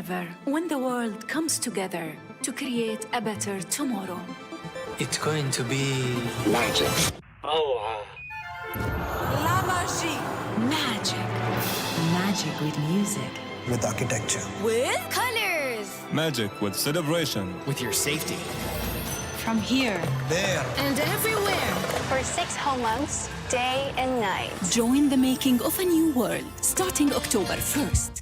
ever when the world comes together to create a better tomorrow. It's going to be magic. Oh, La magie. Magic. Magic with music. With architecture. With colors. Magic with celebration. with your safety. From here There. And everywhere. For 6 whole months, day and night. Join the making of a new world starting October 1st.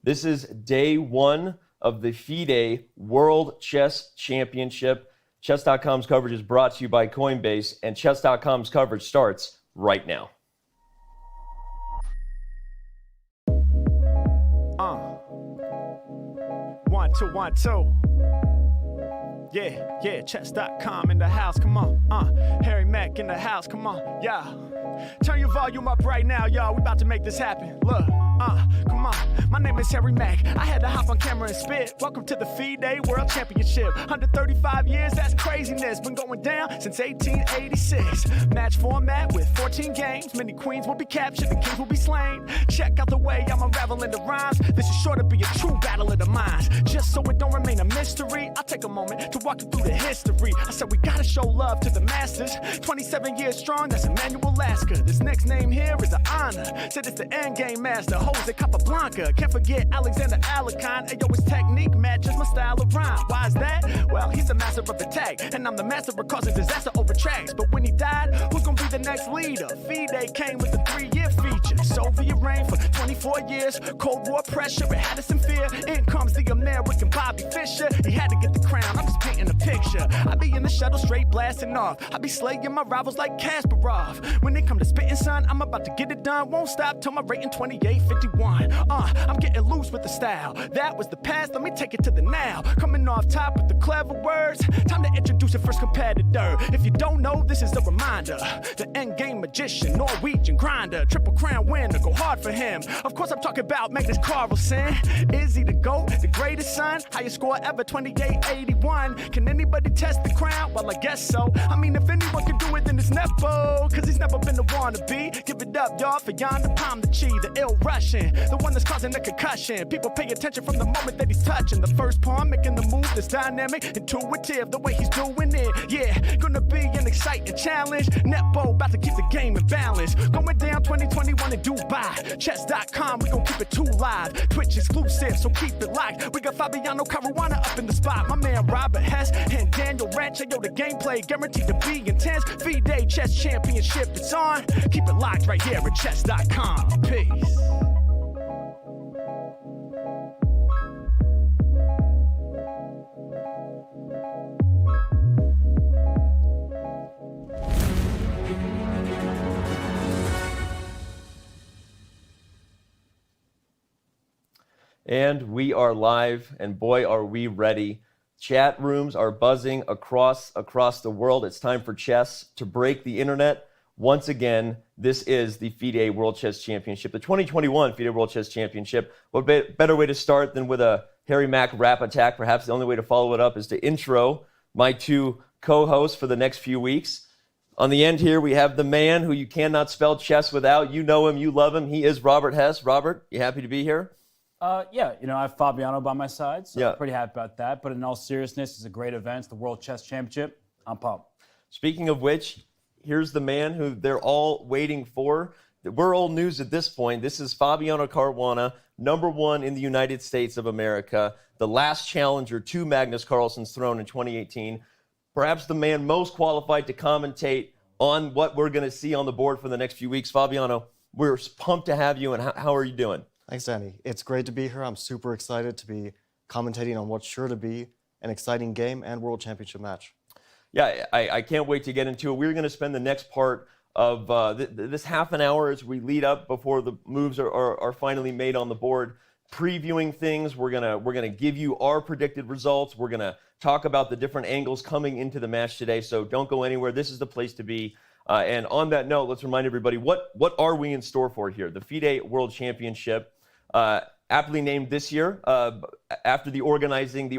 This is day one of the FIDE World Chess Championship. Chess.com's coverage is brought to you by Coinbase, and Chess.com's coverage starts right now. One, two, 1, 2. Yeah, chess.com in the house, come on. Harry Mack in the house, come on, yeah. Turn your volume up right now, y'all. We about to make this happen. Look, come on. My name is Harry Mack. I had to hop on camera and spit. Welcome to the FIDE World Championship. 135 years, that's craziness. Been going down since 1886. Match format with 14 games. Many queens will be captured and kings will be slain. Check out the way I'm unraveling the rhymes. This is sure to be a true battle of the minds. Just so it don't remain a mystery, I'll take a moment to walk you through the history. I said we gotta show love to the masters. 27 years strong, that's Emmanuel Lasker. This next name here is an honor. Said it's the end game master, Jose Capablanca. Can't forget Alexander Alakon. Ayo, his technique matches my style of rhyme. Why is that? Well, he's a master of attack, and I'm the master of causing disaster over tracks. But when he died, who's gonna be the next leader? FIDE came with a 3-year feature. Soviet reign for 24 years. Cold War pressure, it had us in fear. In comes the American Bobby Fischer. He had to get the crown, I'm just painting a picture. I be in the shuttle straight blasting off. I be slaying my rivals like Kasparov. When it come to spitting, son, I'm about to get it done. Won't stop till my rating 28.51. I'm getting loose with the style. That was the past, let me take it to the now. Coming off top with the clever words. Time to introduce your first competitor. If you don't know, this is a reminder. The endgame magician, Norwegian grinder. Triple crown winner, go hard for him. Of course I'm talking about Magnus Carlsen. Is he the GOAT, the greatest son? Highest score ever, 28.81. Can anybody test the crown? Well, I guess so. I mean, if anyone can do it, then it's Nepo. Cause he's never been the wannabe. Give it up, y'all, for Ian Nepomniachtchi, the ill Russian. The one that's causing a concussion. People pay attention from the moment that he's touching. The first pawn, making the move that's dynamic, intuitive, the way he's doing it. Yeah, gonna be an exciting challenge. Nepo about to keep the game in balance. Going down 2021 in Dubai. Chess.com, we gon' keep it too live. Twitch exclusive, so keep it locked. We got Fabiano Caruana up in the spot. My man Robert Hess and Daniel Rancho. Yo, the gameplay guaranteed to be intense. FIDE Chess Championship, it's on. Keep it locked right here at chess.com. Peace. And we are live, and boy, are we ready. Chat rooms are buzzing across the world. It's time for chess to break the internet. Once again, this is the FIDE World Chess Championship, the 2021 FIDE World Chess Championship. What better way to start than with a Harry Mack rap attack? Perhaps the only way to follow it up is to intro my two co-hosts for the next few weeks. On the end here, we have the man who you cannot spell chess without. You know him, you love him. He is Robert Hess. Robert, you happy to be here? Yeah, I have Fabiano by my side, so Yeah. I'm pretty happy about that. But in all seriousness, it's a great event. It's the World Chess Championship. I'm pumped. Speaking of which, here's the man who they're all waiting for. We're old news at this point. This is Fabiano Caruana, #1 in the United States of America, the last challenger to Magnus Carlsen's throne in 2018. Perhaps the man most qualified to commentate on what we're going to see on the board for the next few weeks. Fabiano, we're pumped to have you, and how are you doing? Thanks, Danny. It's great to be here. I'm super excited to be commentating on what's sure to be an exciting game and World Championship match. Yeah, I can't wait to get into it. We're going to spend the next part of this half an hour as we lead up before the moves are finally made on the board, previewing things. We're gonna give you our predicted results. We're gonna talk about the different angles coming into the match today. So don't go anywhere. This is the place to be. And on that note, let's remind everybody what are we in store for here? The FIDE World Championship, aptly named this year after the organizing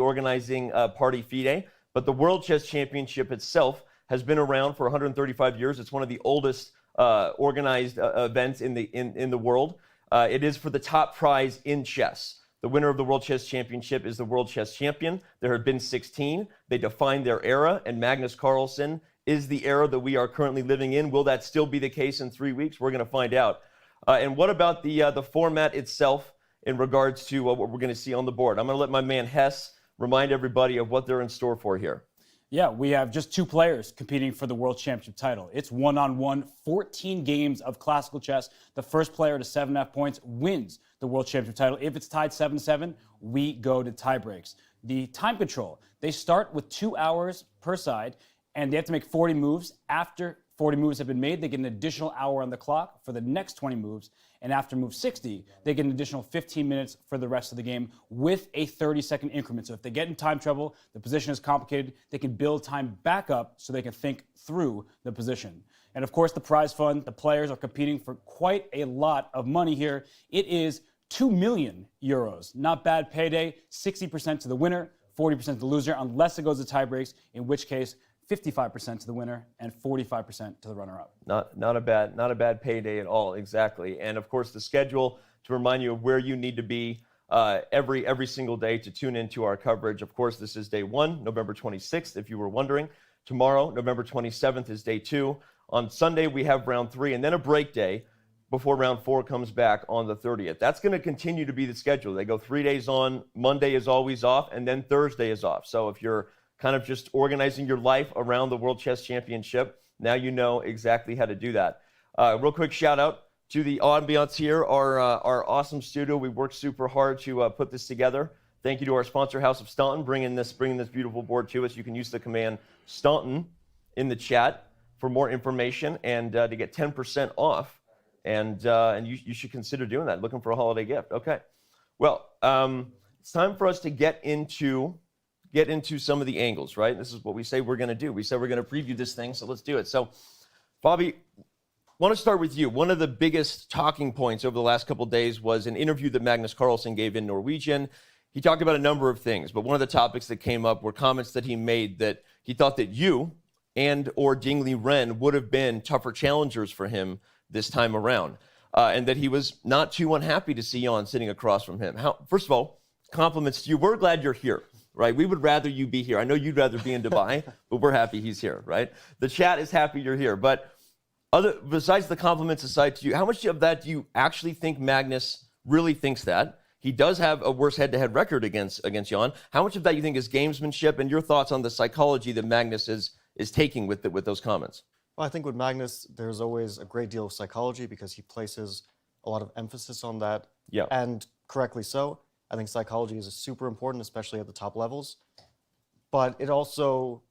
party FIDE. But the World Chess Championship itself has been around for 135 years. It's one of the oldest organized events in the world. It is for the top prize in chess. The winner of the World Chess Championship is the World Chess Champion. There have been 16. They define their era, and Magnus Carlsen is the era that we are currently living in. Will that still be the case in 3 weeks? We're going to find out. And what about the format itself in regards to what we're going to see on the board? I'm going to let my man Hess remind everybody of what they're in store for here. Yeah, we have just 2 players competing for the World Championship title. It's 1-on-1, 14 games of classical chess. The first player to 7.5 points wins the World Championship title. If it's tied 7-7, we go to tie breaks. The time control, they start with 2 hours per side, and they have to make 40 moves. After 40 moves have been made, they get an additional hour on the clock for the next 20 moves. And after move 60, they get an additional 15 minutes for the rest of the game with a 30-second increment. So if they get in time trouble, the position is complicated, they can build time back up so they can think through the position. And of course, the prize fund, the players are competing for quite a lot of money here. It is 2 million euros. Not bad payday, 60% to the winner, 40% to the loser, unless it goes to tie breaks, in which case 55% to the winner and 45% to the runner-up. Not a bad payday at all, exactly. And of course, the schedule to remind you of where you need to be every single day to tune into our coverage. Of course, this is day 1, November 26th, if you were wondering. Tomorrow, November 27th, is day 2. On Sunday, we have round 3, and then a break day before round 4 comes back on the 30th. That's going to continue to be the schedule. They go 3 days on, Monday is always off, and then Thursday is off. So if you're kind of just organizing your life around the World Chess Championship, now you know exactly how to do that. Real quick shout out to the ambiance here, our awesome studio. We worked super hard to put this together. Thank you to our sponsor, House of Staunton, bringing this beautiful board to us. You can use the command Staunton in the chat for more information and to get 10% off. And you should consider doing that, looking for a holiday gift. Okay. Well, it's time for us to get into some of the angles, right? This is what we say we're going to do. We said we're going to preview this thing, so let's do it. So, Bobby, I want to start with you. One of the biggest talking points over the last couple of days was an interview that Magnus Carlsen gave in Norwegian. He talked about a number of things, but one of the topics that came up were comments that he made that he thought that you and or Dingli Ren would have been tougher challengers for him this time around, and that he was not too unhappy to see Jan sitting across from him. First of all, compliments to you. We're glad you're here. Right, we would rather you be here. I know you'd rather be in Dubai, but we're happy he's here, right? The chat is happy you're here. But besides the compliments aside to you, how much of that do you actually think Magnus really thinks that? He does have a worse head-to-head record against Jan. How much of that you think is gamesmanship, and your thoughts on the psychology that Magnus is taking with those comments? Well, I think with Magnus, there's always a great deal of psychology because he places a lot of emphasis on that, and correctly so. I think psychology is super important, especially at the top levels. But it also,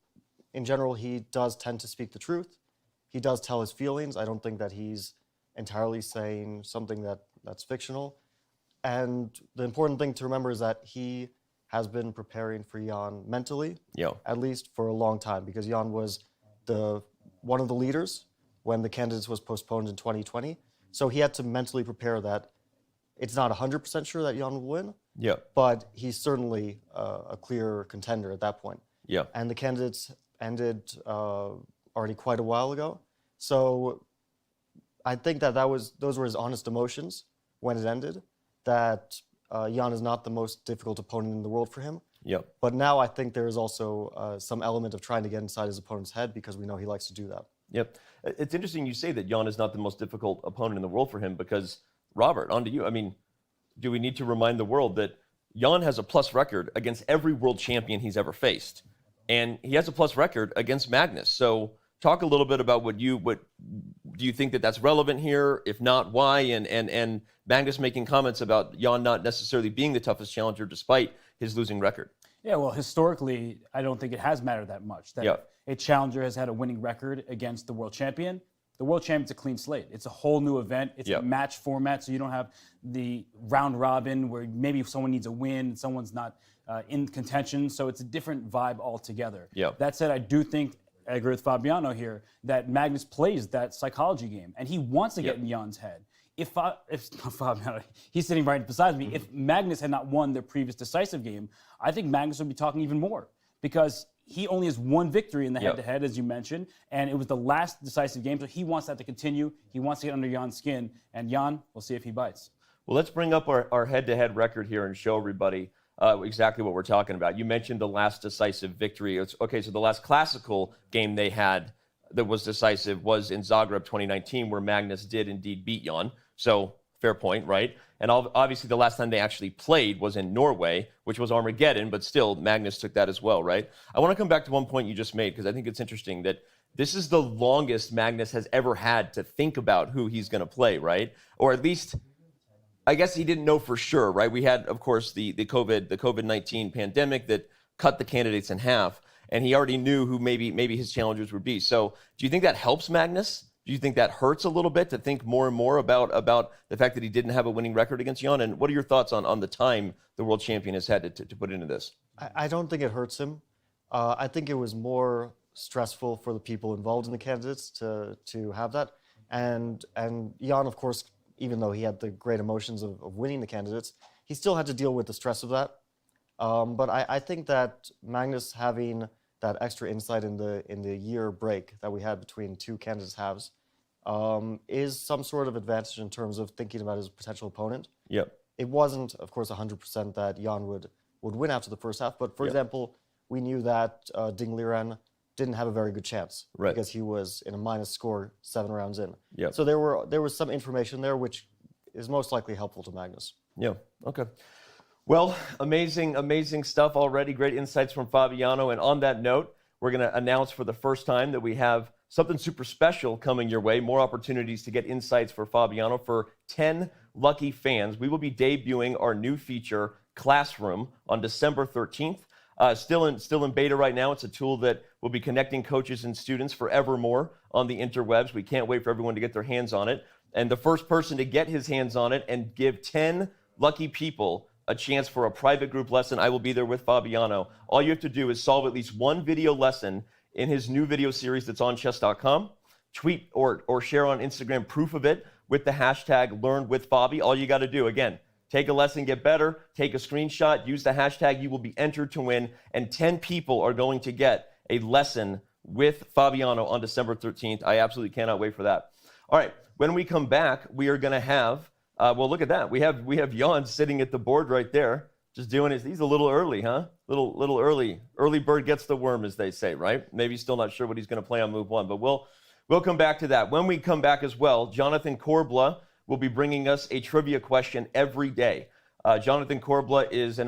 in general, he does tend to speak the truth. He does tell his feelings. I don't think that he's entirely saying something that's fictional. And the important thing to remember is that he has been preparing for Jan mentally, at least for a long time, because Jan was one of the leaders when the Candidates was postponed in 2020. So he had to mentally prepare that it's not 100% sure that Jan will win, but he's certainly a clear contender at that point. And the Candidates ended already quite a while ago. So I think that those were his honest emotions when it ended, that Jan is not the most difficult opponent in the world for him. Yep. But now I think there is also some element of trying to get inside his opponent's head because we know he likes to do that. Yep. It's interesting you say that Jan is not the most difficult opponent in the world for him because, Robert, on to you. I mean, do we need to remind the world that Jan has a plus record against every world champion he's ever faced? And he has a plus record against Magnus. So talk a little bit about what do you think that that's relevant here? If not, why? And Magnus making comments about Jan not necessarily being the toughest challenger despite his losing record. Yeah, well, historically, I don't think it has mattered that much. That a challenger has had a winning record against the world champion. The world champion's a clean slate. It's a whole new event. It's a match format, so you don't have the round robin where maybe someone needs a win and someone's not in contention. So it's a different vibe altogether. That said, I do think, I agree with Fabiano here, that Magnus plays that psychology game, and he wants to get in Jan's head. If Fabiano, he's sitting right beside me, if Magnus had not won their previous decisive game, I think Magnus would be talking even more because he only has one victory in the head-to-head, as you mentioned, and it was the last decisive game, so he wants that to continue. He wants to get under Jan's skin, and Jan, we'll see if he bites. Well, let's bring up our head-to-head record here and show everybody exactly what we're talking about. You mentioned the last decisive victory. Okay, so the last classical game they had that was decisive was in Zagreb 2019, where Magnus did indeed beat Jan. So fair point, right? And obviously the last time they actually played was in Norway, which was Armageddon, but still Magnus took that as well, right? I want to come back to one point you just made because I think it's interesting that this is the longest Magnus has ever had to think about who he's going to play, right? Or at least, I guess he didn't know for sure, right? We had, of course, the COVID-19 pandemic that cut the candidates in half, and he already knew who maybe his challengers would be. So do you think that helps Magnus? Do you think that hurts a little bit to think more and more about the fact that he didn't have a winning record against Jan? And what are your thoughts on the time the world champion has had to put into this? I don't think it hurts him. I think it was more stressful for the people involved in the candidates to have that. And Jan, of course, even though he had the great emotions of winning the candidates, he still had to deal with the stress of that. But I think that Magnus having that extra insight in the year break that we had between two candidates' halves is some sort of advantage in terms of thinking about his potential opponent. It wasn't, of course, 100% that Jan would win after the first half, but for example, we knew that Ding Liren didn't have a very good chance because he was in a minus score 7 rounds in. So there was some information there which is most likely helpful to Magnus. Okay. Well, amazing stuff already. Great insights from Fabiano. And on that note, we're going to announce for the first time that we have something super special coming your way. More opportunities to get insights for Fabiano. For 10 lucky fans, we will be debuting our new feature, Classroom, on December 13th. Still in beta right now. It's a tool that will be connecting coaches and students forevermore on the interwebs. We can't wait for everyone to get their hands on it. And the first person to get his hands on it and give 10 lucky people a chance for a private group lesson, I will be there with Fabiano. All you have to do is solve at least one video lesson in his new video series that's on chess.com. Tweet or share on Instagram proof of it with the hashtag LearnWithFabi. All you got to do, again, take a lesson, get better, take a screenshot, use the hashtag, you will be entered to win, and 10 people are going to get a lesson with Fabiano on December 13th. I absolutely cannot wait for that. All right, when we come back, we are going to have, well, look at that. We have Jan sitting at the board right there, just doing his, he's a little early, huh? Little early. Early bird gets the worm, as they say, right? Maybe he's still not sure what he's going to play on move one, but we'll come back to that. When we come back as well, Jonathan Korbla will be bringing us a trivia question every day. Jonathan Korbla is a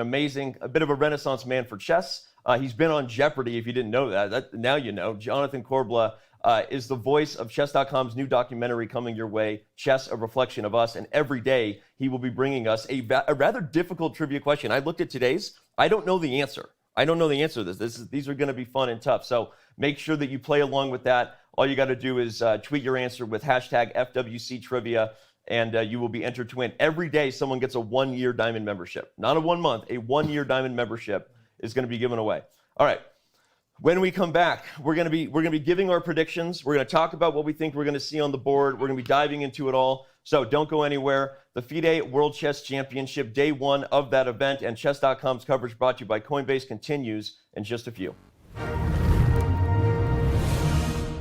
bit of a renaissance man for chess. He's been on Jeopardy, if you didn't know that. Now you know. Jonathan Korbla is the voice of Chess.com's new documentary coming your way, Chess, A Reflection of Us. And every day, he will be bringing us a rather difficult trivia question. I looked at today's. I don't know the answer. I don't know the answer to this. These are going to be fun and tough. So make sure that you play along with that. All you got to do is tweet your answer with hashtag FWC Trivia, and you will be entered to win. Every day, someone gets a 1-year diamond membership. Not a 1 month, a 1-year diamond membership is going to be given away. All right. When we come back, we're going to be giving our predictions. We're going to talk about what we think we're going to see on the board. We're going to be diving into it all. So don't go anywhere. The FIDE World Chess Championship, day 1 of that event, and Chess.com's coverage brought to you by Coinbase continues in just a few.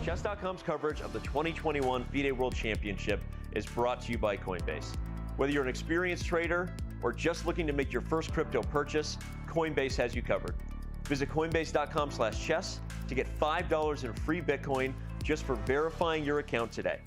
Chess.com's coverage of the 2021 FIDE World Championship is brought to you by Coinbase. Whether you're an experienced trader or just looking to make your first crypto purchase, Coinbase has you covered. Visit coinbase.com/chess to get $5 in free Bitcoin just for verifying your account today.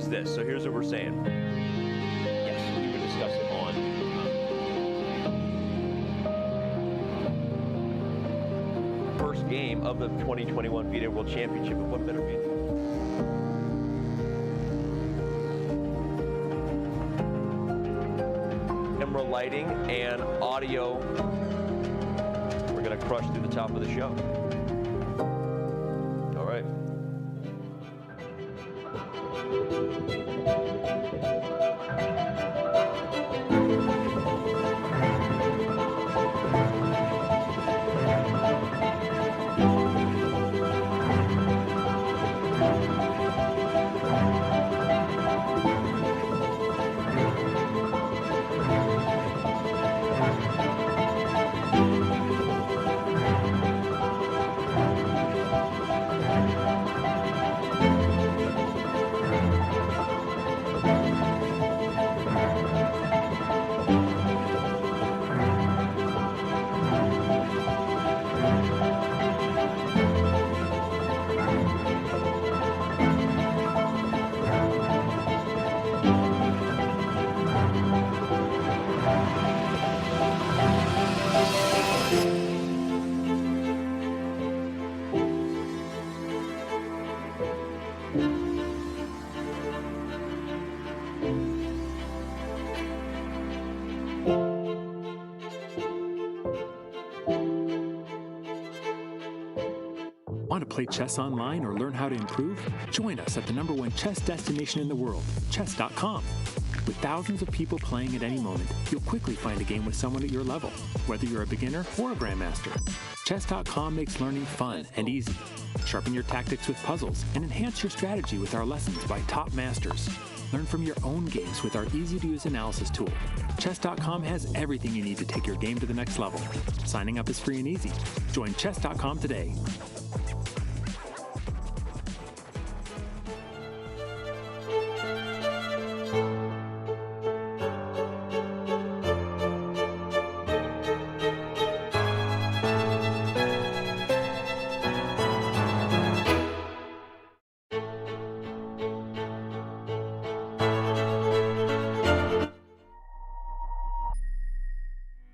This. So here's what we're saying. Yes, we can discuss it on first game of the 2021 FIDE World Championship. And what better game? Camera lighting and audio. We're gonna crush through the top of the show. All right. Want to play chess online or learn how to improve? Join us at the #1 chess destination in the world, chess.com. With thousands of people playing at any moment, you'll quickly find a game with someone at your level, whether you're a beginner or a grandmaster. Chess.com makes learning fun and easy. Sharpen your tactics with puzzles and enhance your strategy with our lessons by top masters. Learn from your own games with our easy-to-use analysis tool. Chess.com has everything you need to take your game to the next level. Signing up is free and easy. Join Chess.com today.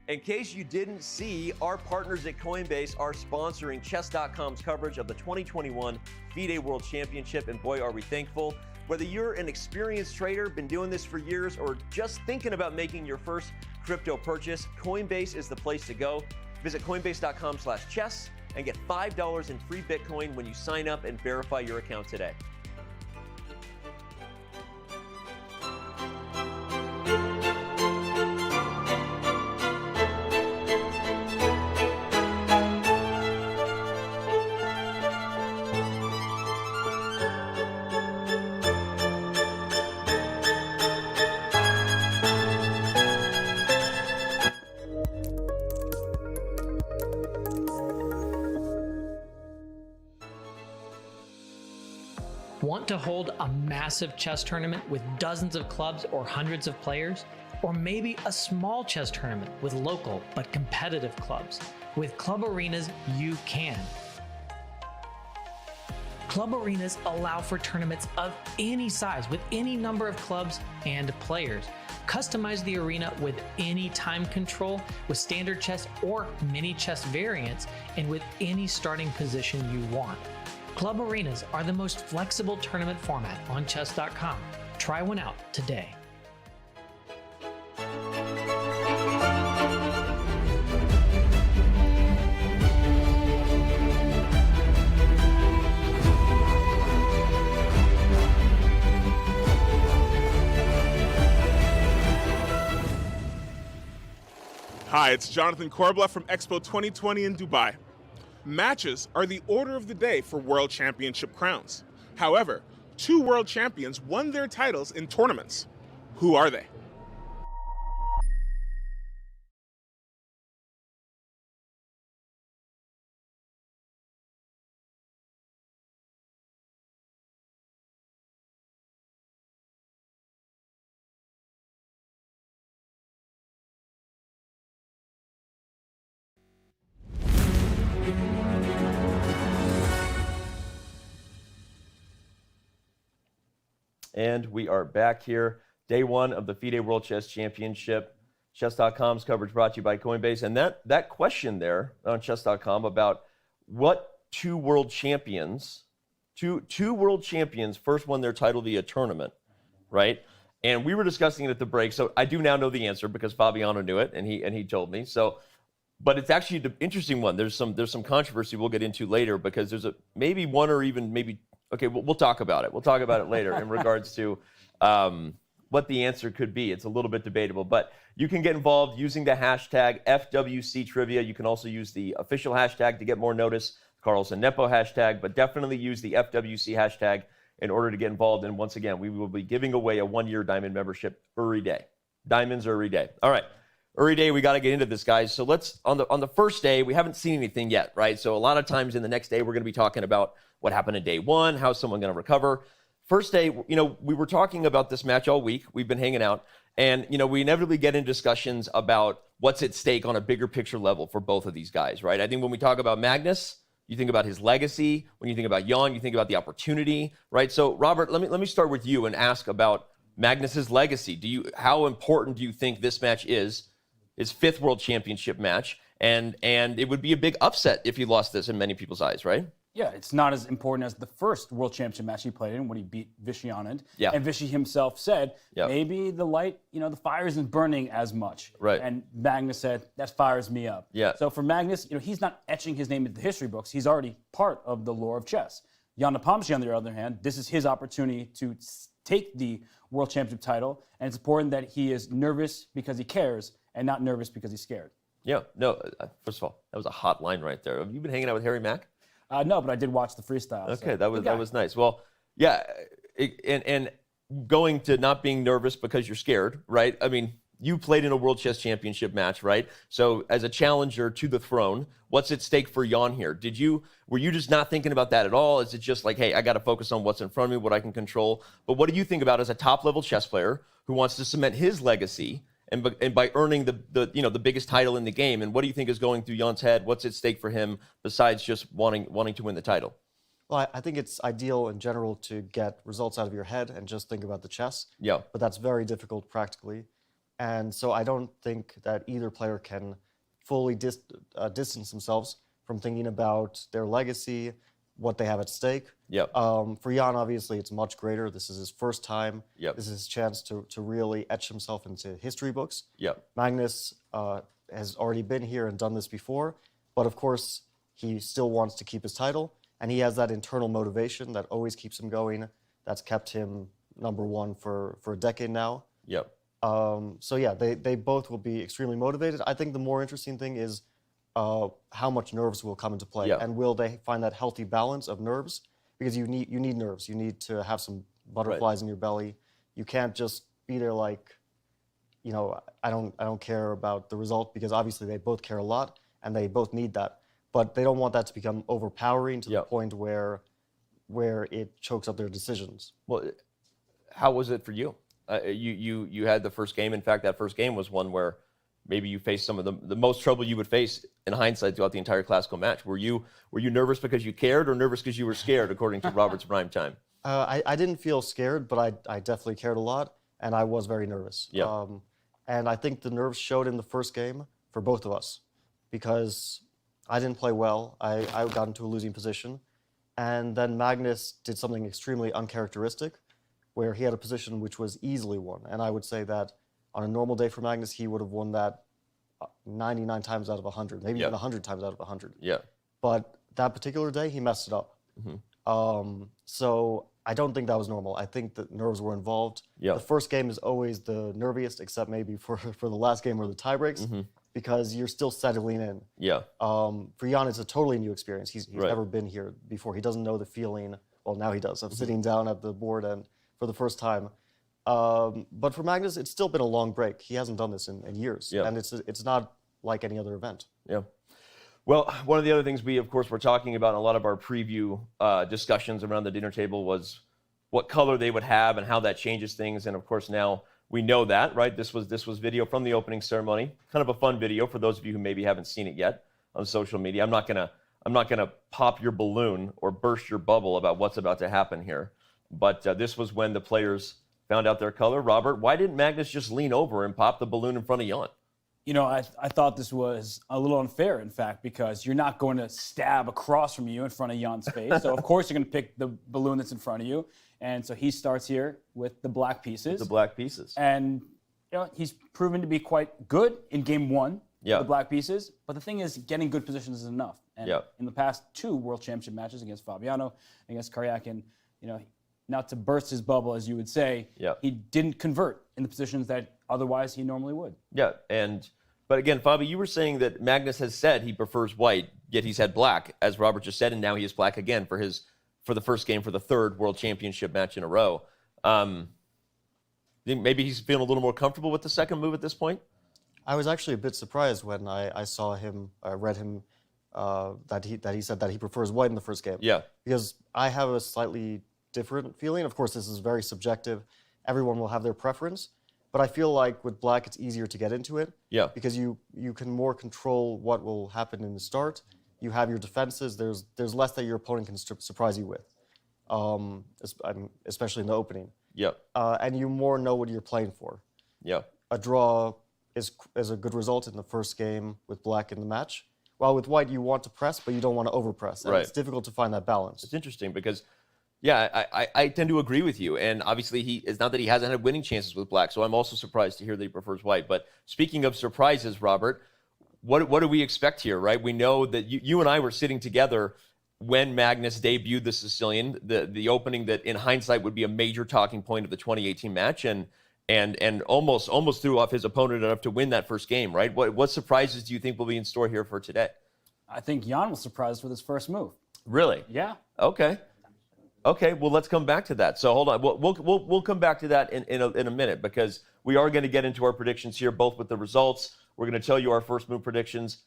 In case you didn't see, our partners at Coinbase are sponsoring Chess.com's coverage of the 2021 FIDE World Championship, and boy, are we thankful. Whether you're an experienced trader, been doing this for years, or just thinking about making your first crypto purchase, Coinbase is the place to go. Visit coinbase.com/chess and get $5 in free Bitcoin when you sign up and verify your account today. Want to hold a massive chess tournament with dozens of clubs or hundreds of players? Or maybe a small chess tournament with local but competitive clubs? With club arenas, you can. Club arenas allow for tournaments of any size with any number of clubs and players. Customize the arena with any time control, with standard chess or mini chess variants, and with any starting position you want. Club arenas are the most flexible tournament format on chess.com. Try one out today. Hi, it's Jonathan Korbla from Expo 2020 in Dubai. Matches are the order of the day for World Championship crowns. However, 2 world champions won their titles in tournaments. Who are they? And we are back here. Day 1 of the FIDE World Chess Championship. Chess.com's coverage brought to you by Coinbase. And that question there on Chess.com about what 2 world champions, two world champions first won their title via tournament, right? And we were discussing it at the break. So I do now know the answer because Fabiano knew it and he told me. So, but it's actually the interesting one. There's some controversy we'll get into later because there's maybe one or even maybe. Okay, we'll talk about it. We'll talk about it later in regards to what the answer could be. It's a little bit debatable, but you can get involved using the hashtag FWC Trivia. You can also use the official hashtag to get more notice, Carlsen Nepo hashtag, but definitely use the FWC hashtag in order to get involved. And once again, we will be giving away a 1-year diamond membership every day. Diamonds every day. All right. Every day we got to get into this, guys. So let's on the first day, we haven't seen anything yet, right? So a lot of times in the next day, we're going to be talking about what happened in day 1, how's someone going to recover. First day, we were talking about this match all week. We've been hanging out, and we inevitably get in discussions about what's at stake on a bigger picture level for both of these guys, right? I think when we talk about Magnus, you think about his legacy. When you think about Jan, you think about the opportunity, right? So Robert, let me start with you and ask about Magnus's legacy. How important do you think this match is? His 5th World Championship match, and it would be a big upset if he lost this in many people's eyes, right? Yeah, it's not as important as the first World Championship match he played in when he beat Vishy Anand. Yeah. And Vishy himself said, maybe the light, the fire isn't burning as much. Right. And Magnus said, that fires me up. Yeah. So for Magnus, he's not etching his name into the history books. He's already part of the lore of chess. Ian Nepomniachtchi, on the other hand, this is his opportunity to take the World Championship title. And it's important that he is nervous because he cares and not nervous because he's scared. Yeah. No, first of all, that was a hot line right there. Have you been hanging out with Harry Mack? No, but I did watch the freestyle. Okay, so. that was nice. Well, yeah, and going to not being nervous because you're scared, right? I mean, you played in a World Chess Championship match, right? So as a challenger to the throne, what's at stake for Jan here? Were you just not thinking about that at all? Is it just like, hey, I got to focus on what's in front of me, what I can control? But what do you think about as a top-level chess player who wants to cement his legacy and by earning the biggest title in the game? And what do you think is going through Jan's head? What's at stake for him besides just wanting to win the title? Well, I think it's ideal in general to get results out of your head and just think about the chess. Yeah. But that's very difficult practically. And so I don't think that either player can fully distance themselves from thinking about their legacy, what they have at stake. Yep. For Jan, obviously, it's much greater. This is his first time. Yep. This is his chance to really etch himself into history books. Yep. Magnus has already been here and done this before, but of course, he still wants to keep his title, and he has that internal motivation that always keeps him going. That's kept him #1 for a decade now. Yep. So yeah, they both will be extremely motivated. I think the more interesting thing is how much nerves will come into play, and will they find that healthy balance of nerves? Because you need nerves. You need to have some butterflies in your belly. You can't just be there like, I don't care about the result, because obviously they both care a lot and they both need that. But they don't want that to become overpowering to the point where it chokes up their decisions. Well, how was it for you? You had the first game. In fact, that first game was one where maybe you faced some of the most trouble you would face in hindsight throughout the entire classical match. Were you nervous because you cared, or nervous because you were scared, according to Robert's prime time? I didn't feel scared, but I definitely cared a lot, and I was very nervous. Yeah. And I think the nerves showed in the first game for both of us, because I didn't play well. I got into a losing position, and then Magnus did something extremely uncharacteristic, where he had a position which was easily won. And I would say that on a normal day for Magnus, he would have won that 99 times out of 100, maybe even 100 times out of 100. Yeah. But that particular day, he messed it up. Mm-hmm. So I don't think that was normal. I think that nerves were involved. Yeah. The first game is always the nerviest, except maybe for the last game where the tie breaks. Mm-hmm. because you're still settling in. Yeah. For Jan, it's a totally new experience. He's Right. never been here before. He doesn't know the feeling, well, now he does, of sitting down at the board and for the first time. But for Magnus, it's still been a long break. He hasn't done this in years. Yeah. And it's not like any other event. Yeah. Well, one of the other things we, of course, were talking about in a lot of our preview discussions around the dinner table was what color they would have and how that changes things. And of course, now we know that, right? This was video from the opening ceremony, kind of a fun video for those of you who maybe haven't seen it yet on social media. I'm not gonna pop your balloon or burst your bubble about what's about to happen here, but this was when the players found out their color. Robert, why didn't Magnus just lean over and pop the balloon in front of Jan? You know, I thought this was a little unfair, in fact, because you're not going to stab across from you in front of Jan's face. So, of course, you're going to pick the balloon that's in front of you. And so he starts here with the black pieces. The black pieces. And, you know, he's proven to be quite good in game one, Yeah. the black pieces. But the thing is, getting good positions is enough. And Yeah. in the past 2 World Championship matches against Fabiano, against Karyakin, you know, not to burst his bubble, as you would say, Yeah. he didn't convert in the positions that otherwise he normally would. Yeah, but again, Fabi, you were saying that Magnus has said he prefers white, yet he's had black, as Robert just said, and now he is black again for the first game for the 3rd World Championship match in a row. Think maybe he's feeling a little more comfortable with the second move at this point? I was actually a bit surprised when I saw him, read him, that he said that he prefers white in the first game. Yeah. Because I have a slightly different feeling. Of course, this is very subjective. Everyone will have their preference. But I feel like with black, it's easier to get into it. Yeah. Because you can more control what will happen in the start. You have your defenses. There's less that your opponent can surprise you with, especially in the opening. Yeah. And you more know what you're playing for. Yeah. A draw is a good result in the first game with black in the match. While with white, you want to press, but you don't want to overpress. And Right. it's difficult to find that balance. It's interesting because, yeah, I tend to agree with you. And obviously, it's not that he hasn't had winning chances with black, so I'm also surprised to hear that he prefers white. But speaking of surprises, Robert, what do we expect here, right? We know that you and I were sitting together when Magnus debuted the Sicilian, the opening that in hindsight would be a major talking point of the 2018 match, and almost threw off his opponent enough to win that first game, right? What surprises do you think will be in store here for today? I think Jan was surprised with his first move. Really? Yeah. Okay. Well, let's come back to that. So hold on. We'll come back to that in a minute, because we are going to get into our predictions here, both with the results. We're going to tell you our first move predictions.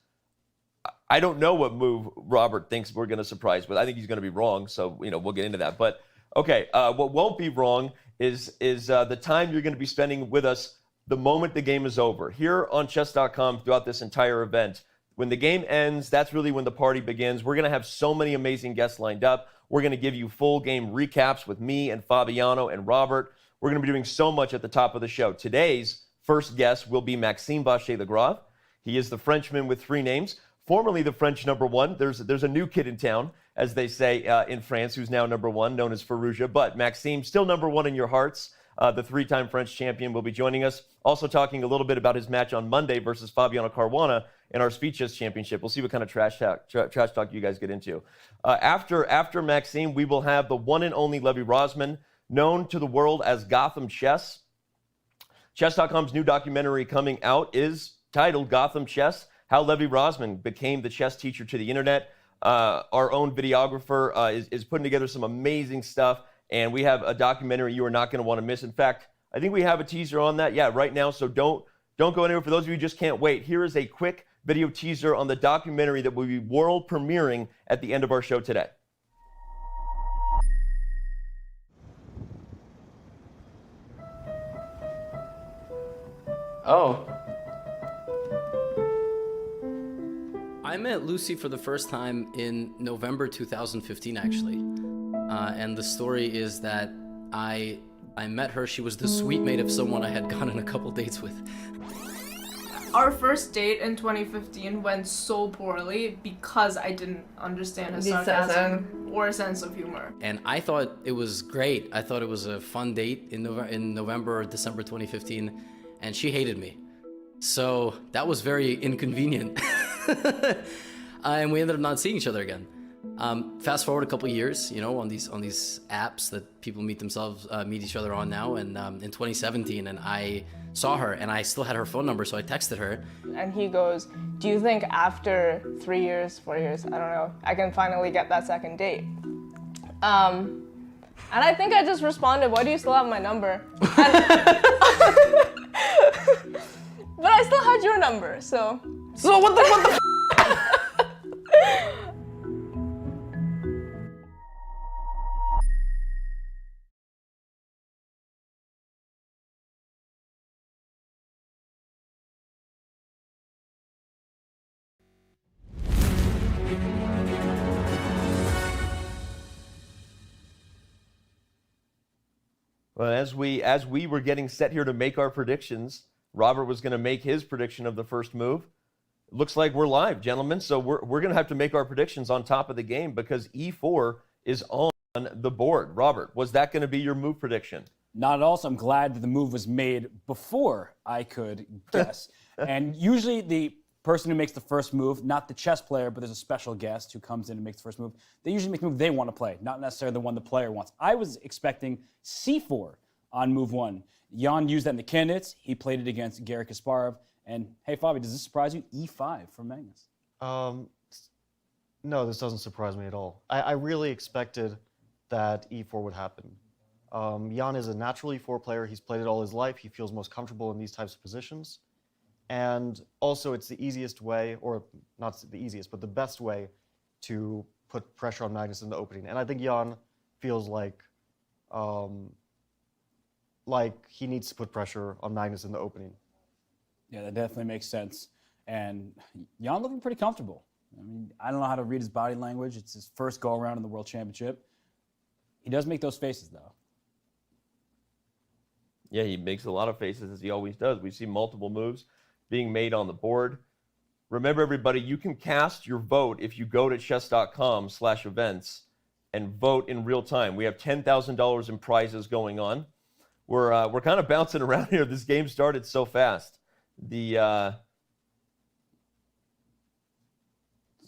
I don't know what move Robert thinks we're going to surprise with. I think he's going to be wrong, so we'll get into that. But okay, what won't be wrong is the time you're going to be spending with us the moment the game is over. Here on chess.com throughout this entire event, when the game ends, that's really when the party begins. We're going to have so many amazing guests lined up. We're going to give you full game recaps with me and Fabiano and Robert. We're going to be doing so much at the top of the show. Today's first guest will be Maxime Vacher-Lagrave. He is the Frenchman with 3 names, formerly the French #1. There's a new kid in town, as they say in France, who's now #1, known as Farouja. But Maxime, still #1 in your hearts. The 3-time French champion will be joining us. Also talking a little bit about his match on Monday versus Fabiano Caruana in our Speed Chess Championship. We'll see what kind of trash talk you guys get into. After Maxime, we will have the one and only Levy Rosman, known to the world as Gotham Chess. Chess.com's new documentary coming out is titled Gotham Chess: How Levy Rosman Became the Chess Teacher to the Internet. Our own videographer is putting together some amazing stuff, and we have a documentary you are not going to want to miss. In fact, I think we have a teaser on that, right now, so don't go anywhere. For those of you who just can't wait, here is a quick video teaser on the documentary that will be world premiering at the end of our show today. Oh. I met Lucy for the first time in November 2015, actually. And the story is that I met her. She was the suite mate of someone I had gone on a couple dates with. Our first date in 2015 went so poorly because I didn't understand his sarcasm or sense of humor. And I thought it was great. I thought it was a fun date in November or December 2015, and she hated me. So that was very inconvenient. And we ended up not seeing each other again. Fast forward a couple years, you know, on these apps that people meet each other on now, and in 2017, and I saw her, and I still had her phone number, so I texted her. And he goes, "Do you think after 3 years, 4 years, I don't know, I can finally get that second date?" And I think I just responded, "Why do you still have my number?" But I still had your number, so. So what the Well, as we were getting set here to make our predictions, Robert was going to make his prediction of the first move. Looks like we're live, gentlemen. So we're going to have to make our predictions on top of the game because E4 is on the board. Robert, was that going to be your move prediction? Not at all. So I'm glad that the move was made before I could guess. And usually the person who makes the first move, not the chess player, but there's a special guest who comes in and makes the first move, they usually make the move they want to play, not necessarily the one the player wants. I was expecting C4 on move 1. Jan used that in the candidates. He played it against Garry Kasparov. And hey, Fabi, does this surprise you? E5 for Magnus. No, this doesn't surprise me at all. I really expected that E4 would happen. Jan is a natural E4 player. He's played it all his life. He feels most comfortable in these types of positions. And also, it's the easiest way, or not the easiest, but the best way to put pressure on Magnus in the opening. And I think Jan feels like he needs to put pressure on Magnus in the opening. Yeah, that definitely makes sense. And Jan looking pretty comfortable. I mean, I don't know how to read his body language. It's his first go-around in the World Championship. He does make those faces, though. Yeah, he makes a lot of faces, as he always does. We see multiple moves being made on the board. Remember, everybody, you can cast your vote if you go to chess.com/events and vote in real time. We have $10,000 in prizes going on. We're kind of bouncing around here. This game started so fast. Well,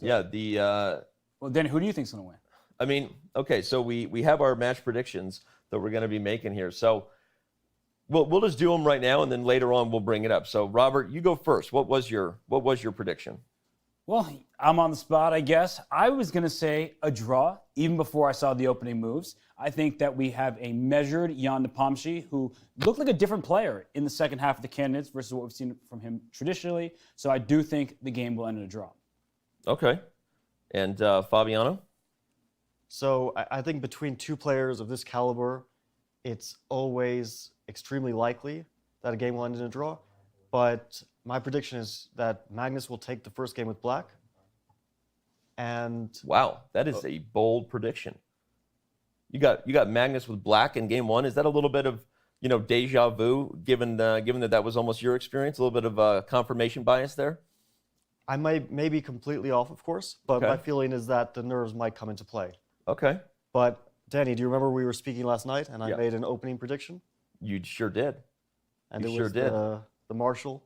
then who do you think's going to win? I mean, okay, so we have our match predictions that we're going to be making here. So we'll just do them right now, and then later on we'll bring it up. So Robert, you go first. What was your prediction? Well, I'm on the spot, I guess. I was going to say a draw, even before I saw the opening moves. I think that we have a measured Ian Nepomniachtchi who looked like a different player in the second half of the candidates versus what we've seen from him traditionally. So I do think the game will end in a draw. Okay. And Fabiano? So I think between two players of this caliber, it's always extremely likely that a game will end in a draw. But my prediction is that Magnus will take the first game with black. And wow, that is a bold prediction. You got Magnus with black in game one. Is that a little bit of, deja vu, given that was almost your experience? A little bit of confirmation bias there? I may be completely off, of course, but my feeling is that the nerves might come into play. Okay. But Danny, do you remember we were speaking last night and I made an opening prediction? You sure did. And it was the Marshall.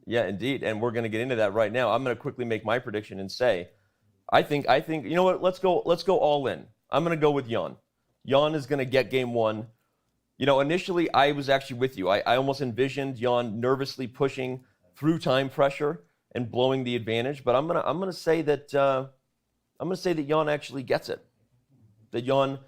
Yeah, indeed. And we're going to get into that right now. I'm going to quickly make my prediction and say, I think, you know what? Let's go all in. I'm going to go with Jan. Jan is going to get game one. Initially I was actually with you. I almost envisioned Jan nervously pushing through time pressure and blowing the advantage. But I'm going to say that Jan actually gets it. That Jan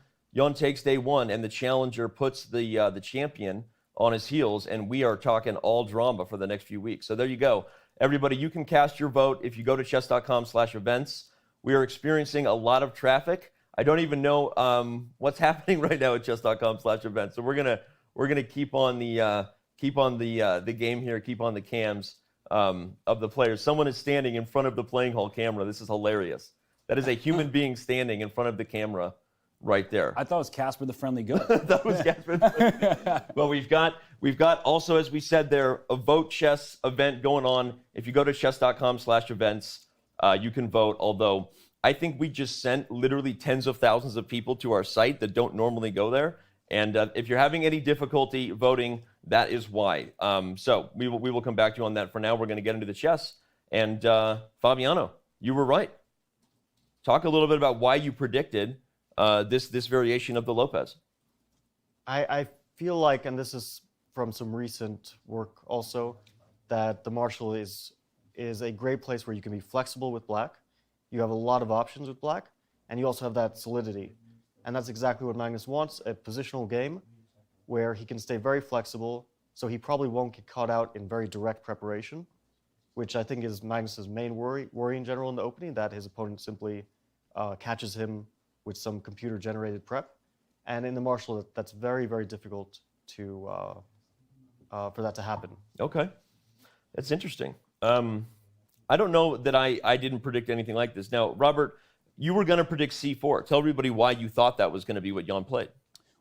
takes day one, and the challenger puts the champion on his heels, and we are talking all drama for the next few weeks. So there you go. Everybody, you can cast your vote if you go to chess.com/events. We are experiencing a lot of traffic. I don't even know what's happening right now at chess.com/events. So we're gonna keep on the game here, keep on the cams of the players. Someone is standing in front of the playing hall camera. This is hilarious. That is a human being standing in front of the camera right there. I thought it was Casper the Friendly Goat. That was Casper. Well, we've got also, as we said there, a vote chess event going on. If you go to chess.com/events, you can vote. Although I think we just sent literally tens of thousands of people to our site that don't normally go there. And if you're having any difficulty voting, that is why. So we will come back to you on that. For now, we're going to get into the chess. And Fabiano, you were right. talk a little bit about why you predicted this variation of the Lopez. I feel like, and this is from some recent work also, that the Marshal is a great place where you can be flexible with black. You have a lot of options with black, and you also have that solidity. And that's exactly what Magnus wants, a positional game where he can stay very flexible, so he probably won't get caught out in very direct preparation, which I think is Magnus's main worry in general in the opening, that his opponent simply catches him with some computer-generated prep. And in the Marshal, that's very, very difficult for that to happen. Okay, that's interesting. I don't know that I didn't predict anything like this. Now, Robert, you were going to predict c4. Tell everybody why you thought that was going to be what Jan played.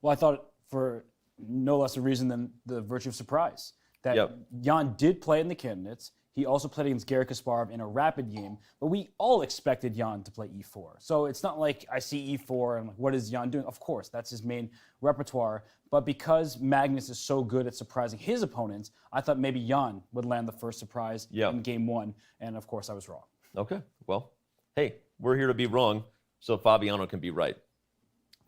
Well, I thought for no less a reason than the virtue of surprise. That Jan did play in the candidates. He also played against Garry Kasparov in a rapid game, but we all expected Jan to play e4. So it's not like I see e4 and I'm like, what is Jan doing? Of course, that's his main repertoire. But because Magnus is so good at surprising his opponents, I thought maybe Jan would land the first surprise in game one. And of course, I was wrong. Okay, well, hey, we're here to be wrong so Fabiano can be right.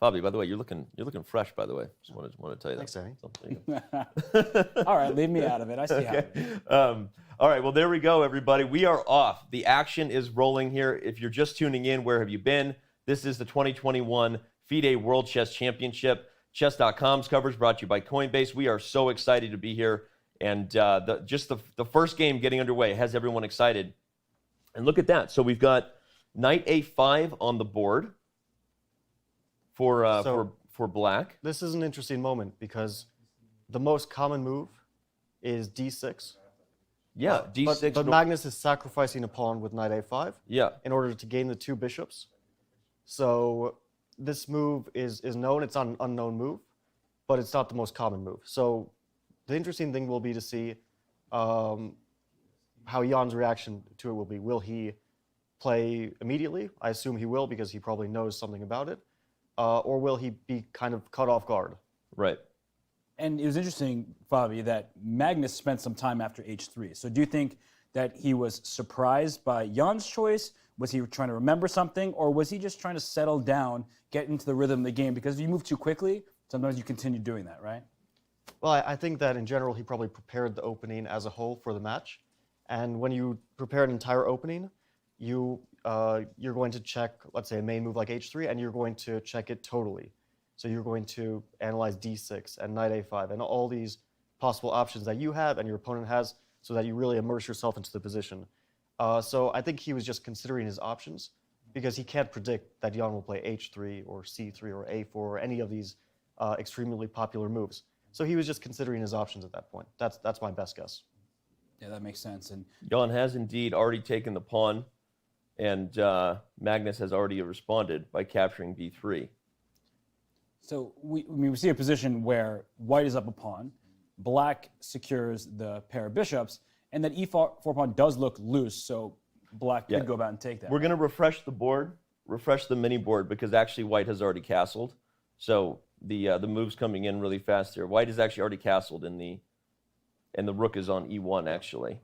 Fabi, by the way, you're looking fresh, by the way. Just want to tell you that. Thanks, Danny. All right, leave me out of it. I see how. All right, well, there we go, everybody. We are off. The action is rolling here. If you're just tuning in, where have you been? This is the 2021 FIDE World Chess Championship. Chess.com's coverage brought to you by Coinbase. We are so excited to be here. And just the first game getting underway has everyone excited. And look at that. So we've got knight a5 on the board for black. This is an interesting moment because the most common move is d6. Yeah, d6. But Magnus is sacrificing a pawn with knight a5 in order to gain the two bishops. So this move is known. It's not an unknown move, but it's not the most common move. So the interesting thing will be to see how Jan's reaction to it will be. Will he play immediately? I assume he will because he probably knows something about it. Or will he be kind of caught off guard? Right. And it was interesting, Fabi, that Magnus spent some time after h3. So do you think that he was surprised by Jan's choice? Was he trying to remember something? Or was he just trying to settle down, get into the rhythm of the game? Because if you move too quickly, sometimes you continue doing that, right? Well, I think that in general, he probably prepared the opening as a whole for the match. And when you prepare an entire opening, you're going to check, let's say, a main move like h3, and you're going to check it totally. So you're going to analyze d6 and knight a5 and all these possible options that you have and your opponent has so that you really immerse yourself into the position. So I think he was just considering his options because he can't predict that Jan will play h3 or c3 or a4 or any of these extremely popular moves. So he was just considering his options at that point. That's my best guess. Yeah, that makes sense. And Jan has indeed already taken the pawn, and Magnus has already responded by capturing b3. So we see a position where white is up a pawn, black secures the pair of bishops, and that e4 pawn does look loose, so black could go about and take that. We're going to refresh the board, refresh the mini board, because actually white has already castled. So the move's coming in really fast here. White is actually already castled, and the rook is on e1 actually.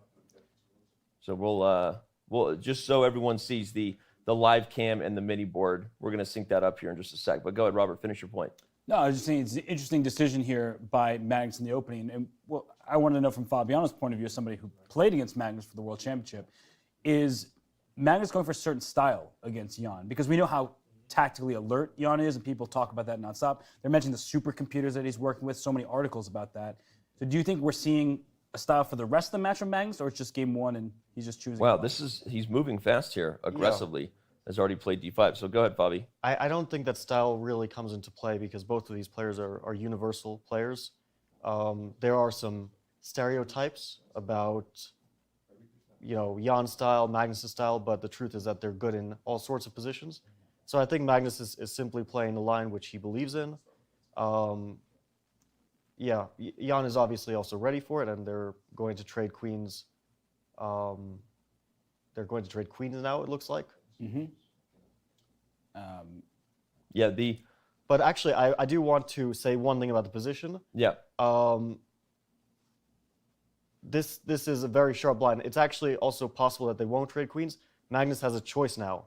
So we'll just so everyone sees the live cam and the mini board, we're going to sync that up here in just a sec. But go ahead, Robert, finish your point. No, I was just saying it's an interesting decision here by Magnus in the opening. And what I want to know from Fabiano's point of view, as somebody who played against Magnus for the World Championship, is Magnus going for a certain style against Jan? Because we know how tactically alert Jan is, and people talk about that nonstop. They're mentioning the supercomputers that he's working with, so many articles about that. So do you think we're seeing a style for the rest of the match from Magnus, or it's just game one and he's just choosing? Wow, he's moving fast here, aggressively. Yeah. Has already played d5. So go ahead, Fabi. I don't think that style really comes into play because both of these players are universal players. There are some stereotypes about, Jan's style, Magnus' style, but the truth is that they're good in all sorts of positions. So I think Magnus is simply playing the line which he believes in. Jan is obviously also ready for it, and they're going to trade queens. They're going to trade queens now, it looks like. Mm-hmm. But actually, I do want to say one thing about the position. Yeah. This is a very sharp line. It's actually also possible that they won't trade queens. Magnus has a choice now.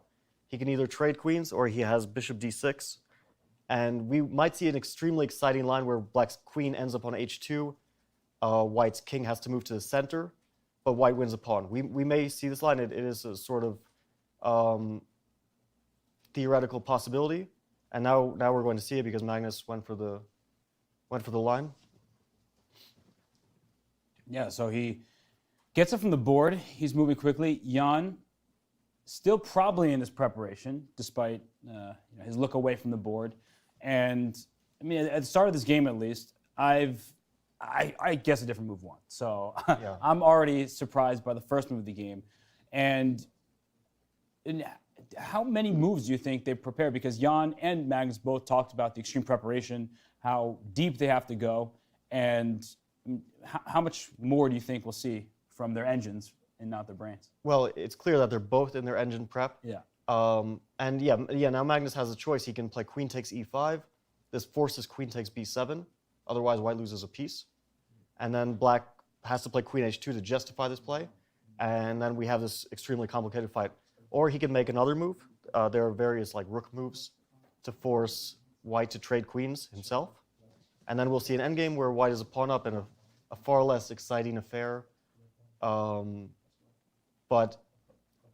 he can either trade queens or he has bishop d6. And we might see an extremely exciting line where black's queen ends up on h2, white's king has to move to the center, but white wins a pawn. We may see this line. It is a sort of theoretical possibility, and now we're going to see it because Magnus went for the line. Yeah, so he gets it from the board. He's moving quickly. Jan still probably in his preparation, despite his look away from the board. And I mean, at the start of this game, at least, I guess a different move won. So Yeah. I'm already surprised by the first move of the game. And how many moves do you think they prepared? Because Jan and Magnus both talked about the extreme preparation, how deep they have to go, and how much more do you think we'll see from their engines and not their brains? Well, it's clear that they're both in their engine prep. Yeah. And now Magnus has a choice. He can play queen takes e5. This forces queen takes b7. Otherwise, white loses a piece. And then black has to play queen h2 to justify this play. And then we have this extremely complicated fight. Or he can make another move. There are various like rook moves to force white to trade queens himself. And then we'll see an endgame where white is a pawn up in a far less exciting affair. But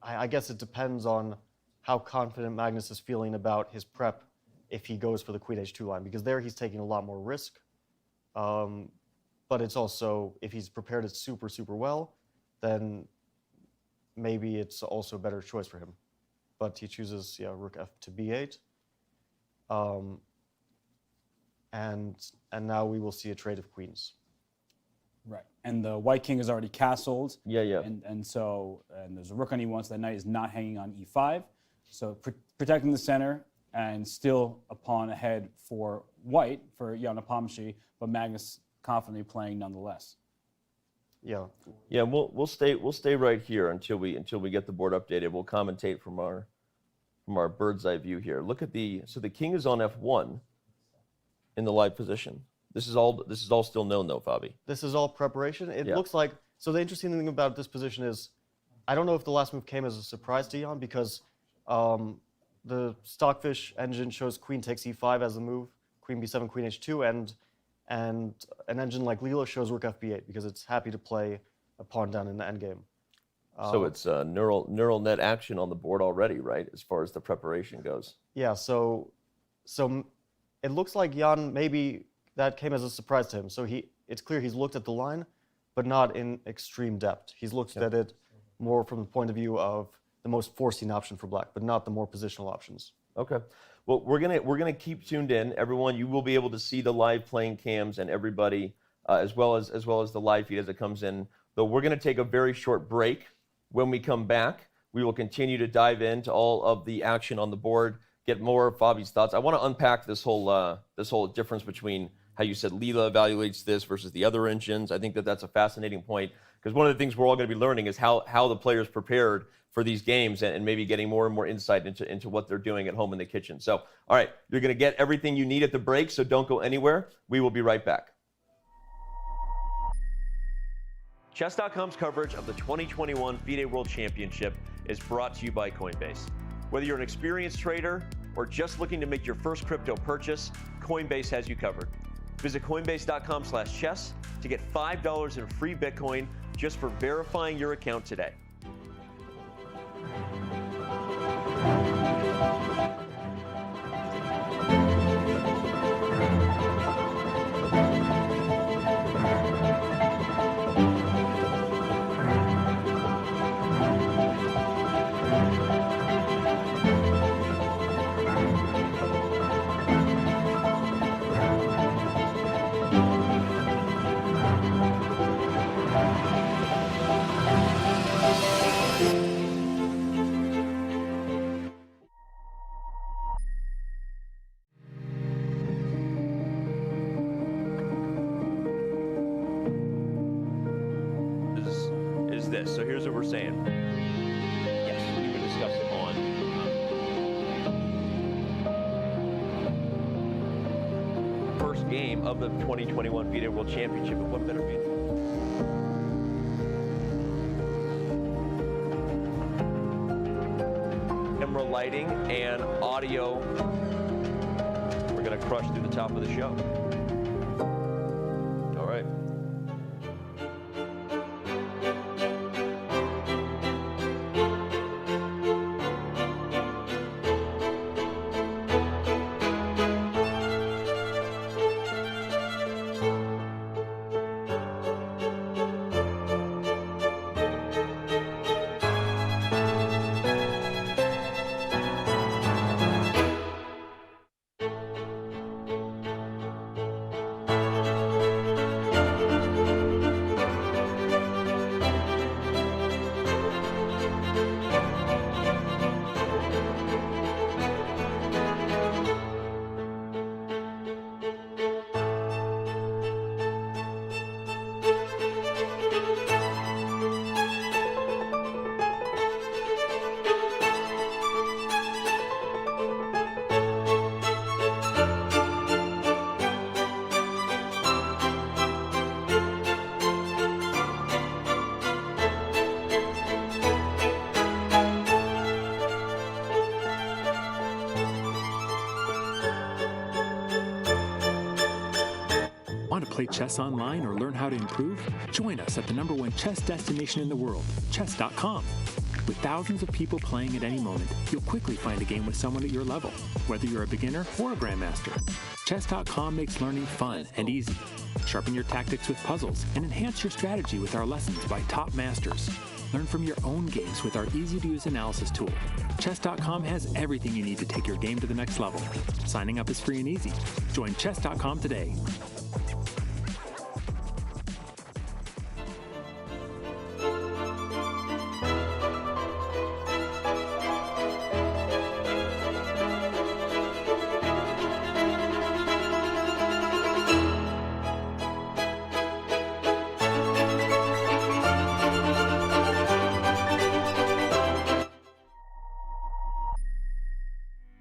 I guess it depends on how confident Magnus is feeling about his prep if he goes for the queen h2 line, because there he's taking a lot more risk. But it's also, if he's prepared it super, super well, then maybe it's also a better choice for him. But he chooses rook f to b8. And now we will see a trade of queens. Right, and the white king is already castled. Yeah. And there's a rook on e1, so that knight is not hanging on e5. So protecting the center and still a pawn ahead for white, for Ian Nepomniachtchi, but Magnus confidently playing nonetheless. Yeah. Yeah, we'll stay right here until we get the board updated. We'll commentate from our bird's eye view here. Look at so the king is on f1 in the live position. This is all still known though, Fabi. This is all preparation. It looks like, so the interesting thing about this position is, I don't know if the last move came as a surprise to Jan, because the Stockfish engine shows queen takes e5 as the move, queen b7, queen h2, and an engine like Lilo shows rook f b8 because it's happy to play a pawn down in the endgame. So it's neural net action on the board already, right? As far as the preparation goes. Yeah. So it looks like Jan, maybe that came as a surprise to him. So it's clear he's looked at the line, but not in extreme depth. He's looked at it more from the point of view of the most forcing option for black, but not the more positional options. Okay. Well, we're gonna keep tuned in, everyone. You will be able to see the live playing cams and everybody, as well as the live feed as it comes in. Though we're gonna take a very short break. When we come back, we will continue to dive into all of the action on the board, get more of Fabi's thoughts. I want to unpack this whole difference between how you said Leela evaluates this versus the other engines. I think that's a fascinating point, because one of the things we're all going to be learning is how the players prepared for these games, and maybe getting more and more insight into what they're doing at home in the kitchen. So, all right, you're going to get everything you need at the break, so don't go anywhere. We will be right back. Chess.com's coverage of the 2021 FIDE World Championship is brought to you by Coinbase. Whether you're an experienced trader or just looking to make your first crypto purchase, Coinbase has you covered. Visit coinbase.com/chess to get $5 in free Bitcoin just for verifying your account today. This. So here's what we're saying. Yes, we can discuss it on first game of the 2021 FIDE World Championship. And what better mean? camera lighting and audio. We're going to crush through the top of the show. All right. Want to play chess online or learn how to improve? Join us at the #1 chess destination in the world, chess.com. With thousands of people playing at any moment, you'll quickly find a game with someone at your level, whether you're a beginner or a grandmaster. Chess.com makes learning fun and easy. Sharpen your tactics with puzzles and enhance your strategy with our lessons by top masters. Learn from your own games with our easy-to-use analysis tool. Chess.com has everything you need to take your game to the next level. Signing up is free and easy. Join Chess.com today.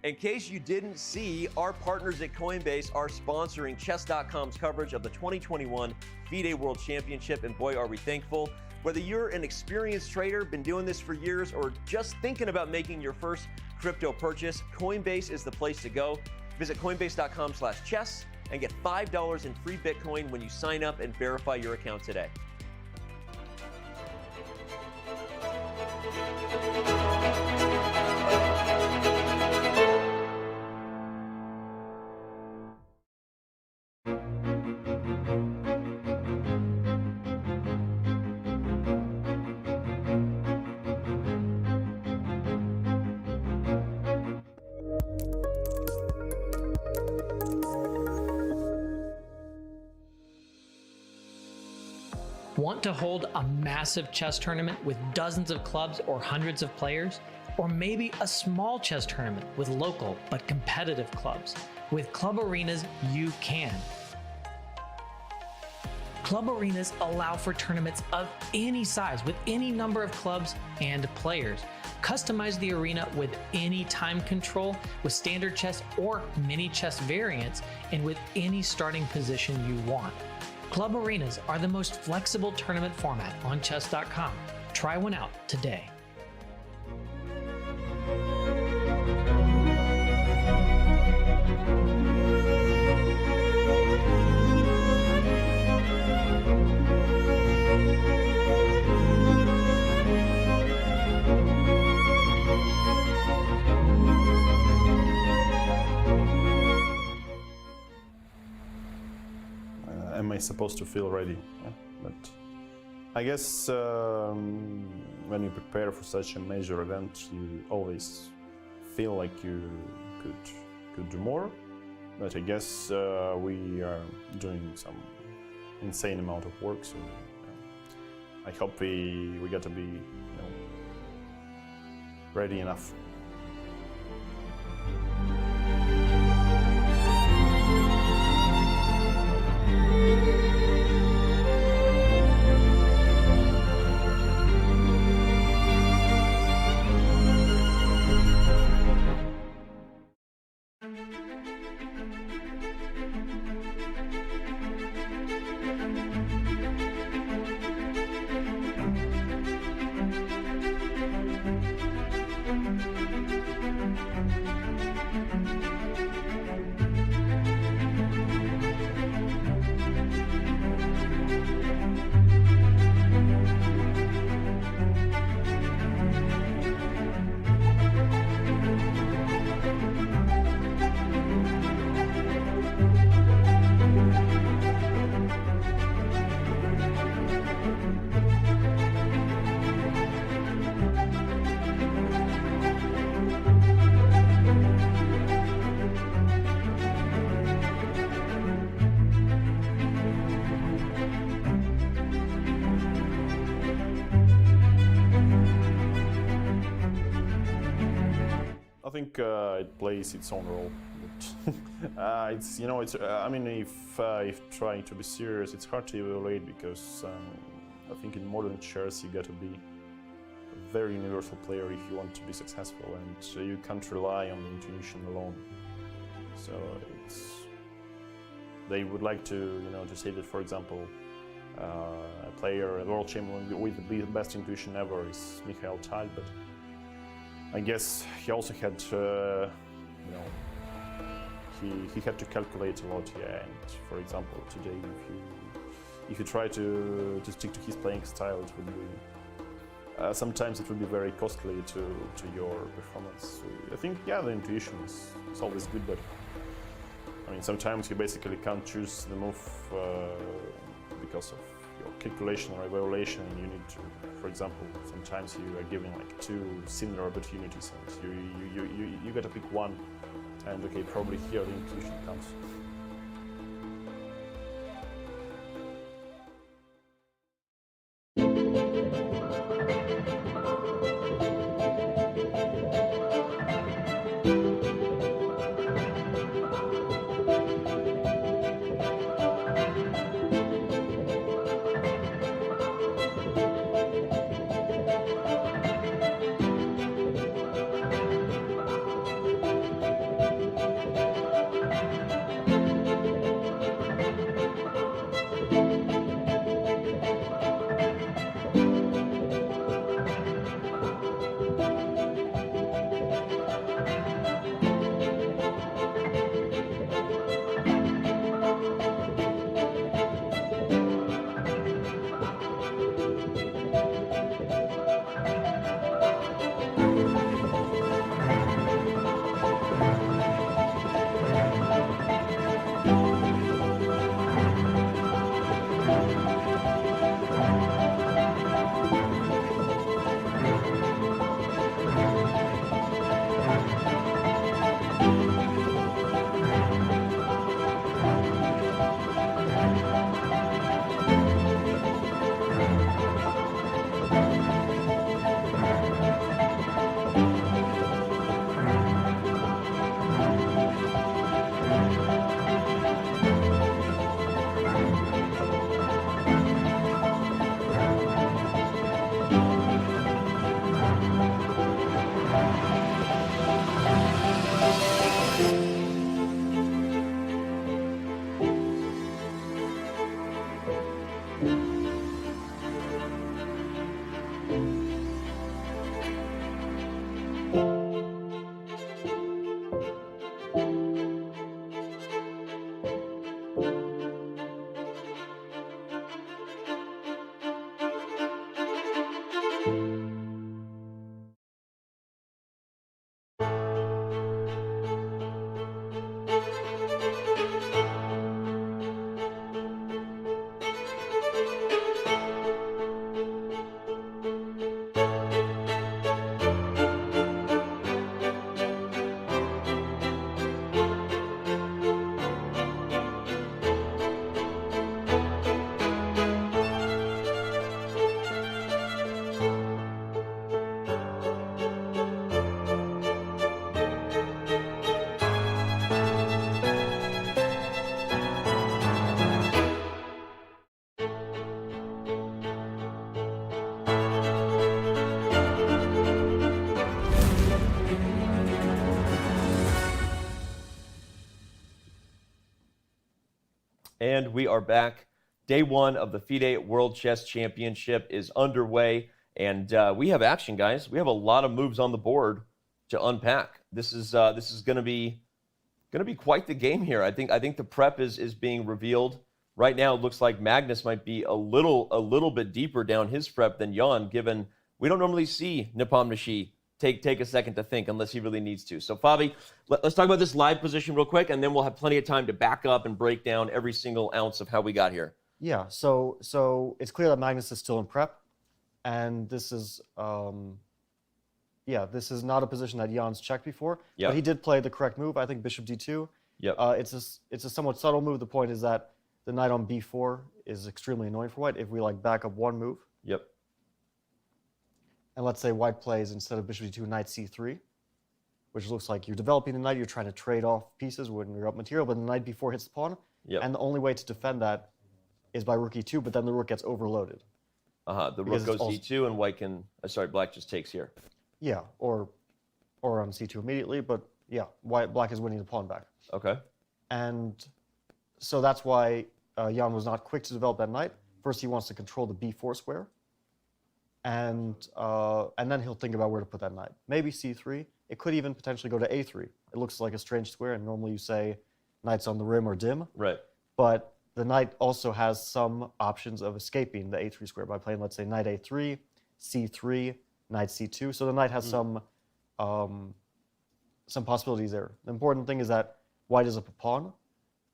In case you didn't see, our partners at Coinbase are sponsoring Chess.com's coverage of the 2021 FIDE World Championship, and boy, are we thankful. Whether you're an experienced trader, been doing this for years, or just thinking about making your first crypto purchase, Coinbase is the place to go. Visit coinbase.com/chess and get $5 in free Bitcoin when you sign up and verify your account today. Want to hold a massive chess tournament with dozens of clubs or hundreds of players? Or maybe a small chess tournament with local but competitive clubs? With Club Arenas, you can. Club Arenas allow for tournaments of any size with any number of clubs and players. Customize the arena with any time control, with standard chess or mini chess variants, and with any starting position you want. Club Arenas are the most flexible tournament format on chess.com. Try one out today. Am I supposed to feel ready? Yeah. But I guess when you prepare for such a major event, you always feel like you could do more. But I guess we are doing some insane amount of work, so I hope we got to be ready enough. think it plays its own role. But, it's I mean, if trying to be serious, it's hard to evaluate because I think in modern chess you got to be a very universal player if you want to be successful, and you can't rely on intuition alone. So they would like to to say that, for example, a player, a world champion with the best intuition ever is Mikhail Tal, but I guess he also had, he had to calculate a lot, yeah. And for example, today, if you try to stick to his playing style, it would be sometimes it would be very costly to your performance. So I think, yeah, the intuition is always good, but I mean, sometimes you basically can't choose the move because of your calculation or evaluation, and you need to, for example, sometimes you are given like two similar opportunities, and you got to pick one, and okay, probably here the intuition comes. And we are back. Day one of the FIDE World Chess Championship is underway, and we have action, guys. We have a lot of moves on the board to unpack. This is going to be quite the game here. I think the prep is being revealed right now. It looks like Magnus might be a little bit deeper down his prep than Jan, given we don't normally see Nepomniachtchi take a second to think unless he really needs to. So, Fabi, let's talk about this live position real quick, and then we'll have plenty of time to back up and break down every single ounce of how we got here. Yeah, so it's clear that Magnus is still in prep, and this is this is not a position that Jan's checked before. Yep. But he did play the correct move. I think Bishop D2. Yep. It's a somewhat subtle move. The point is that the knight on B4 is extremely annoying for White. If we back up one move. Yep. And let's say White plays, instead of Bishop D2, Knight C3, which looks like you're developing the knight, you're trying to trade off pieces when you're up material, but the knight b4 hits the pawn, and the only way to defend that is by rook e2, but then the rook gets overloaded. The rook goes e2, and white can, black just takes here. Yeah, or on c2 immediately, but yeah, black is winning the pawn back. Okay. And so that's why Jan was not quick to develop that knight. First, he wants to control the b4 square, and then he'll think about where to put that knight. Maybe c3. It could even potentially go to a3. It looks like a strange square, and normally you say knight's on the rim or dim. Right. But the knight also has some options of escaping the a3 square by playing, let's say, knight a3, c3, knight c2. So the knight has some possibilities there. The important thing is that white is up a pawn,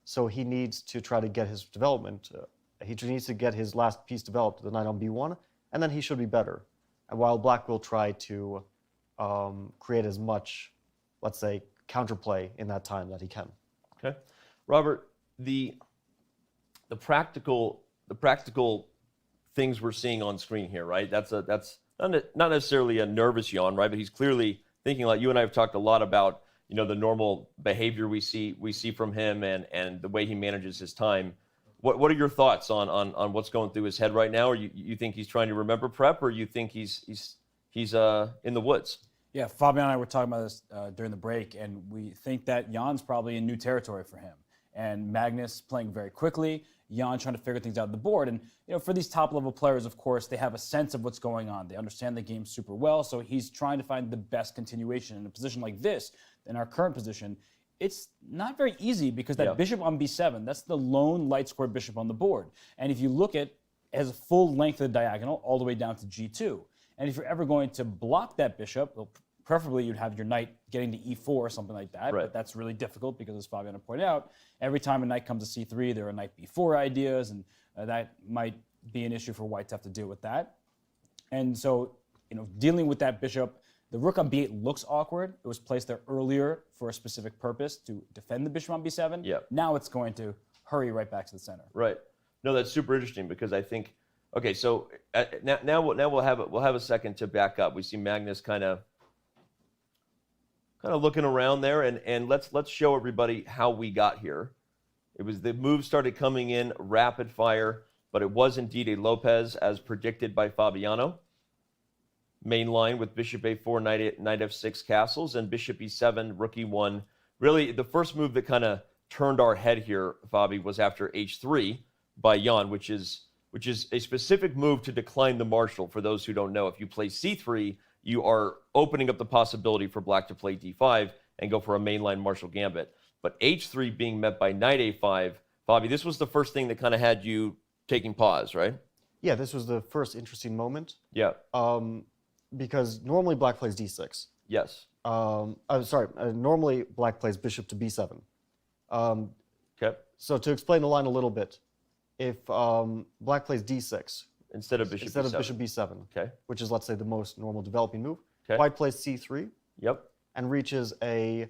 so he needs to try to get his development. He needs to get his last piece developed, the knight on b1, and then he should be better. And while black will try to create as much, let's say, counterplay in that time that he can. Okay, Robert, the practical things we're seeing on screen here, right? That's not necessarily a nervous yawn, right? But he's clearly thinking, like you and I have talked a lot about, the normal behavior we see from him and the way he manages his time. What are your thoughts on what's going through his head right now? Or you think he's trying to remember prep, or you think he's in the woods? Yeah, Fabian and I were talking about this during the break, and we think that Jan's probably in new territory for him. And Magnus playing very quickly, Jan trying to figure things out on the board. And for these top-level players, of course, they have a sense of what's going on. They understand the game super well, so he's trying to find the best continuation. In a position like this, in our current position, it's not very easy because that bishop on b7, that's the lone light square bishop on the board. And if you look at it, has a full length of the diagonal all the way down to g2. And if you're ever going to block that bishop, well, preferably you'd have your knight getting to e4 or something like that, but that's really difficult because, as Fabian pointed out, every time a knight comes to c3, there are knight b4 ideas, and that might be an issue for white to have to deal with that. And so, dealing with that bishop, the rook on b8 looks awkward. It was placed there earlier for a specific purpose to defend the bishop on b7. Yeah. Now it's going to hurry right back to the center. Right. No, that's super interesting because I think, okay, so now we'll have a second to back up. We see Magnus kind of looking around there, and let's show everybody how we got here. It was the moves started coming in rapid fire, but it was indeed a Lopez as predicted by Fabiano. Main line with bishop a4, knight f6 castles, and bishop e7, rook e1. Really, the first move that kind of turned our head here, Fabi, was after h3 by Jan, which is a specific move to decline the marshal. For those who don't know, if you play c3, you are opening up the possibility for black to play d5 and go for a mainline marshal gambit. But h3 being met by knight a5, Fabi, this was the first thing that kind of had you taking pause, right? Yeah, this was the first interesting moment. Yeah. Because normally black plays d6. Yes. Normally black plays bishop to b7. Okay. So to explain the line a little bit, if black plays d6 instead of bishop b7, okay, which is, let's say, the most normal developing move, okay, white plays c3, yep, and reaches a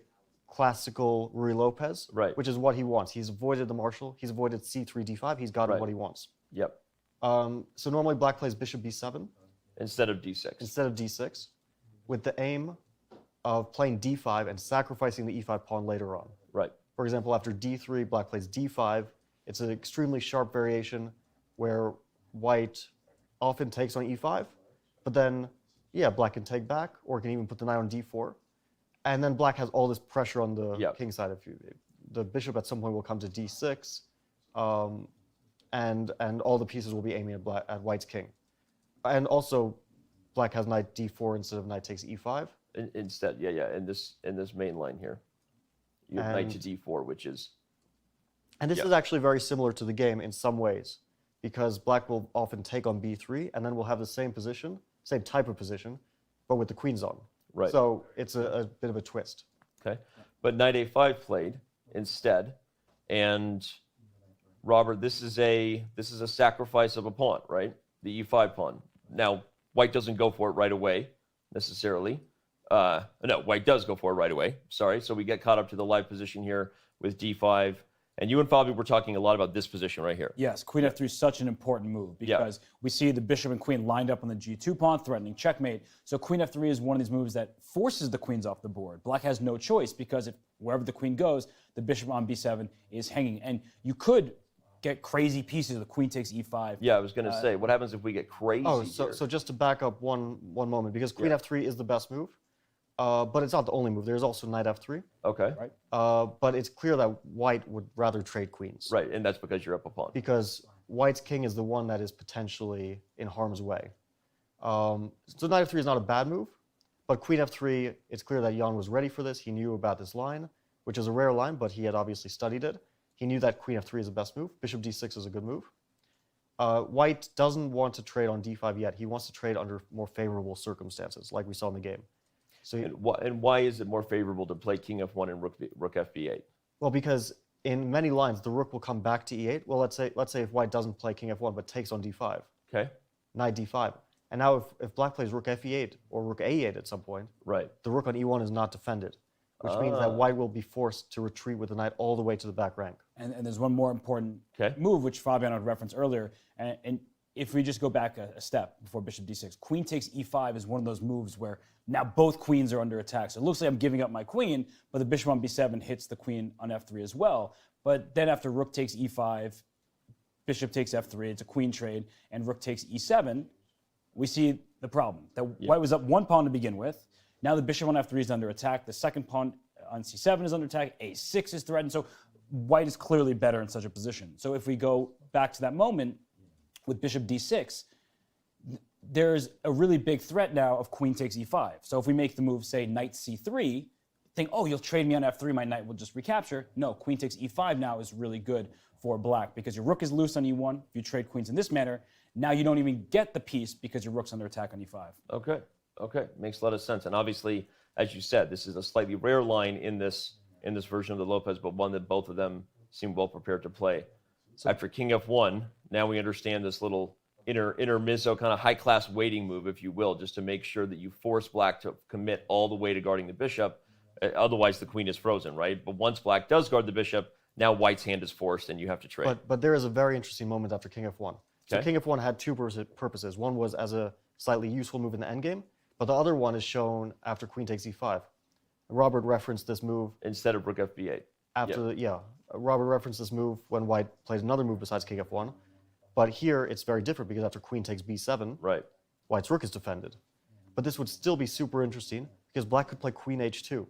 classical Ruy Lopez, right, which is what he wants. He's avoided the marshal. He's avoided c3, d5. He's gotten what he wants. Yep. So normally black plays bishop b7 instead of d6. With the aim of playing d5 and sacrificing the e5 pawn later on. Right. For example, after d3, black plays d5. It's an extremely sharp variation where white often takes on e5, but then, black can take back or can even put the knight on d4. And then black has all this pressure on the king side. The bishop at some point will come to d6, and all the pieces will be aiming at white's king. And also, black has knight d4 instead of knight takes e5. Instead, in this main line here. You have knight to d4, which is... And this is actually very similar to the game in some ways, because black will often take on b3, and then we'll have the same position, same type of position, but with the queens on. Right. So it's a bit of a twist. Okay. But knight a5 played instead, and Robert, this is a sacrifice of a pawn, right? The e5 pawn. Now, white doesn't go for it right away, necessarily. No, white does go for it right away. Sorry. So we get caught up to the live position here with d5. And you and Fabi were talking a lot about this position right here. Yes, queen f3 is such an important move because we see the bishop and queen lined up on the g2 pawn, threatening checkmate. So queen f3 is one of these moves that forces the queens off the board. Black has no choice because if wherever the queen goes, the bishop on b7 is hanging. And you could get crazy pieces. The queen takes e5. Yeah, I was going to say, what happens if we get crazy so just to back up one moment, because queen f3 is the best move, but it's not the only move. There's also knight f3. Okay. Right. But it's clear that white would rather trade queens. Right, and that's because you're up a pawn. Because white's king is the one that is potentially in harm's way. So knight f3 is not a bad move, but queen f3, it's clear that Jan was ready for this. He knew about this line, which is a rare line, but he had obviously studied it. He knew that queen f3 is the best move. Bishop d6 is a good move. White doesn't want to trade on d5 yet. He wants to trade under more favorable circumstances, like we saw in the game. So and why is it more favorable to play king f1 and rook fb8? Well, because in many lines, the rook will come back to e8. Well, let's say if white doesn't play king f1 but takes on d5. Okay. Knight d5. And now if black plays rook f8 or rook a8 at some point, the rook on e1 is not defended, which means that white will be forced to retreat with the knight all the way to the back rank. And there's one more important move, which Fabian had referenced earlier. And if we just go back a step before bishop d6, queen takes e5 is one of those moves where now both queens are under attack. So it looks like I'm giving up my queen, but the bishop on b7 hits the queen on f3 as well. But then after rook takes e5, bishop takes f3, it's a queen trade, and rook takes e7, we see the problem. That white was up one pawn to begin with. Now the bishop on f3 is under attack. The second pawn on c7 is under attack. a6 is threatened. So white is clearly better in such a position. So if we go back to that moment with bishop d6, there's a really big threat now of queen takes e5. So if we make the move, say, knight c3, think, oh, you'll trade me on f3, my knight will just recapture. No, queen takes e5 now is really good for black because your rook is loose on e1. If you trade queens in this manner, now you don't even get the piece because your rook's under attack on e5. Okay, makes a lot of sense. And obviously, as you said, this is a slightly rare line in this version of the Lopez, but one that both of them seem well prepared to play. So after king f1, now we understand this little intermezzo kind of high-class waiting move, if you will, just to make sure that you force black to commit all the way to guarding the bishop. Otherwise, the queen is frozen, right? But once black does guard the bishop, now white's hand is forced and you have to trade. But there is a very interesting moment after king f1. So king f1 had two purposes. One was as a slightly useful move in the endgame, but the other one is shown after queen takes e5. Robert referenced this move. Instead of rook fb8. Robert referenced this move when white played another move besides king f1. But here it's very different because after queen takes b7, white's rook is defended. But this would still be super interesting because black could play queen h2.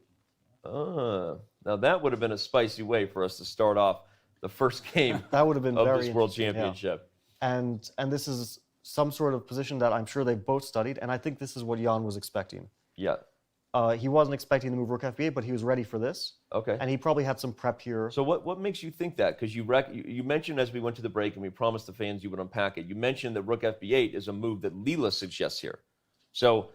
Now that would have been a spicy way for us to start off the first game that would have been of very this World Championship. Yeah. And this is some sort of position that I'm sure they both studied, and I think this is what Jan was expecting. Yeah. He wasn't expecting the move rook fb8, but he was ready for this. Okay. And he probably had some prep here. So what makes you think that? Because you mentioned as we went to the break, and we promised the fans you would unpack it, you mentioned that rook fb8 is a move that Leela suggests here. So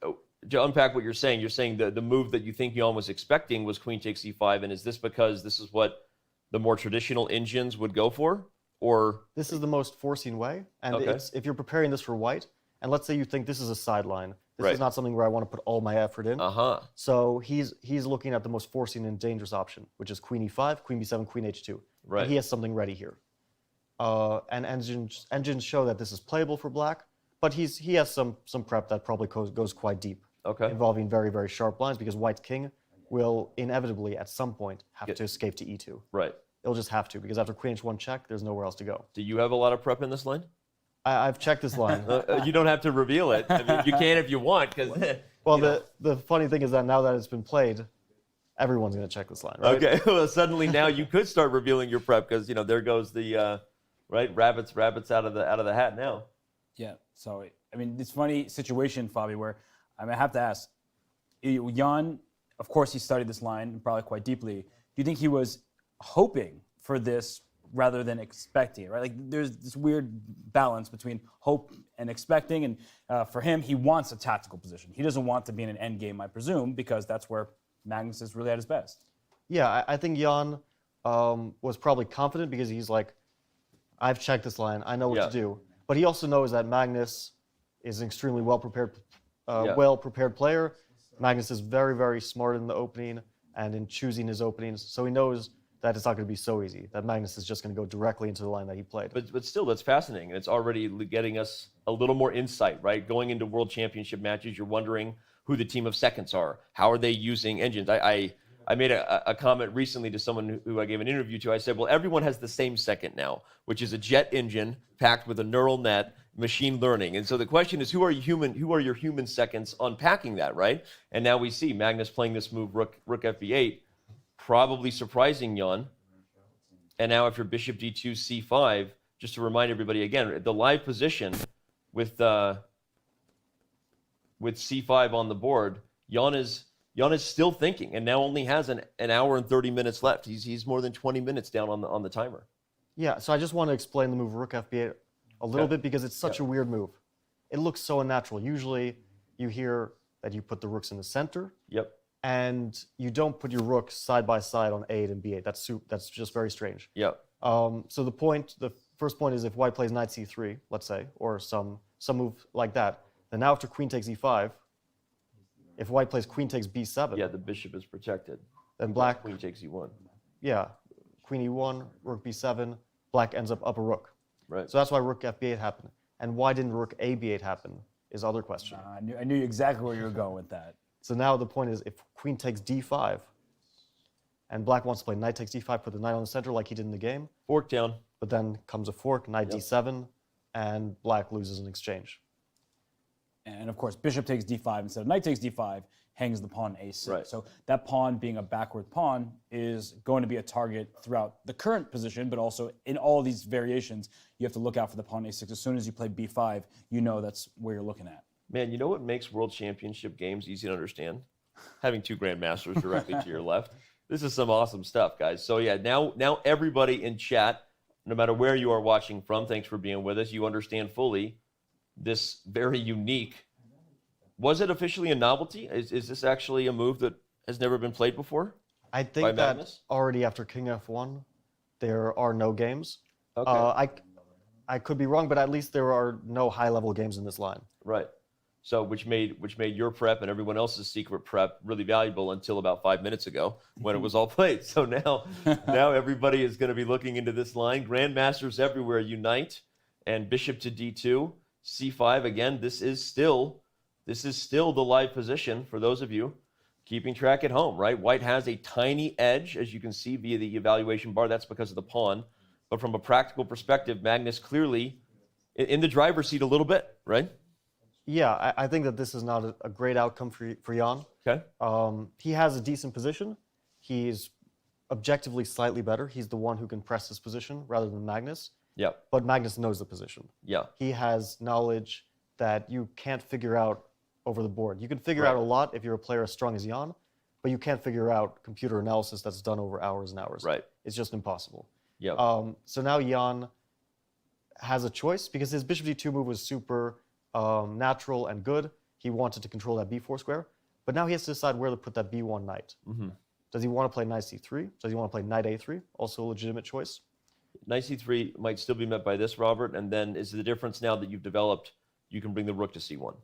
to unpack what you're saying the move that you think Jan was expecting was queen takes e5, and is this because this is what the more traditional engines would go for? Or this is the most forcing way, and if you're preparing this for white, and let's say you think this is a sideline, this is not something where I want to put all my effort in. So he's looking at the most forcing and dangerous option, which is queen e5, queen b7, queen h2. And he has something ready here. And engines show that this is playable for black, but he has some prep that probably goes quite deep, involving very, very sharp lines, because white's king will inevitably at some point have to escape to e2. It'll just have to, because after queen h1 check, there's nowhere else to go. Do you have a lot of prep in this line? I've checked this line. You don't have to reveal it. I mean, you can if you want. Well, the funny thing is that now that it's been played, everyone's going to check this line, right? Okay, well, suddenly now you could start revealing your prep, because, there goes the, rabbits out of the hat now. Yeah, so, I mean, it's a funny situation, Fabi, where I have to ask, Jan, of course he studied this line probably quite deeply. Do you think he was hoping for this rather than expecting it, right? Like there's this weird balance between hope and expecting, and for him, he wants a tactical position. He doesn't want to be in an end game, I presume, because that's where Magnus is really at his best. Yeah, I think Jan was probably confident because he's like, I've checked this line, I know what to do. But he also knows that Magnus is an extremely well-prepared player. Magnus is very, very smart in the opening and in choosing his openings, so he knows that it's not going to be so easy, that Magnus is just going to go directly into the line that he played. But still, that's fascinating. It's already getting us a little more insight, right? Going into World Championship matches, you're wondering who the team of seconds are. How are they using engines? I made a comment recently to someone who I gave an interview to. I said, well, everyone has the same second now, which is a jet engine packed with a neural net, machine learning. And so the question is, who are your human seconds unpacking that, right? And now we see Magnus playing this move, rook fb8, probably surprising Jan. And now after bishop d2, c5, just to remind everybody again, the live position with c5 on the board, Jan is still thinking, and now only has an hour and 30 minutes left. He's more than 20 minutes down on the timer. Yeah, so I just want to explain the move rook fb8 a little bit because it's such a weird move. It looks so unnatural. Usually you hear that you put the rooks in the center. Yep. And you don't put your rooks side by side on a8 and b8. That's just very strange. Yep. So the first point is if white plays knight c3, let's say, or some move like that, then now after queen takes e5, if white plays queen takes b7. Yeah, the bishop is protected. Then black. Queen takes e1. Yeah, queen e1, rook b7, black ends up a rook. Right. So that's why rook fb8 happened. And why didn't rook ab8 happen is the other question. I knew exactly where you were going with that. So now the point is if queen takes d5, and black wants to play knight takes d5, put the knight on the center like he did in the game. Fork down. But then comes a fork, knight d7, and black loses an exchange. And of course, bishop takes d5 instead of knight takes d5, hangs the pawn a6. Right. So that pawn being a backward pawn is going to be a target throughout the current position, but also in all these variations, you have to look out for the pawn a6. As soon as you play b5, you know that's where you're looking at. Man, you know what makes World Championship games easy to understand? Having two grandmasters directly to your left. This is some awesome stuff, guys. So yeah, now everybody in chat, no matter where you are watching from, thanks for being with us. You understand fully this very unique. Was it officially a novelty? Is this actually a move that has never been played before? I think that already after King F1, there are no games. Okay. I could be wrong, but at least there are no high-level games in this line. Right. So which made your prep and everyone else's secret prep really valuable until about 5 minutes ago when it was all played. So now everybody is going to be looking into this line. Grandmasters everywhere unite, and bishop to d2, c5 again. This is still the live position for those of you keeping track at home, right? White has a tiny edge, as you can see via the evaluation bar. That's because of the pawn. But from a practical perspective, Magnus clearly in the driver's seat a little bit, right? Yeah, I think that this is not a great outcome for Jan. Okay. He has a decent position. He's objectively slightly better. He's the one who can press his position rather than Magnus. Yeah. But Magnus knows the position. Yeah. He has knowledge that you can't figure out over the board. You can figure out a lot if you're a player as strong as Jan, but you can't figure out computer analysis that's done over hours and hours. Right. It's just impossible. Yeah. So now Jan has a choice because his bishop d2 move was super natural and good. He wanted to control that b4 square, but now he has to decide where to put that b1 knight. Mm-hmm. Does he want to play knight c3? Does he want to play knight a3? Also a legitimate choice. Knight c3 might still be met by this, Robert, and then is the difference now that you've developed, you can bring the rook to c1.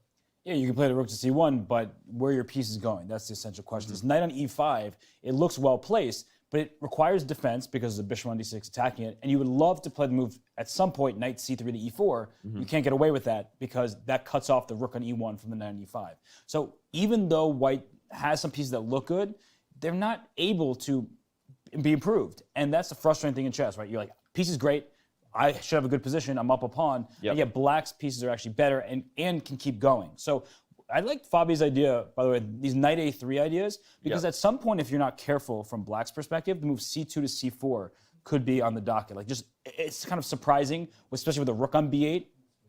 Yeah, you can play the rook to c1, but where your piece is going, that's the essential question. This knight on e5, it looks well placed, but it requires defense because of the bishop on d6 attacking it, and you would love to play the move at some point, knight c3 to e4. You can't get away with that because that cuts off the rook on e1 from the knight on e5. So even though white has some pieces that look good, they're not able to be improved. And that's the frustrating thing in chess, right? You're like, piece is great, I should have a good position, I'm up a pawn, and yet black's pieces are actually better and can keep going. So I like Fabi's idea, by the way, these knight a3 ideas, because at some point, if you're not careful from black's perspective, the move c2 to c4 could be on the docket. Like it's kind of surprising, especially with the rook on b8.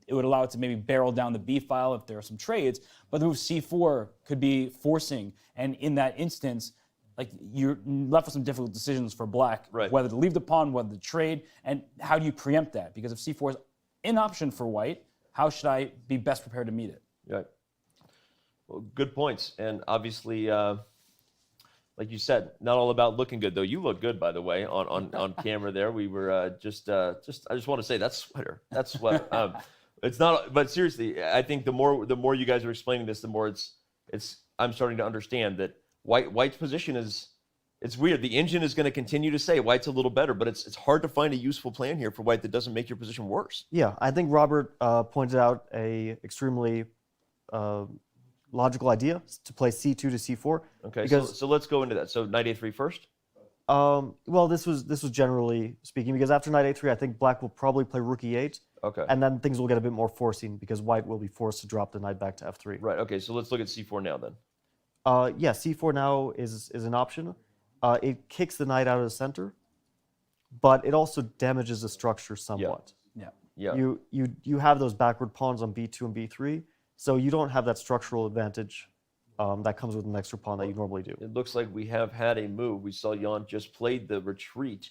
It would allow it to maybe barrel down the b file if there are some trades, but the move c4 could be forcing, and in that instance, like you're left with some difficult decisions for black, whether to leave the pawn, whether to trade, and how do you preempt that? Because if c4 is an option for white, how should I be best prepared to meet it? Right. Well, good points, and obviously, like you said, not all about looking good. Though you look good, by the way, on camera. There, we were I just want to say that sweater. It's not, but seriously, I think the more you guys are explaining this, the more it's I'm starting to understand that White's position is It's weird. The engine is going to continue to say white's a little better, but it's hard to find a useful plan here for white that doesn't make your position worse. Yeah, I think Robert pointed out a extremely logical idea to play c2 to c4. Okay, because, so let's go into that. So knight a3 first? Well, this was generally speaking, because after knight a3, I think black will probably play rook e8. Okay. And then things will get a bit more forcing because white will be forced to drop the knight back to f3. Right, okay, so let's look at c4 now then. Yeah, c4 now is an option. It kicks the knight out of the center, but it also damages the structure somewhat. Yeah. You have those backward pawns on b2 and b3, so you don't have that structural advantage that comes with an extra pawn that you normally do. It looks like we have had a move. We saw Jan just played the retreat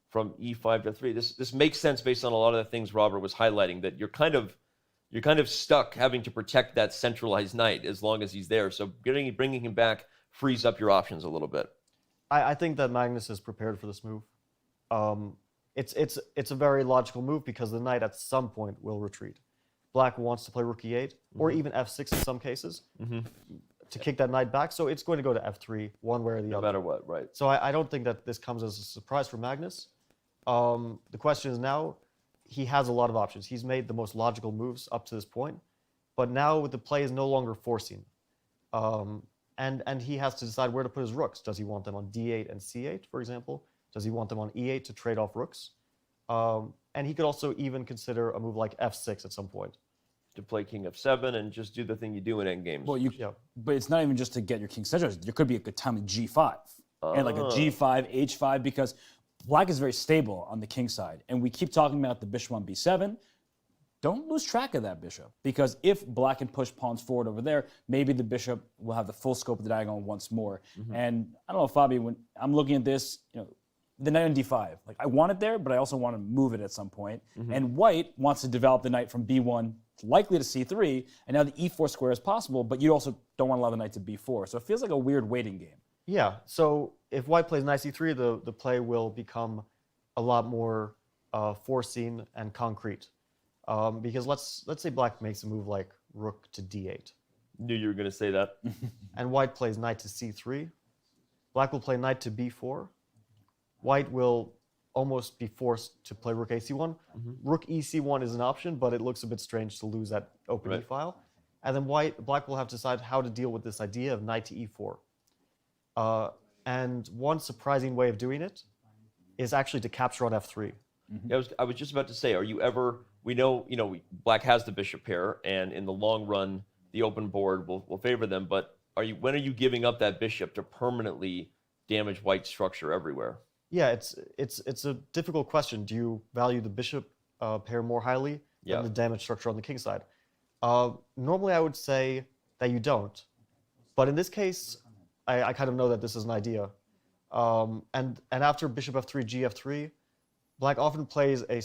from e5 to 3. This makes sense based on a lot of the things Robert was highlighting, that you're kind of stuck having to protect that centralized knight as long as he's there. So bringing him back frees up your options a little bit. I think that Magnus is prepared for this move. It's a very logical move because the knight at some point will retreat. Black wants to play rook e8 or even f6 in some cases to kick that knight back. So it's going to go to f3 one way or the other. No matter what, right. So I don't think that this comes as a surprise for Magnus. The question is now, he has a lot of options. He's made the most logical moves up to this point, but now the play is no longer forcing. And he has to decide where to put his rooks. Does he want them on d8 and c8, for example? Does he want them on e8 to trade off rooks? And he could also even consider a move like f6 at some point. To play king f7 and just do the thing you do in endgames. Well, but it's not even just to get your king centralized. There could be a good time with g5 and like a g5, h5, because black is very stable on the king side. And we keep talking about the bishop on b7. Don't lose track of that bishop, because if black can push pawns forward over there, maybe the bishop will have the full scope of the diagonal once more. And I don't know, Fabi, when I'm looking at this, the knight on d5, like I want it there, but I also want to move it at some point. And white wants to develop the knight from b1, likely to c3, and now the e4 square is possible, but you also don't want to allow the knight to b4. So it feels like a weird waiting game. Yeah, so if white plays knight c3, the play will become a lot more forcing and concrete. Because let's say black makes a move like rook to d8. Knew you were going to say that. And white plays knight to c3. Black will play knight to b4. White will almost be forced to play rook ac1. Rook ec1 is an option, but it looks a bit strange to lose that open e-file. And then black will have to decide how to deal with this idea of knight to e4. And one surprising way of doing it is actually to capture on f3. I was just about to say, are you ever... We know, black has the bishop pair, and in the long run, the open board will favor them. But when are you giving up that bishop to permanently damage white's structure everywhere? Yeah, it's a difficult question. Do you value the bishop pair more highly than the damage structure on the king side? Normally, I would say that you don't. But in this case, I kind of know that this is an idea. And after bishop f3, gf3, black often plays a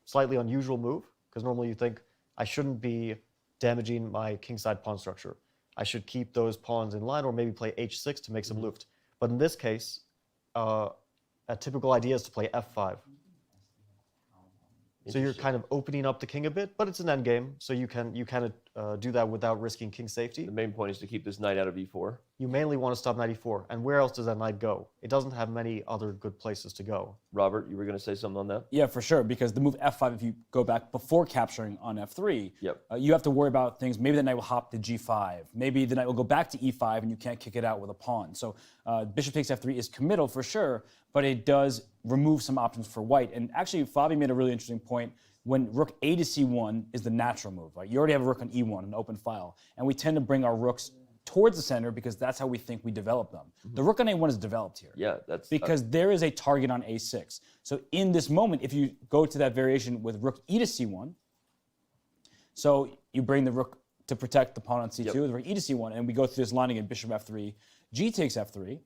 slightly unusual move, because normally you think, I shouldn't be damaging my kingside pawn structure. I should keep those pawns in line, or maybe play h6 to make some luft. But in this case, a typical idea is to play f5. So you're kind of opening up the king a bit, but it's an endgame, so you can do that without risking king safety. The main point is to keep this knight out of e4. You mainly want to stop knight e4, and where else does that knight go? It doesn't have many other good places to go. Robert, you were going to say something on that? Yeah, for sure, because the move f5, if you go back before capturing on f3, you have to worry about things. Maybe the knight will hop to g5. Maybe the knight will go back to e5, and you can't kick it out with a pawn. So bishop takes f3 is committal for sure, but it does remove some options for white. And actually, Fabi made a really interesting point. When rook a to c1 is the natural move, right? You already have a rook on e1, an open file, and we tend to bring our rooks towards the center because that's how we think we develop them. The rook on a1 is developed here. Yeah, that's... Because there is a target on a6. So in this moment, if you go to that variation with rook e to c1, so you bring the rook to protect the pawn on c2, with rook e to c1, and we go through this line again, bishop f3, g takes f3,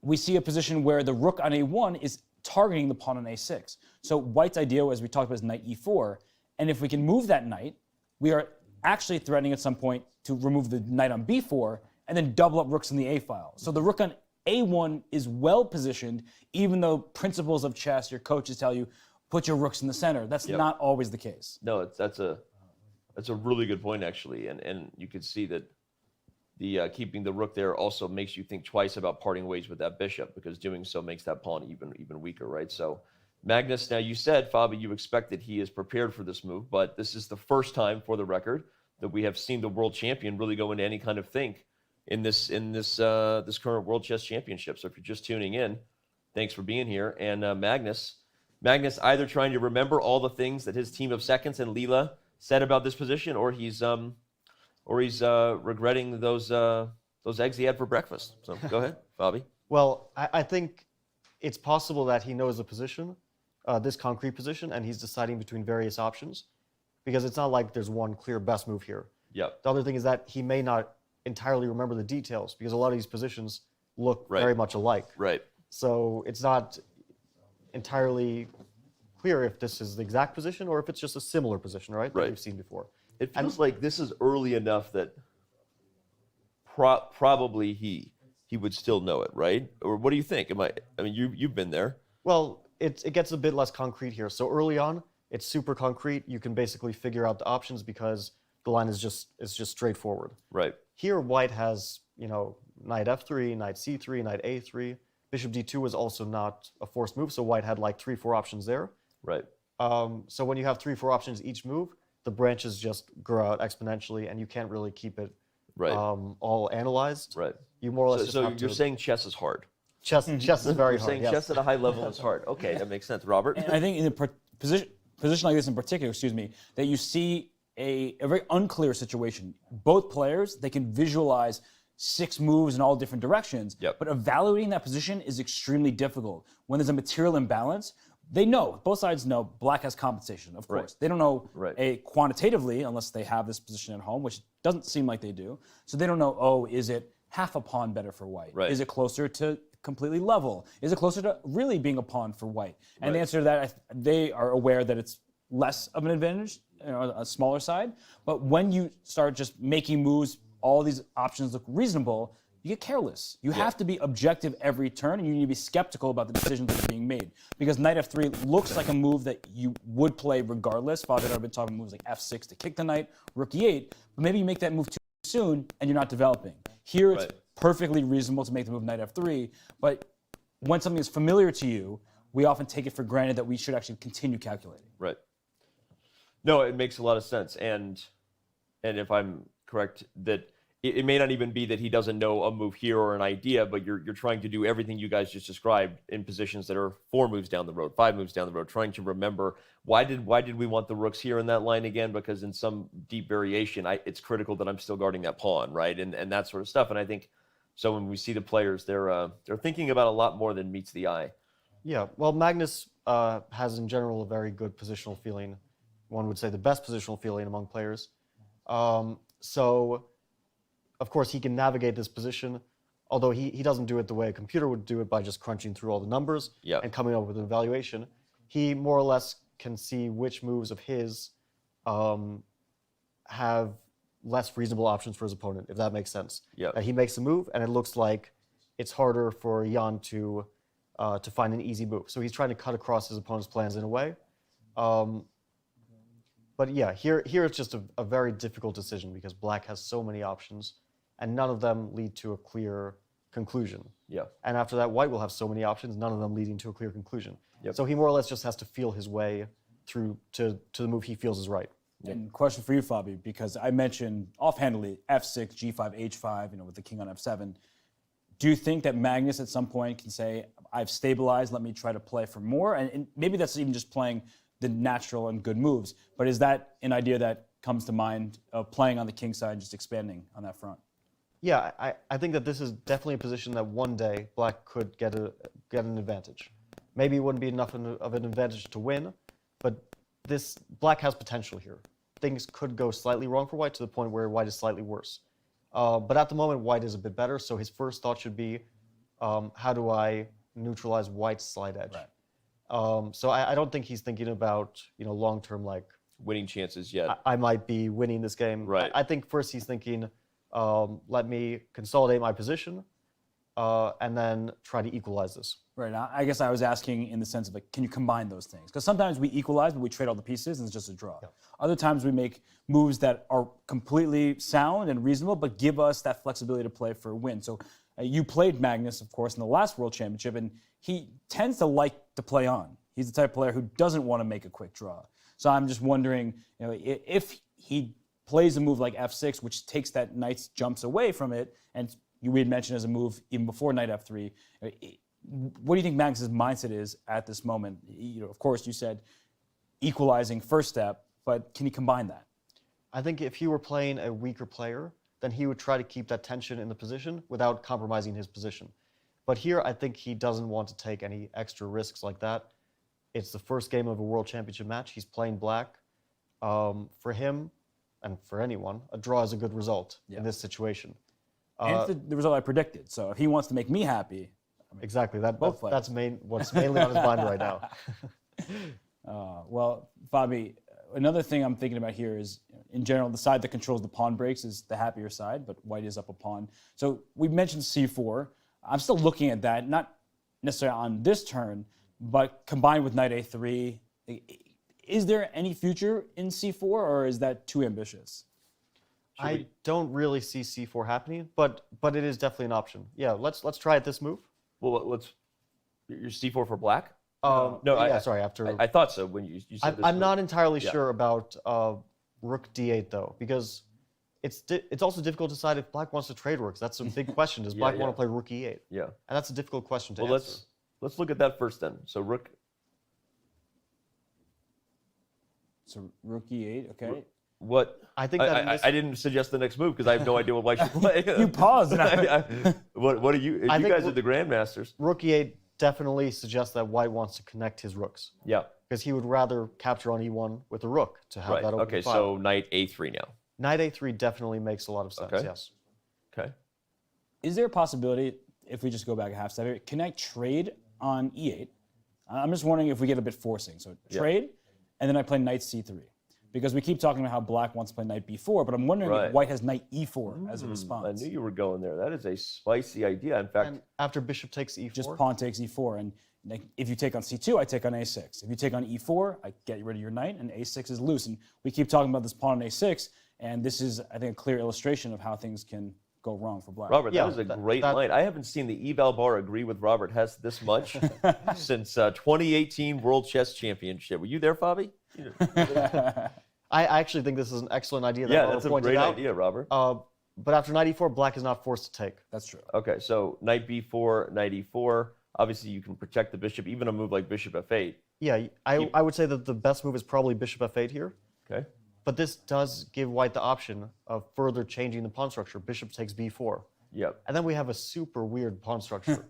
we see a position where the rook on a1 is targeting the pawn on a6. So white's idea, as we talked about, is knight e4. And if we can move that knight, we are actually threatening at some point to remove the knight on b4 and then double up rooks in the a file. So the rook on a1 is well positioned, even though principles of chess, your coaches tell you, put your rooks in the center. That's not always the case. No, that's a really good point, actually. And you could see that keeping the rook there also makes you think twice about parting ways with that bishop, because doing so makes that pawn even weaker, right? So Magnus, now you said, Fabi, you expect that he is prepared for this move, but this is the first time, for the record, that we have seen the world champion really go into any kind of think in this current World Chess Championship. So if you're just tuning in, thanks for being here. And Magnus either trying to remember all the things that his team of seconds and Leela said about this position, or he's regretting those eggs he had for breakfast. So go ahead, Fabi. Well, I think it's possible that he knows the position, this concrete position, and he's deciding between various options, because it's not like there's one clear best move here. Yep. The other thing is that he may not entirely remember the details, because a lot of these positions look very much alike. Right. So it's not entirely clear if this is the exact position or if it's just a similar position, right? That we've seen before. It feels like this is early enough that probably he would still know it, right? Or what do you think? I mean, you've been there. Well, it gets a bit less concrete here. So early on, it's super concrete. You can basically figure out the options because the line is just straightforward. Right. Here, white has, knight f3, knight c3, knight a3. Bishop d2 was also not a forced move, so white had like 3-4 options there. Right. So when you have 3-4 options each move, the branches just grow out exponentially, and you can't really keep it all analyzed. Right. You more or less. So you're saying chess is hard. Chess is very hard. You're saying chess at a high level is hard. Okay, that makes sense, Robert. And I think in a position like this in particular, that you see a very unclear situation. Both players, they can visualize 6 moves in all different directions, but evaluating that position is extremely difficult. When there's a material imbalance, they know, both sides know, black has compensation, of course. They don't know quantitatively, unless they have this position at home, which doesn't seem like they do. So they don't know, oh, is it half a pawn better for white? Is it closer to completely level? Is it closer to really being a pawn for white? And the answer to that, they are aware that it's less of an advantage, a smaller side. But when you start just making moves, all these options look reasonable, you get careless. You have to be objective every turn, and you need to be skeptical about the decisions that are being made. Because knight f3 looks like a move that you would play regardless. Father had been talking about moves like f6 to kick the knight, rook e8, but maybe you make that move too soon and you're not developing. Here it's perfectly reasonable to make the move knight f3, but when something is familiar to you, we often take it for granted that we should actually continue calculating. Right. No, it makes a lot of sense. And if I'm correct, that it may not even be that he doesn't know a move here or an idea, but you're trying to do everything you guys just described in positions that are 4 moves down the road, 5 moves down the road, trying to remember why did we want the rooks here in that line again? Because in some deep variation, it's critical that I'm still guarding that pawn, right? And that sort of stuff. And I think so when we see the players, they're thinking about a lot more than meets the eye. Yeah, well, Magnus has in general a very good positional feeling. One would say the best positional feeling among players. So, of course, he can navigate this position, although he doesn't do it the way a computer would do it by just crunching through all the numbers and coming up with an evaluation. He more or less can see which moves of his have less reasonable options for his opponent, if that makes sense. He makes a move, and it looks like it's harder for Jan to find an easy move. So he's trying to cut across his opponent's plans in a way. But yeah, here it's just a very difficult decision because black has so many options, and none of them lead to a clear conclusion. And after that, white will have so many options, none of them leading to a clear conclusion. So he more or less just has to feel his way through to the move he feels is right. And question for you, Fabi, because I mentioned offhandedly f6, g5, h5, with the king on f7. Do you think that Magnus at some point can say, I've stabilized, let me try to play for more? And maybe that's even just playing the natural and good moves. But is that an idea that comes to mind of playing on the king side, just expanding on that front? Yeah, I think that this is definitely a position that one day black could get an advantage. Maybe it wouldn't be enough of an advantage to win, but black has potential here. Things could go slightly wrong for white to the point where white is slightly worse. But at the moment, white is a bit better, so his first thought should be, how do I neutralize white's slight edge? So I don't think he's thinking about long-term like winning chances yet. I might be winning this game. Right. I think first he's thinking, let me consolidate my position, and then try to equalize this. Right. I guess I was asking in the sense of like, can you combine those things? Because sometimes we equalize, but we trade all the pieces and it's just a draw. Yeah. Other times we make moves that are completely sound and reasonable, but give us that flexibility to play for a win. So you played Magnus, of course, in the last World Championship, and he tends to like to play on. He's the type of player who doesn't want to make a quick draw. So I'm just wondering, if he plays a move like f6, which takes that knight's jumps away from it, and we had mentioned as a move even before knight f3. What do you think Magnus's mindset is at this moment? Of course, you said equalizing first step, but can he combine that? I think if he were playing a weaker player, then he would try to keep that tension in the position without compromising his position. But here, I think he doesn't want to take any extra risks like that. It's the first game of a World Championship match. He's playing black. For him, and for anyone, a draw is a good result in this situation. And it's the result I predicted. So if he wants to make me happy, exactly. That's what's mainly on his mind right now. Well, Fabi, another thing I'm thinking about here is, in general, the side that controls the pawn breaks is the happier side, but white is up a pawn. So we mentioned c4. I'm still looking at that, not necessarily on this turn, but combined with knight a3. Is there any future in c4, or is that too ambitious? I don't really see c4 happening, but it is definitely an option. Yeah, let's try it this move. Well, your c4 for black? Sorry. After I thought so when you said this. I'm not entirely sure about rook d8 though, because it's also difficult to decide if black wants to trade rooks. That's a big question. Does black want to play rook e8? Yeah, and that's a difficult question to answer. Let's look at that first then. So rook. So rook e8, okay. What? I think I didn't suggest the next move because I have no idea what white should play. You paused. What are you? You guys are the grandmasters. Rook e8 definitely suggests that white wants to connect his rooks. Yeah. Because he would rather capture on e1 with a rook to have that open Okay, file. so knight a3 now. Knight a3 definitely makes a lot of sense. Okay. Yes. Okay. Is there a possibility, if we just go back a half step here, can I trade on e8? I'm just wondering if we get a bit forcing. So trade, and then I play knight c3. Because we keep talking about how black wants to play knight b4, but I'm wondering if white has knight e4 as a response. I knew you were going there. That is a spicy idea. In fact, and after bishop takes e4? Just pawn takes e4. And if you take on c2, I take on a6. If you take on e4, I get rid of your knight, and a6 is loose. And we keep talking about this pawn on a6, and this is, I think, a clear illustration of how things can go wrong for black. Robert, that was a great line. I haven't seen the eval bar agree with Robert Hess this much since 2018 World Chess Championship. Were you there, Fabi? I actually think this is an excellent idea. That's a great idea, Robert. But after knight e4, black is not forced to take. That's true. Okay, so knight b4, knight e4. Obviously, you can protect the bishop, even a move like bishop f8. Yeah, I would say that the best move is probably bishop f8 here. Okay. But this does give white the option of further changing the pawn structure. Bishop takes b4. Yep. And then we have a super weird pawn structure.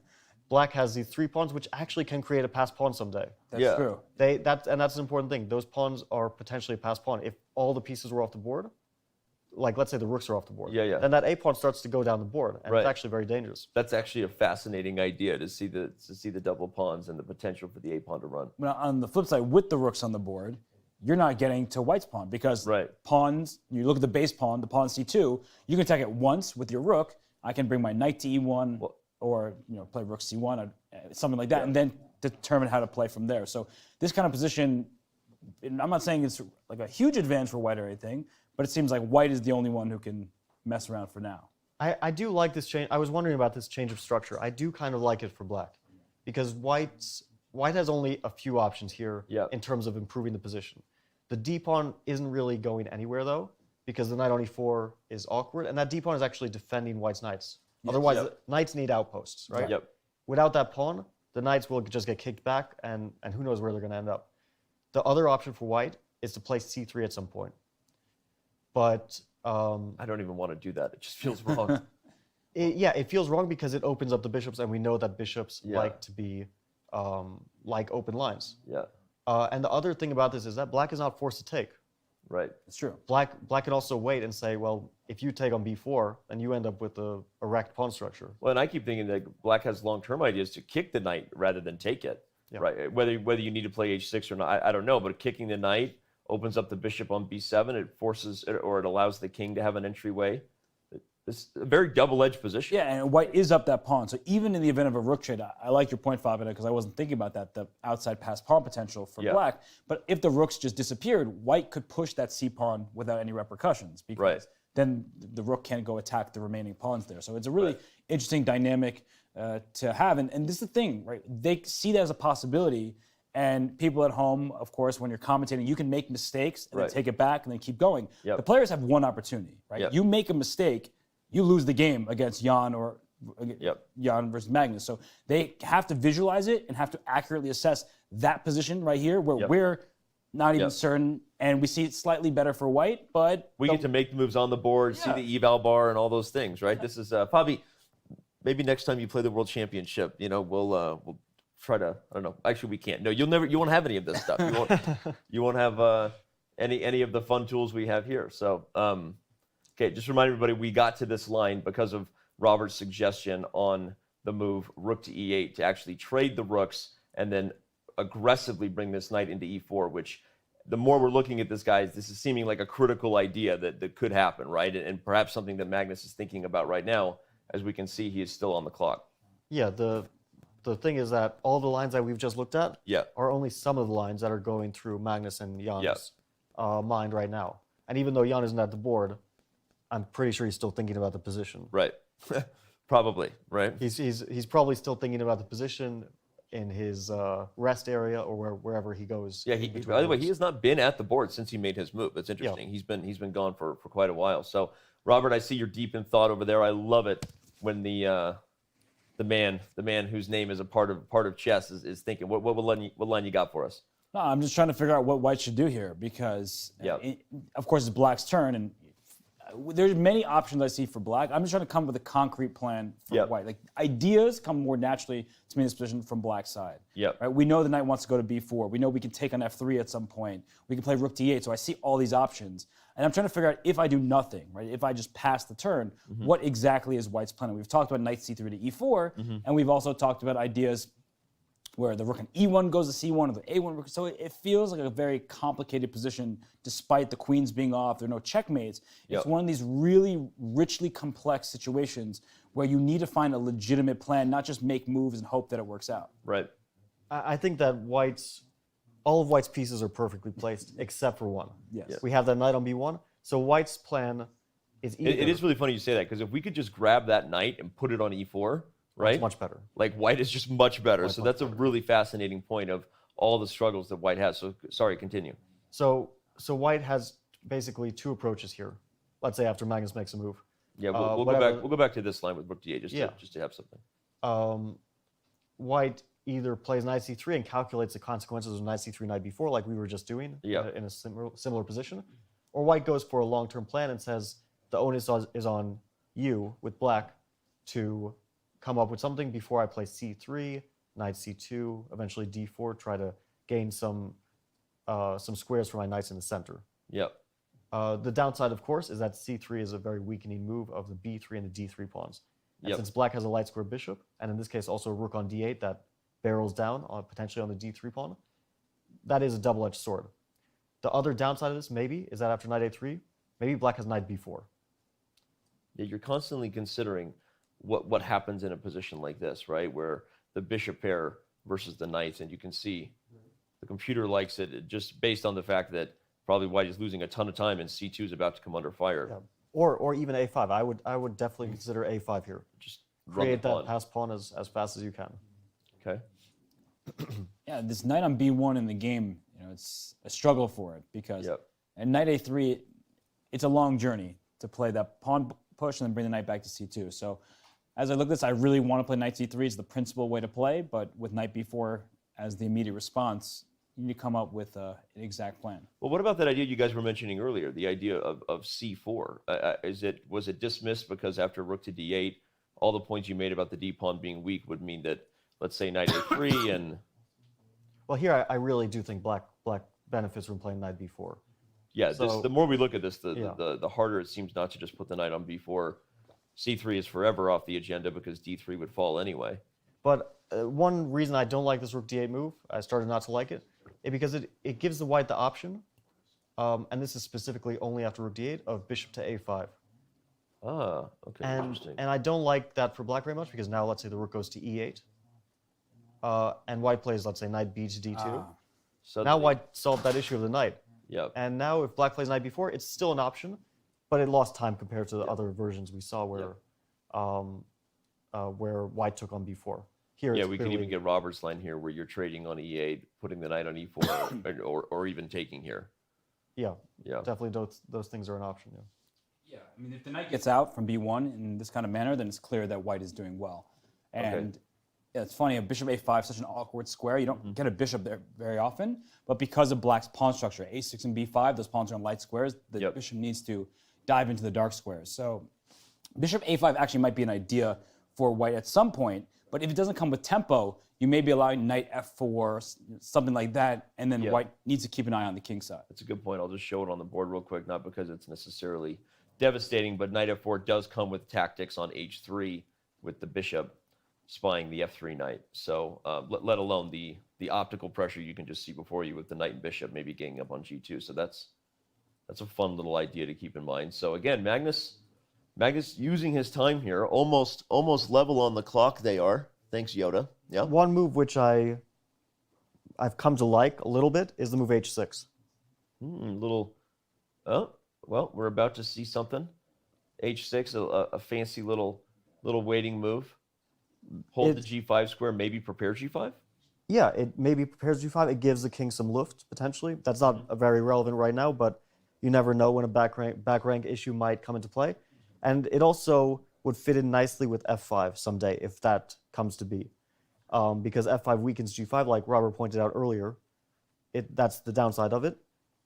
Black has these 3 pawns, which actually can create a passed pawn someday. That's true. That's an important thing. Those pawns are potentially a passed pawn. If all the pieces were off the board, like let's say the rooks are off the board, then that a pawn starts to go down the board, and it's actually very dangerous. That's actually a fascinating idea to see the double pawns and the potential for the a pawn to run. Now, on the flip side, with the rooks on the board, you're not getting to white's pawn because pawns. You look at the base pawn, the pawn c2. You can attack it once with your rook. I can bring my knight to e1. Or play rook c1, something like that, and then determine how to play from there. So this kind of position, I'm not saying it's like a huge advantage for white or anything, but it seems like white is the only one who can mess around for now. I do like this change. I was wondering about this change of structure. I do kind of like it for black, because white has only a few options here in terms of improving the position. The d pawn isn't really going anywhere though, because the knight on e4 is awkward, and that d pawn is actually defending white's knights. Otherwise, the knights need outposts, right? Yep. Without that pawn, the knights will just get kicked back, and who knows where they're going to end up. The other option for white is to play c3 at some point. But I don't even want to do that. It just feels wrong. It feels wrong because it opens up the bishops, and we know that bishops like to be like open lines. Yeah. And the other thing about this is that black is not forced to take. Right. It's true. Black can also wait and say, well, if you take on b4, then you end up with a erect pawn structure. Well, and I keep thinking that black has long-term ideas to kick the knight rather than take it. Yeah. Right. Whether you need to play h6 or not, I don't know. But kicking the knight opens up the bishop on b7. It forces or it allows the king to have an entryway. It's a very double-edged position. Yeah, and white is up that pawn. So even in the event of a rook trade, I like your point, Fabio, because I wasn't thinking about that, the outside pass pawn potential for black. But if the rooks just disappeared, white could push that c pawn without any repercussions, because then the rook can't go attack the remaining pawns there. So it's a really interesting dynamic to have. And this is the thing, right? They see that as a possibility. And people at home, of course, when you're commentating, you can make mistakes and then take it back and then keep going. The players have one opportunity, right? You make a mistake, you lose the game against Jan or Jan versus Magnus. So they have to visualize it and have to accurately assess that position right here where we're not even certain, and we see it slightly better for white, but... We get to make the moves on the board, see the eval bar and all those things, right? This is, Fabi, maybe next time you play the World Championship, you know, we'll try to, I don't know, actually we can't. No, you won't have any of this stuff. You won't have any of the fun tools we have here. So, okay, just remind everybody, we got to this line because of Robert's suggestion on the move rook to e8 to actually trade the rooks and then aggressively bring this knight into e4, which the more we're looking at this, guys, this is seeming like a critical idea that could happen, right? And perhaps something that Magnus is thinking about right now. As we can see, he is still on the clock. Yeah, the thing is that all the lines that we've just looked at are only some of the lines that are going through Magnus and Jan's mind right now. And even though Jan isn't at the board, I'm pretty sure he's still thinking about the position. Right. Probably, right? He's probably still thinking about the position in his rest area or wherever he goes. Yeah, by the way, he has not been at the board since he made his move. That's interesting. Yeah. He's been gone for quite a while. So, Robert, I see you're deep in thought over there. I love it when the man whose name is a part of chess is thinking. What line you got for us? No, I'm just trying to figure out what white should do here because, of course, it's black's turn, and there's many options I see for black. I'm just trying to come up with a concrete plan for white. Like ideas come more naturally to me in this position from black's side. Right? We know the knight wants to go to b4. We know we can take on f3 at some point. We can play rook d8. So I see all these options, and I'm trying to figure out if I do nothing, right? If I just pass the turn, what exactly is white's plan? We've talked about knight c3 to e4, and we've also talked about ideas where the rook on e1 goes to c1 or the a1 rook. So it feels like a very complicated position despite the queens being off. There are no checkmates. It's one of these really richly complex situations where you need to find a legitimate plan, not just make moves and hope that it works out. Right. I think that all of white's pieces are perfectly placed except for one. Yes. We have that knight on b1. So white's plan is either... It is really funny you say that because if we could just grab that knight and put it on e4, right? It's much better. Like white is just much better. So that's a really fascinating point of all the struggles that white has. So sorry, continue. So white has basically two approaches here. Let's say after Magnus makes a move. Yeah, we'll go back to this line with rook d8 just to have something. White either plays knight c3 and calculates the consequences of knight c3, knight b4, like we were just doing in a similar position, or white goes for a long-term plan and says the onus is on you with black to come up with something before I play c3, knight c2, eventually d4, try to gain some squares for my knights in the center. The downside, of course, is that c3 is a very weakening move of the b3 and the d3 pawns. And since black has a light square bishop, and in this case also a rook on d8 that barrels down potentially on the d3 pawn, that is a double-edged sword. The other downside of this, maybe, is that after knight a3, maybe black has knight b4. Yeah, you're constantly considering what happens in a position like this, right? Where the bishop pair versus the knights, and you can see the computer likes it just based on the fact that probably white is losing a ton of time and c2 is about to come under fire. Yeah. Or even a5. I would definitely consider a5 here. Just create that pass pawn as fast as you can. Okay. Yeah, this knight on b1 in the game, it's a struggle for it because at knight a3, it's a long journey to play that pawn push and then bring the knight back to c2. So as I look at this, I really want to play knight c3. It's the principal way to play, but with knight b4 as the immediate response, you need to come up with an exact plan. Well, what about that idea you guys were mentioning earlier, the idea of c4? Was it dismissed because after rook to d8, all the points you made about the d pawn being weak would mean that, let's say, knight a3 and... Well, here I really do think black benefits from playing knight b4. Yeah, so, the more we look at this, the harder it seems not to just put the knight on b4. c3 is forever off the agenda because d3 would fall anyway. But one reason I don't like this rook d8 move, I started not to like it, is because it gives the white the option, and this is specifically only after rook d8, of bishop to a5. Ah, okay, interesting. And I don't like that for black very much because now let's say the rook goes to e8. And white plays, let's say, knight b to d2. So now white solved that issue of the knight. Yep. And now if black plays knight b4, it's still an option, but it lost time compared to the other versions we saw where white took on b4. Here, yeah, we can even get Robert's line here where you're trading on e8, putting the knight on e4, or even taking here. Yeah, definitely those things are an option. Yeah, I mean, if the knight gets out from b1 in this kind of manner, then it's clear that white is doing well. And yeah, it's funny, a bishop a5 is such an awkward square. You don't get a bishop there very often, but because of black's pawn structure, a6 and b5, those pawns are on light squares, the bishop needs to dive into the dark squares. So bishop a5 actually might be an idea for white at some point, but if it doesn't come with tempo, you may be allowing knight f4, something like that, and then white needs to keep an eye on the king side. That's a good point. I'll just show it on the board real quick, not because it's necessarily devastating, but knight f4 does come with tactics on h3 with the bishop spying the f3 knight. So let alone the optical pressure you can just see before you with the knight and bishop maybe getting up on g2. So that's a fun little idea to keep in mind. So again, Magnus using his time here, almost level on the clock they are. Thanks, Yoda. Yeah. One move which I've come to like a little bit is the move h6. Well, we're about to see something. h6, a fancy little waiting move. Hold the g5 square, maybe prepare g5? Yeah, it maybe prepares g5. It gives the king some luft, potentially. That's not very relevant right now, but you never know when a back rank issue might come into play. And it also would fit in nicely with f5 someday, if that comes to be. Because f5 weakens g5, like Robert pointed out earlier. That's the downside of it,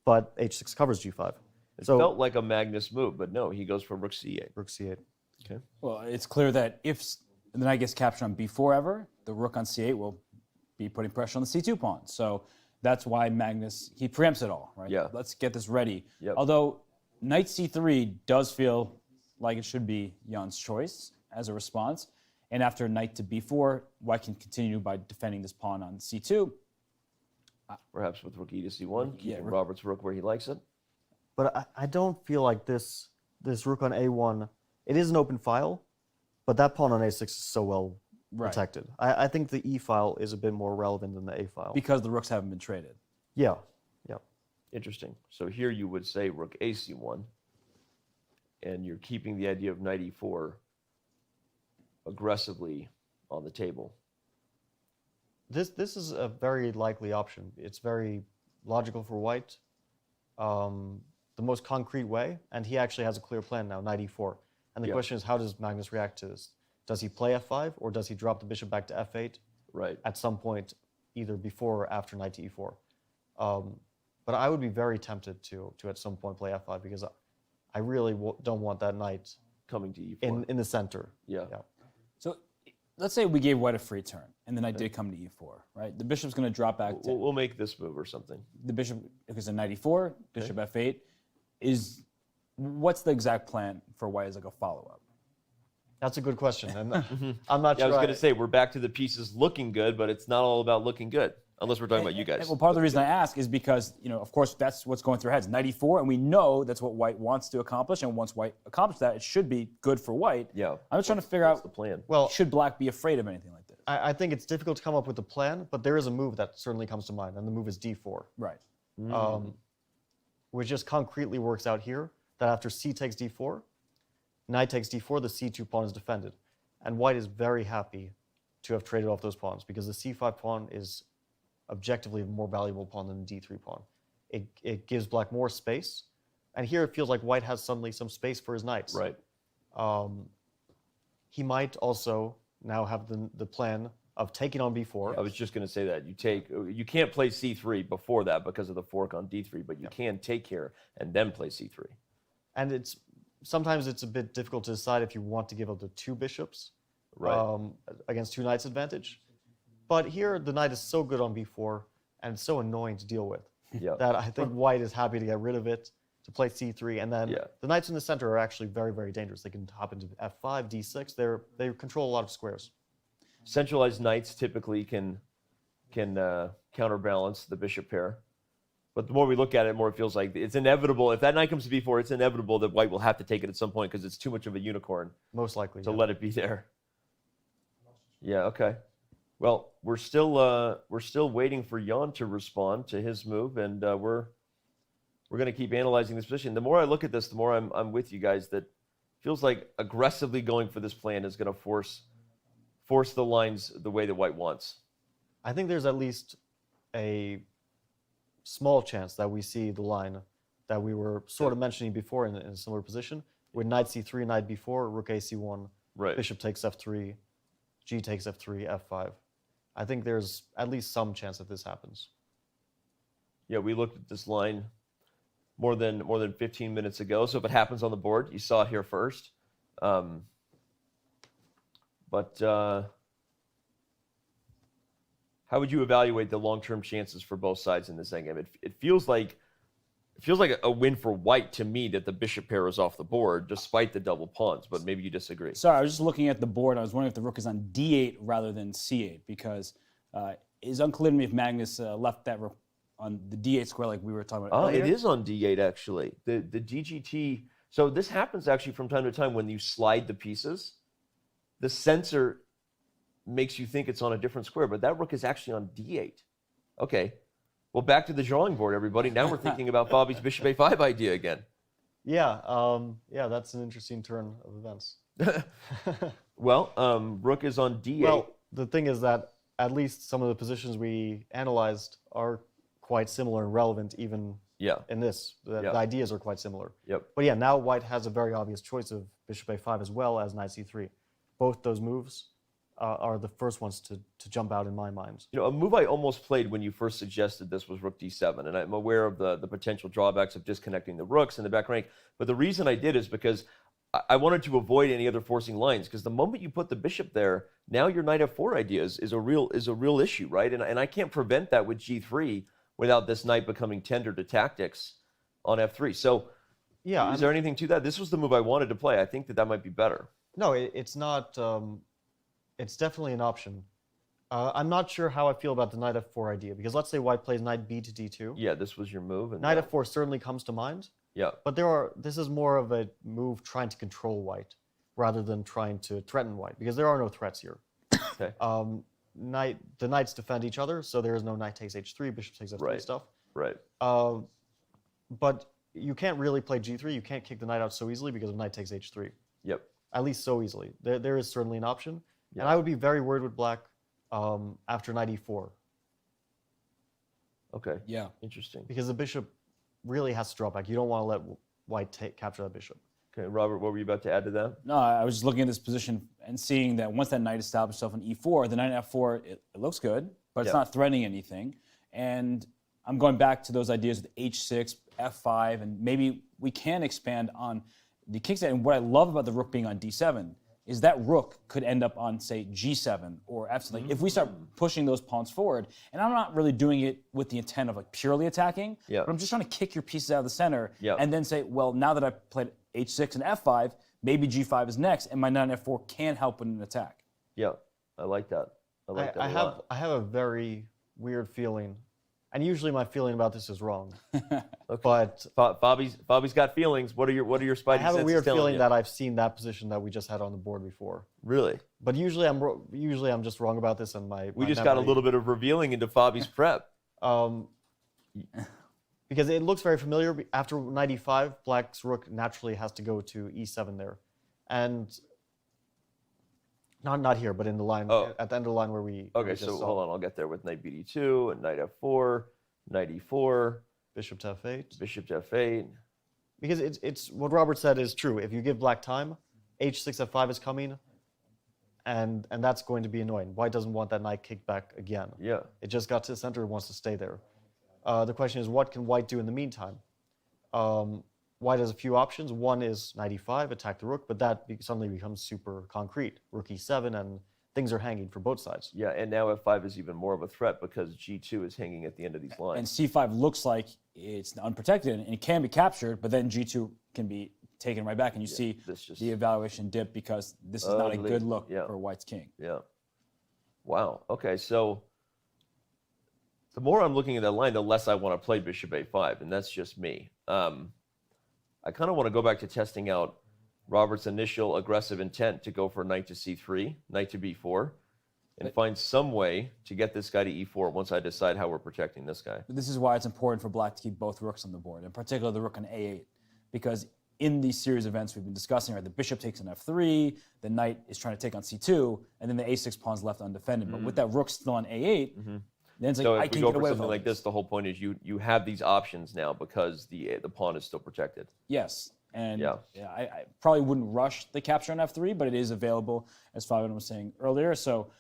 but h6 covers g5. It felt like a Magnus move, but no, he goes for rook c8. Rook c8. Okay. Well, it's clear that if the knight gets captured on b4 ever, the rook on c8 will be putting pressure on the c2 pawn. So that's why Magnus, he preempts it all, right? Yeah. Let's get this ready. Yep. Although knight c3 does feel like it should be Jan's choice as a response. And after knight to b4, white can continue by defending this pawn on c2. Perhaps with rook e to c1, keeping Robert's rook where he likes it. But I don't feel like this rook on a1, it is an open file, but that pawn on a6 is so well protected. I think the e file is a bit more relevant than the a file. Because the rooks haven't been traded. Yeah. Interesting. So here you would say rook a c1, and you're keeping the idea of knight e4 aggressively on the table. This is a very likely option. It's very logical for white. The most concrete way, and he actually has a clear plan now, knight e4. And the question is, how does Magnus react to this? Does he play f5, or does he drop the bishop back to f8 at some point, either before or after knight to e4? But I would be very tempted to at some point play f5, because I really don't want that knight coming to e4 in the center. Yeah. So let's say we gave white a free turn, and the knight did come to e4, right? The bishop's going to drop back. We'll make this move or something. The bishop, if it's a knight e4, bishop f8, what's the exact plan for white as like a follow-up? That's a good question, and I'm not sure. I was going to say, we're back to the pieces looking good, but it's not all about looking good, unless we're talking about you guys. Well, part of the reason I ask is because, of course, that's what's going through our heads. Knight e4, and we know that's what white wants to accomplish, and once white accomplishes that, it should be good for white. Yeah. I'm just trying to figure out the plan. Well, should black be afraid of anything like this? I think it's difficult to come up with a plan, but there is a move that certainly comes to mind, and the move is d4. Right. Which just concretely works out here, that after c takes d4, knight takes d4, the c2 pawn is defended. And white is very happy to have traded off those pawns, because the c5 pawn is objectively a more valuable pawn than the d3 pawn. It gives black more space, and here it feels like white has suddenly some space for his knights. Right. He might also now have the plan of taking on b4. I was just going to say that. You can't play c3 before that because of the fork on d3, but you can take here and then play c3. And sometimes it's a bit difficult to decide if you want to give up the two bishops against two knights advantage. But here, the knight is so good on b4 and it's so annoying to deal with that I think white is happy to get rid of it, to play c3. And then the knights in the center are actually very, very dangerous. They can hop into f5, d6. They control a lot of squares. Centralized knights typically can counterbalance the bishop pair. But the more we look at it, the more it feels like it's inevitable. If that knight comes to b4, it's inevitable that white will have to take it at some point because it's too much of a unicorn. Most likely. To let it be there. Yeah, okay. Well, we're still waiting for Jan to respond to his move, and we're going to keep analyzing this position. The more I look at this, the more I'm with you guys. That feels like aggressively going for this plan is going to force the lines the way that white wants. I think there's at least a small chance that we see the line that we were sort of mentioning before in a similar position, with knight c3, knight b4, rook a c1, right. Bishop takes f3, g takes f3, f5. I think there's at least some chance that this happens. Yeah, we looked at this line more than 15 minutes ago. So if it happens on the board, you saw it here first. But how would you evaluate the long-term chances for both sides in this endgame? It feels like a win for white to me that the bishop pair is off the board despite the double pawns, but maybe you disagree. Sorry, I was just looking at the board. I was wondering if the rook is on d8 rather than c8 because it's unclear to me if Magnus left that rook on the d8 square like we were talking about earlier. It is on d8 actually. The DGT. So this happens actually from time to time when you slide the pieces. The sensor makes you think it's on a different square, but that rook is actually on d8. Okay. Well, back to the drawing board, everybody. Now we're thinking about Bobby's bishop a5 idea again. Yeah, that's an interesting turn of events. Well, rook is on d8. Well, the thing is that at least some of the positions we analyzed are quite similar and relevant even in this. The ideas are quite similar. Yep. But yeah, now white has a very obvious choice of bishop a5 as well as knight c3. Both those moves are the first ones to jump out in my mind. You know, a move I almost played when you first suggested this was rook d7, and I'm aware of the potential drawbacks of disconnecting the rooks in the back rank, but the reason I did is because I wanted to avoid any other forcing lines, because the moment you put the bishop there, now your knight f4 idea is a real issue, right? And I can't prevent that with g3 without this knight becoming tender to tactics on f3. So yeah, is there anything to that? This was the move I wanted to play. I think that might be better. No, it's not. It's definitely an option. I'm not sure how I feel about the knight f4 idea, because let's say white plays knight b to d2. Yeah, this was your move. And knight f4 certainly comes to mind. Yeah. But this is more of a move trying to control white rather than trying to threaten white, because there are no threats here. Okay. The knights defend each other, so there is no knight takes h3, bishop takes f3 stuff. Right. But you can't really play g3. You can't kick the knight out so easily because of knight takes h3. Yep. At least so easily. There is certainly an option. Yeah. And I would be very worried with black after knight e4. Okay. Yeah. Interesting. Because the bishop really has to drop back. You don't want to let white capture that bishop. Okay, Robert, what were you about to add to that? No, I was just looking at this position and seeing that once that knight established itself on e4, the knight f4, it looks good, but it's not threatening anything. And I'm going back to those ideas with h6, f5, and maybe we can expand on the kickset. And what I love about the rook being on d7 is that rook could end up on, say, g7 or f7. Like, if we start pushing those pawns forward, and I'm not really doing it with the intent of like purely attacking, but I'm just trying to kick your pieces out of the center and then say, well, now that I've played h6 and f5, maybe g5 is next, and my knight f4 can help with an attack. Yeah, I like that. I like that a lot. I have a very weird feeling, and usually my feeling about this is wrong. But Bobby's got feelings. What are your spidey senses telling you? I have a weird feeling that I've seen that position that we just had on the board before. Really? But usually I'm just wrong about this, and we just got a little bit of revealing into Bobby's prep. Because it looks very familiar. After knight e5, black's rook naturally has to go to e7 there, and not here, but in the line at the end of the line where we. Okay, so hold on, I'll get there with knight bd2 and knight f4, knight e4, bishop to f8, bishop to f8. Because it's what Robert said is true. If you give black time, h6 f5 is coming, and that's going to be annoying. White doesn't want that knight kicked back again. Yeah. It just got to the center and wants to stay there. The question is, what can white do in the meantime? White has a few options. One is knight e5, attack the rook, but that suddenly becomes super concrete. Rook e7, and things are hanging for both sides. Yeah, and now f5 is even more of a threat because g2 is hanging at the end of these lines. And c5 looks like it's unprotected, and it can be captured, but then g2 can be taken right back, and you see the evaluation dip because this is not a good look for white's king. Yeah. Wow. Okay, so The more I'm looking at that line, the less I want to play bishop a5, and that's just me. I kind of want to go back to testing out Robert's initial aggressive intent to go for knight to c3, knight to b4, and find some way to get this guy to e4 once I decide how we're protecting this guy. This is why it's important for black to keep both rooks on the board, in particular the rook on a8, because in these series of events we've been discussing, right, the bishop takes on f3, the knight is trying to take on c2, and then the a6 pawn's left undefended. But with that rook still on a8, then it's like, So I if we can go get for away with something all like this, the whole point is you have these options now because the pawn is still protected. Yes, and I probably wouldn't rush the capture on f3, but it is available, as Fabian was saying earlier. So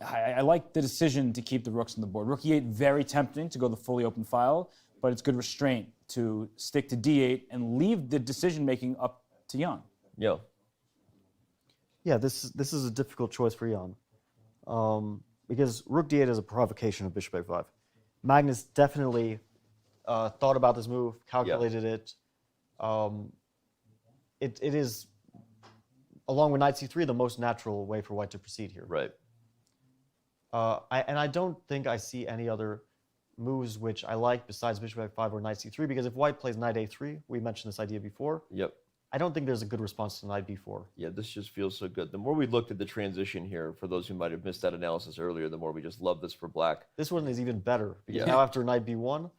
I like the decision to keep the rooks on the board. Rook e8, very tempting to go the fully open file, but it's good restraint to stick to d8 and leave the decision-making up to Jan. Yeah. Yeah, this is a difficult choice for Jan. Because rook d8 is a provocation of bishop a5. Magnus definitely thought about this move, calculated it. It is, along with knight c3, the most natural way for white to proceed here. Right. I don't think I see any other moves which I like besides bishop a5 or knight c3, because if white plays knight a3, we mentioned this idea before. Yep. I don't think there's a good response to knight b4. Yeah, this just feels so good. The more we looked at the transition here, for those who might have missed that analysis earlier, the more we just love this for black. This one is even better, because now after knight b1,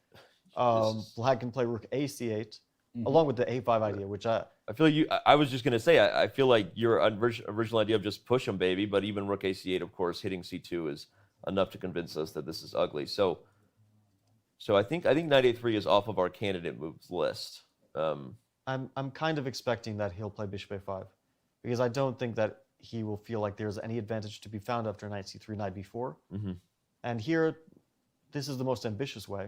black can play rook a c8, along with the a5 idea, which I feel I was just going to say, I feel like your original idea of just push them, baby, but even rook a c8, of course, hitting c2 is enough to convince us that this is ugly. So I think knight a3 is off of our candidate moves list. I'm kind of expecting that he'll play bishop a5, because I don't think that he will feel like there's any advantage to be found after knight c3, knight b4. And here, this is the most ambitious way.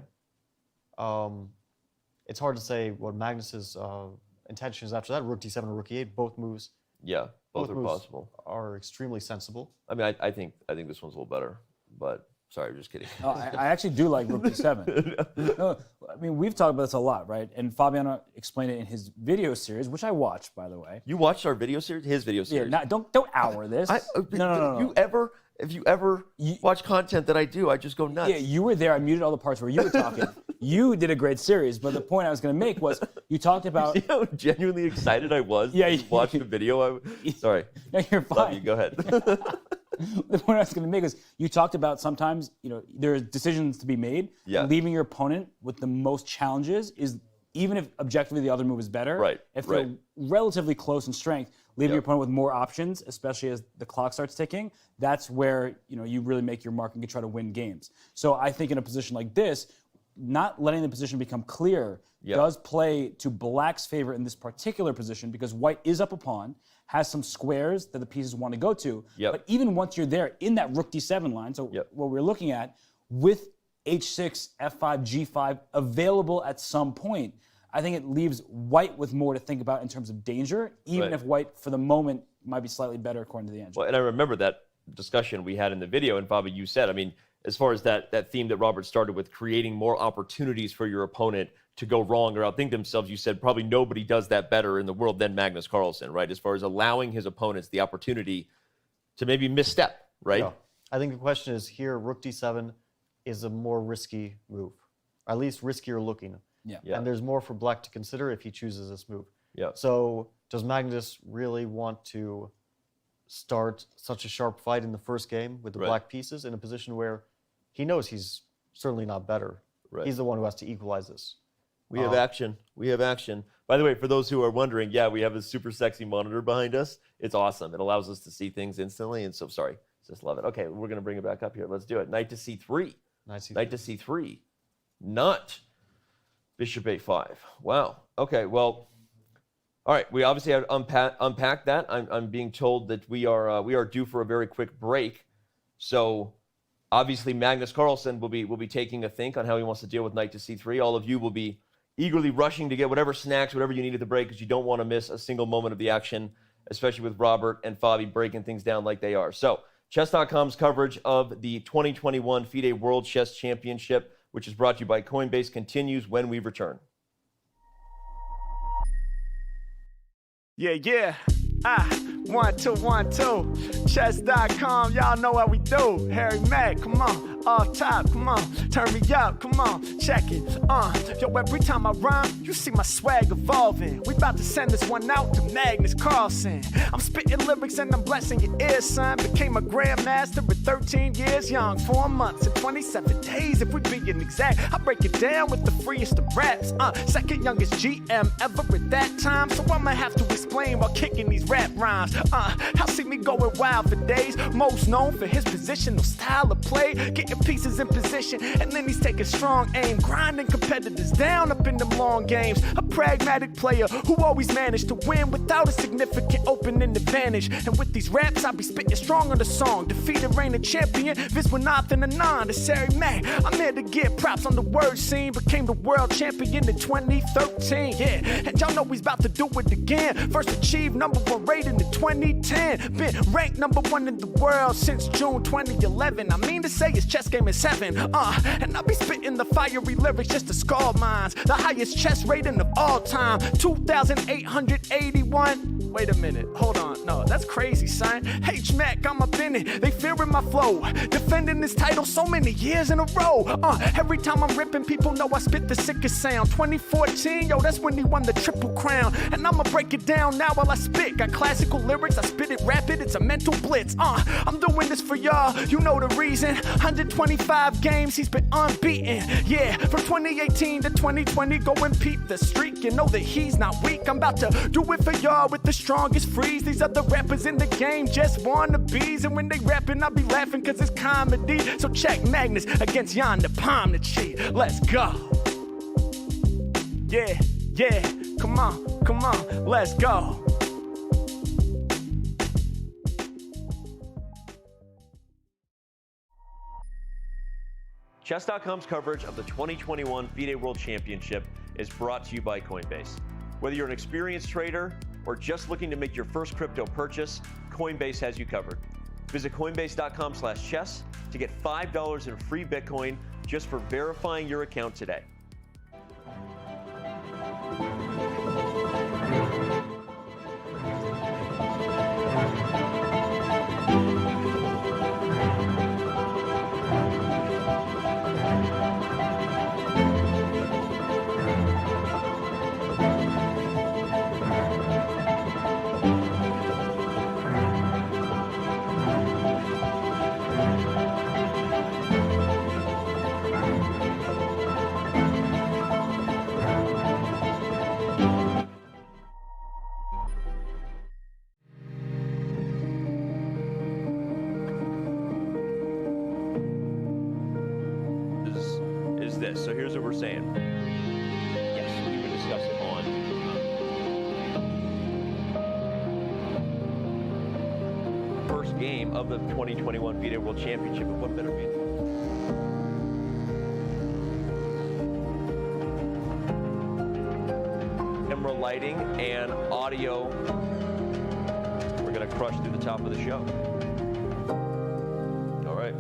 It's hard to say what Magnus's intention is after that. Rook d7 or rook e8, both moves. Yeah, both are moves possible. Are extremely sensible. I mean, I think this one's a little better, but sorry, just kidding. I actually do like rook d7. No, I mean, we've talked about this a lot, right? And Fabiano explained it in his video series, which I watched, by the way. You watched our video series? His video series? Yeah, don't hour this. No. If you ever watch content that I do, I just go nuts. Yeah, you were there. I muted all the parts where you were talking. You did a great series, but the point I was going to make was you talked about... You see how genuinely excited I was to watch the video? Sorry. No, you're fine. Love you. Go ahead. The point I was going to make is you talked about sometimes, there are decisions to be made. Yeah. Leaving your opponent with the most challenges is, even if objectively the other move is better, if they're relatively close in strength, leaving your opponent with more options, especially as the clock starts ticking, that's where you really make your mark and can try to win games. So I think in a position like this, not letting the position become clear does play to black's favor in this particular position, because white is up a pawn, has some squares that the pieces want to go to. But even once you're there in that rook d7 line, so what we're looking at, with h6, f5, g5 available at some point, I think it leaves white with more to think about in terms of danger, even if white, for the moment, might be slightly better according to the engine. Well, and I remember that discussion we had in the video, and Fabi, you said, I mean, as far as that theme that Robert started with, creating more opportunities for your opponent to go wrong or outthink themselves, you said probably nobody does that better in the world than Magnus Carlsen, right? As far as allowing his opponents the opportunity to maybe misstep, right? Yeah. I think the question is here, rook d7 is a more risky move, at least riskier looking. And there's more for black to consider if he chooses this move. So does Magnus really want to start such a sharp fight in the first game with the black pieces in a position where he knows he's certainly not better? He's the one who has to equalize this. We have action. We have action. By the way, for those who are wondering, we have a super sexy monitor behind us. It's awesome. It allows us to see things instantly. And so, sorry, just love it. Okay, we're going to bring it back up here. Let's do it. Knight to c3. Knight to c3. Not bishop a5. Wow. Okay, well, all right. We obviously have unpacked that. I'm being told that we are due for a very quick break. So obviously Magnus Carlsen will be taking a think on how he wants to deal with knight to c3. All of you will be eagerly rushing to get whatever snacks, whatever you need at the break, because you don't want to miss a single moment of the action, especially with Robert and Fabi breaking things down like they are. So Chess.com's coverage of the 2021 FIDE World Chess Championship, which is brought to you by Coinbase, continues when we return. Yeah. 1, 2, 1, 2. Chess.com, y'all know what we do. Harry Mack, come on. off top, come on, turn me up, come on, check it, yo, every time I rhyme, you see my swag evolving. We about to send this one out to Magnus Carlsen. I'm spitting lyrics and I'm blessing your ears, son. Became a grandmaster at 13 years young, 4 months and 27 days, if we being exact. I break it down with the freest of raps, second youngest GM ever at that time, so I'ma have to explain while kicking these rap rhymes. Y'all see me going wild for days, most known for his positional style of play, getting pieces in position, and then he's taking strong aim, grinding competitors down up in them long games. A pragmatic player who always managed to win without a significant opening advantage. And with these raps, I be spitting strong on the song. Defeated reigning champion, Viswanath and Anand. It's Harry Mack. I'm here to get props on the word scene. Became the world champion in 2013. Yeah, and y'all know he's about to do it again. First achieved #1 rating in 2010. Been ranked #1 in the world since June 2011. I mean to say his chess game is heaven. And I'll be spitting the fiery lyrics just to scald minds. The highest chess rating of all time, 2,881. Wait a minute, hold on, no, that's crazy, son. H-Mac, I'm up in it, they fearing my flow. Defending this title so many years in a row. Every time I'm ripping, people know I spit the sickest sound. 2014, yo, that's when he won the Triple Crown. And I'ma break it down now while I spit. Got classical lyrics, I spit it rapid, it's a mental blitz. I'm doing this for y'all, you know the reason. 125 games, he's been unbeaten. Yeah, from 2018 to 2020, go and peep the streak. You know that he's not weak. I'm about to do it for y'all with the strongest freeze. These other rappers in the game just wannabes. And when they rapping, I be laughing cause it's comedy. So check Magnus against Ian Nepomniachtchi. Let's go. Yeah, yeah, come on, let's go. Chess.com's coverage of the 2021 FIDE World Championship is brought to you by Coinbase. Whether you're an experienced trader or just looking to make your first crypto purchase, Coinbase has you covered. Visit coinbase.com/chess to get $5 in free Bitcoin just for verifying your account today. This. So here's what we're saying. Yes, we can discuss it on first game of the 2021 FIDE World Championship. And what better be? Camera lighting and audio. We're gonna crush through the top of the show. All right.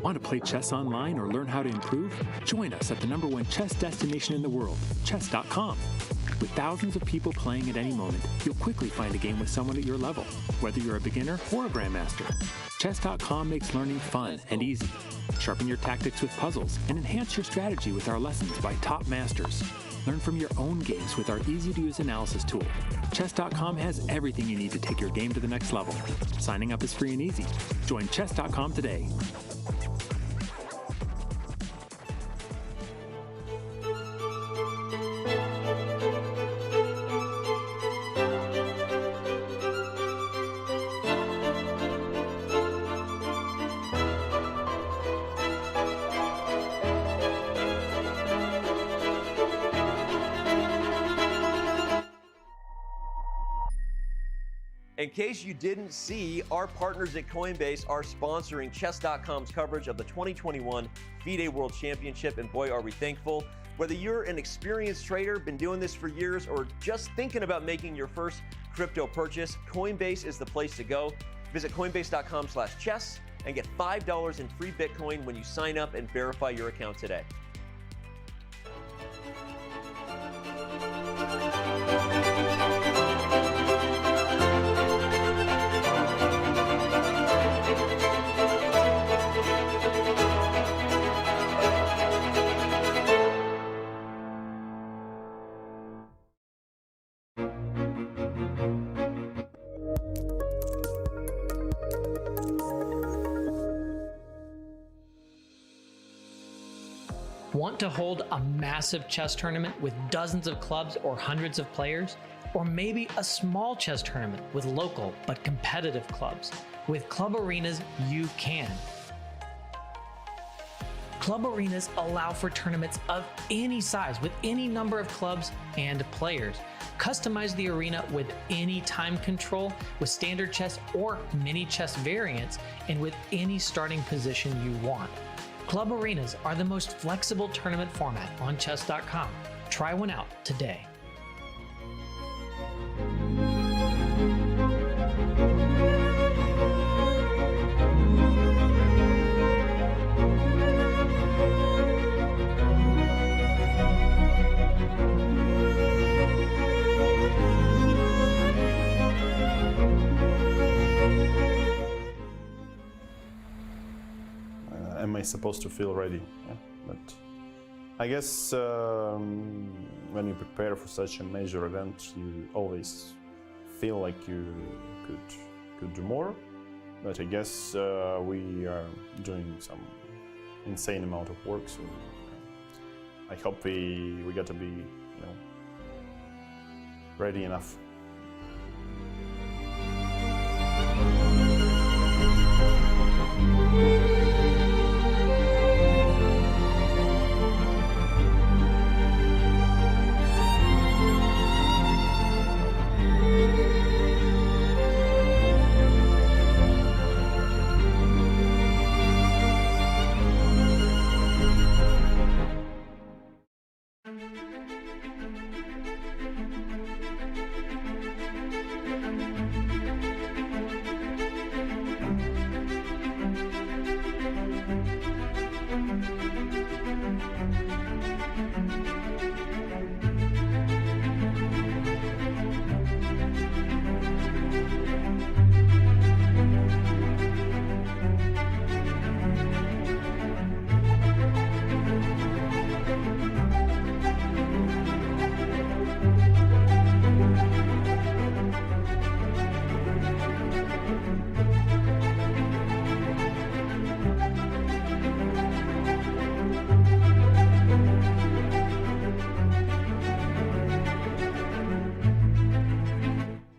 Want to play chess online or learn how to improve? Join us at the #1 chess destination in the world, chess.com. With thousands of people playing at any moment, you'll quickly find a game with someone at your level, whether you're a beginner or a grandmaster. Chess.com makes learning fun and easy. Sharpen your tactics with puzzles and enhance your strategy with our lessons by top masters. Learn from your own games with our easy-to-use analysis tool. Chess.com has everything you need to take your game to the next level. Signing up is free and easy. Join Chess.com today. In case you didn't see, our partners at Coinbase are sponsoring Chess.com's coverage of the 2021 FIDE World Championship, and boy, are we thankful. Whether you're an experienced trader, been doing this for years, or just thinking about making your first crypto purchase, Coinbase is the place to go. Visit coinbase.com/chess and get $5 in free Bitcoin when you sign up and verify your account today. Want to hold a massive chess tournament with dozens of clubs or hundreds of players? Or maybe a small chess tournament with local but competitive clubs? With club arenas, you can. Club arenas allow for tournaments of any size with any number of clubs and players. Customize the arena with any time control, with standard chess or mini chess variants, and with any starting position you want. Club arenas are the most flexible tournament format on chess.com. Try one out today. Am I supposed to feel ready? Yeah, but I guess when you prepare for such a major event, you always feel like you could do more. But I guess we are doing some insane amount of work, so I hope we got to be, ready enough.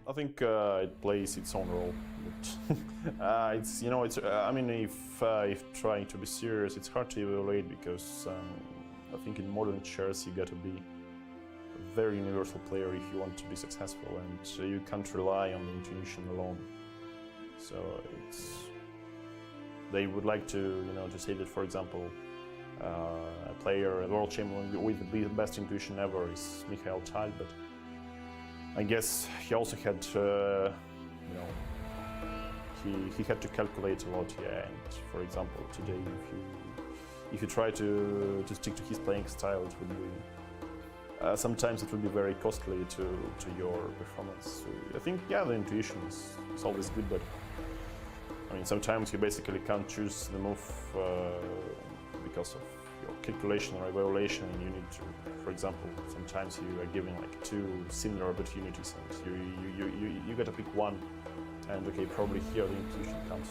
I think it plays its own role. But it's I mean, if trying to be serious, it's hard to evaluate because I think in modern chess you got to be a very universal player if you want to be successful, and you can't rely on the intuition alone. So they would like to to say that, for example, a player, a world champion with the best intuition ever is Mikhail Tal, but I guess he also had, he had to calculate a lot, yeah. And for example, today, if you try to stick to his playing style, it would be sometimes it will be very costly to your performance. So I think, yeah, the intuition is always good, but I mean, sometimes you basically can't choose the move because of your calculation or evaluation, and you need to, for example, sometimes you are given like two similar opportunities, and you got to pick one, and okay, probably here the intuition comes.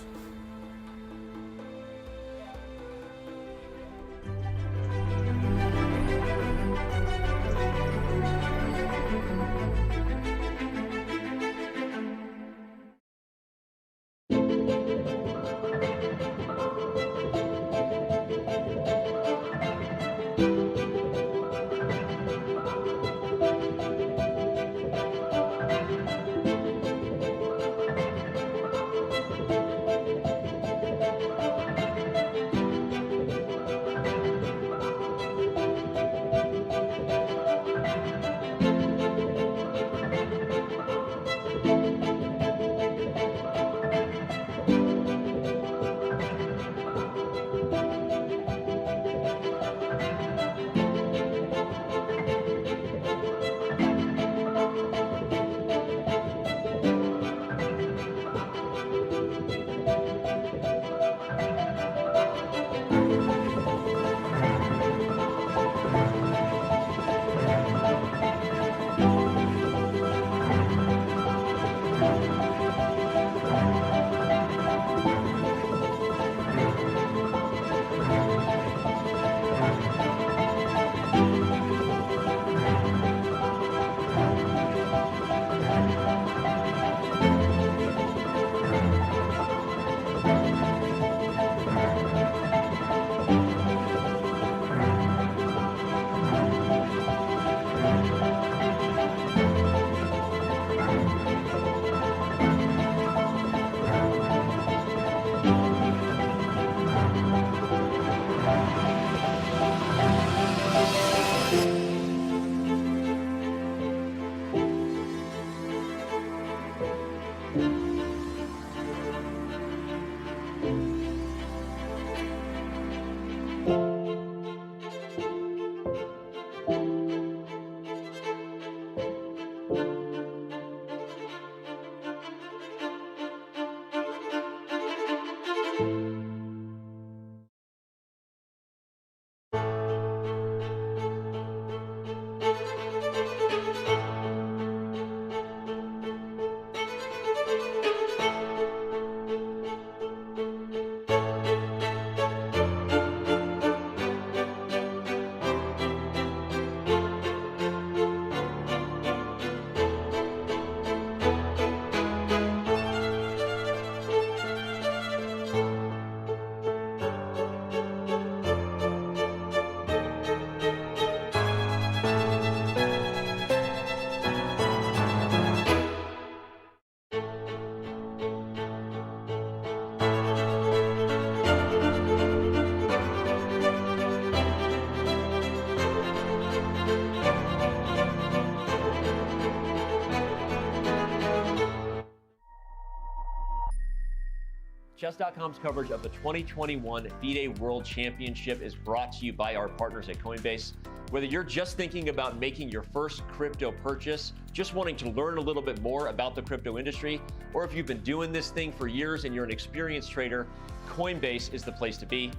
Chess.com's coverage of the 2021 FIDE World Championship is brought to you by our partners at Coinbase. Whether you're just thinking about making your first crypto purchase, just wanting to learn a little bit more about the crypto industry, or if you've been doing this thing for years and you're an experienced trader, Coinbase is the place to be.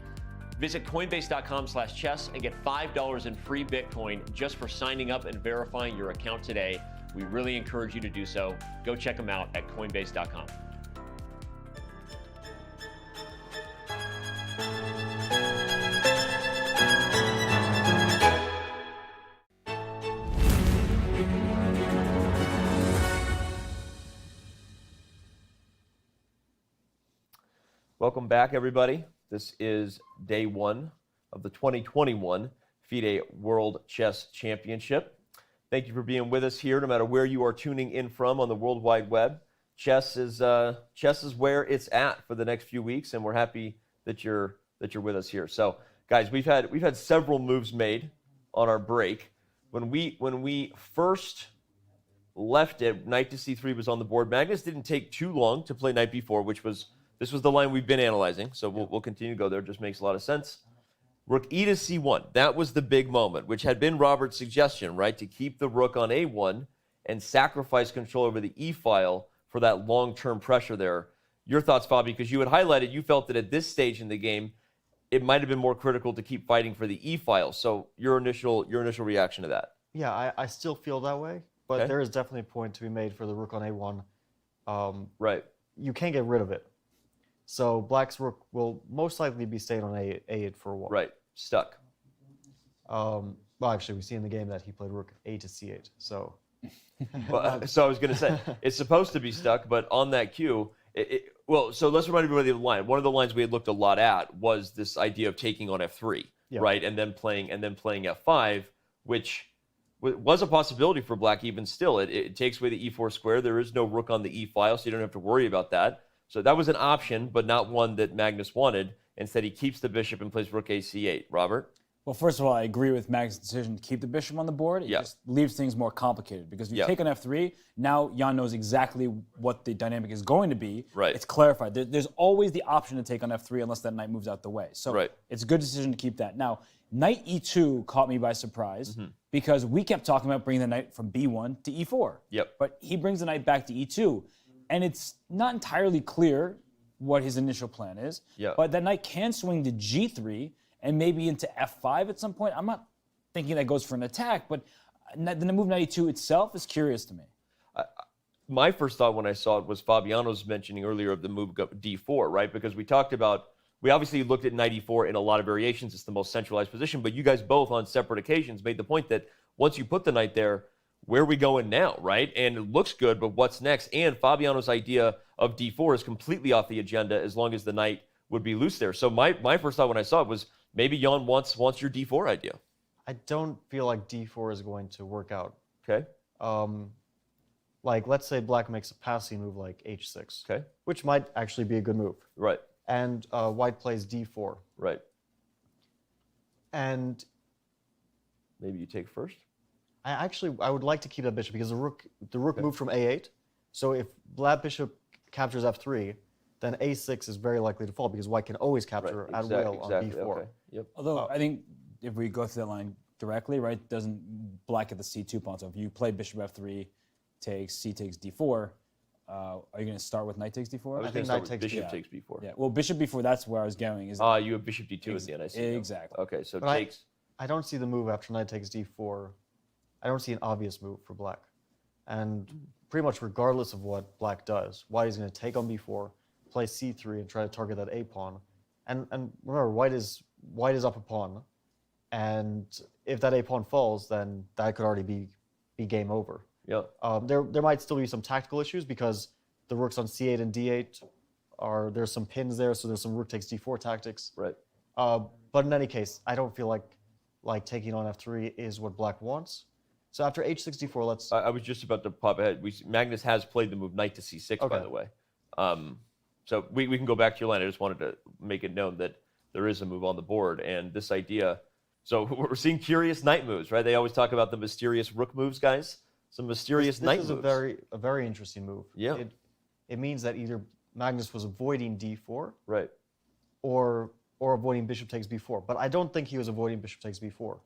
Visit coinbase.com/chess and get $5 in free Bitcoin just for signing up and verifying your account today. We really encourage you to do so. Go check them out at coinbase.com. Welcome back, everybody. This is day one of the 2021 FIDE World Chess Championship. Thank you for being with us here, no matter where you are tuning in from on the World Wide Web. Chess is where it's at for the next few weeks, and we're happy that you're with us here. So, guys, we've had several moves made on our break. When we first left it, knight to c3 was on the board. Magnus didn't take too long to play knight b4, this was the line we've been analyzing, so we'll continue to go there. It just makes a lot of sense. Rook e to c1. That was the big moment, which had been Robert's suggestion, right? To keep the rook on a1 and sacrifice control over the e-file for that long-term pressure there. Your thoughts, Fabi, because you had highlighted, you felt that at this stage in the game, it might have been more critical to keep fighting for the e-file. So your initial reaction to that? Yeah, I still feel that way, but Okay. there is definitely a point to be made for the rook on a1. Right. You can't get rid of it. So black's rook will most likely be staying on a8 for a while. Right, stuck. Well, actually, we see in the game that he played rook a to c8, so... Well, so I was going to say, it's supposed to be stuck, but on that cue, well, so let's remind everybody of the line. One of the lines we had looked a lot at was this idea of taking on f3, right, and then playing f5, which was a possibility for black even still. It takes away the e4 square. There is no rook on the e file, so you don't have to worry about that. So that was an option, but not one that Magnus wanted. Instead, he keeps the bishop and plays rook a c8. Robert? Well, first of all, I agree with Magnus' decision to keep the bishop on the board. It just leaves things more complicated because if you take on f3, now Jan knows exactly what the dynamic is going to be. Right. It's clarified. There's always the option to take on f3 unless that knight moves out the way. So it's a good decision to keep that. Now, knight e2 caught me by surprise because we kept talking about bringing the knight from b1 to e4. But he brings the knight back to e2, and it's not entirely clear what his initial plan is. But that knight can swing to g3, and maybe into f5 at some point. I'm not thinking that goes for an attack, but the move knight e2 itself is curious to me. My first thought when I saw it was Fabiano's mentioning earlier of the move d4, right? Because we talked about, we obviously looked at knight e4 in a lot of variations. It's the most centralized position, but you guys both on separate occasions made the point that once you put the knight there, where are we going now, right? And it looks good, but what's next? And Fabiano's idea of d4 is completely off the agenda as long as the knight would be loose there. So my first thought when I saw it was, maybe Jan wants your d4 idea. I don't feel like d4 is going to work out. Okay. Like, let's say black makes a passing move like h6. Okay. Which might actually be a good move. Right. And white plays d4. Right. And... maybe you take first? I would like to keep that bishop because the rook moved from a8. So if black bishop captures f3, then a6 is very likely to fall because white can always capture at will on b4. Okay. Although I think if we go through that line directly, right, doesn't black at the c2 pawn. So if you play bishop f3, takes c takes d4, are you going to start with knight takes d4? I think knight takes bishop takes b4. Yeah. Well, bishop b4. That's where I was going. Is you have bishop d2 at the end. I see. Exactly. Okay, so but takes. I don't see the move after knight takes d4. I don't see an obvious move for black, and pretty much regardless of what black does, white is going to take on b4. Play c3 and try to target that a pawn, and remember white is up a pawn, and if that a pawn falls, then that could already be game over. There might still be some tactical issues because the rooks on c8 and d8 there's some pins there, so there's some rook takes d4 tactics. Right. But in any case, I don't feel like taking on f3 is what black wants. So after h64, let's. I was just about to pop ahead. Magnus has played the move knight to c6, by the way. So we can go back to your line. I just wanted to make it known that there is a move on the board. And this idea, so we're seeing curious knight moves, right? They always talk about the mysterious rook moves, guys. Some mysterious knight moves. This is a very interesting move. Yeah. It means that either Magnus was avoiding d4, right, or avoiding bishop takes b4. But I don't think he was avoiding bishop takes b4.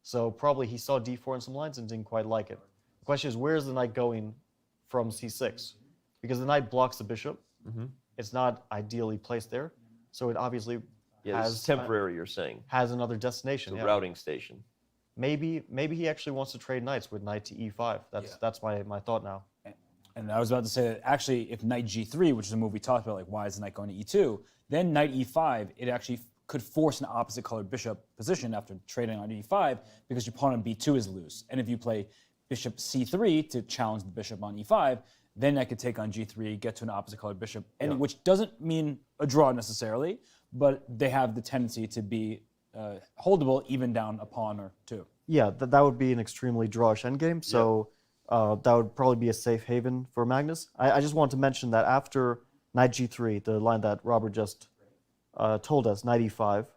So probably he saw d4 in some lines and didn't quite like it. The question is, where is the knight going from c6? Because the knight blocks the bishop. It's not ideally placed there, so it obviously has temporary. You're saying has another destination, a routing station. Maybe he actually wants to trade knights with knight to e5. That's my thought now. And I was about to say that actually, if knight g3, which is a move we talked about, like why is the knight going to e2, then knight e5, it actually could force an opposite colored bishop position after trading on e5 because your pawn on b2 is loose. And if you play bishop c3 to challenge the bishop on e5, then I could take on g3, get to an opposite colored bishop, and which doesn't mean a draw necessarily, but they have the tendency to be holdable even down a pawn or two. Yeah, that would be an extremely drawish endgame, so that would probably be a safe haven for Magnus. I just want to mention that after knight g3, the line that Robert just told us, knight e5,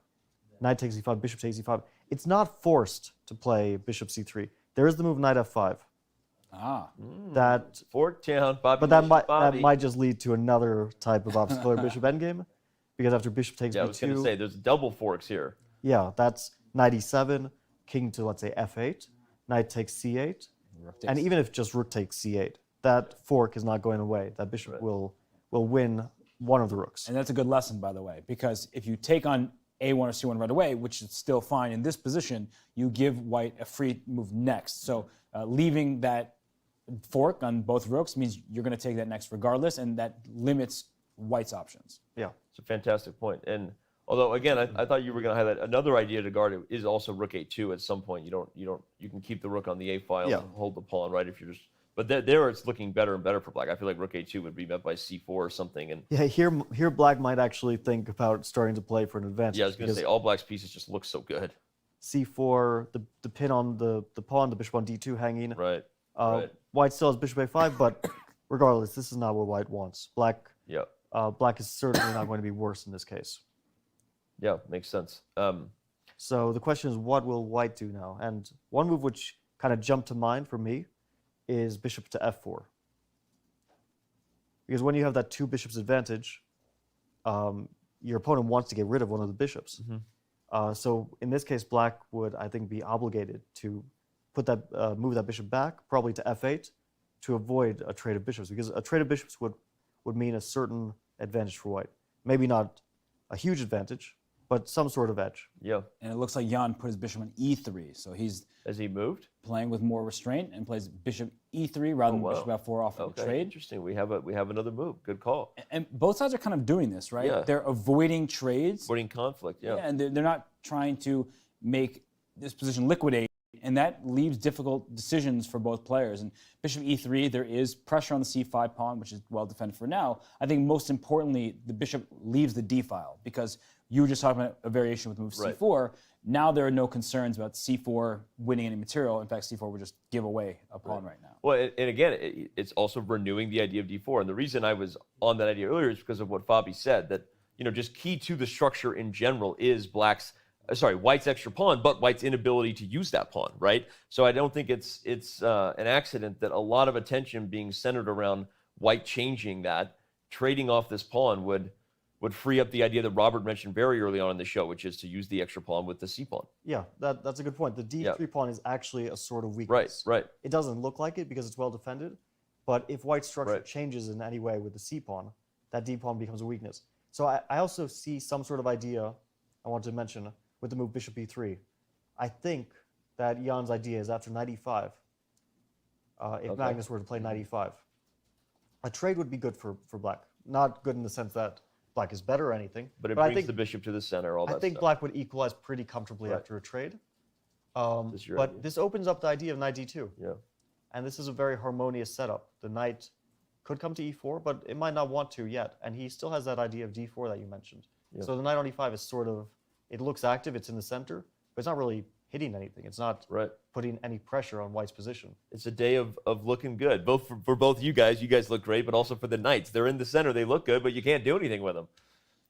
knight takes e5, bishop takes e5, it's not forced to play bishop c3. There is the move knight f5. That fork down, Bobby. But that might just lead to another type of obstacle or bishop endgame, because after bishop takes b2. I was going to say there's double forks here. Yeah, that's knight e7, king to, let's say, f8, knight takes c8, and even if just rook takes c8, that fork is not going away. That bishop will win one of the rooks. And that's a good lesson, by the way, because if you take on a1 or c1 right away, which is still fine in this position, you give white a free move next. So leaving that fork on both rooks means you're going to take that next regardless, and that limits white's options. Yeah, it's a fantastic point. And although again, I thought you were going to highlight another idea to guard it is also rook a2 at some point. You can keep the rook on the a file and hold the pawn, right? If you're just, but there it's looking better and better for black. I feel like rook a2 would be met by c4 or something. And yeah, here black might actually think about starting to play for an advantage. Yeah, I was going to say all black's pieces just look so good. c4, the pin on the pawn, the bishop on d2 hanging. Right. White still has bishop a5, but regardless, this is not what white wants. Black is certainly not going to be worse in this case. Yeah, makes sense. So the question is, what will white do now? And one move which kind of jumped to mind for me is bishop to f4. Because when you have that two bishops advantage, your opponent wants to get rid of one of the bishops. So in this case, black would, I think, be obligated to put that move that bishop back, probably to f8, to avoid a trade of bishops, because a trade of bishops would mean a certain advantage for white. Maybe not a huge advantage, but some sort of edge. Yeah. And it looks like Jan put his bishop on e3, so he's moved, playing with more restraint and plays bishop e3 rather than bishop f4 off of the trade. Interesting. We have another move. Good call. And both sides are kind of doing this, right? Yeah. They're avoiding trades, avoiding conflict. Yeah. And they're not trying to make this position liquidate. And that leaves difficult decisions for both players. And bishop e3, there is pressure on the c5 pawn, which is well defended for now. I think most importantly, the bishop leaves the d file, because you were just talking about a variation with move c4. Now there are no concerns about c4 winning any material. In fact, c4 would just give away a pawn right now. Well, and again, it's also renewing the idea of d4. And the reason I was on that idea earlier is because of what Fabi said, that just key to the structure in general is white's extra pawn, but white's inability to use that pawn, right? So I don't think it's an accident that a lot of attention being centered around white changing that, trading off this pawn would free up the idea that Robert mentioned very early on in the show, which is to use the extra pawn with the c pawn. Yeah, that's a good point. The d3 pawn is actually a sort of weakness. Right. It doesn't look like it because it's well defended, but if white's structure changes in any way with the c pawn, that d pawn becomes a weakness. So I also see some sort of idea I want to mention with the move bishop e3. I think that Jan's idea is after knight e5, if Magnus were to play knight e5, a trade would be good for black. Not good in the sense that black is better or anything. But it brings the bishop to the center, all that stuff. I think black would equalize pretty comfortably after a trade. But this opens up the idea of knight d2. Yeah. And this is a very harmonious setup. The knight could come to e4, but it might not want to yet. And he still has that idea of d4 that you mentioned. Yeah. So the knight on e5 is sort of, it looks active, it's in the center, but it's not really hitting anything. It's not putting any pressure on white's position. It's a day of looking good, both for both you guys. You guys look great, but also for the knights. They're in the center, they look good, but you can't do anything with them,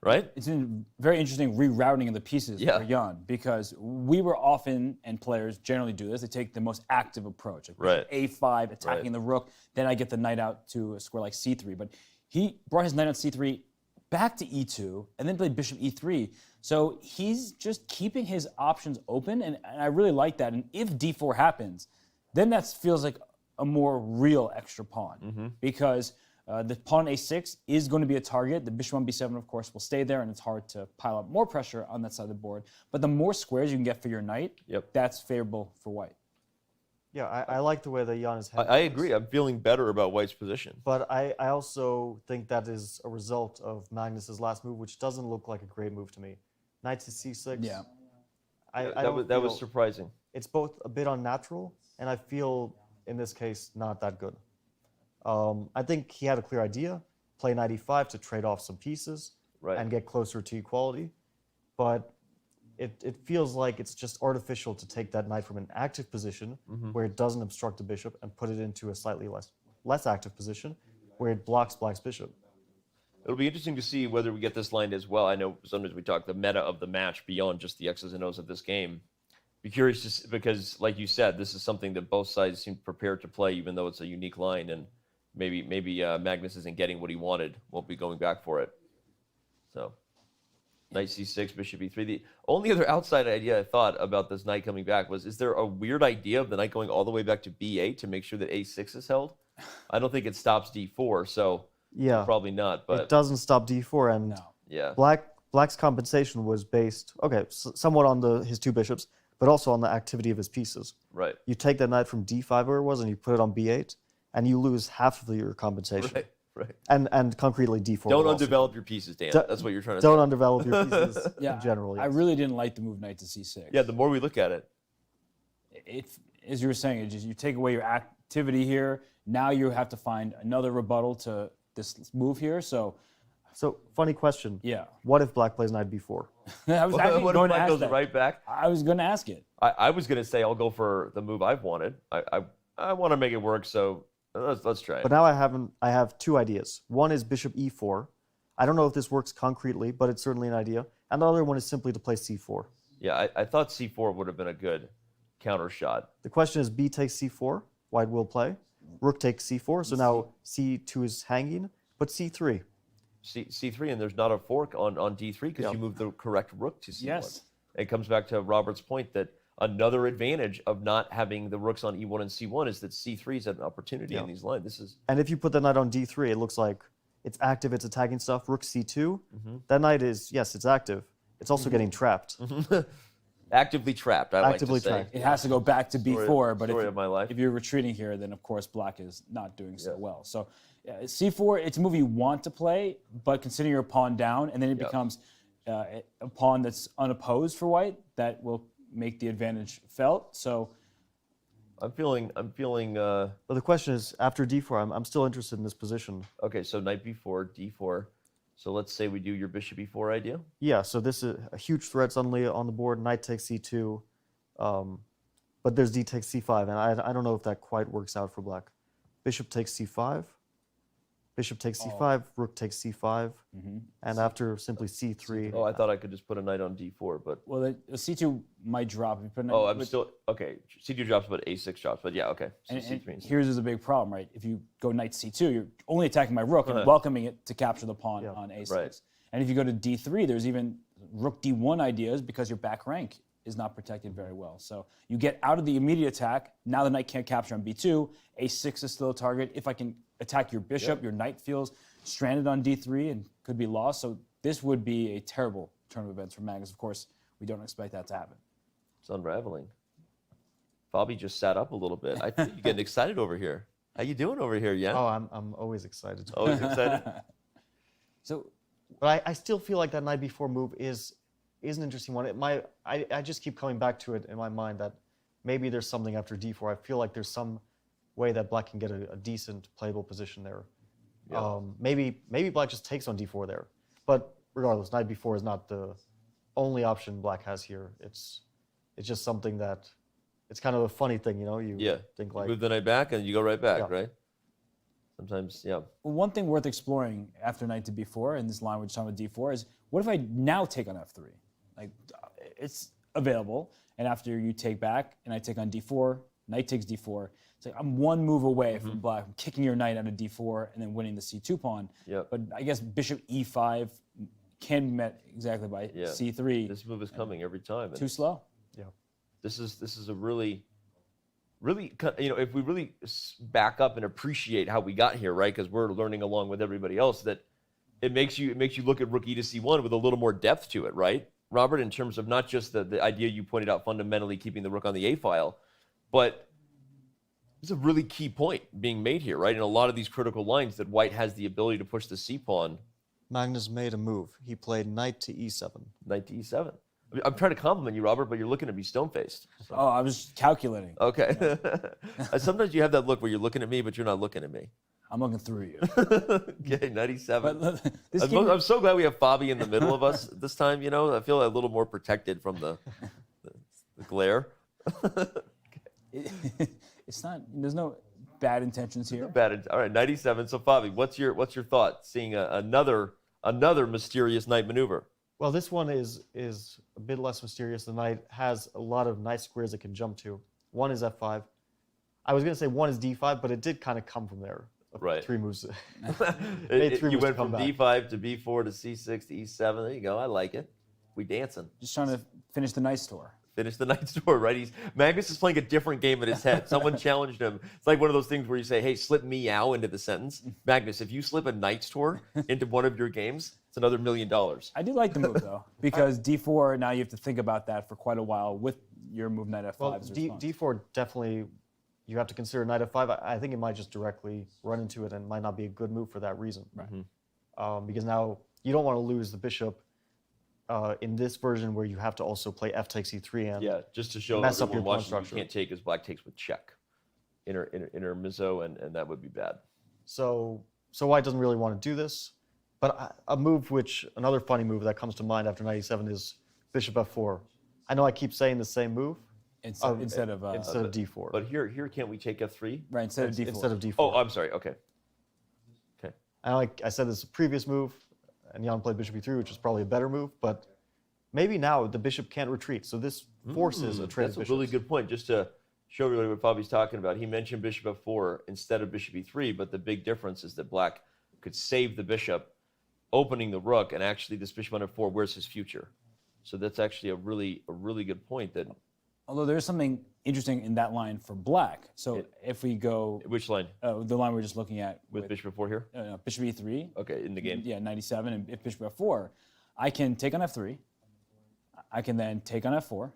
right? It's been very interesting rerouting of the pieces for Jan, because we were often, and players generally do this, they take the most active approach. Like a5, attacking the rook, then I get the knight out to a square like c3. But he brought his knight on c3 back to e2, and then played bishop e3. So he's just keeping his options open, and I really like that. And if d4 happens, then that feels like a more real extra pawn, because the pawn a6 is going to be a target. The bishop on b7, of course, will stay there, and it's hard to pile up more pressure on that side of the board. But the more squares you can get for your knight, that's favorable for white. Yeah, I like the way that Jan is handling I agree. I'm feeling better about white's position. But I also think that is a result of Magnus's last move, which doesn't look like a great move to me. Knight to c6. Yeah. That was surprising. It's both a bit unnatural, and I feel, in this case, not that good. I think he had a clear idea, play knight e5 to trade off some pieces and get closer to equality. But it feels like it's just artificial to take that knight from an active position where it doesn't obstruct the bishop and put it into a slightly less active position where it blocks black's bishop. It'll be interesting to see whether we get this line as well. I know sometimes we talk the meta of the match beyond just the X's and O's of this game. Be curious to see, because, like you said, this is something that both sides seem prepared to play, even though it's a unique line, and maybe Magnus isn't getting what he wanted. Won't be going back for it. So Knight c6, bishop e3. The only other outside idea I thought about this knight coming back was, is there a weird idea of the knight going all the way back to b8 to make sure that a6 is held? I don't think it stops d4, so yeah, probably not. But it doesn't stop d4, and yeah, Black's compensation was based, somewhat on his two bishops, but also on the activity of his pieces. Right. You take that knight from d5 where it was, and you put it on b8, and you lose half of your compensation. Right. Right. And concretely d4. Don't undevelop your pieces, Dan. That's what you're trying to say. Don't undevelop your pieces in general. Yes. I really didn't like the move knight to c6. Yeah, the more we look at it. As you were saying, it just, you take away your activity here. Now you have to find another rebuttal to this move here. So funny question. Yeah. What if Black plays knight b4? I was actually what going if to Black ask goes that. right back? I was going to ask it. I was going to say I'll go for the move I've wanted. I want to make it work, so let's try it. But now I have two ideas. One is bishop e4. I don't know if this works concretely, but it's certainly an idea. And the other one is simply to play c4. Yeah, I thought c4 would have been a good counter shot. The question is b takes c4. White will play. Rook takes c4. So now c2 is hanging, but c3. C3, and there's not a fork on d3 because you moved the correct rook to c1. Yes. It comes back to Robert's point that another advantage of not having the rooks on e1 and c1 is that c3 is an opportunity in these lines. And if you put the knight on d3, it looks like it's active, it's attacking stuff. Rook c2, that knight is, yes, it's active. It's also getting trapped. Actively trapped, I like to say. It has to go back to b4, but if you're retreating here, then of course Black is not doing so well. So c4, it's a move you want to play, but considering your pawn down, and then it becomes a pawn that's unopposed for White, that will make the advantage felt. So I'm feeling. But the question is, after d4, I'm still interested in this position. Okay, so knight b4, d4. So let's say we do your bishop e4 idea. Yeah. So this is a huge threat suddenly on the board. Knight takes c2, but there's d takes c5, and I don't know if that quite works out for Black. Bishop takes c5. Bishop takes c5, rook takes c5, and after simply c3. Oh, I thought I could just put a knight on d4, but... Well, the c2 might drop. If you put I'm still... Okay, c2 drops, but a6 drops, but yeah, okay. So and here's a big problem, right? If you go knight c2, you're only attacking my rook and welcoming it to capture the pawn on a6. Right. And if you go to d3, there's even rook d1 ideas because your back rank is not protected very well. So you get out of the immediate attack. Now the knight can't capture on b2. a6 is still a target. If I can attack your bishop, your knight feels stranded on d3 and could be lost. So this would be a terrible turn of events for Magnus. Of course, we don't expect that to happen. It's unraveling. Fabi just sat up a little bit. I think you're getting excited over here. How you doing over here, yeah? Oh, I'm always excited. Always excited? But I still feel like that knight b4 move is an interesting one. I just keep coming back to it in my mind that maybe there's something after d4. I feel like there's some way that Black can get a decent playable position there. Yeah. Maybe Black just takes on d4 there. But regardless, knight b4 is not the only option Black has here. It's just something that, it's kind of a funny thing, you know? You think like... You move the knight back and you go right back, right? Sometimes, Well, one thing worth exploring after knight to b4, and this line we're talking about d4, is what if I now take on f3? Like, it's available, and after you take back, and I take on d4, knight takes d4, it's like I'm one move away from Black. I'm kicking your knight out of d4 and then winning the c2 pawn. But I guess bishop e5 can be met exactly by c3. This move is coming every time. Too slow. Yeah. This is a really, if we really back up and appreciate how we got here, right? Because we're learning along with everybody else, that it makes you look at rook e to c1 with a little more depth to it, right, Robert? In terms of not just the idea you pointed out, fundamentally keeping the rook on the a file, but it's a really key point being made here, right? In a lot of these critical lines, that White has the ability to push the c pawn. Magnus made a move. He played knight to e7. Knight to e7. I'm trying to compliment you, Robert, but you're looking at me stone-faced. So. Oh, I was calculating. Okay. Sometimes you have that look where you're looking at me, but you're not looking at me. I'm looking through you. Okay, 97. I'm so glad we have Fabi in the middle of us this time, you know? I feel a little more protected from the glare. It's not, there's no bad intentions here. All right, 97. So Fabi, what's your thought seeing another mysterious knight maneuver? Well, this one is a bit less mysterious. The knight has a lot of nice squares it can jump to. One is f5. I was going to say one is d5, but it did kind of come from there. Right. 3 moves. You went from d5 to b4 to c6 to e7. There you go. I like it. We dancing. Just trying to finish the night store. Finish the night store, right? Magnus is playing a different game in his head. Someone challenged him. It's like one of those things where you say, hey, slip meow into the sentence. Magnus, if you slip a knight's tour into one of your games, it's another $1 million. I do like the move, though, because d4, now you have to think about that for quite a while with your move knight f5. Well, d4 definitely, you have to consider knight f5. I think it might just directly run into it and might not be a good move for that reason. Right. Because now you don't want to lose the bishop in this version where you have to also play f takes e3 and just to show mess up your pawn watching, structure. You can't take as black takes with check. Intermezzo, and that would be bad. So white doesn't really want to do this. But a move another funny move that comes to mind after knight e7 is bishop f4. I know I keep saying the same move. Instead of d4. But here can't we take f3? Right, instead of d4. Instead of d4. Oh, I'm sorry. Okay. And like I said, this is a previous move, and Jan played bishop e3, which is probably a better move. But maybe now the bishop can't retreat, so this forces a trade of bishops. That's a really good point. Just to show everybody what Fabi's talking about, he mentioned bishop f4 instead of bishop e3, but the big difference is that black could save the bishop, opening the rook, and actually this bishop on f4, where's his future? So that's actually a really good point. That although there's something interesting in that line for black. So if we go... Which line? The line we're just looking at. With bishop f4 here? Bishop e3. Okay, in the game. Yeah, 97, and if bishop f4, I can take on f3, I can then take on f4,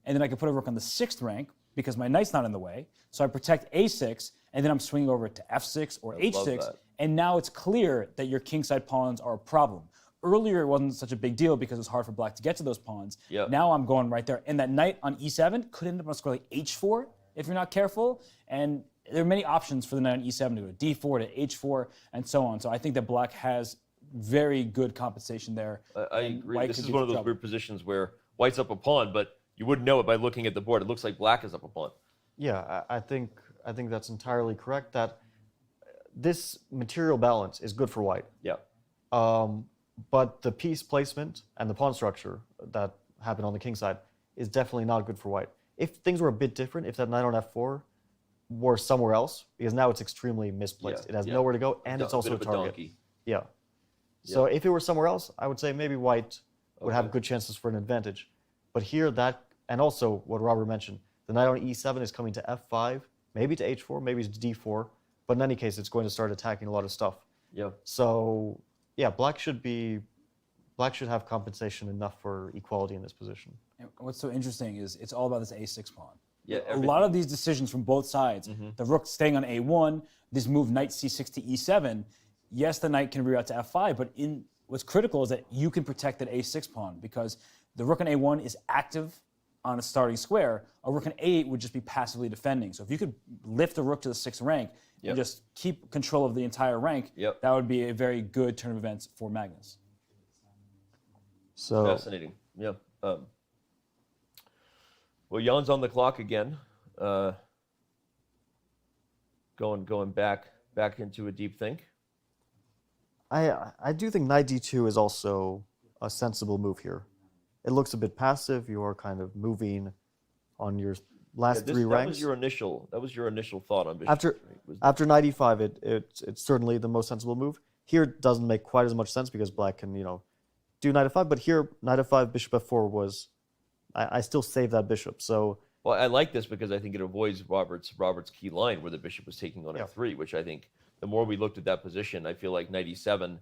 and then I can put a rook on the 6th rank because my knight's not in the way. So I protect a6, and then I'm swinging over to f6 or h6, and now it's clear that your kingside pawns are a problem. Earlier, it wasn't such a big deal because it was hard for black to get to those pawns. Yep. Now I'm going right there. And that knight on e7 could end up on a score like h4 if you're not careful. And there are many options for the knight on e7 to go to d4, to h4, and so on. So I think that black has very good compensation there. I agree. This is one of those weird positions where white's up a pawn, but you wouldn't know it by looking at the board. It looks like black is up a pawn. Yeah, I think that's entirely correct. That this material balance is good for white. Yeah. But the piece placement and the pawn structure that happened on the king side is definitely not good for white. If things were a bit different, if that knight on f4 were somewhere else, because now it's extremely misplaced. It has nowhere to go, and it's also a target. Yeah. So if it were somewhere else, I would say maybe white would have good chances for an advantage. But here, and also what Robert mentioned, the knight on e7 is coming to f5, maybe to h4, maybe to d4. But in any case, it's going to start attacking a lot of stuff. Yeah. So yeah, black should have compensation enough for equality in this position. And what's so interesting is it's all about this a6 pawn. Yeah, a lot of these decisions from both sides, the rook staying on a1, this move knight c6 to e7, yes, the knight can reroute to f5, but what's critical is that you can protect that a6 pawn because the rook on a1 is active on a starting square. A rook on a8 would just be passively defending. So if you could lift the rook to the 6th rank and just keep control of the entire rank, that would be a very good turn of events for Magnus. So fascinating. Yeah. Well, Jan's on the clock again. Going back into a deep think. I do think knight d2 is also a sensible move here. It looks a bit passive. You are kind of moving on your last three ranks. That was your initial thought on bishop. After knight e5, it's certainly the most sensible move. Here it doesn't make quite as much sense because black can do knight f5. But here knight f5, bishop f4 was. I still save that bishop. So. Well, I like this because I think it avoids Robert's key line where the bishop was taking on f3, which I think the more we looked at that position, I feel like knight e7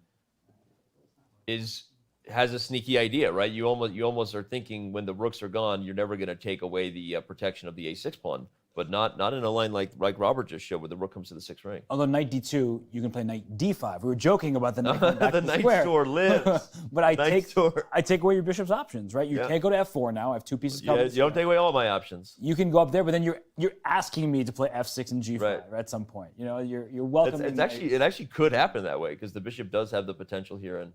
has a sneaky idea, right? You almost are thinking when the rooks are gone, you're never going to take away the protection of the a6 pawn, but not in a line like Robert just showed, where the rook comes to the 6th rank. Although knight d2, you can play knight d5. We were joking about the knight going back the to the square. knight store lives. But I take away your bishop's options, right? You can't go to f4 now. I have two pieces covered. Yeah, you don't take away all my options. You can go up there, but then you're asking me to play f6 and g5 at some point. You're welcome. It actually could happen that way because the bishop does have the potential here. And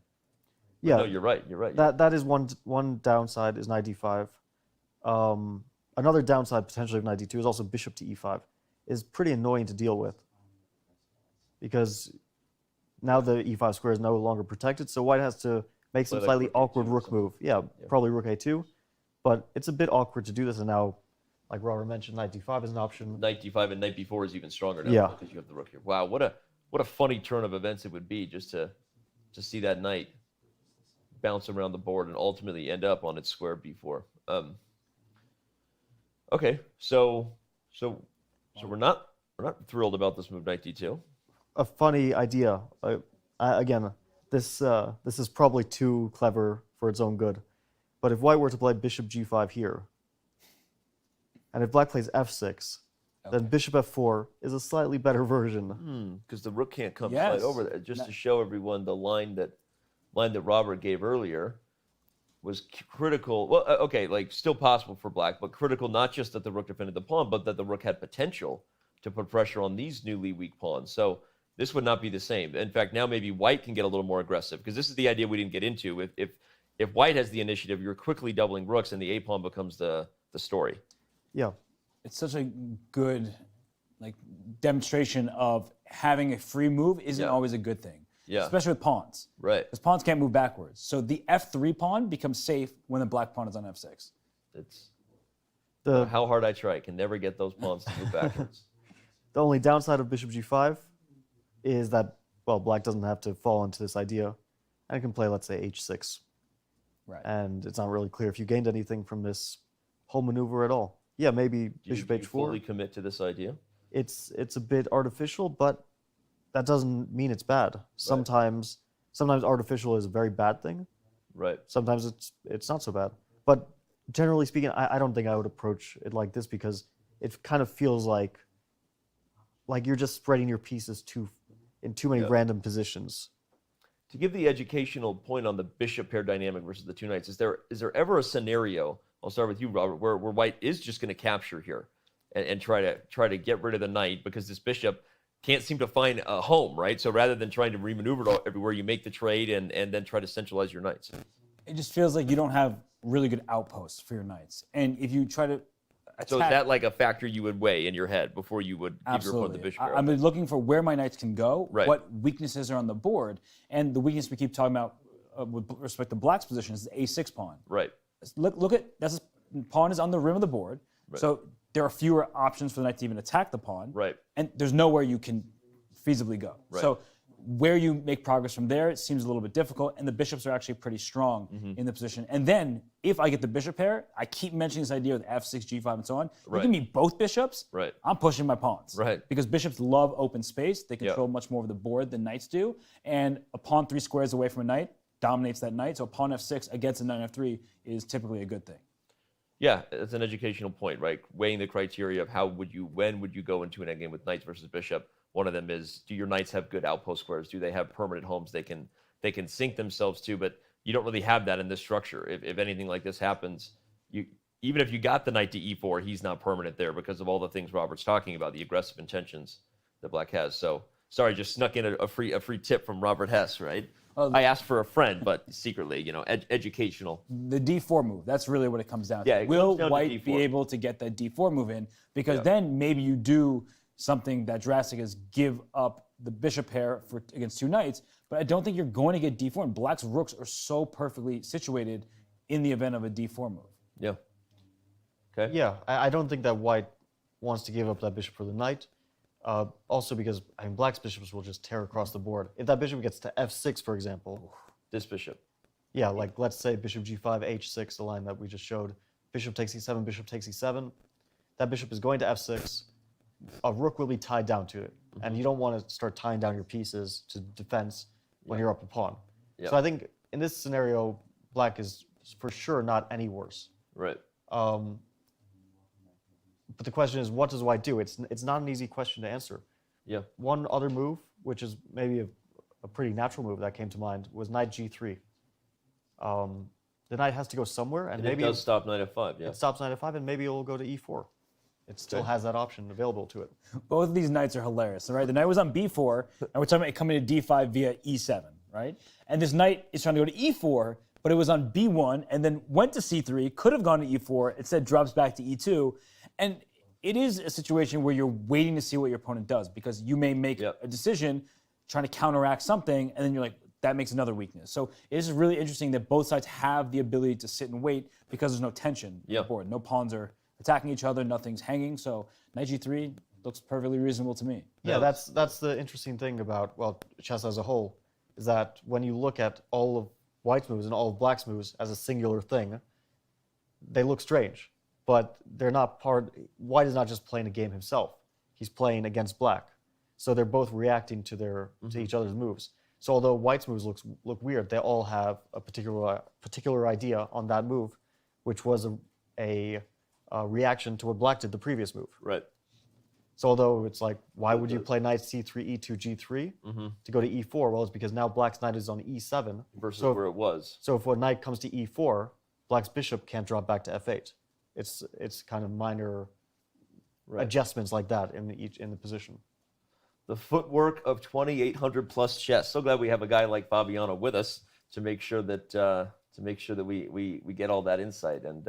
yeah, no, you're right. You're right. That is one downside is knight d5. Another downside potentially of knight d2 is also bishop to e5 is pretty annoying to deal with because now the e5 square is no longer protected, so white has to make some slightly awkward rook move. Yeah, probably rook a2, but it's a bit awkward to do this, and now, like Robert mentioned, knight d5 is an option. Knight d5 and knight b4 is even stronger now because you have the rook here. Wow, what a funny turn of events it would be just to see that knight bounce around the board and ultimately end up on its square b4. Okay, so we're not thrilled about this move, knight d2. A funny idea. Again, this is probably too clever for its own good. But if white were to play bishop g5 here, and if black plays f6, then bishop f4 is a slightly better version. Because the rook can't come slide over there. Just to show everyone the line that Robert gave earlier was critical. Well, okay, like still possible for black, but critical not just that the rook defended the pawn, but that the rook had potential to put pressure on these newly weak pawns. So this would not be the same. In fact, now maybe white can get a little more aggressive, because this is the idea we didn't get into. If white has the initiative, you're quickly doubling rooks, and the a pawn becomes the story. Yeah, it's such a good demonstration of having a free move isn't always a good thing. Yeah. Especially with pawns. Right. Because pawns can't move backwards. So the f3 pawn becomes safe when the black pawn is on f6. It's how hard I try. I can never get those pawns to move backwards. The only downside of bishop g5 is that, well, black doesn't have to fall into this idea, and it can play, let's say, h6. Right. And it's not really clear if you gained anything from this whole maneuver at all. Yeah, maybe bishop Do you h4. fully commit to this idea? It's a bit artificial, but that doesn't mean it's bad. Sometimes artificial is a very bad thing. Right. Sometimes it's not so bad. But generally speaking, I don't think I would approach it like this, because it kind of feels like you're just spreading your pieces in too many random positions. To give the educational point on the bishop pair dynamic versus the two knights, is there ever a scenario, I'll start with you, Robert, where white is just going to capture here and try to get rid of the knight, because this bishop can't seem to find a home, right? So rather than trying to remaneuver it everywhere, you make the trade and then try to centralize your knights. It just feels like you don't have really good outposts for your knights. And if you try to attack... So is that like a factor you would weigh in your head before you would give your opponent the bishop pair? I'm looking for where my knights can go, Right. what weaknesses are on the board, and the weakness we keep talking about with respect to black's position is the a6 pawn. Right. Look at, pawn is on the rim of the board, so there are fewer options for the knight to even attack the pawn. Right. And there's nowhere you can feasibly go. Right. So where you make progress from there, it seems a little bit difficult, and the bishops are actually pretty strong in the position. And then, if I get the bishop pair, I keep mentioning this idea with f6, g5, and so on. You give me both bishops, I'm pushing my pawns. Right. Because bishops love open space. They control much more of the board than knights do. And a pawn 3 squares away from a knight dominates that knight. So a pawn f6 against a knight f3 is typically a good thing. Yeah, it's an educational point, right? Weighing the criteria of when would you go into an endgame with knights versus bishop. One of them is, do your knights have good outpost squares? Do they have permanent homes they can sink themselves to? But you don't really have that in this structure. If anything like this happens, even if you got the knight to e4, he's not permanent there because of all the things Robert's talking about, the aggressive intentions that black has. So sorry, just snuck in a free tip from Robert Hess, right? I asked for a friend, but secretly, educational. The d4 move, that's really what it comes down to. Yeah, Will white be able to get that d4 move in? Because then maybe you do something that drastic is give up the bishop pair against two knights, but I don't think you're going to get d4, and black's rooks are so perfectly situated in the event of a d4 move. Yeah. Okay. Yeah, I don't think that white wants to give up that bishop for the knight. Also because black's bishops will just tear across the board. If that bishop gets to f6, for example. This bishop. Yeah, like let's say bishop g5, h6, the line that we just showed. Bishop takes e7, bishop takes e7. That bishop is going to f6. A rook will be tied down to it. And you don't want to start tying down your pieces to defense when you're up a pawn. So I think in this scenario, black is for sure not any worse. Right. But the question is, what does white do? It's not an easy question to answer. Yeah. One other move, which is maybe a pretty natural move that came to mind, was knight g3. The knight has to go somewhere, and maybe it does stop knight f5. Yeah. It stops knight f5, and maybe it'll go to e4. It still has that option available to it. Both of these knights are hilarious, right? The knight was on b4, and we're talking about it coming to d5 via e7, right? And this knight is trying to go to e4, but it was on b1, and then went to c3, could have gone to e4, instead drops back to e2. And it is a situation where you're waiting to see what your opponent does, because you may make a decision trying to counteract something, and then you're like, that makes another weakness. So it is really interesting that both sides have the ability to sit and wait because there's no tension on the board. No pawns are attacking each other, nothing's hanging. So knight g3 looks perfectly reasonable to me. Yeah, that's the interesting thing about, well, chess as a whole, is that when you look at all of white's moves and all of black's moves as a singular thing, they look strange. But they're not part. White is not just playing a game himself. He's playing against black. So they're both reacting to each other's moves. So although white's moves look weird, they all have a particular idea on that move, which was a reaction to what black did the previous move. Right. So although it's like, why would you play knight c3, e2, g3 to go to e4? Well, it's because now black's knight is on e7 versus where it was. So if a knight comes to e4, black's bishop can't drop back to f8. It's kind of minor adjustments like that in the position. The footwork of 2,800 plus chess. So glad we have a guy like Fabiano with us to make sure that we get all that insight. And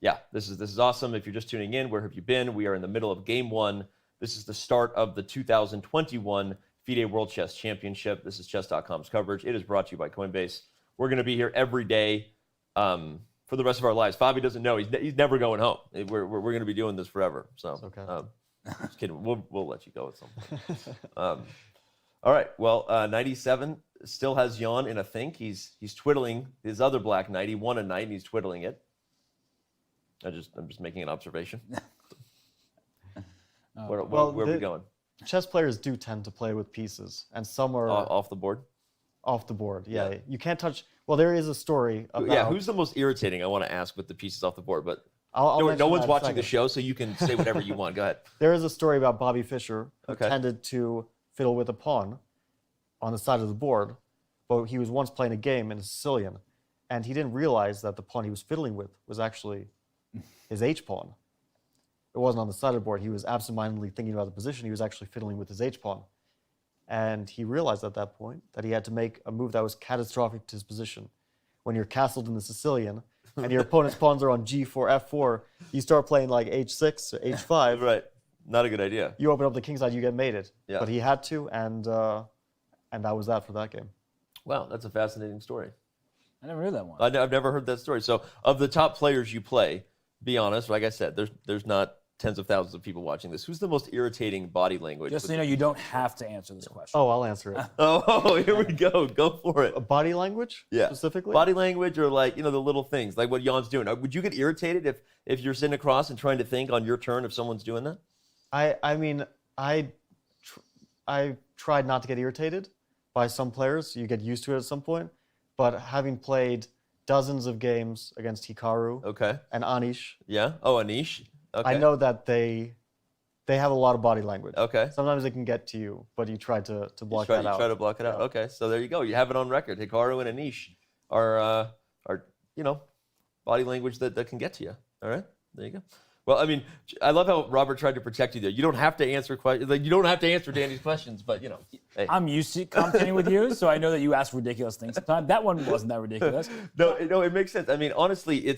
yeah, this is awesome. If you're just tuning in, where have you been? We are in the middle of game 1. This is the start of the 2021 FIDE World Chess Championship. This is chess.com's coverage. It is brought to you by Coinbase. We're going to be here every day for the rest of our lives. Fabi doesn't know. He's never going home. We're going to be doing this forever. So, okay. Just kidding. We'll let you go at some point. All right. Well, 97 still has Jan in a think. He's twiddling his other black knight. He won a knight and he's twiddling it. I'm just making an observation. Where are we going? Chess players do tend to play with pieces, and some are off the board. Off the board, yeah. You can't touch. Well, there is a story about. Yeah, who's the most irritating? I want to ask with the pieces off the board, but no one's watching the show, so you can say whatever you want. Go ahead. There is a story about Bobby Fischer who tended to fiddle with a pawn on the side of the board, but he was once playing a game in a Sicilian, and he didn't realize that the pawn he was fiddling with was actually his H-pawn. It wasn't on the side of the board. He was absentmindedly thinking about the position. He was actually fiddling with his H-pawn. And he realized at that point that he had to make a move that was catastrophic to his position. When you're castled in the Sicilian and your opponent's pawns are on g4, f4, you start playing like h6 or h5. Right. Not a good idea. You open up the king side, you get mated. Yeah. But he had to, and that was that for that game. Wow, that's a fascinating story. I never heard that one. I've never heard that story. So of the top players you play, be honest, like I said, there's not tens of thousands of people watching this. Who's the most irritating body language? Just so you know, you don't have to answer this question. Oh, I'll answer it. Oh, here we go. Go for it. Body language? Yeah. Specifically? Body language or like, the little things, like what Jan's doing. Would you get irritated if you're sitting across and trying to think on your turn if someone's doing that? I mean, I tried not to get irritated by some players. You get used to it at some point. But having played dozens of games against Hikaru and Anish. Yeah? Oh, Anish. Okay. I know that they have a lot of body language. Okay. Sometimes they can get to you, but you try to block that out. You try to block it out. Okay, so there you go. You have it on record. Hikaru and Anish are body language that can get to you. All right, there you go. Well, I mean, I love how Robert tried to protect you there. You don't have to answer questions. Like, you don't have to answer Danny's questions, but hey. I'm used to commentating with you, so I know that you ask ridiculous things sometimes. That one wasn't that ridiculous. No, it makes sense. I mean, honestly,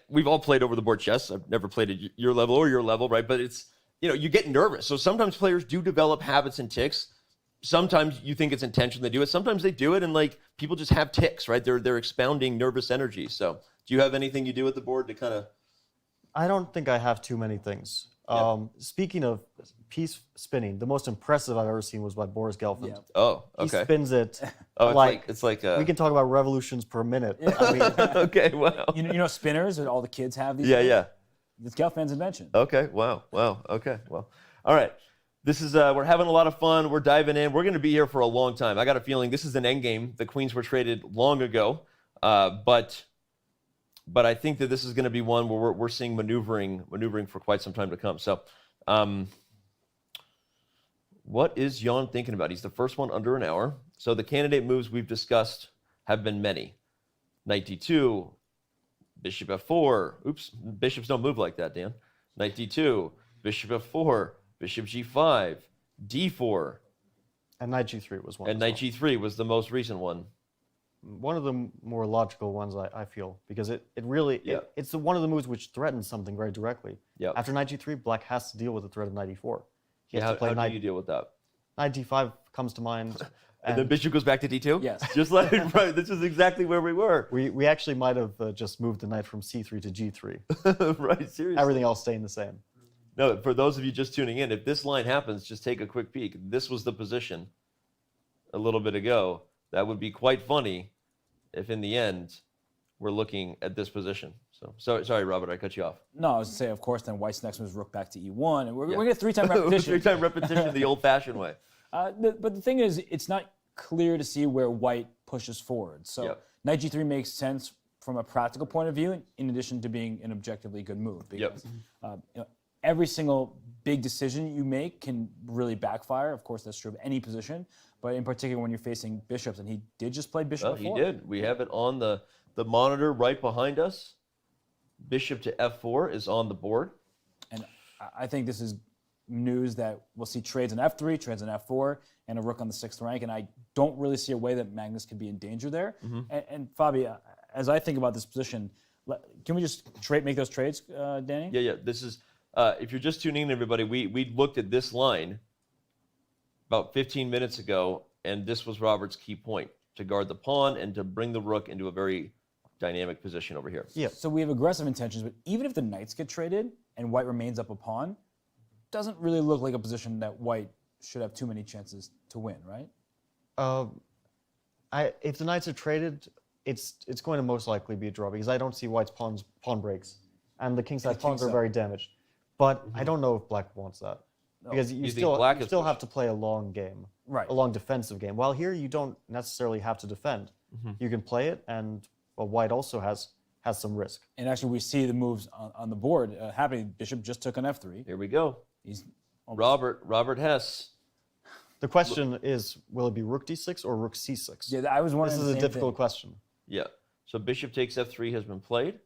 we've all played over the board chess. I've never played at your level or your level, right? But it's, you get nervous. So sometimes players do develop habits and tics. Sometimes you think it's intentional they do it. Sometimes they do it, and like people just have tics, right? They're expounding nervous energy. So do you have anything you do at the board to kind of? I don't think I have too many things. Yeah. Speaking of piece spinning, the most impressive I've ever seen was by Boris Gelfand. Yeah. Oh, okay. He spins it. It's like we can talk about revolutions per minute. Yeah. I mean, okay, wow. You know spinners that all the kids have these? Yeah. It's Gelfand's invention. Okay, wow. Okay, well, all right. This is we're having a lot of fun. We're diving in. We're going to be here for a long time. I got a feeling this is an endgame. The queens were traded long ago, but I think that this is going to be one where we're seeing maneuvering for quite some time to come. So, what is Jan thinking about? He's the first one under an hour. So the candidate moves we've discussed have been many. Knight d2, bishop f4. Oops, bishops don't move like that, Dan. Knight d2, bishop f4, bishop g5, d4. And knight g3 was one. And knight g3 was the most recent one. One of the more logical ones, I feel, because it's one of the moves which threatens something very directly. Yeah. After knight g3, black has to deal with the threat of knight e4. How do you deal with that? Knight d5 comes to mind. And then bishop goes back to d2? Yes. Just like, right, this is exactly where we were. We actually might have just moved the knight from c3 to g3. Right, seriously. Everything else staying the same. No, for those of you just tuning in, if this line happens, just take a quick peek. This was the position a little bit ago. That would be quite funny if in the end we're looking at this position. So sorry, Robert, I cut you off. No, I was going to say, of course, then White's next move is rook back to e1, and we're going to get three-time repetition. Three-time repetition the old-fashioned way. But the thing is, it's not clear to see where White pushes forward. So knight g3 makes sense from a practical point of view, in addition to being an objectively good move. Because every single big decision you make can really backfire. Of course, that's true of any position, but in particular when you're facing bishops, and he did just play bishop He did. We have it on the monitor right behind us. Bishop to f4 is on the board. And I think this is news that we'll see trades on f3, trades on f4, and a rook on the 6th rank, and I don't really see a way that Magnus could be in danger there. And Fabi, as I think about this position, can we just make those trades, Danny? Yeah. This is, if you're just tuning in, everybody, we looked at this line about 15 minutes ago, and this was Robert's key point, to guard the pawn and to bring the rook into a very dynamic position over here. Yeah. So we have aggressive intentions, but even if the knights get traded and White remains up a pawn, doesn't really look like a position that White should have too many chances to win, right? If the knights are traded, it's going to most likely be a draw because I don't see White's pawn breaks, and the kingside pawns are very damaged. But I don't know if Black wants that because you still have to play a long game, a long defensive game. While here you don't necessarily have to defend. You can play it, and White also has some risk. And actually, we see the moves on the board happening. Bishop just took on f3. Here we go. Robert Hess. The question is, will it be rook d6 or rook c6? Yeah, I was wondering. This is a difficult question. Yeah. So bishop takes f3 has been played.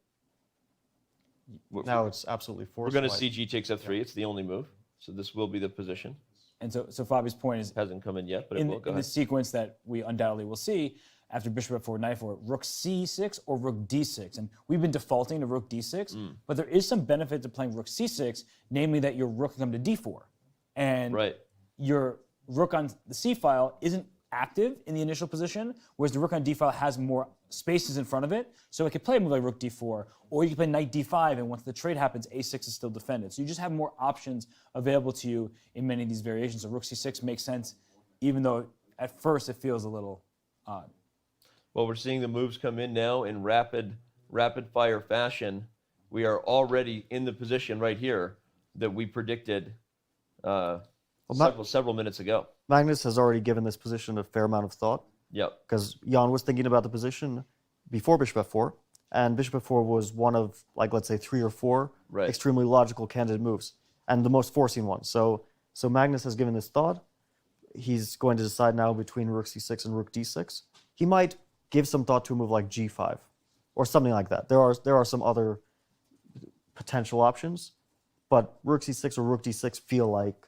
Now it's absolutely forced. We're going to see g takes f3. Yeah. It's the only move. So this will be the position. And so Fabi's point is, hasn't come in yet, but it will. Go in the sequence that we undoubtedly will see, after bishop f4, knight f4, rook c6 or rook d6. And we've been defaulting to rook d6, but there is some benefit to playing rook c6, namely that your rook can come to d4. And your rook on the c file isn't active in the initial position, whereas the rook on d file has more spaces in front of it. So it could play a move like rook d4, or you can play knight d5, and once the trade happens, a6 is still defended. So you just have more options available to you in many of these variations. So rook c6 makes sense, even though at first it feels a little odd. Well, we're seeing the moves come in now in rapid fire fashion. We are already in the position right here that we predicted several minutes ago. Magnus has already given this position a fair amount of thought. Yep. Because Jan was thinking about the position before bishop f4, and bishop f4 was one of, like, let's say 3 or 4 extremely logical candidate moves, and the most forcing one. So Magnus has given this thought. He's going to decide now between rook c6 and rook d6. He might give some thought to a move like g5 or something like that. There are some other potential options, but rook c6 or rook d6 feel like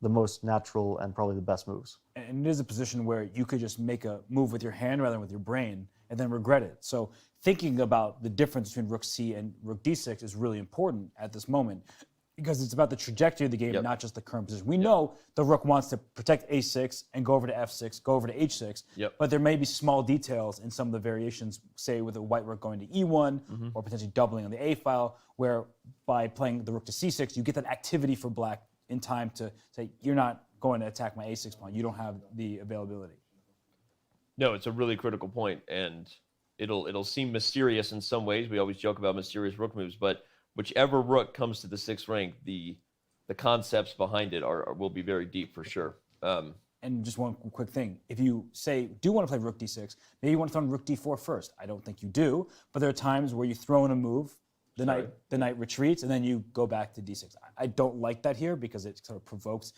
the most natural and probably the best moves. And it is a position where you could just make a move with your hand rather than with your brain and then regret it. So thinking about the difference between rook c and rook d6 is really important at this moment, because it's about the trajectory of the game, not just the current position. We know the rook wants to protect a6 and go over to f6, go over to h6, but there may be small details in some of the variations, say with a white rook going to e1 or potentially doubling on the a file, where by playing the rook to c6, you get that activity for black in time to say, you're not going to attack my a6 pawn. You don't have the availability. No, it's a really critical point, and it'll seem mysterious in some ways. We always joke about mysterious rook moves, but whichever rook comes to the 6th rank, the concepts behind it will be very deep for sure. And just one quick thing. If you do want to play rook d6, maybe you want to throw in rook d4 first. I don't think you do, but there are times where you throw in a move, the knight retreats, and then you go back to d6. I don't like that here because it sort of provokes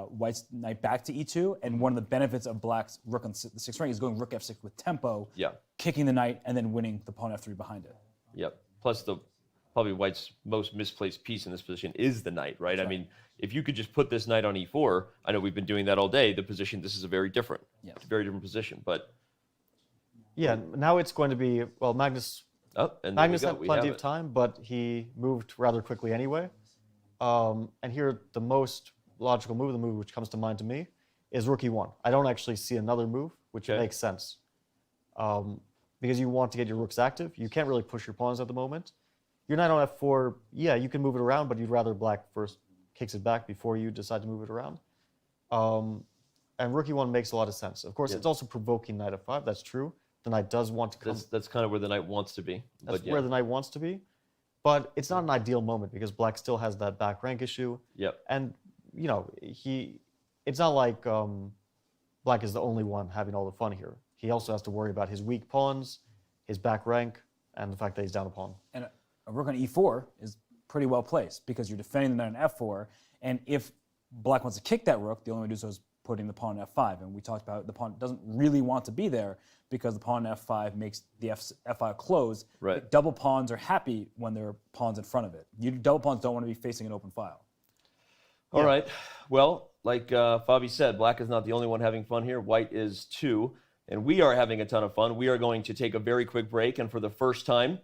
White's knight back to e2, and one of the benefits of Black's rook on the 6th rank is going rook f6 with tempo, kicking the knight, and then winning the pawn f3 behind it. Yep. Plus probably White's most misplaced piece in this position is the knight, right? I mean, if you could just put this knight on e4, I know we've been doing that all day, this is a very different, position, but... Yeah, now it's going to be, well, Magnus had plenty of time, but he moved rather quickly anyway. And here, the most logical move, the move which comes to mind to me, is rook e1. I don't actually see another move, which makes sense. Because you want to get your rooks active. You can't really push your pawns at the moment. Your knight on f4, yeah, you can move it around, but you'd rather black first kicks it back before you decide to move it around. And rook e1 makes a lot of sense. Of course, it's also provoking knight f5, that's true. the knight does want to come. That's kind of where the knight wants to be. That's where the knight wants to be. But it's not an ideal moment because black still has that back rank issue. Yep. And, you know, it's not like black is the only one having all the fun here. He also has to worry about his weak pawns, his back rank, and the fact that he's down a pawn. And a rook on e4 is pretty well placed because you're defending the knight on f4. And if black wants to kick that rook, the only way to do so is putting the pawn on f5. And we talked about the pawn doesn't really want to be there because the pawn on f5 makes the f5 close. Right. Double pawns are happy when there are pawns in front of it. Double pawns don't want to be facing an open file. All right. Well, like Fabi said, black is not the only one having fun here. White is too. And we are having a ton of fun. We are going to take a very quick break. And for the first time,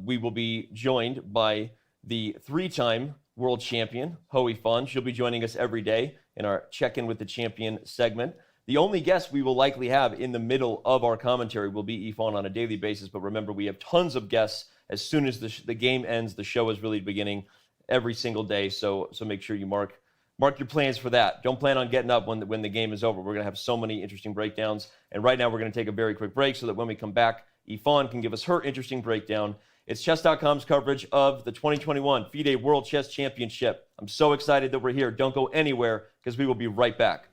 we will be joined by the 3-time world champion, Hoey Fun. She'll be joining us every day in our Check-In with the Champion segment. The only guest we will likely have in the middle of our commentary will be Ifan on a daily basis. But remember, we have tons of guests. As soon as the game ends, the show is really beginning every single day. So make sure you mark your plans for that. Don't plan on getting up when the game is over. We're going to have so many interesting breakdowns. And right now, we're going to take a very quick break so that when we come back, Ifan can give us her interesting breakdown. It's Chess.com's coverage of the 2021 FIDE World Chess Championship. I'm so excited that we're here. Don't go anywhere because we will be right back.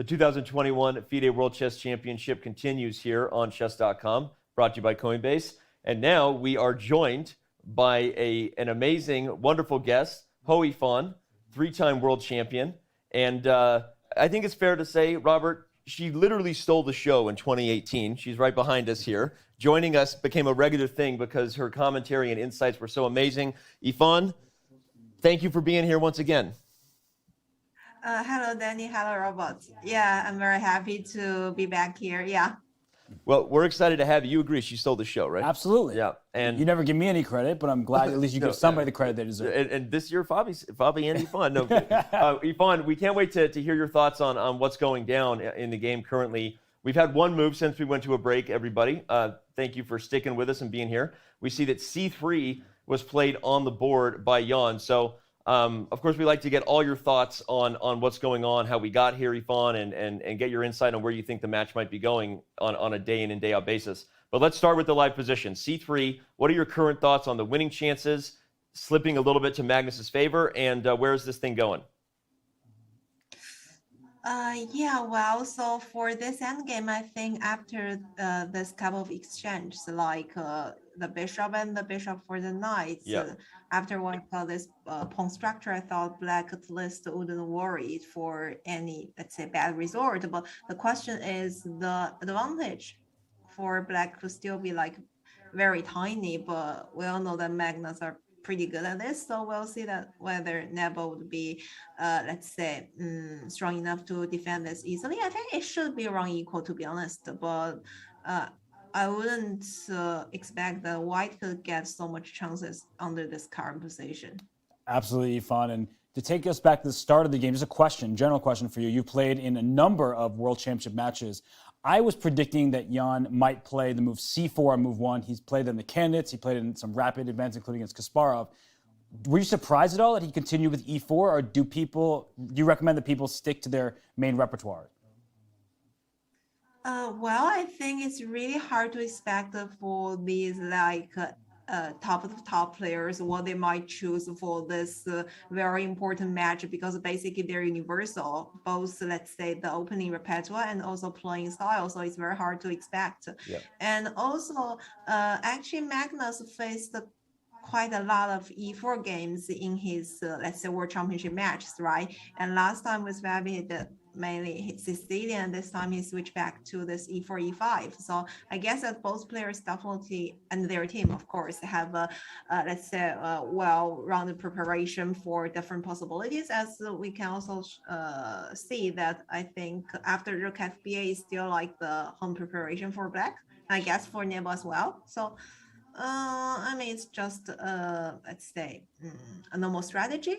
2021 FIDE World Chess Championship continues here on chess.com, brought to you by Coinbase. And now we are joined by an amazing, wonderful guest, Ho Yifan, three-time world champion. And I think it's fair to say, Robert, she literally stole the show in 2018. She's right behind us here. Joining us became a regular thing because her commentary and insights were so amazing. Yifan, thank you for being here once again. Hello, Danny. Hello, Robert. Yeah, I'm very happy to be back here. Yeah. Well, we're excited to have you. You agree she stole the show, right? Absolutely. Yeah. And you never give me any credit, but I'm glad at least you give somebody the credit they deserve. And this year, Fabi and Yifan. No, Yifan, we can't wait to hear your thoughts on what's going down in the game currently. We've had one move since we went to a break, everybody. Thank you for sticking with us and being here. We see that C3 was played on the board by Jan. So, of course, we like to get all your thoughts on what's going on, how we got here, Yifan, and get your insight on where you think the match might be going on a day in and day out basis. But let's start with the live position. C3, what are your current thoughts on the winning chances, slipping a little bit to Magnus's favor, and where is this thing going? Yeah, well, so for this endgame, I think after this couple of exchanges, like the bishop and the bishop for the knight, after one of this pawn structure, I thought black at least wouldn't worry for any, let's say, bad result. But the question is the advantage for black could still be like very tiny, but we all know that Magnus are pretty good at this, so we'll see that whether Nepo would be, let's say, strong enough to defend this easily. I think it should be around equal, to be honest, but I wouldn't expect that white could get so much chances under this current position. Absolutely, Yifan. And to take us back to the start of the game, just a question, general question for you. You played in a number of World Championship matches. I was predicting that Jan might play the move c4 on move 1. He's played in the candidates. He played in some rapid events, including against Kasparov. Were you surprised at all that he continued with e4, or do you recommend that people stick to their main repertoire? Well, I think it's really hard to expect for these like top of the top players what they might choose for this very important match, because basically they're universal, both, let's say, the opening repertoire and also playing style, so it's very hard to expect. And also actually Magnus faced quite a lot of e4 games in his let's say World Championship matches, right? And last time with Fabi, mainly Sicilian, this time he switched back to this e4, e5. So I guess that both players definitely, and their team, of course, have a, let's say, well-rounded preparation for different possibilities, as we can also see that I think after Rook FBA is still like the home preparation for black, I guess for Nepo as well. So I mean, it's just, let's say, a normal strategy.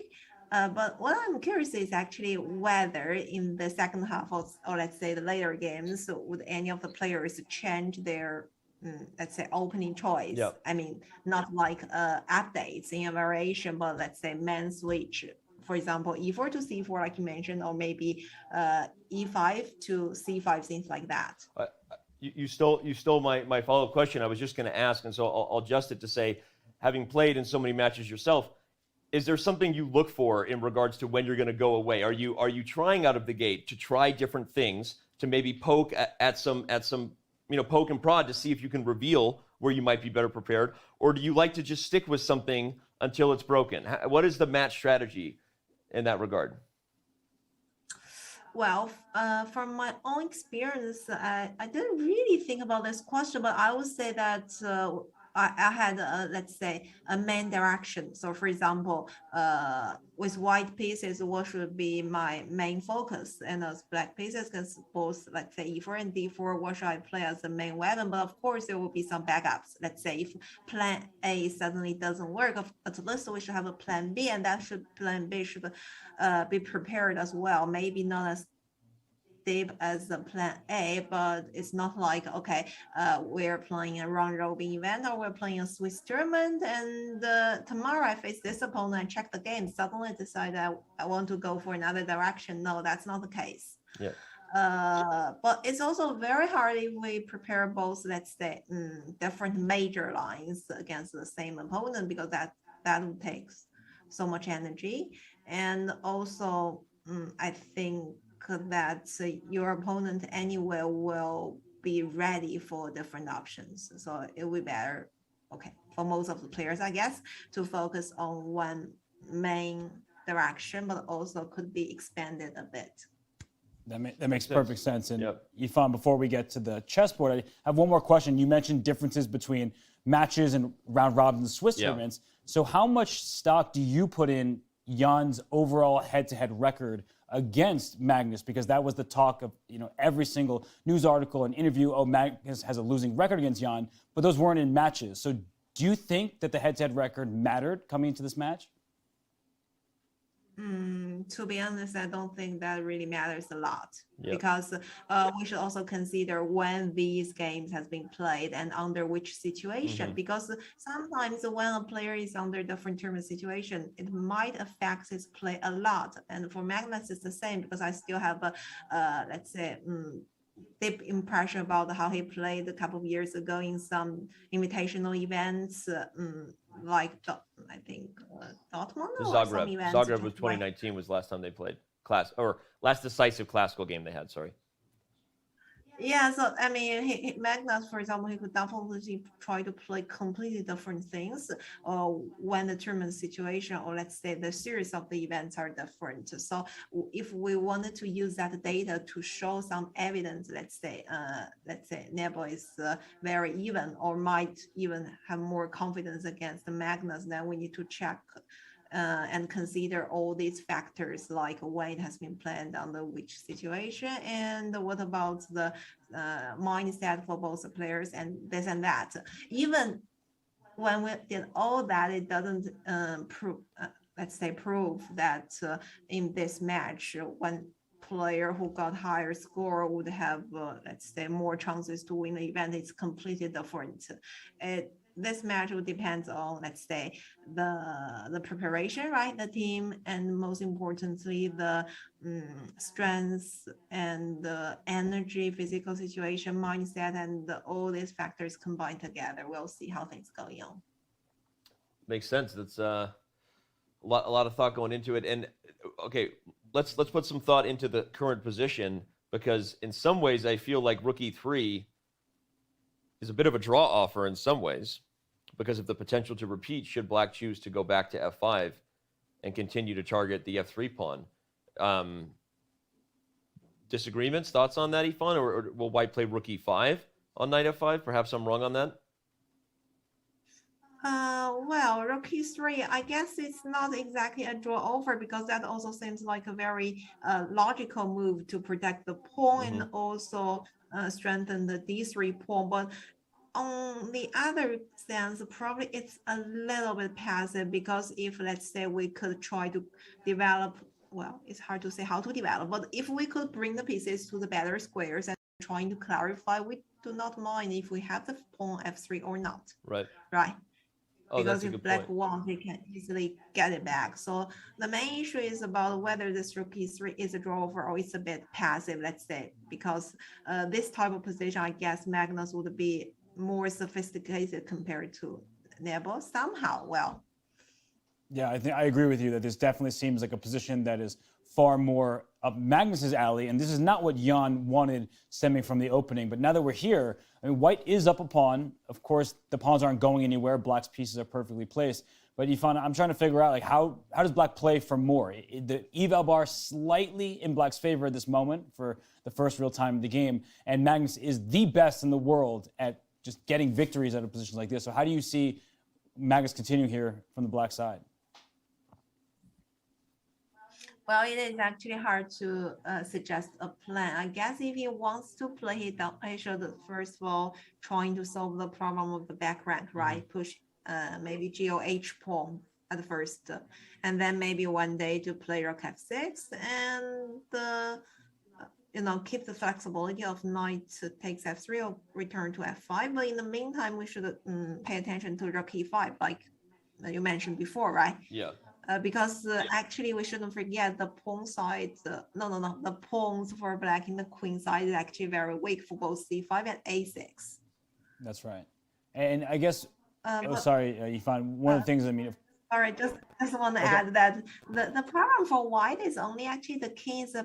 But what I'm curious is actually whether in the second half or let's say the later games, would any of the players change their, let's say, opening choice? I mean, not like updates in a variation, but let's say main switch, for example, e4 to c4, like you mentioned, or maybe e5 to c5, things like that. You stole my follow-up question. I was just going to ask, and so I'll adjust it to say, having played in so many matches yourself, is there something you look for in regards to when you're going to go away? Are you trying out of the gate to try different things, to maybe poke at some poke and prod to see if you can reveal where you might be better prepared, or do you like to just stick with something until it's broken? What is the match strategy in that regard? Well, from my own experience, I didn't really think about this question, but I would say that I had, let's say, a main direction. So, for example, with white pieces, what should be my main focus? And as black pieces, because both, let's say, e4 and d4, what should I play as the main weapon? But of course, there will be some backups. Let's say if plan A suddenly doesn't work, at least we should have a plan B, and plan B should be prepared as well. Maybe not as deep as the plan A, but it's not like, okay, we're playing a round robin event or we're playing a Swiss tournament, and tomorrow I face this opponent and check the game, suddenly decide I want to go for another direction. No, that's not the case. But it's also very hard if we prepare both, let's say, different major lines against the same opponent, because that would take so much energy. And also, I think that your opponent anyway will be ready for different options. So it will be better, okay, for most of the players, I guess, to focus on one main direction, but also could be expanded a bit. That makes perfect sense. And Yifan, before we get to the chessboard, I have one more question. You mentioned differences between matches and round robins and Swiss tournaments. So how much stock do you put in Jan's overall head-to-head record against Magnus? Because that was the talk of every single news article and interview. Oh, Magnus has a losing record against Jan, but those weren't in matches. So do you think that the head-to-head record mattered coming into this match? To be honest, I don't think that really matters a lot because we should also consider when these games has been played and under which situation. Because sometimes when a player is under different tournament situation, it might affect his play a lot. And for Magnus, it's the same because I still have a let's say deep impression about how he played a couple of years ago in some invitational events. Like I think Dortmund or some events. Zagreb was 2019 was the last time they played last decisive classical game they had. Sorry. Yeah, so I mean, Magnus, for example, he could definitely try to play completely different things when the tournament situation or let's say the series of the events are different. So if we wanted to use that data to show some evidence, let's say Nepo is very even or might even have more confidence against Magnus, then we need to check and consider all these factors like when it has been planned under which situation and what about the mindset for both the players and this and that. Even when we did all that, it doesn't prove that in this match, one player who got higher score would have, let's say, more chances to win the event. It's completely different. This match will depend on, let's say, the preparation, right? The team, and most importantly, the strengths and the energy, physical situation, mindset, and all these factors combined together. We'll see how things go on. Makes sense. That's a lot of thought going into it. And okay, let's put some thought into the current position, because in some ways I feel like Rookie 3 is a bit of a draw offer in some ways, because of the potential to repeat should Black choose to go back to F5 and continue to target the F3 pawn. Disagreements, thoughts on that, Yifan? Or will White play Rookie 5 on Knight F5? Perhaps I'm wrong on that. Well, Rookie 3, I guess it's not exactly a draw over because that also seems like a very logical move to protect the pawn and also strengthen the D3 pawn. But on the other sense, probably it's a little bit passive because if, let's say, we could try to develop, well, it's hard to say how to develop, but if we could bring the pieces to the better squares and trying to clarify, we do not mind if we have the pawn F3 or not. Right. Right. Oh, because if Black wants, they can easily get it back. So the main issue is about whether this Rookie 3 is a draw over or it's a bit passive, let's say, because this type of position, I guess Magnus would be more sophisticated compared to Nepo somehow. Well, yeah, I think I agree with you that this definitely seems like a position that is far more up Magnus's alley, and this is not what Jan wanted stemming from the opening. But now that we're here, I mean, White is up a pawn. Of course, the pawns aren't going anywhere. Black's pieces are perfectly placed. But Yifan, I'm trying to figure out, like, how does Black play for more? The eval bar slightly in Black's favor at this moment for the first real time of the game, and Magnus is the best in the world at just getting victories out of positions like this. So how do you see Magnus continuing here from the Black side? Well, it is actually hard to suggest a plan. I guess if he wants to play it down, he should first of all trying to solve the problem of the back rank, right? Push maybe GOH pawn at first, and then maybe one day to play rook F6 and keep the flexibility of knight takes F3 or return to F5. But in the meantime, we should pay attention to rook E5, like you mentioned before, right? Yeah. Because actually we shouldn't forget the pawn side. The pawns for Black in the queen side is actually very weak for both C5 and A6. That's right. And I guess, sorry, Yifan, one of the things, I mean, all right, just want to add that the problem for White is only actually the king is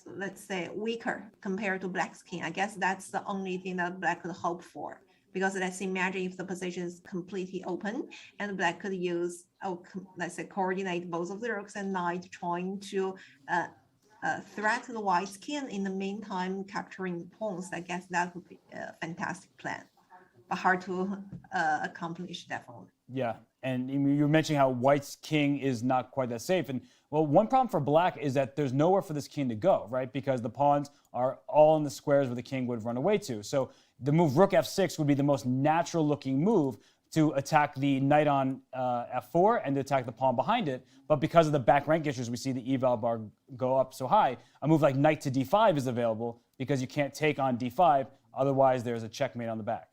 let's say, weaker compared to black's king. I guess that's the only thing that black could hope for. Because let's imagine if the position is completely open and black could use, let's say, coordinate both of the rooks and knight, trying to threat the white's king, in the meantime capturing pawns. I guess that would be a fantastic plan, but hard to accomplish, definitely. Yeah, and you were mentioning how white's king is not quite that safe. And well, one problem for black is that there's nowhere for this king to go, right? Because the pawns are all in the squares where the king would run away to. So the move rook f6 would be the most natural looking move to attack the knight on f4 and to attack the pawn behind it. But because of the back rank issues, we see the eval bar go up so high. A move like knight to d5 is available because you can't take on d5. Otherwise, there's a checkmate on the back.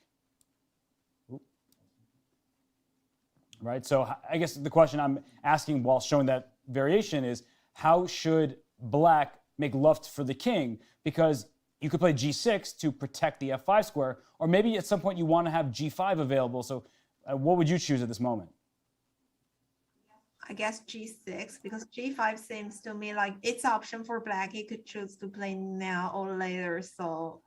Right, so I guess the question I'm asking while showing that variation is, how should black make love for the king? Because you could play g6 to protect the f5 square, or maybe at some point you want to have g5 available. So what would you choose at this moment? I guess g6, because g5 seems to me like it's option for black. He could choose to play now or later, so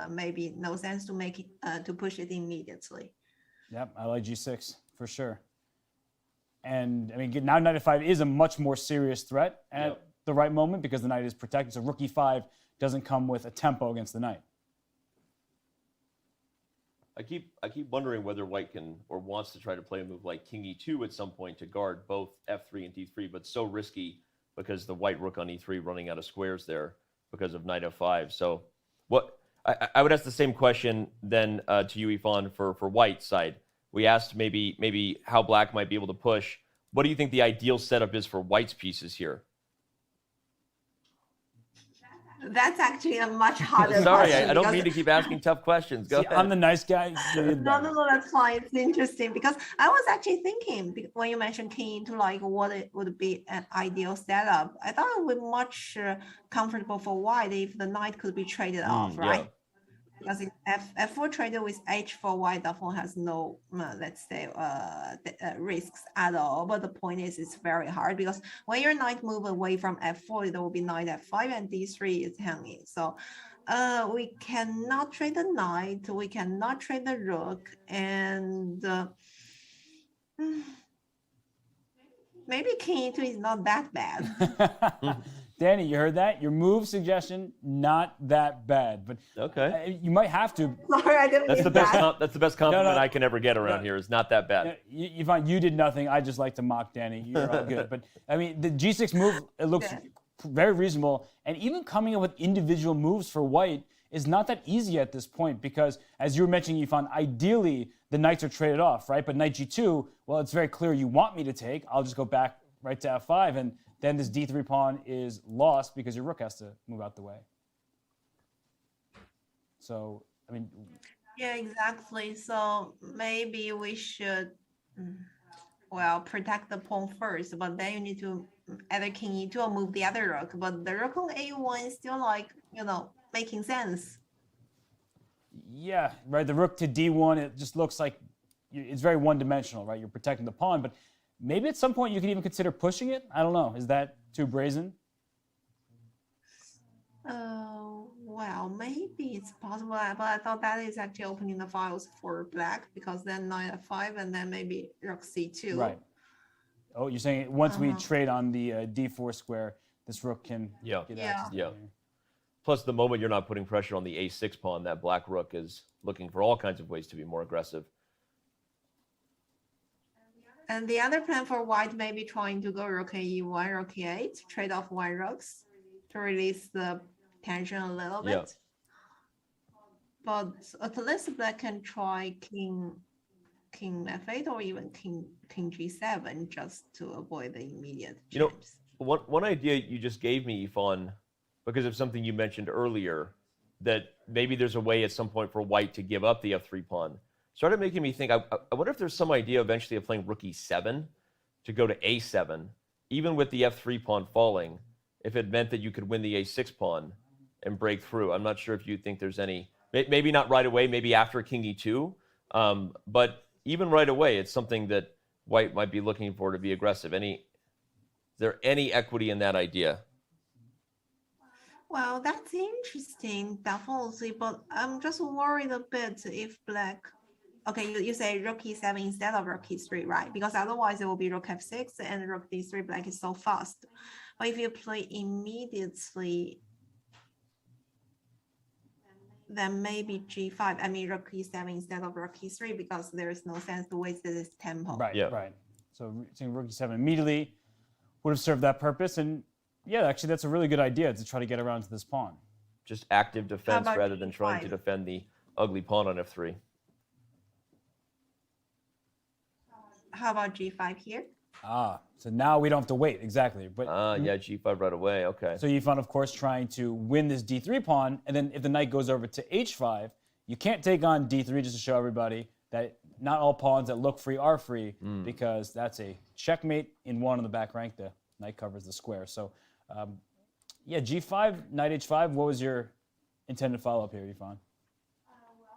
maybe no sense to make it, to push it immediately. Yep, I like g6 for sure. And I mean, now knight f5 is a much more serious threat at the right moment because the knight is protected. So rook e5 doesn't come with a tempo against the knight. I keep wondering whether white can or wants to try to play a move like king e2 at some point to guard both f3 and d3, but so risky because the white rook on e3 running out of squares there because of knight f5. So what I would ask the same question then to you, Yvonne, for white's side. We asked maybe how black might be able to push. What do you think the ideal setup is for white's pieces here? That's actually a much harder Sorry, question. I don't mean to keep asking tough questions. Go ahead. I'm the nice guy. No, that's fine. It's interesting because I was actually thinking when you mentioned king to like what it would be an ideal setup. I thought it would be much comfortable for white if the knight could be traded off, right? Yeah. Because if f4 traded with h4, white definitely has no, let's say, risks at all. But the point is, it's very hard because when your knight move away from f4, there will be knight f5 and d3 is hanging. So we cannot trade the knight, we cannot trade the rook, and maybe king e2 is not that bad. Danny, you heard that? Your move suggestion, not that bad, but okay, you might have to. Sorry, I didn't. That's the best. That's the best compliment I can ever get around here. Is not that bad. Yvonne, you did nothing. I just like to mock Danny. You're all good. But I mean, the g6 move, it looks very reasonable, and even coming up with individual moves for white is not that easy at this point because, as you were mentioning, Yvonne, ideally the knights are traded off, right? But knight g2, well, it's very clear you want me to take. I'll just go back right to f5 and. Then this d3 pawn is lost because your rook has to move out the way. So, I mean... Yeah, exactly. So maybe we should, well, protect the pawn first, but then you need to either king e2 or move the other rook. But the rook on a1 is still like, making sense. Yeah, right. The rook to d1, it just looks like it's very one-dimensional, right? You're protecting the pawn, but maybe at some point you could even consider pushing it. I don't know. Is that too brazen? Well, maybe it's possible, but I thought that is actually opening the files for black because then knight f5 and then maybe rook c2. Right. Oh, you're saying once we trade on the d4 square, this rook can get access to it. Plus, the moment you're not putting pressure on the a6 pawn, that black rook is looking for all kinds of ways to be more aggressive. And the other plan for white may be trying to go rook e1, rook e8, trade off one rooks to release the tension a little bit. But at least black can try king f8 or even king g7 just to avoid the immediate jumps. One idea you just gave me, Yvonne, because of something you mentioned earlier, that maybe there's a way at some point for white to give up the f3 pawn. Started making me think, I wonder if there's some idea eventually of playing rook e7 to go to a7, even with the f3 pawn falling, if it meant that you could win the a6 pawn and break through. I'm not sure if you think there's any, maybe not right away, maybe after king e2, but even right away, it's something that white might be looking for to be aggressive. Is there any equity in that idea? Well, that's interesting, definitely, but I'm just worried a bit if black. Okay, you say rook e7 instead of rook e3, right? Because otherwise it will be rook f6 and rook d3. Black is so fast. But if you play immediately, then maybe g5. I mean rook e7 instead of rook e3 because there is no sense to waste this tempo. Right, right. So rook e7 immediately would have served that purpose, and yeah, actually that's a really good idea to try to get around to this pawn. Just active defense rather than trying to defend the ugly pawn on f3. How about g5 here? So now we don't have to wait, exactly. But yeah, g5 right away, okay. So Yifan, of course, trying to win this d3 pawn, and then if the knight goes over to h5, you can't take on d3, just to show everybody that not all pawns that look free are free, because that's a checkmate in one on the back rank. The knight covers the square. So yeah, g5, knight h5, what was your intended follow-up here, Yifan?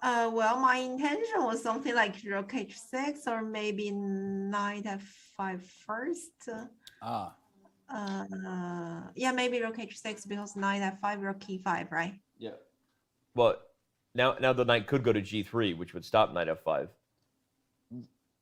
Well, my intention was something like rook h6 or maybe knight f5 first. Yeah, maybe rook h6 because knight f5, rook e5, right? Yeah. Well, now the knight could go to g3, which would stop knight f5.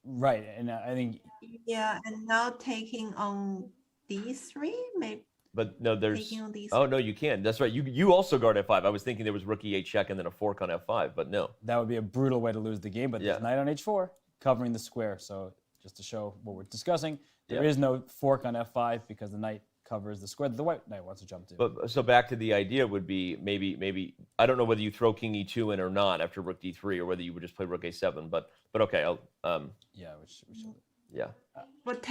Right, and I think. Yeah, and now taking on d3, maybe. But no, there's. Oh no, you can. That's right. You also guard f5. I was thinking there was rook e8 check and then a fork on f5, but no. That would be a brutal way to lose the game. But there's knight on h4 covering the square. So just to show what we're discussing, there is no fork on f5 because the knight covers the square that the white knight wants to jump to. But so back to the idea would be maybe I don't know whether you throw king e2 in or not after rook d3 or whether you would just play rook a7. But okay, I'll yeah, we should. Yeah. But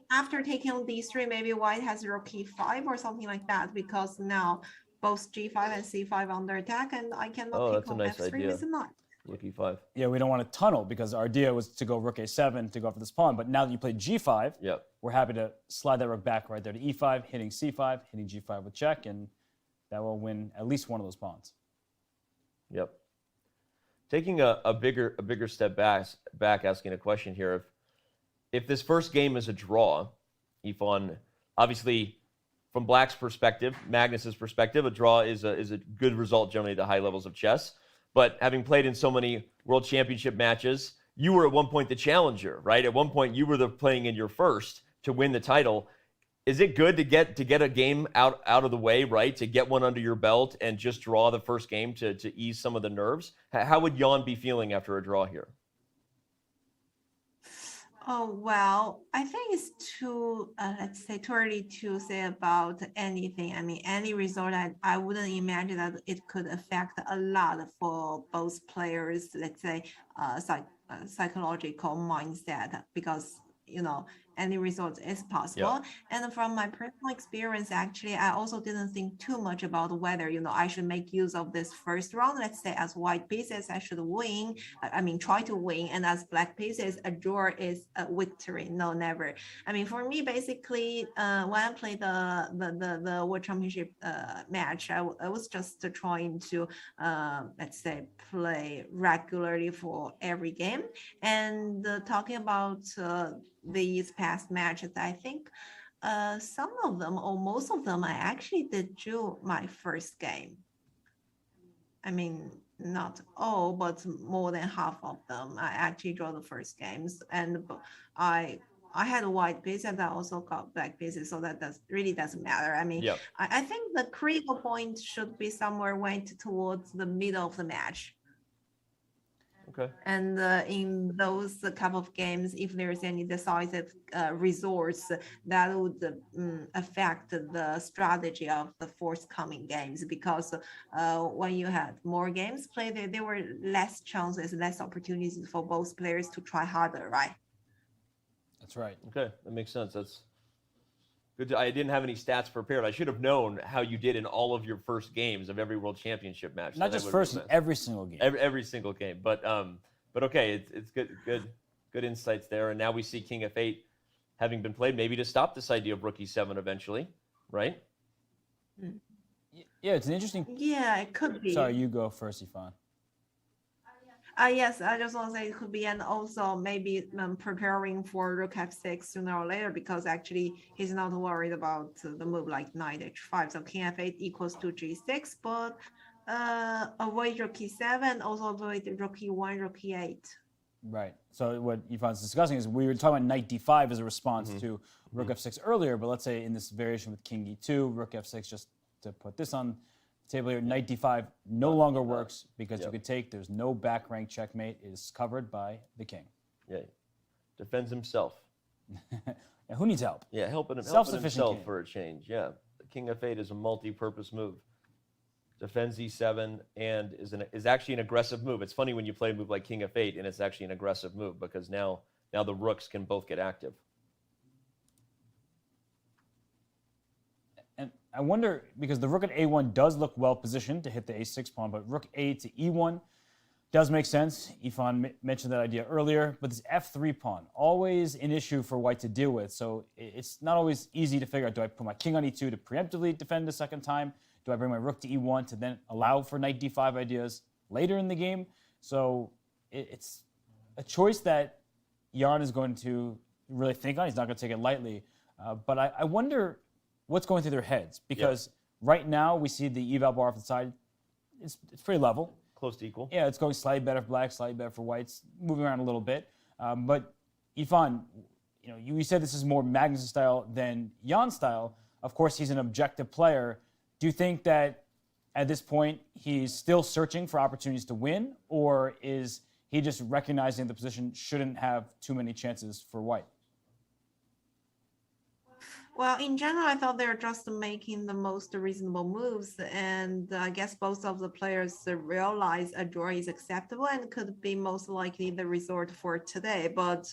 after taking on d3, maybe white has rook e5 or something like that because now both g5 and c5 under attack, and I cannot take on f3 with the knight. Rook e5. Yeah, we don't want to tunnel because our idea was to go rook a7 to go for this pawn. But now that you played g5, we're happy to slide that rook back right there to e5, hitting c5, hitting g5 with check, and that will win at least one of those pawns. Yep. Taking a bigger step back, asking a question here. If this first game is a draw, Yifan, obviously from Black's perspective, Magnus's perspective, a draw is a good result generally at the high levels of chess. But having played in so many World Championship matches, you were at one point the challenger, right? At one point you were playing in your first to win the title. Is it good to get a game out of the way, right? To get one under your belt and just draw the first game to ease some of the nerves? How would Jan be feeling after a draw here? Oh, well, I think it's too, let's say, too early to say about anything. I mean, any result, I wouldn't imagine that it could affect a lot for both players, let's say, psychological mindset, because, any result is possible. And from my personal experience, actually, I also didn't think too much about whether, I should make use of this first round. Let's say as white pieces, I should win. I mean, try to win. And as black pieces, a draw is a victory. No, never. I mean, for me, basically, when I played the World Championship match, I was just trying to, let's say, play regularly for every game. And talking about these past matches, I think some of them or most of them I actually did drew my first game. I mean, not all, but more than half of them I actually draw the first games, and I had a white piece and I also got black pieces, so that really doesn't matter. I mean, I think the critical point should be somewhere went towards the middle of the match. Okay. And in those couple of games, if there's any decisive resource, that would affect the strategy of the forthcoming games, because when you had more games played, there were less chances, less opportunities for both players to try harder, right? That's right. Okay, that makes sense. That's good. I didn't have any stats prepared. I should have known how you did in all of your first games of every World Championship match. Not just first, every single game. Every single game. But okay, it's good insights there. And now we see King F8 having been played, maybe to stop this idea of Rook E7 eventually, right? Yeah, it's an interesting. Yeah, it could be. Sorry, you go first, Yifan. Yes, I just want to say it could be, and also maybe preparing for rook f6 sooner or later, because actually he's not worried about the move like knight h5. So king f8 equals to g6, but avoid rook e7, also avoid rook e1, rook e8. Right. So what Ivan's discussing is we were talking about knight d5 as a response to rook f6 earlier, but let's say in this variation with king e2, rook f6, just to put this on the table here, knight d5 no longer works because you could take, there's no back rank checkmate, it is covered by the king. Yeah, defends himself. And who needs help? Yeah, helping Self-sufficient himself king. for a change, yeah. The king f8 is a multi-purpose move. Defends e7 and is actually an aggressive move. It's funny when you play a move like king f8 and it's actually an aggressive move because now the rooks can both get active. And I wonder, because the rook at a1 does look well positioned to hit the a6 pawn, but rook a to e1 does make sense. Ivan mentioned that idea earlier, but this f3 pawn, always an issue for white to deal with. So it's not always easy to figure out, do I put my king on e2 to preemptively defend a second time? Do I bring my rook to e1 to then allow for knight d5 ideas later in the game? So it's a choice that Jan is going to really think on. He's not going to take it lightly. But I wonder what's going through their heads, because right now we see the eval bar off the side. It's pretty level. Close to equal. Yeah, it's going slightly better for black, slightly better for whites, moving around a little bit. But Ivan, you said this is more Magnus style than Jan's style. Of course, he's an objective player. Do you think that at this point he's still searching for opportunities to win, or is he just recognizing the position shouldn't have too many chances for white? Well, in general, I thought they're just making the most reasonable moves, and I guess both of the players realize a draw is acceptable and could be most likely the result for today. But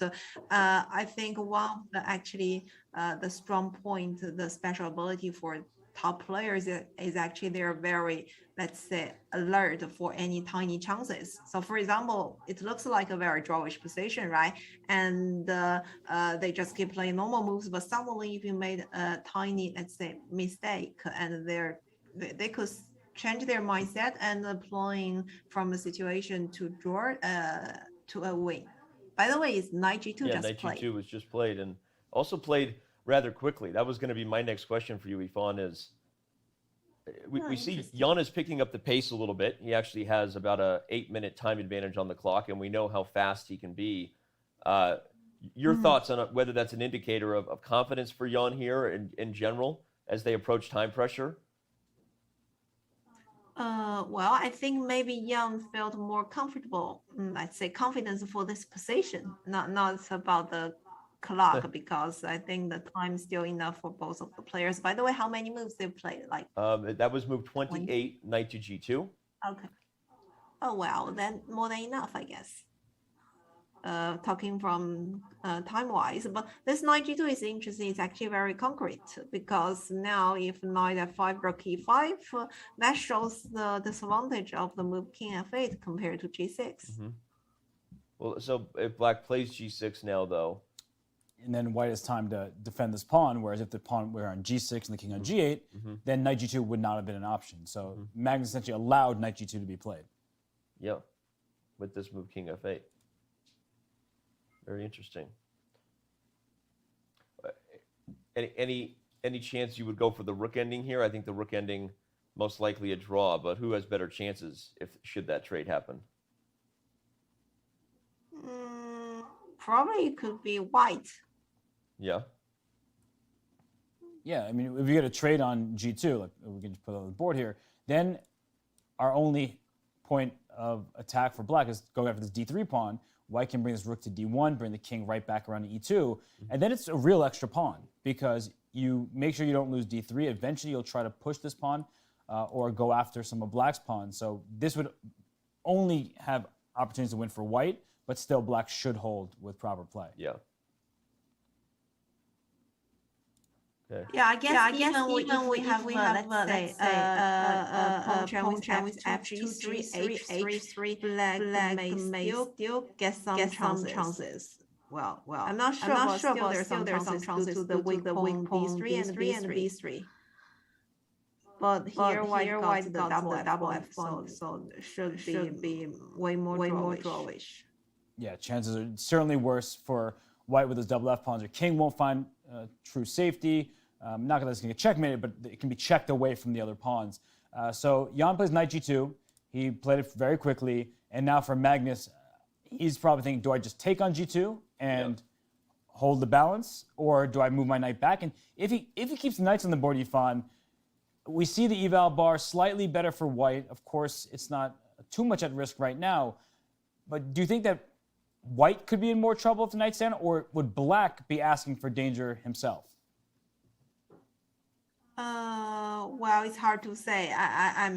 I think one of the strong point, the special ability for top players is actually they're very, let's say, alert for any tiny chances. So for example, it looks like a very drawish position, right? And they just keep playing normal moves, but suddenly if you made a tiny, let's say, mistake, and they could change their mindset and applying from a situation to draw to a win. By the way, it's knight g2 yeah, just knight played. g2 was just played, and also played rather quickly. That was going to be my next question for you, Ivan, is we see Jan is picking up the pace a little bit. He actually has about a 8-minute time advantage on the clock, and we know how fast he can be. Your thoughts on whether that's an indicator of confidence for Jan here in general as they approach time pressure? Well, I think maybe Jan felt more comfortable, I'd say confidence for this position, not about the clock, because I think the time is still enough for both of the players. By the way, how many moves they played? Like that was move 28, knight to g2. Okay. Oh well, then more than enough, I guess. Talking from time-wise, but this knight g2 is interesting. It's actually very concrete, because now if knight f5, rook e5, that shows the disadvantage of the move king f8 compared to g6. Well, so if black plays g6 now, though, and then white has time to defend this pawn, whereas if the pawn were on g6 and the king on g8, then knight g2 would not have been an option. So Magnus essentially allowed knight g2 to be played. Yeah, with this move king f8. Very interesting. Any chance you would go for the rook ending here? I think the rook ending most likely a draw, but who has better chances should that trade happen? Probably it could be white. Yeah. Yeah, I mean, if you get a trade on g2, like we can just put it on the board here, then our only point of attack for black is going after this d3 pawn. White can bring this rook to d1, bring the king right back around to e2, and then it's a real extra pawn, because you make sure you don't lose d3. Eventually, you'll try to push this pawn or go after some of black's pawns. So this would only have opportunities to win for white, but still black should hold with proper play. Yeah. Okay. Yeah, I guess even we have let's say pawn chain with f3, h3, black may still get some chances. Well, I'm not sure, but still there's some chances to the weak pawn b3 and b3. But here white got the double F pawn, so should be way more drawish. Yeah, chances are certainly worse for white with his double F pawns. Or king won't find true safety. Not that it's going to get checkmated, but it can be checked away from the other pawns. So Jan plays knight g2. He played it very quickly. And now for Magnus, he's probably thinking, do I just take on g2 and hold the balance? Or do I move my knight back? And if he keeps the knights on the board, Yifan, we see the eval bar slightly better for white. Of course, it's not too much at risk right now. But do you think that white could be in more trouble if the knight's down? Or would black be asking for danger himself? Well, it's hard to say. I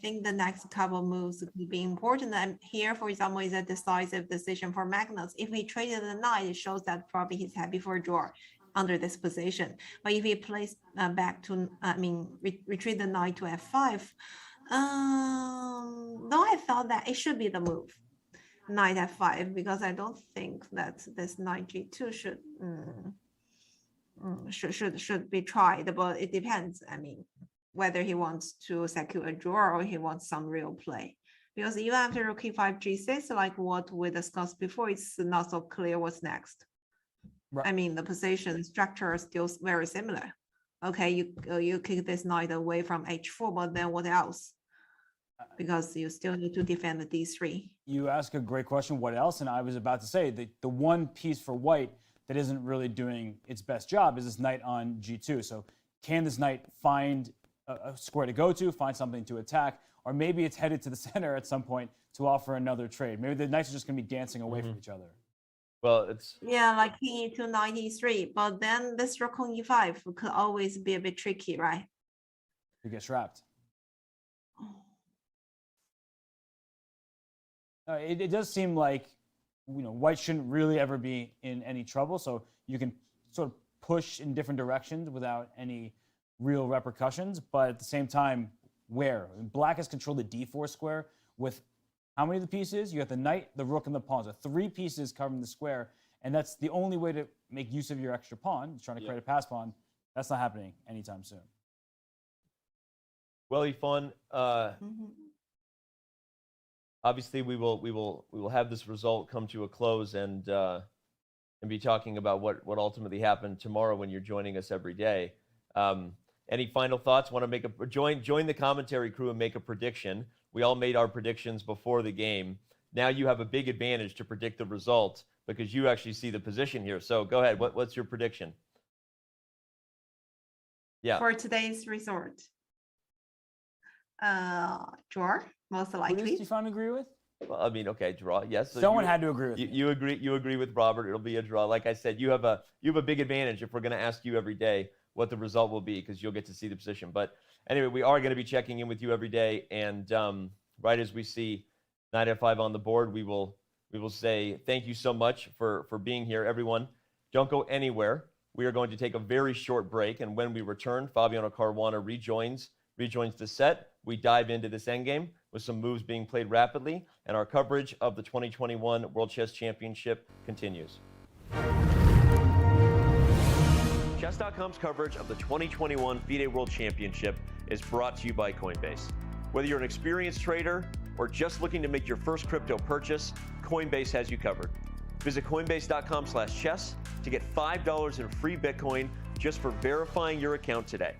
think the next couple moves could be important. And here, for example, is a decisive decision for Magnus. If he traded the knight, it shows that probably he's happy for a draw under this position. But if he plays back to, retreat the knight to f5, though I thought that it should be the move, knight f5, because I don't think that this knight g2 should be tried, but it depends. Whether he wants to secure a draw or he wants some real play. Because even after rook e5 g6, like what we discussed before, it's not so clear what's next. Right. The position structure is still very similar. Okay, you kick this knight away from h4, but then what else? Because you still need to defend the d3. You ask a great question, what else? And I was about to say, the one piece for white that isn't really doing its best job is this knight on g2. So can this knight find a square to go to, find something to attack, or maybe it's headed to the center at some point to offer another trade? Maybe the knights are just going to be dancing away from each other. Well, it's... Yeah, like king e2, knight e3, but then this rook on e5 could always be a bit tricky, right? You get trapped. It does seem like white shouldn't really ever be in any trouble, so you can sort of push in different directions without any real repercussions, but at the same time, where? Black has controlled the d4 square with how many of the pieces? You got the knight, the rook, and the pawn. So 3 pieces covering the square, and that's the only way to make use of your extra pawn. You're trying to create a pass pawn. That's not happening anytime soon. Well, Yifan, obviously we will have this result come to a close and be talking about what ultimately happened tomorrow when you're joining us every day. Any final thoughts? Want to make join the commentary crew and make a prediction? We all made our predictions before the game. Now you have a big advantage to predict the result because you actually see the position here. So go ahead. What's your prediction? Yeah. For today's resort, draw most likely. What does Yifan agree with? Well, okay, draw. Yes. So someone had to agree with you. You agree with Robert. It'll be a draw. Like I said, you have a big advantage if we're going to ask you every day what the result will be because you'll get to see the position. But anyway, we are going to be checking in with you every day, and right as we see knight f5 on the board, we will say thank you so much for being here, everyone. Don't go anywhere. We are going to take a very short break, and when we return, Fabiano Caruana rejoins the set. We dive into this endgame with some moves being played rapidly, and our coverage of the 2021 World Chess Championship continues. Chess.com's coverage of the 2021 FIDE World Championship is brought to you by Coinbase. Whether you're an experienced trader or just looking to make your first crypto purchase, Coinbase has you covered. Visit coinbase.com/chess to get $5 in free Bitcoin just for verifying your account today.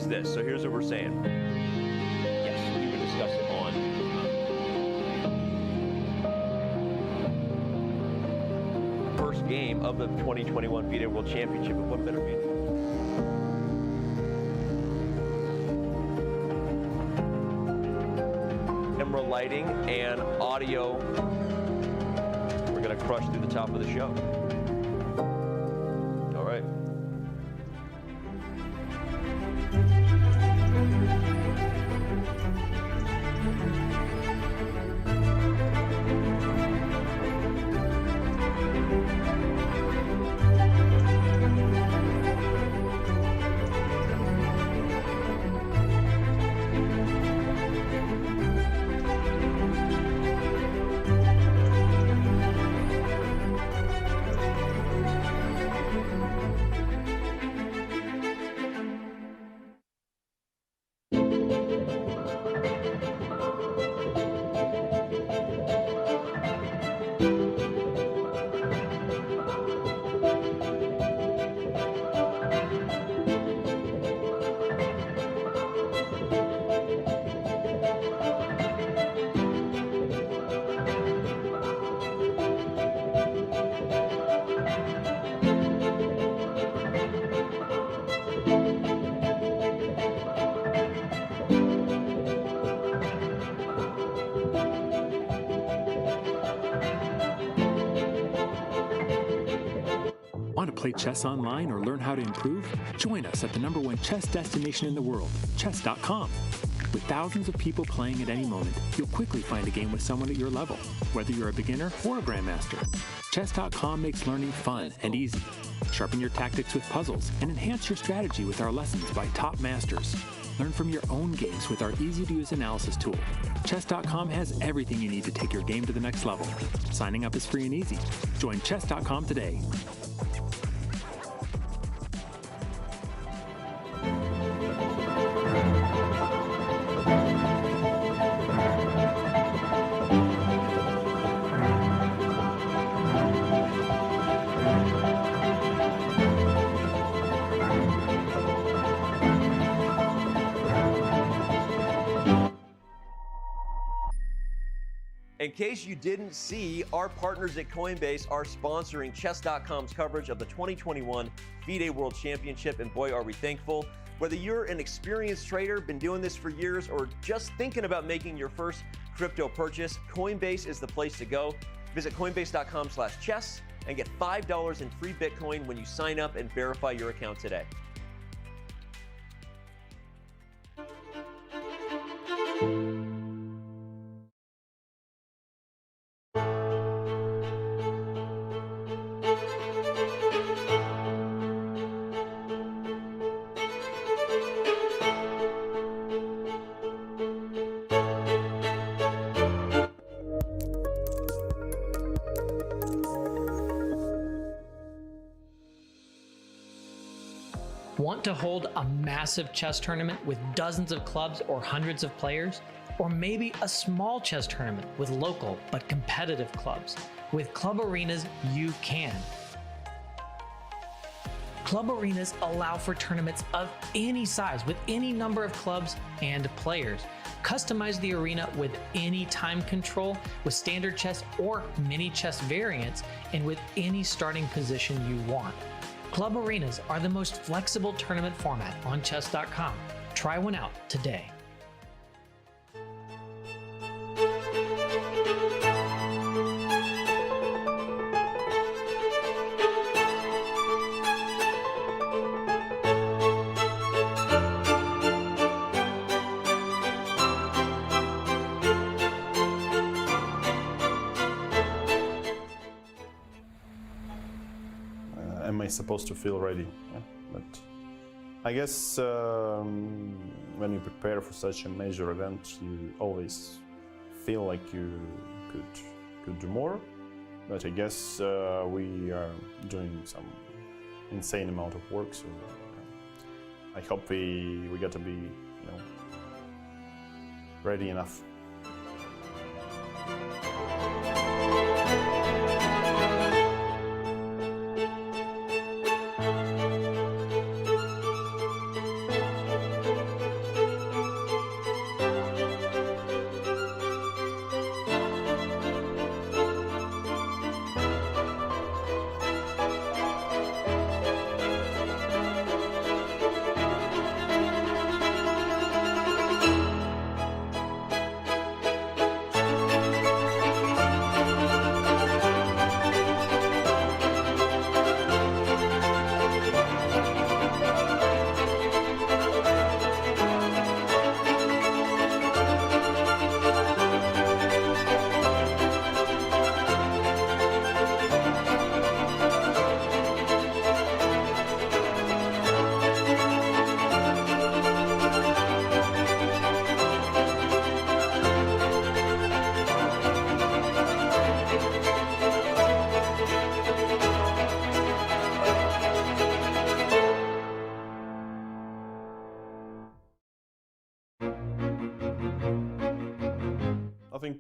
This. So here's what we're saying. Yes, we can discuss it on. First game of the 2021 FIDE World Championship. And what better meeting? lighting and audio. We're going to crush through the top of the show. All right. Want to play chess online or learn how to improve? Join us at the #1 chess destination in the world, chess.com. With thousands of people playing at any moment, you'll quickly find a game with someone at your level, whether you're a beginner or a grandmaster. Chess.com makes learning fun and easy. Sharpen your tactics with puzzles and enhance your strategy with our lessons by top masters. Learn from your own games with our easy-to-use analysis tool. Chess.com has everything you need to take your game to the next level. Signing up is free and easy. Join Chess.com today. In case you didn't see, our partners at Coinbase are sponsoring Chess.com's coverage of the 2021 FIDE World Championship, and boy, are we thankful. Whether you're an experienced trader, been doing this for years, or just thinking about making your first crypto purchase, Coinbase is the place to go. Visit coinbase.com/chess and get $5 in free Bitcoin when you sign up and verify your account today. Want to hold a massive chess tournament with dozens of clubs or hundreds of players? Or maybe a small chess tournament with local but competitive clubs? With Club Arenas, you can. Club Arenas allow for tournaments of any size with any number of clubs and players. Customize the arena with any time control, with standard chess or mini chess variants, and with any starting position you want. Club Arenas are the most flexible tournament format on chess.com. Try one out today. Am I supposed to feel ready? Yeah, but I guess when you prepare for such a major event, you always feel like you could do more. But I guess we are doing some insane amount of work, so I hope we get to be, ready enough.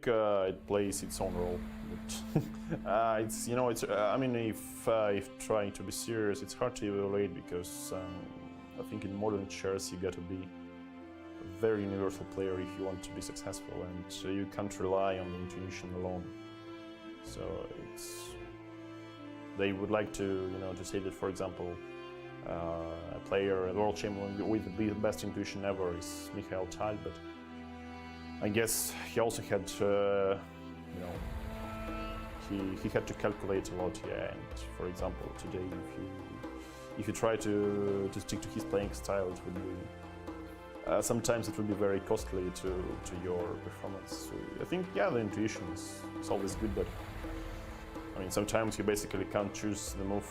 it plays its own role. But, it's I mean, if trying to be serious, it's hard to evaluate because I think in modern chess you got to be a very universal player if you want to be successful, and you can't rely on the intuition alone. So they would like to to say that, for example, a player, a world champion with the best intuition ever is Mikhail Tal, but I guess he also had, he had to calculate a lot, yeah. And for example, today, if you try to stick to his playing style, it would be sometimes it would be very costly to your performance. So I think, yeah, the intuition is always good, but I mean, sometimes you basically can't choose the move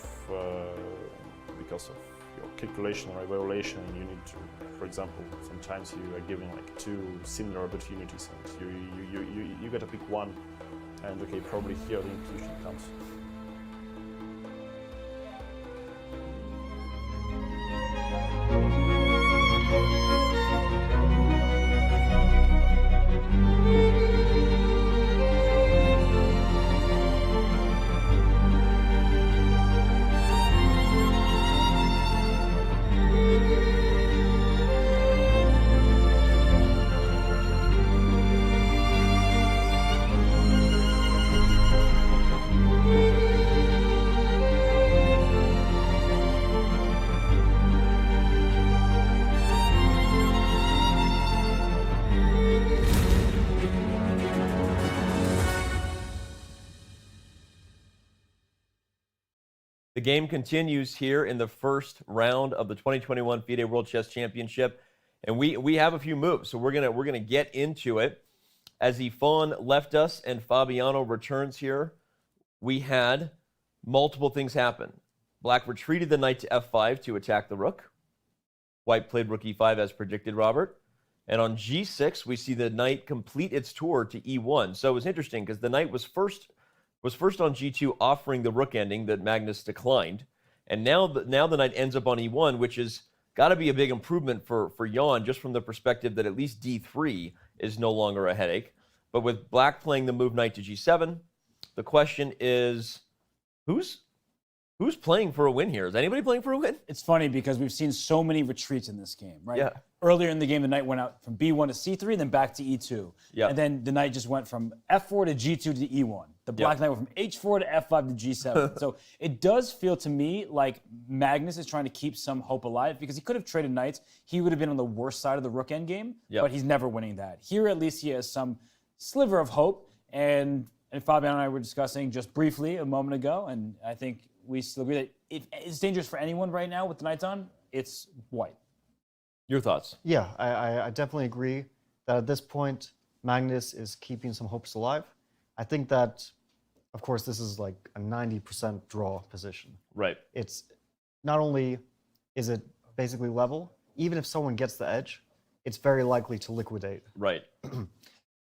because of your calculation or evaluation. You need to, for example, sometimes you are given like two similar opportunities, and you got to pick one, and okay, probably here the intuition comes. The game continues here in the first round of the 2021 FIDE World Chess Championship, and we have a few moves, so we're gonna get into it. As Ifan left us and Fabiano returns here, we had multiple things happen. Black retreated the knight to f5 to attack the rook. White played rook e5 as predicted, Robert. And on g6, we see the knight complete its tour to e1. So it was interesting because the knight was first on g2, offering the rook ending that Magnus declined. And now the knight ends up on e1, which has got to be a big improvement for Jan, just from the perspective that at least d3 is no longer a headache. But with Black playing the move knight to g7, the question is, who's playing for a win here? Is anybody playing for a win? It's funny because we've seen so many retreats in this game, right? Yeah. Earlier in the game, the knight went out from b1 to c3, then back to e2. Yeah. And then the knight just went from f4 to g2 to e1. The black knight went from h4 to f5 to g7. So it does feel to me like Magnus is trying to keep some hope alive because he could have traded knights. He would have been on the worst side of the rook endgame, but he's never winning that. Here, at least he has some sliver of hope. And Fabian and I were discussing just briefly a moment ago, and I think we still agree that if it's dangerous for anyone right now with the knights on, it's White. Your thoughts? Yeah, I definitely agree that at this point, Magnus is keeping some hopes alive. I think that, of course, this is like a 90% draw position. Right. It's not only is it basically level, even if someone gets the edge, it's very likely to liquidate. Right.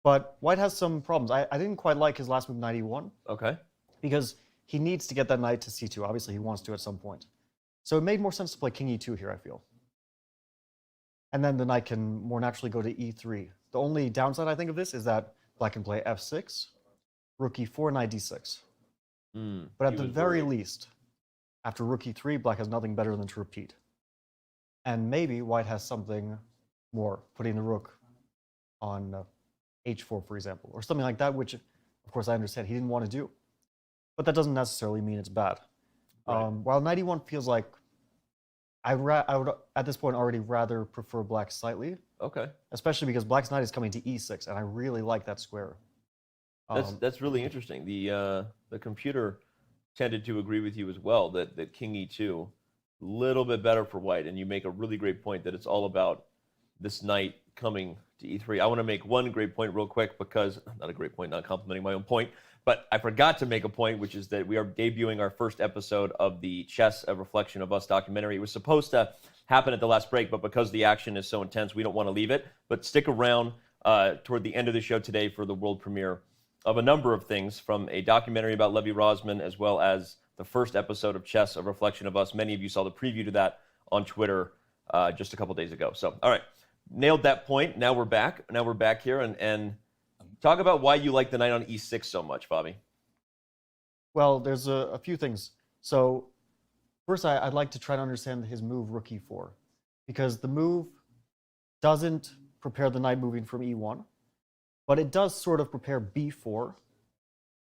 But White has some problems. I didn't quite like his last move, knight e1. Okay. Because he needs to get that knight to c2. Obviously, he wants to at some point. So it made more sense to play king e2 here, I feel. And then the knight can more naturally go to e3. The only downside, I think, of this is that Black can play f6, rook e4, knight d6. But at the very least, after rook e3, Black has nothing better than to repeat. And maybe White has something more, putting the rook on h4, for example, or something like that, which, of course, I understand he didn't want to do. But that doesn't necessarily mean it's bad. Right. While knight e1 feels like I would, at this point, already rather prefer Black slightly. Okay. Especially because Black's knight is coming to e6, and I really like that square. That's really interesting. The computer tended to agree with you as well, that king e2, a little bit better for White, and you make a really great point that it's all about this knight coming to e3. I want to make one great point real quick because, not a great point, not complimenting my own point, but I forgot to make a point, which is that we are debuting our first episode of the Chess, A Reflection of Us documentary. It was supposed to happen at the last break, but because the action is so intense, we don't want to leave it. But stick around toward the end of the show today for the world premiere of a number of things, from a documentary about Levy Rozman, as well as the first episode of Chess, A Reflection of Us. Many of you saw the preview to that on Twitter just a couple days ago. So, all right, nailed that point. Now we're back. Now we're back here, and Talk about why you like the knight on e6 so much, Fabi. Well, there's a few things. So first, I'd like to try to understand his move rook e4, because the move doesn't prepare the knight moving from e1, but it does sort of prepare b4.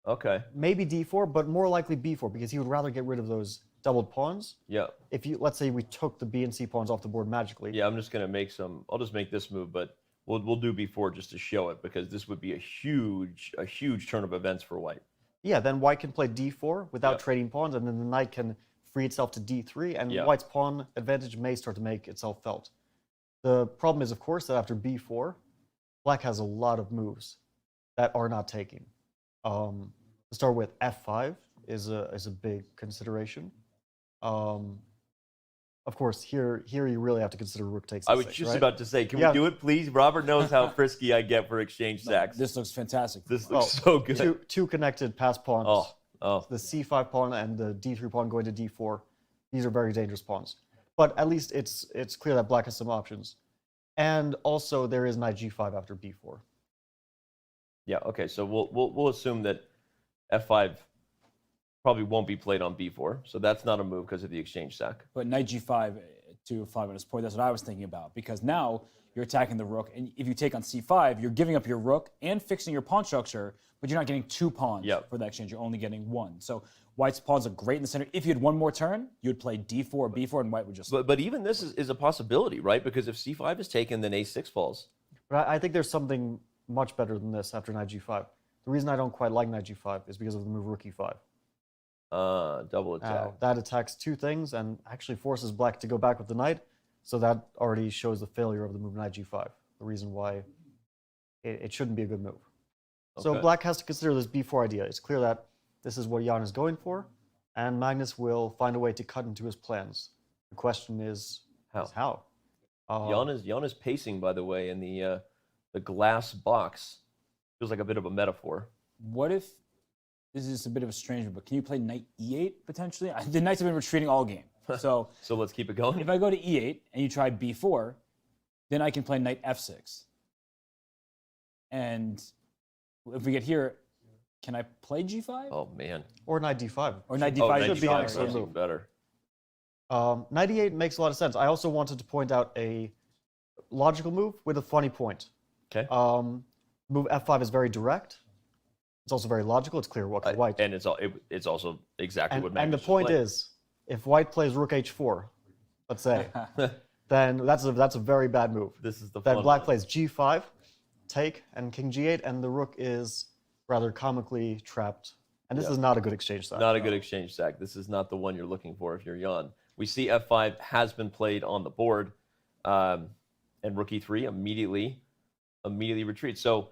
Okay. Maybe d4, but more likely b4, because he would rather get rid of those doubled pawns. Yeah. If you, let's say we took the b and c pawns off the board magically. Yeah, I'm just going to make some, I'll just make this move, but we'll do b4 just to show it, because this would be a huge turn of events for white. Yeah, then white can play d4 without trading pawns, and then the knight can free itself to d3, and white's pawn advantage may start to make itself felt. The problem is, of course, that after b4, black has a lot of moves that are not taking. To start with, f5 is a big consideration. Of course, here you really have to consider rook takes. I was just about to say, can we do it, please? Robert knows how frisky I get for exchange sacks. This looks fantastic. This looks so good. Two connected pass pawns. Oh. The c5 pawn and the d3 pawn going to d4. These are very dangerous pawns. But at least it's clear that black has some options. And also there is knight g5 after b4. Yeah. Okay. So we'll assume that f5 probably won't be played on b4, so that's not a move because of the exchange sack. But knight g5, to 5 minutes point, that's what I was thinking about, because now you're attacking the rook, and if you take on c5, you're giving up your rook and fixing your pawn structure, but you're not getting 2 pawns for that exchange. You're only getting 1. So white's pawns are great in the center. If you had 1 more turn, you would play d4, b4, and white would just... But even this is a possibility, right? Because if c5 is taken, then a6 falls. But I think there's something much better than this after knight g5. The reason I don't quite like knight g5 is because of the move rook e5. Double attack. That attacks 2 things and actually forces black to go back with the knight. So that already shows the failure of the move knight g5. The reason why it shouldn't be a good move. Okay. So black has to consider this b4 idea. It's clear that this is what Jan is going for, and Magnus will find a way to cut into his plans. The question is how. Jan is pacing, by the way, in the glass box. Feels like a bit of a metaphor. What if this is a bit of a strange one, but can you play knight e8 potentially? The knights have been retreating all game. So let's keep it going. If I go to e8 and you try b4, then I can play knight f6. And if we get here, can I play g5? Oh, man. Or knight d5. Or knight d5 should be an excellent move. Better. Knight e8 makes a lot of sense. I also wanted to point out a logical move with a funny point. Okay. Move f5 is very direct. It's also very logical. It's clear what white. And it's also exactly what Magnus And the point is, if white plays rook h4, let's say, then that's a very bad move. This is the then fun black one. plays g5, take, and king g8, and the rook is rather comically trapped. And this is not a good exchange sack. Not a good exchange sack. This is not the one you're looking for if you're Jan. We see f5 has been played on the board, and rook e3 immediately retreats. So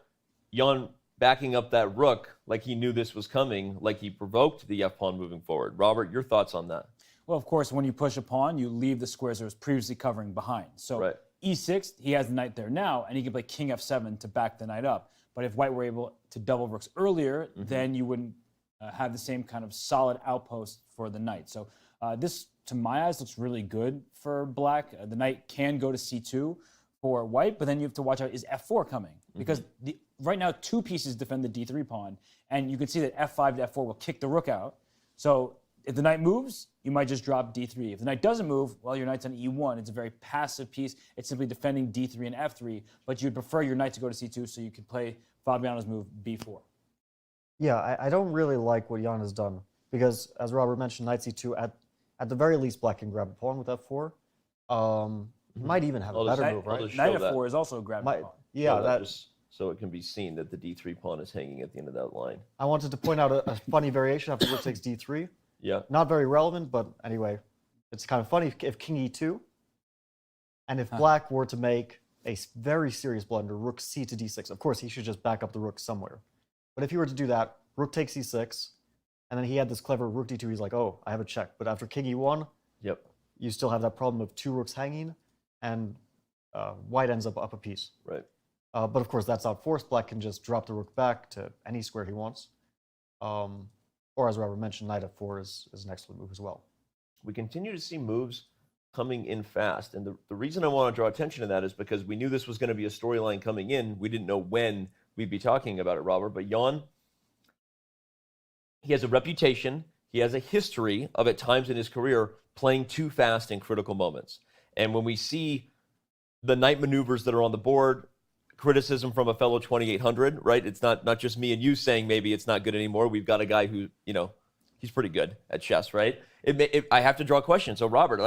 Jan backing up that rook like he knew this was coming, like he provoked the f-pawn moving forward. Robert, your thoughts on that? Well, of course, when you push a pawn, you leave the squares that was previously covering behind. So e6, he has the knight there now, and he can play king f7 to back the knight up. But if white were able to double rooks earlier, then you wouldn't have the same kind of solid outpost for the knight. So this, to my eyes, looks really good for black. The knight can go to c2 for white, but then you have to watch out, is f4 coming? Because right now, 2 pieces defend the d3 pawn, and you can see that f5 to f4 will kick the rook out. So if the knight moves, you might just drop d3. If the knight doesn't move, well, your knight's on e1. It's a very passive piece. It's simply defending d3 and f3, but you'd prefer your knight to go to c2 so you could play Fabiano's move b4. Yeah, I don't really like what Jan has done, because as Robert mentioned, knight c2, at the very least, black can grab a pawn with f4. Might even have a better move, right? Knight f4 is also a grabbing pawn. Yeah, so it can be seen that the d3 pawn is hanging at the end of that line. I wanted to point out a funny variation after rook takes d3. Yeah. Not very relevant, but anyway, it's kind of funny if king e2, and if black were to make a very serious blunder, rook c to d6. Of course, he should just back up the rook somewhere. But if he were to do that, rook takes e6, and then he had this clever rook d2, he's like, oh, I have a check. But after king e1, you still have that problem of 2 rooks hanging, and white ends up a piece. Right. But of course, that's not forced. Black can just drop the rook back to any square he wants. Or as Robert mentioned, knight f4 is an excellent move as well. We continue to see moves coming in fast. And the reason I want to draw attention to that is because we knew this was going to be a storyline coming in. We didn't know when we'd be talking about it, Robert. But Jan, he has a reputation, he has a history of at times in his career playing too fast in critical moments. And when we see the knight maneuvers that are on the board, criticism from a fellow 2800, right? It's not just me and you saying maybe it's not good anymore. We've got a guy who, he's pretty good at chess, right? I have to draw a question. So Robert,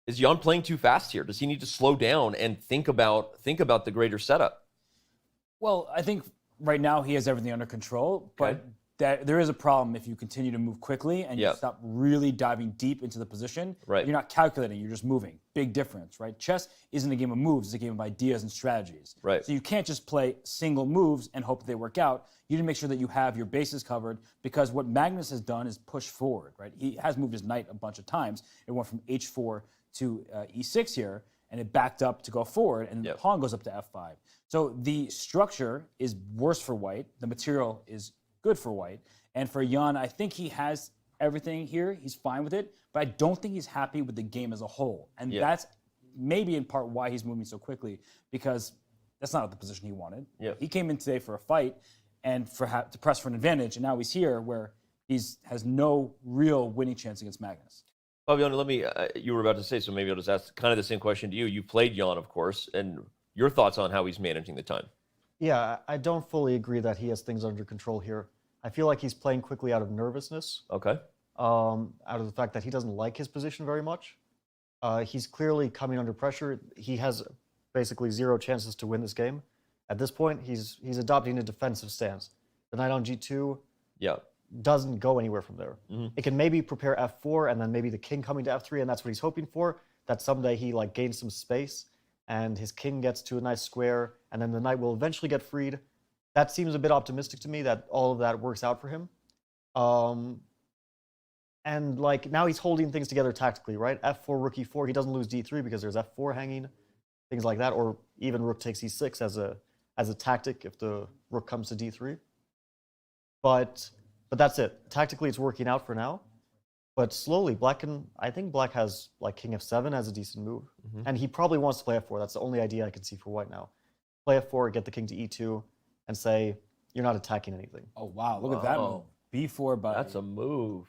is Jan playing too fast here? Does he need to slow down and think about the greater setup? Well, I think right now he has everything under control, but there is a problem if you continue to move quickly and you stop really diving deep into the position. Right. You're not calculating, you're just moving. Big difference, right? Chess isn't a game of moves, it's a game of ideas and strategies. Right. So you can't just play single moves and hope that they work out. You need to make sure that you have your bases covered, because what Magnus has done is push forward, right? He has moved his knight a bunch of times. It went from h4 to e6 here, and it backed up to go forward, and the pawn goes up to f5. So the structure is worse for white. The material is good for white. And for Jan, I think he has everything here. He's fine with it, but I don't think he's happy with the game as a whole. And that's maybe in part why he's moving so quickly, because that's not the position he wanted. He came in today for a fight and to press for an advantage, and now he's here where he has no real winning chance against Magnus. Fabiano, you were about to say, so maybe I'll just ask kind of the same question to you. You played Jan, of course, and your thoughts on how he's managing the time. Yeah, I don't fully agree that he has things under control here. I feel like he's playing quickly out of nervousness. Okay. Out of the fact that he doesn't like his position very much. He's clearly coming under pressure. He has basically 0 chances to win this game. At this point, he's adopting a defensive stance. The knight on g2 doesn't go anywhere from there. It can maybe prepare f4 and then maybe the king coming to f3, and that's what he's hoping for, that someday he gains some space and his king gets to a nice square, and then the knight will eventually get freed. That seems a bit optimistic to me, that all of that works out for him. And now he's holding things together tactically, right? f4, rook e4, he doesn't lose d3 because there's f4 hanging, things like that, or even rook takes e6 as a tactic if the rook comes to d3. But that's it. Tactically, it's working out for now. But slowly, I think black has king f7 as a decent move. And he probably wants to play f4. That's the only idea I can see for white now. Play f4, get the king to e2, and say, you're not attacking anything. Oh, wow. Look at that move. b4 by... That's a move.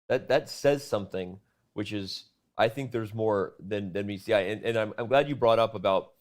That says something, which is, I think there's more than meets the eye. And I'm glad you brought up about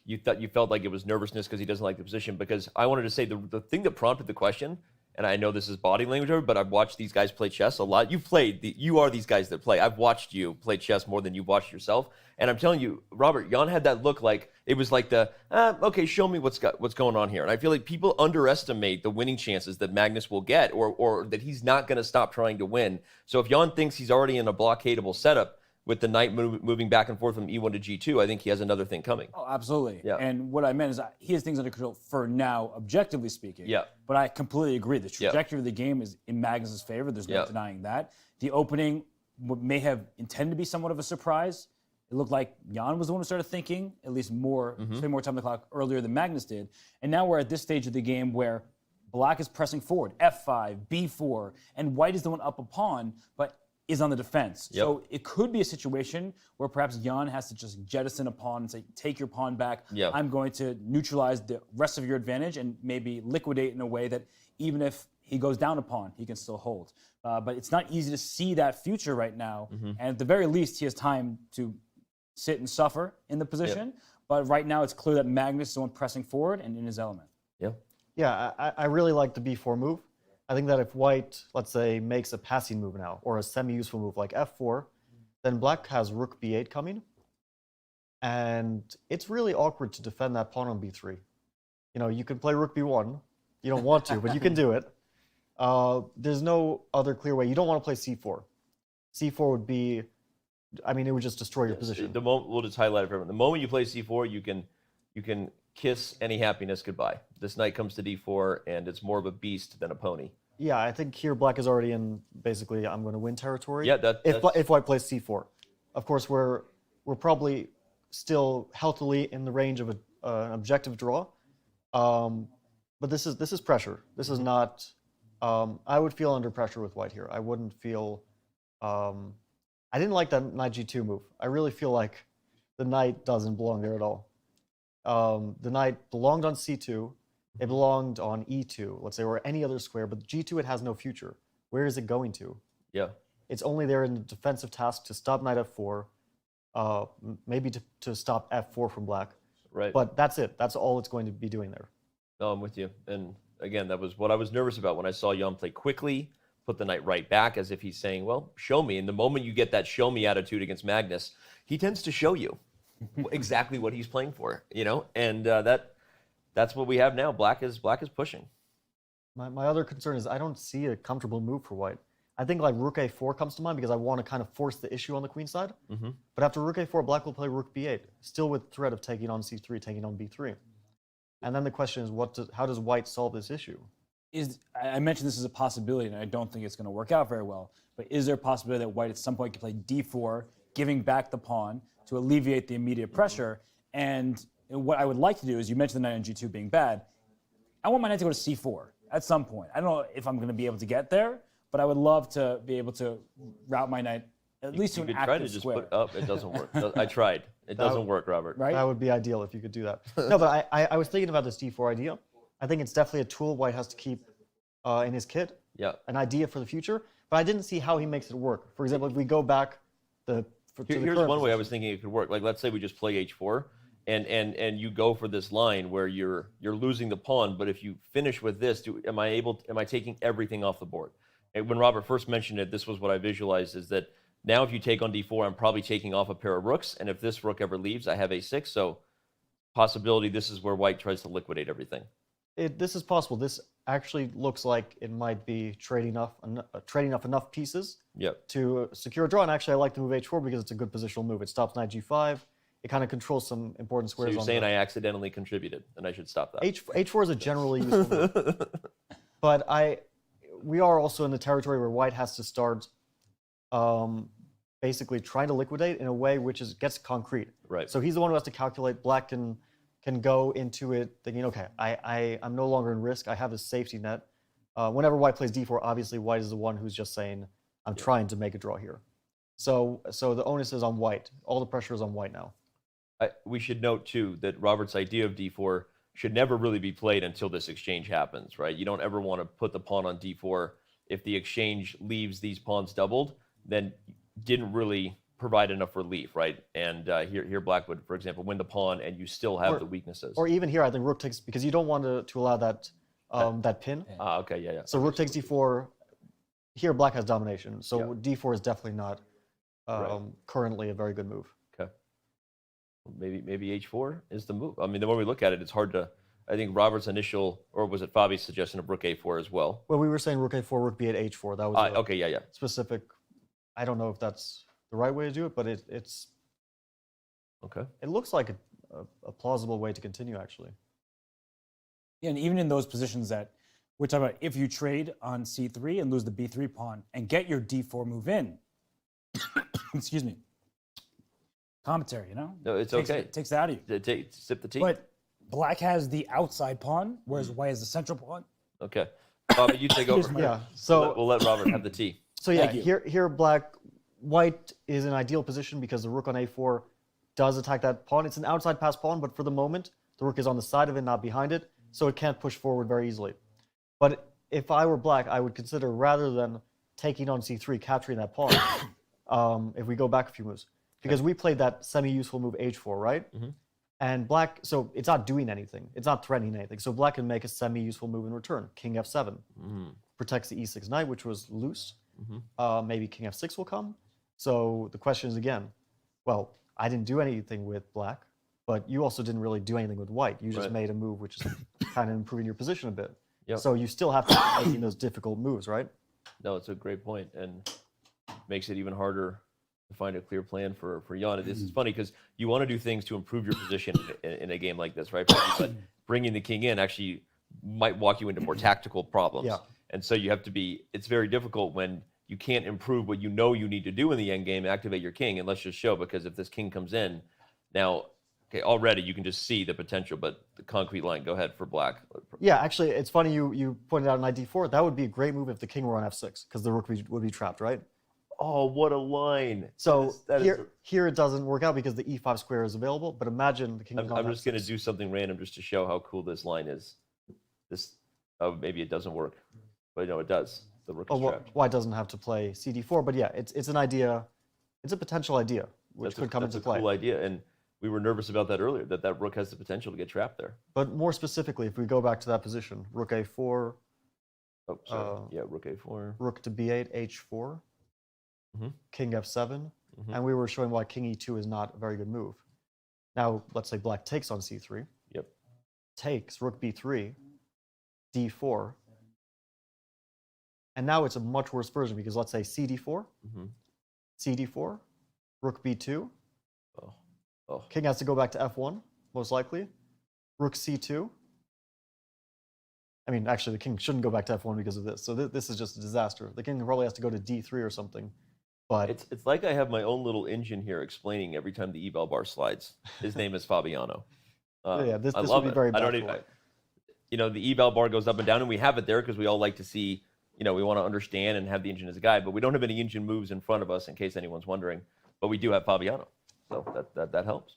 you felt like it was nervousness because he doesn't like the position, because I wanted to say the thing that prompted the question, and I know this is body language, but I've watched these guys play chess a lot. You are these guys that play. I've watched you play chess more than you've watched yourself. And I'm telling you, Robert, Jan had that look like, it was like okay, show me what's going on here. And I feel like people underestimate the winning chances that Magnus will get, or that he's not going to stop trying to win. So if Jan thinks he's already in a blockadable setup with the knight moving back and forth from e1 to g2, I think he has another thing coming. Oh, absolutely. Yeah. And what I meant is he has things under control for now, objectively speaking. Yeah. But I completely agree. The trajectory of the game is in Magnus's favor. There's no denying that. The opening may have intended to be somewhat of a surprise. It looked like Jan was the one who started thinking, at least spending more time on the clock earlier than Magnus did. And now we're at this stage of the game where black is pressing forward, f5, b4, and white is the one up a pawn, but is on the defense. So it could be a situation where perhaps Jan has to just jettison a pawn and say, take your pawn back. I'm going to neutralize the rest of your advantage and maybe liquidate in a way that even if he goes down a pawn, he can still hold. But it's not easy to see that future right now. And at the very least, he has time to sit and suffer in the position. But right now, it's clear that Magnus is the one pressing forward and in his element. Yeah, I really like the b4 move. I think that if white, let's say, makes a passing move now, or a semi-useful move like f4, then black has rook b8 coming. And it's really awkward to defend that pawn on b3. You can play rook b1. You don't want to, but you can do it. There's no other clear way. You don't want to play c4. c4 would be, it would just destroy your position. We'll just highlight it for everyone. The moment you play c4, you can kiss any happiness goodbye. This knight comes to d4, and it's more of a beast than a pony. Yeah, I think here black is already in basically I'm going to win territory. Yeah, if white plays c4, of course we're probably still healthily in the range of an objective draw, but this is pressure. This is not. I would feel under pressure with white here. I wouldn't feel. I didn't like that knight g2 move. I really feel like the knight doesn't belong there at all. the knight belonged on c2, it belonged on e2, let's say, or any other square, but g2, it has no future. Where is it going to? Yeah. It's only there in the defensive task to stop knight f4, maybe to stop f4 from black. Right. But that's it. That's all it's going to be doing there. No, I'm with you. And again, that was what I was nervous about when I saw Jan play quickly, put the knight right back, as if he's saying, well, show me. And the moment you get that show me attitude against Magnus, he tends to show you exactly what he's playing for, you know? And that's what we have now. Black is pushing. My other concern is I don't see a comfortable move for white. I think like rook a4 comes to mind because I want to kind of force the issue on the queen side. Mm-hmm. But after rook a4, black will play rook b8, still with threat of taking on c3, taking on b3. And then the question is, how does white solve this issue? I mentioned this is a possibility, and I don't think it's going to work out very well, but is there a possibility that white at some point can play d4, giving back the pawn to alleviate the immediate pressure? And what I would like to do is, you mentioned the knight on g2 being bad. I want my knight to go to c4 at some point. I don't know if I'm going to be able to get there, but I would love to be able to route my knight at least to an active square. You could try to just put up. It doesn't work. I tried. It doesn't work, Robert. Right? That would be ideal if you could do that. No, but I was thinking about this d4 idea. I think it's definitely a tool white has to keep in his kit. Yeah. An idea for the future. But I didn't see how he makes it work. For example, if we go back here's one way I was thinking it could work. Like, let's say we just play h4, and you go for this line where you're losing the pawn, but if you finish with this, am I taking everything off the board? And when Robert first mentioned it, this was what I visualized, is that now if you take on d4, I'm probably taking off a pair of rooks, and if this rook ever leaves, I have a6, so possibility this is where white tries to liquidate everything. This is possible. This actually looks like it might be trading off enough pieces to secure a draw, and actually I like the move h4 because it's a good positional move. It stops knight g5, it kind of controls some important squares. So you're saying I accidentally contributed, and I should stop that. h4 is a generally useful move. But we are also in the territory where white has to start basically trying to liquidate in a way which gets concrete. Right. So he's the one who has to calculate. Black can go into it thinking, okay, I'm no longer in risk. I have a safety net. Whenever white plays d4, obviously white is the one who's just saying, I'm trying to make a draw here. So the onus is on white. All the pressure is on white now. We should note, too, that Robert's idea of d4 should never really be played until this exchange happens, right? You don't ever want to put the pawn on d4. If the exchange leaves these pawns doubled, then didn't really provide enough relief, right? And here black would, for example, win the pawn, and you still have the weaknesses. Or even here, I think rook takes, because you don't want to allow that that pin. Okay, yeah. So rook takes d4. Here, black has domination. So d4 is definitely not currently a very good move. Okay. Maybe h4 is the move. I mean, the more we look at it, it's hard to. I think Robert's initial, or was it Fabi's suggestion of rook a4 as well? Well, we were saying rook a4, rook b8, h4. That was okay, yeah. Specific. I don't know if that's the right way to do it, but it's okay. It looks like a plausible way to continue, actually. Yeah, and even in those positions that we're talking about, if you trade on c3 and lose the b3 pawn and get your d4 move in, excuse me, commentary, you know? No, it's okay. It takes that out of you. Sip the tea. But black has the outside pawn, whereas white has the central pawn. Okay. Bobby, you take over. Yeah, so we'll let Robert have the tea. So yeah, here white is in an ideal position because the rook on a4 does attack that pawn. It's an outside pass pawn, but for the moment, the rook is on the side of it, not behind it, so it can't push forward very easily. But if I were black, I would consider, rather than taking on c3, capturing that pawn, if we go back a few moves. Because we played that semi-useful move h4, right? Mm-hmm. And black, so it's not doing anything. It's not threatening anything. So black can make a semi-useful move in return. King f7. Mm-hmm. Protects the e6 knight, which was loose. Mm-hmm. Maybe king f6 will come. So the question is again, well, I didn't do anything with black, but you also didn't really do anything with white. You just made a move which is kind of improving your position a bit. Yep. So you still have to be making those difficult moves, right? No, it's a great point, and makes it even harder to find a clear plan for Jan. This is funny because you want to do things to improve your position in a game like this, right? But bringing the king in actually might walk you into more tactical problems. Yeah. And so you have to be, it's very difficult when you can't improve what you know you need to do in the end game, activate your king, and let's just show, because if this king comes in, now, okay, already you can just see the potential, but the concrete line, go ahead for black. Yeah, actually, it's funny you pointed out knight d4. That would be a great move if the king were on f6, because the rook would be trapped, right? Oh, what a line. So here it doesn't work out because the e5 square is available, but imagine the king. I'm just going to do something random just to show how cool this line is. Oh, maybe it doesn't work, but no, it does. The rook is trapped. White doesn't have to play cd4, but yeah, it's an idea. It's a potential idea which could come into play. That's a cool idea, and we were nervous about that earlier, that rook has the potential to get trapped there. But more specifically, if we go back to that position, rook a4. Oh, sorry. Yeah, rook a4. Rook to b8, h4. King f7. And we were showing why king e2 is not a very good move. Now, let's say black takes on c3. Yep. Takes, rook b3, d4. And now it's a much worse version because let's say cd4, cd4, rook b2. King has to go back to f1, most likely. Rook c2. I mean, actually, the king shouldn't go back to f1 because of this. So this is just a disaster. The king probably has to go to d3 or something. But it's like I have my own little engine here explaining every time the eval bar slides. His name is Fabiano. This would be very bad. The eval bar goes up and down, and we have it there because we all like to see, we want to understand and have the engine as a guide, but we don't have any engine moves in front of us in case anyone's wondering. But we do have Fabiano, so that helps.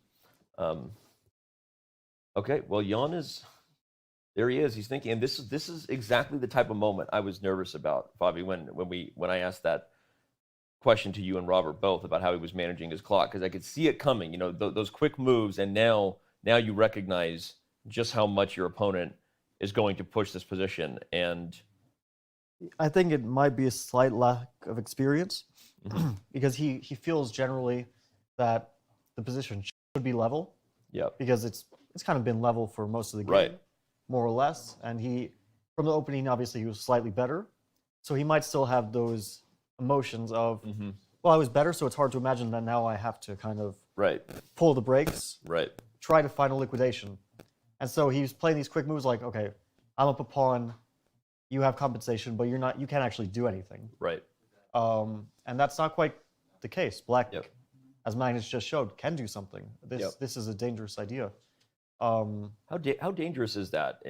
Okay, well, Jan is... There he is. He's thinking, and this is exactly the type of moment I was nervous about, Fabi, when I asked that question to you and Robert both about how he was managing his clock, because I could see it coming. Those quick moves, and now you recognize just how much your opponent is going to push this position. And I think it might be a slight lack of experience because he feels generally that the position should be level. Yeah. Because it's kind of been level for most of the game. Right. More or less, and from the opening, obviously he was slightly better, so he might still have those emotions of, well, I was better, so it's hard to imagine that now I have to kind of pull the brakes, try to find a liquidation, and so he's playing these quick moves like, okay, I'm up a pawn, you have compensation, but you can't actually do anything, and that's not quite the case. Black, as Magnus just showed, can do something. This is a dangerous idea. How dangerous is that?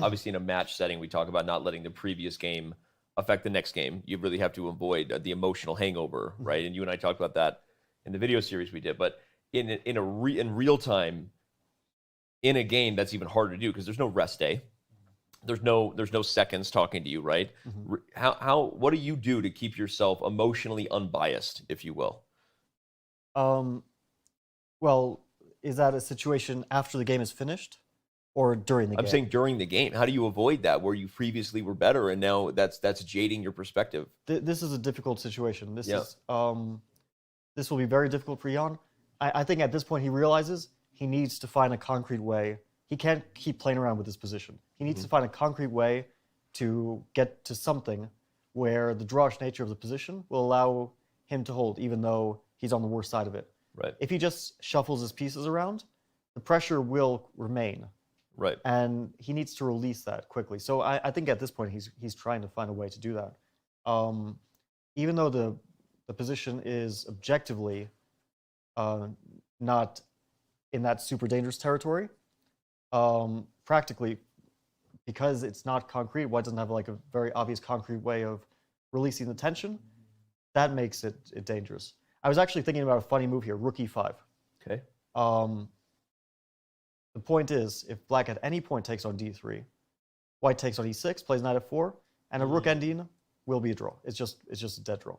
Obviously in a match setting, we talk about not letting the previous game affect the next game. You really have to avoid the emotional hangover, right? And you and I talked about that in the video series we did. But in real time, in a game, that's even harder to do because there's no rest day. There's no seconds talking to you, right? What do you do to keep yourself emotionally unbiased, if you will? Well. Is that a situation after the game is finished or during the game? I'm saying during the game. How do you avoid that where you previously were better and now that's jading your perspective? This is a difficult situation. This will be very difficult for Jan. I think at this point he realizes he needs to find a concrete way. He can't keep playing around with this position. He needs to find a concrete way to get to something where the drawish nature of the position will allow him to hold even though he's on the worst side of it. Right. If he just shuffles his pieces around, the pressure will remain. Right. And he needs to release that quickly. So I think at this point he's trying to find a way to do that. Even though the position is objectively not in that super dangerous territory, practically because it's not concrete, white doesn't have like a very obvious concrete way of releasing the tension. That makes it dangerous. I was actually thinking about a funny move here, rook e5. Okay. The point is, if black at any point takes on d3, white takes on e6, plays knight f4, and a rook ending will be a draw. It's just a dead draw.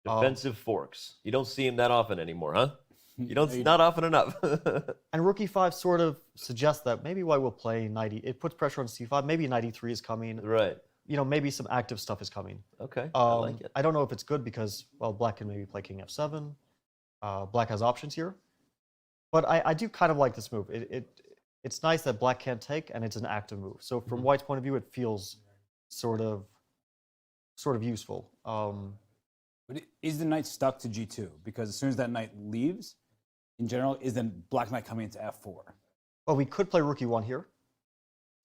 Defensive forks. You don't see him that often anymore, huh? Not often enough. And rook e5 sort of suggests that maybe white will play knight e. It puts pressure on c5. Maybe knight e3 is coming. Right. Maybe some active stuff is coming. Okay, I like it. I don't know if it's good because, well, black can maybe play king f7. Black has options here. But I do kind of like this move. It's nice that black can't take, and it's an active move. So from white's point of view, it feels sort of useful. But is the knight stuck to g2? Because as soon as that knight leaves, in general, is then black knight coming into f4? Well, we could play rook e1 here.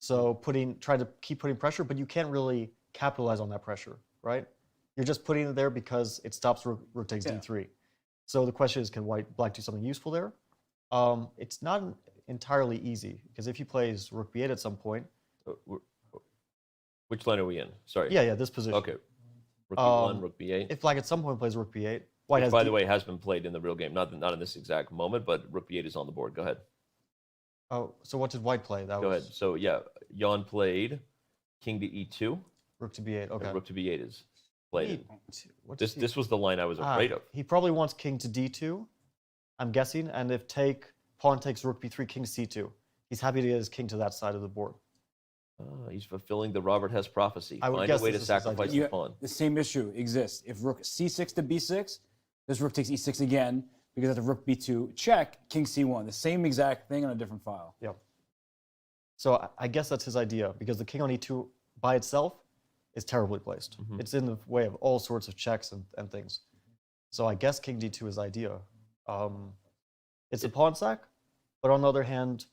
So try to keep putting pressure, but you can't really capitalize on that pressure, right? You're just putting it there because it stops rook takes d3. So the question is, can black do something useful there? It's not entirely easy because if he plays rook b8 at some point. Which line are we in? Sorry. Yeah, this position. Okay. Rook B1, Rook B8. If Black at some point plays Rook B8, Which, by the way, has been played in the real game. Not in this exact moment, but Rook B8 is on the board. Go ahead. Oh, so what did White play? Go ahead. So yeah, Jan played King to E2. Rook to B8. Okay. Rook to B8 is played. This was the line I was afraid of. He probably wants King to D2, I'm guessing, and if pawn takes Rook B3, King to C2. He's happy to get his king to that side of the board. He's fulfilling the Robert Hess prophecy. I would Find guess a way to this is sacrifice his idea. the pawn. The same issue exists. If Rook C6 to B6, this Rook takes E6 again, because after Rook B2 check, King C1. The same exact thing on a different file. Yep. So I guess that's his idea, because the king on E2 by itself is terribly placed. It's in the way of all sorts of checks and things. So I guess King D2 is idea. It's a pawn sack, but on the other hand,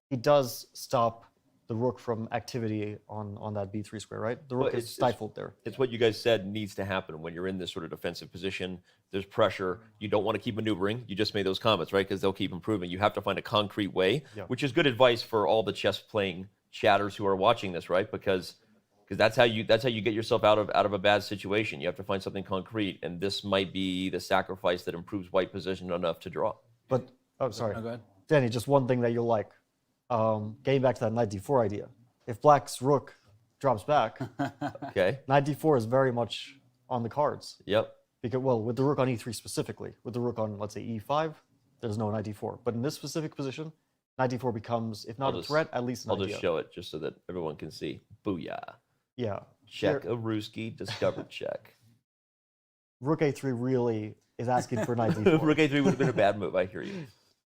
he does stop the rook from activity on that B3 square, right? The rook is stifled there. It's what you guys said needs to happen when you're in this sort of defensive position. There's pressure. You don't want to keep maneuvering. You just made those comments, right? Because they'll keep improving. You have to find a concrete way, which is good advice for all the chess playing chatters who are watching this, right? Because that's how you get yourself out of a bad situation. You have to find something concrete, and this might be the sacrifice that improves white position enough to draw. But sorry, go ahead. Danny, just one thing that you'll like. Getting back to that knight d4 idea. If Black's rook drops back, okay, knight d4 is very much on the cards. Yep. Because, well, with the rook on e3 specifically, with the rook on, let's say, e5, there's no knight d4. But in this specific position, knight d4 becomes, if not a threat, at least an idea. I'll just show it just so that everyone can see. Booyah. Yeah. Check a Ruski, discovered check. Rook a3 really is asking for knight d4. Rook a3 would have been a bad move, I hear you.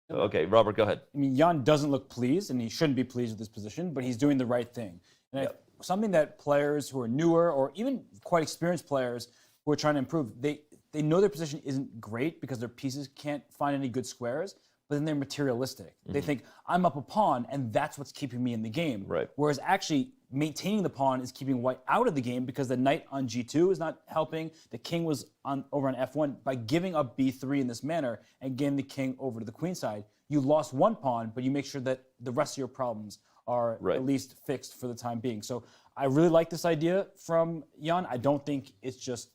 Okay, Robert, go ahead. I mean, Jan doesn't look pleased, and he shouldn't be pleased with this position, but he's doing the right thing. And something that players who are newer, or even quite experienced players who are trying to improve, they know their position isn't great because their pieces can't find any good squares, but then they're materialistic. They think, I'm up a pawn, and that's what's keeping me in the game. Right. Whereas actually, maintaining the pawn is keeping white out of the game because the knight on g2 is not helping. The king was over on f1. By giving up b3 in this manner and getting the king over to the queen side, you lost one pawn, but you make sure that the rest of your problems are at least fixed for the time being. So I really like this idea from Jan. I don't think it's just,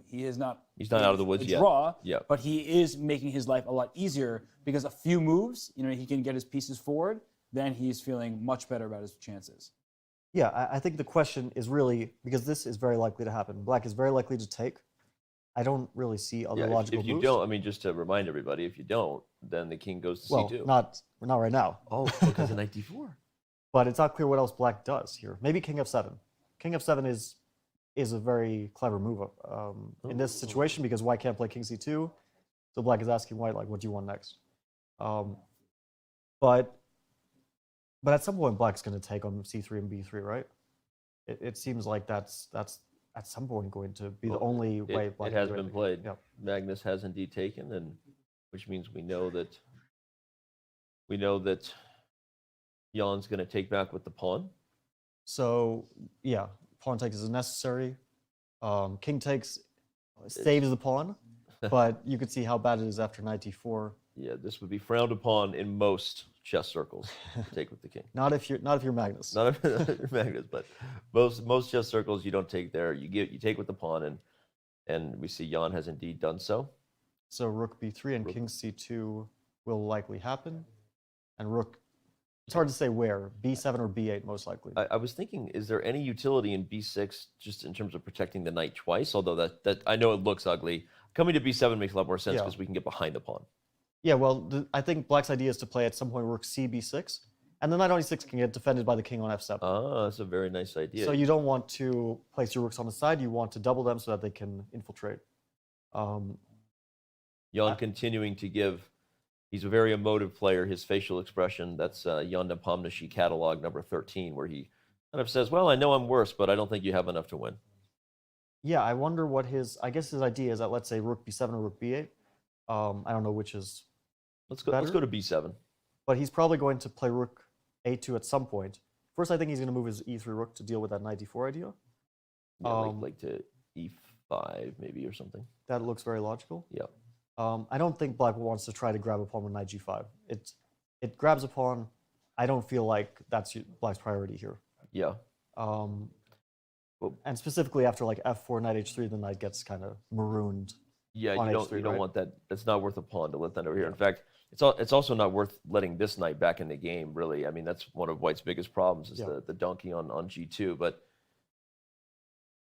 he's not out of the woods yet. Draw, but he is making his life a lot easier because a few moves, he can get his pieces forward, then he's feeling much better about his chances. Yeah, I think the question is really, because this is very likely to happen. Black is very likely to take. I don't really see other logical moves. If you don't, I mean, just to remind everybody, if you don't, then the king goes to c2. Not right now. Oh, because of knight d4. But it's not clear what else Black does here. Maybe king f7. King f7 is a very clever move in this situation because White can't play king c2. So Black is asking White, like, what do you want next? But at some point, Black's going to take on c3 and b3, right? It seems like that's at some point going to be the only way Black it has can do been played. Yep. Magnus has indeed taken, and which means we know that Jan's going to take back with the pawn. So yeah, pawn takes is necessary. King takes saves the pawn, but you could see how bad it is after knight d4. Yeah, this would be frowned upon in most chess circles to take with the king. Not if you're Magnus. Not if you're Magnus, but most chess circles you don't take there. You take with the pawn, and we see Jan has indeed done so. So rook b3 and king c2 will likely happen, and rook. It's hard to say where, b7 or b8 most likely. I was thinking, is there any utility in b6 just in terms of protecting the knight twice? Although that I know it looks ugly. Coming to b7 makes a lot more sense because we can get behind the pawn. Yeah, well, I think Black's idea is to play at some point rook c b6, and the knight on e6 can get defended by the king on f7. Ah, that's a very nice idea. So you don't want to place your rooks on the side. You want to double them so that they can infiltrate. Jan continuing to give. He's a very emotive player. His facial expression, that's Ian Nepomniachtchi catalog number 13, where he kind of says, well, I know I'm worse, but I don't think you have enough to win. Yeah, I wonder what I guess his idea is that, let's say, rook b7 or rook b8. I don't know which is Let's go to b7. But he's probably going to play rook a2 at some point. First, I think he's going to move his e3 rook to deal with that knight d4 idea. Yeah, like to e5 maybe or something. That looks very logical. Yeah. I don't think Black wants to try to grab a pawn with knight g5. It grabs a pawn. I don't feel like that's Black's priority here. Yeah. And specifically after like f4, knight h3, the knight gets kind of marooned. Yeah, on you don't, h3, you don't right? want that. It's not worth a pawn to let that over here. In fact, it's also not worth letting this knight back in the game, really. I mean, that's one of White's biggest problems is the donkey on g2. But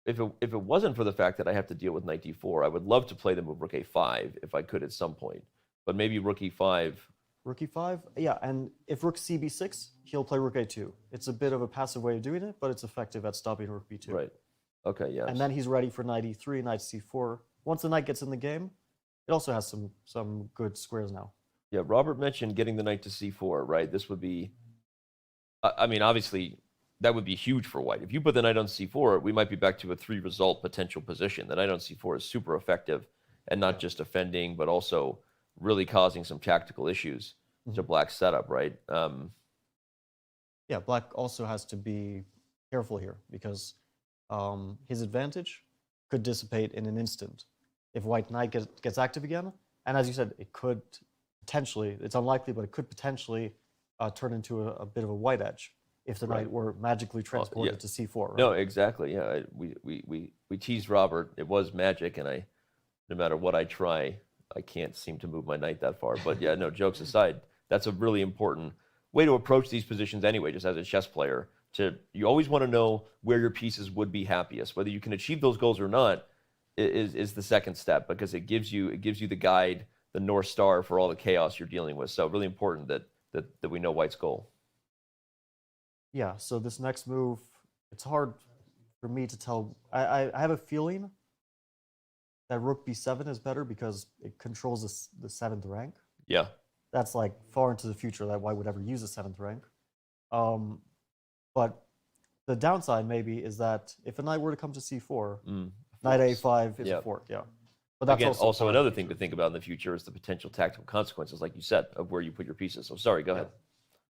if it wasn't for the fact that I have to deal with knight d4, I would love to play the move rook a5 if I could at some point. But maybe rook e5. Rook e5, yeah, and if rook cb6, he'll play rook a2. It's a bit of a passive way of doing it, but it's effective at stopping rook b2. Right. Okay, yeah. And then he's ready for knight e3, knight c4. Once the knight gets in the game, it also has some good squares now. Yeah, Robert mentioned getting the knight to c4, right? This would be, I mean, obviously, that would be huge for White. If you put the knight on c4, we might be back to a 3-result potential position. The knight on c4 is super effective, and not just defending, but also really causing some tactical issues to Black's setup, right? Yeah, Black also has to be careful here because his advantage could dissipate in an instant if White knight gets active again. And as you said, it could potentially, it's unlikely, but it could potentially turn into a bit of a white edge if the knight were magically transported to c4. Right? No, exactly. Yeah, we teased Robert. It was magic, and no matter what I try, I can't seem to move my knight that far. But yeah, no, jokes aside, that's a really important way to approach these positions anyway, just as a chess player. You always want to know where your pieces would be happiest. Whether you can achieve those goals or not is the second step, because it gives you the guide, the North Star for all the chaos you're dealing with. So really important that we know White's goal. Yeah, so this next move, it's hard for me to tell. I have a feeling that rook b7 is better because it controls the 7th rank. Yeah. That's like far into the future that White would ever use a 7th rank. But the downside maybe is that if a knight were to come to c4, knight a5 is a fork, yeah. But that's Again, also another thing to think about in the future is the potential tactical consequences, like you said, of where you put your pieces. So sorry, go ahead.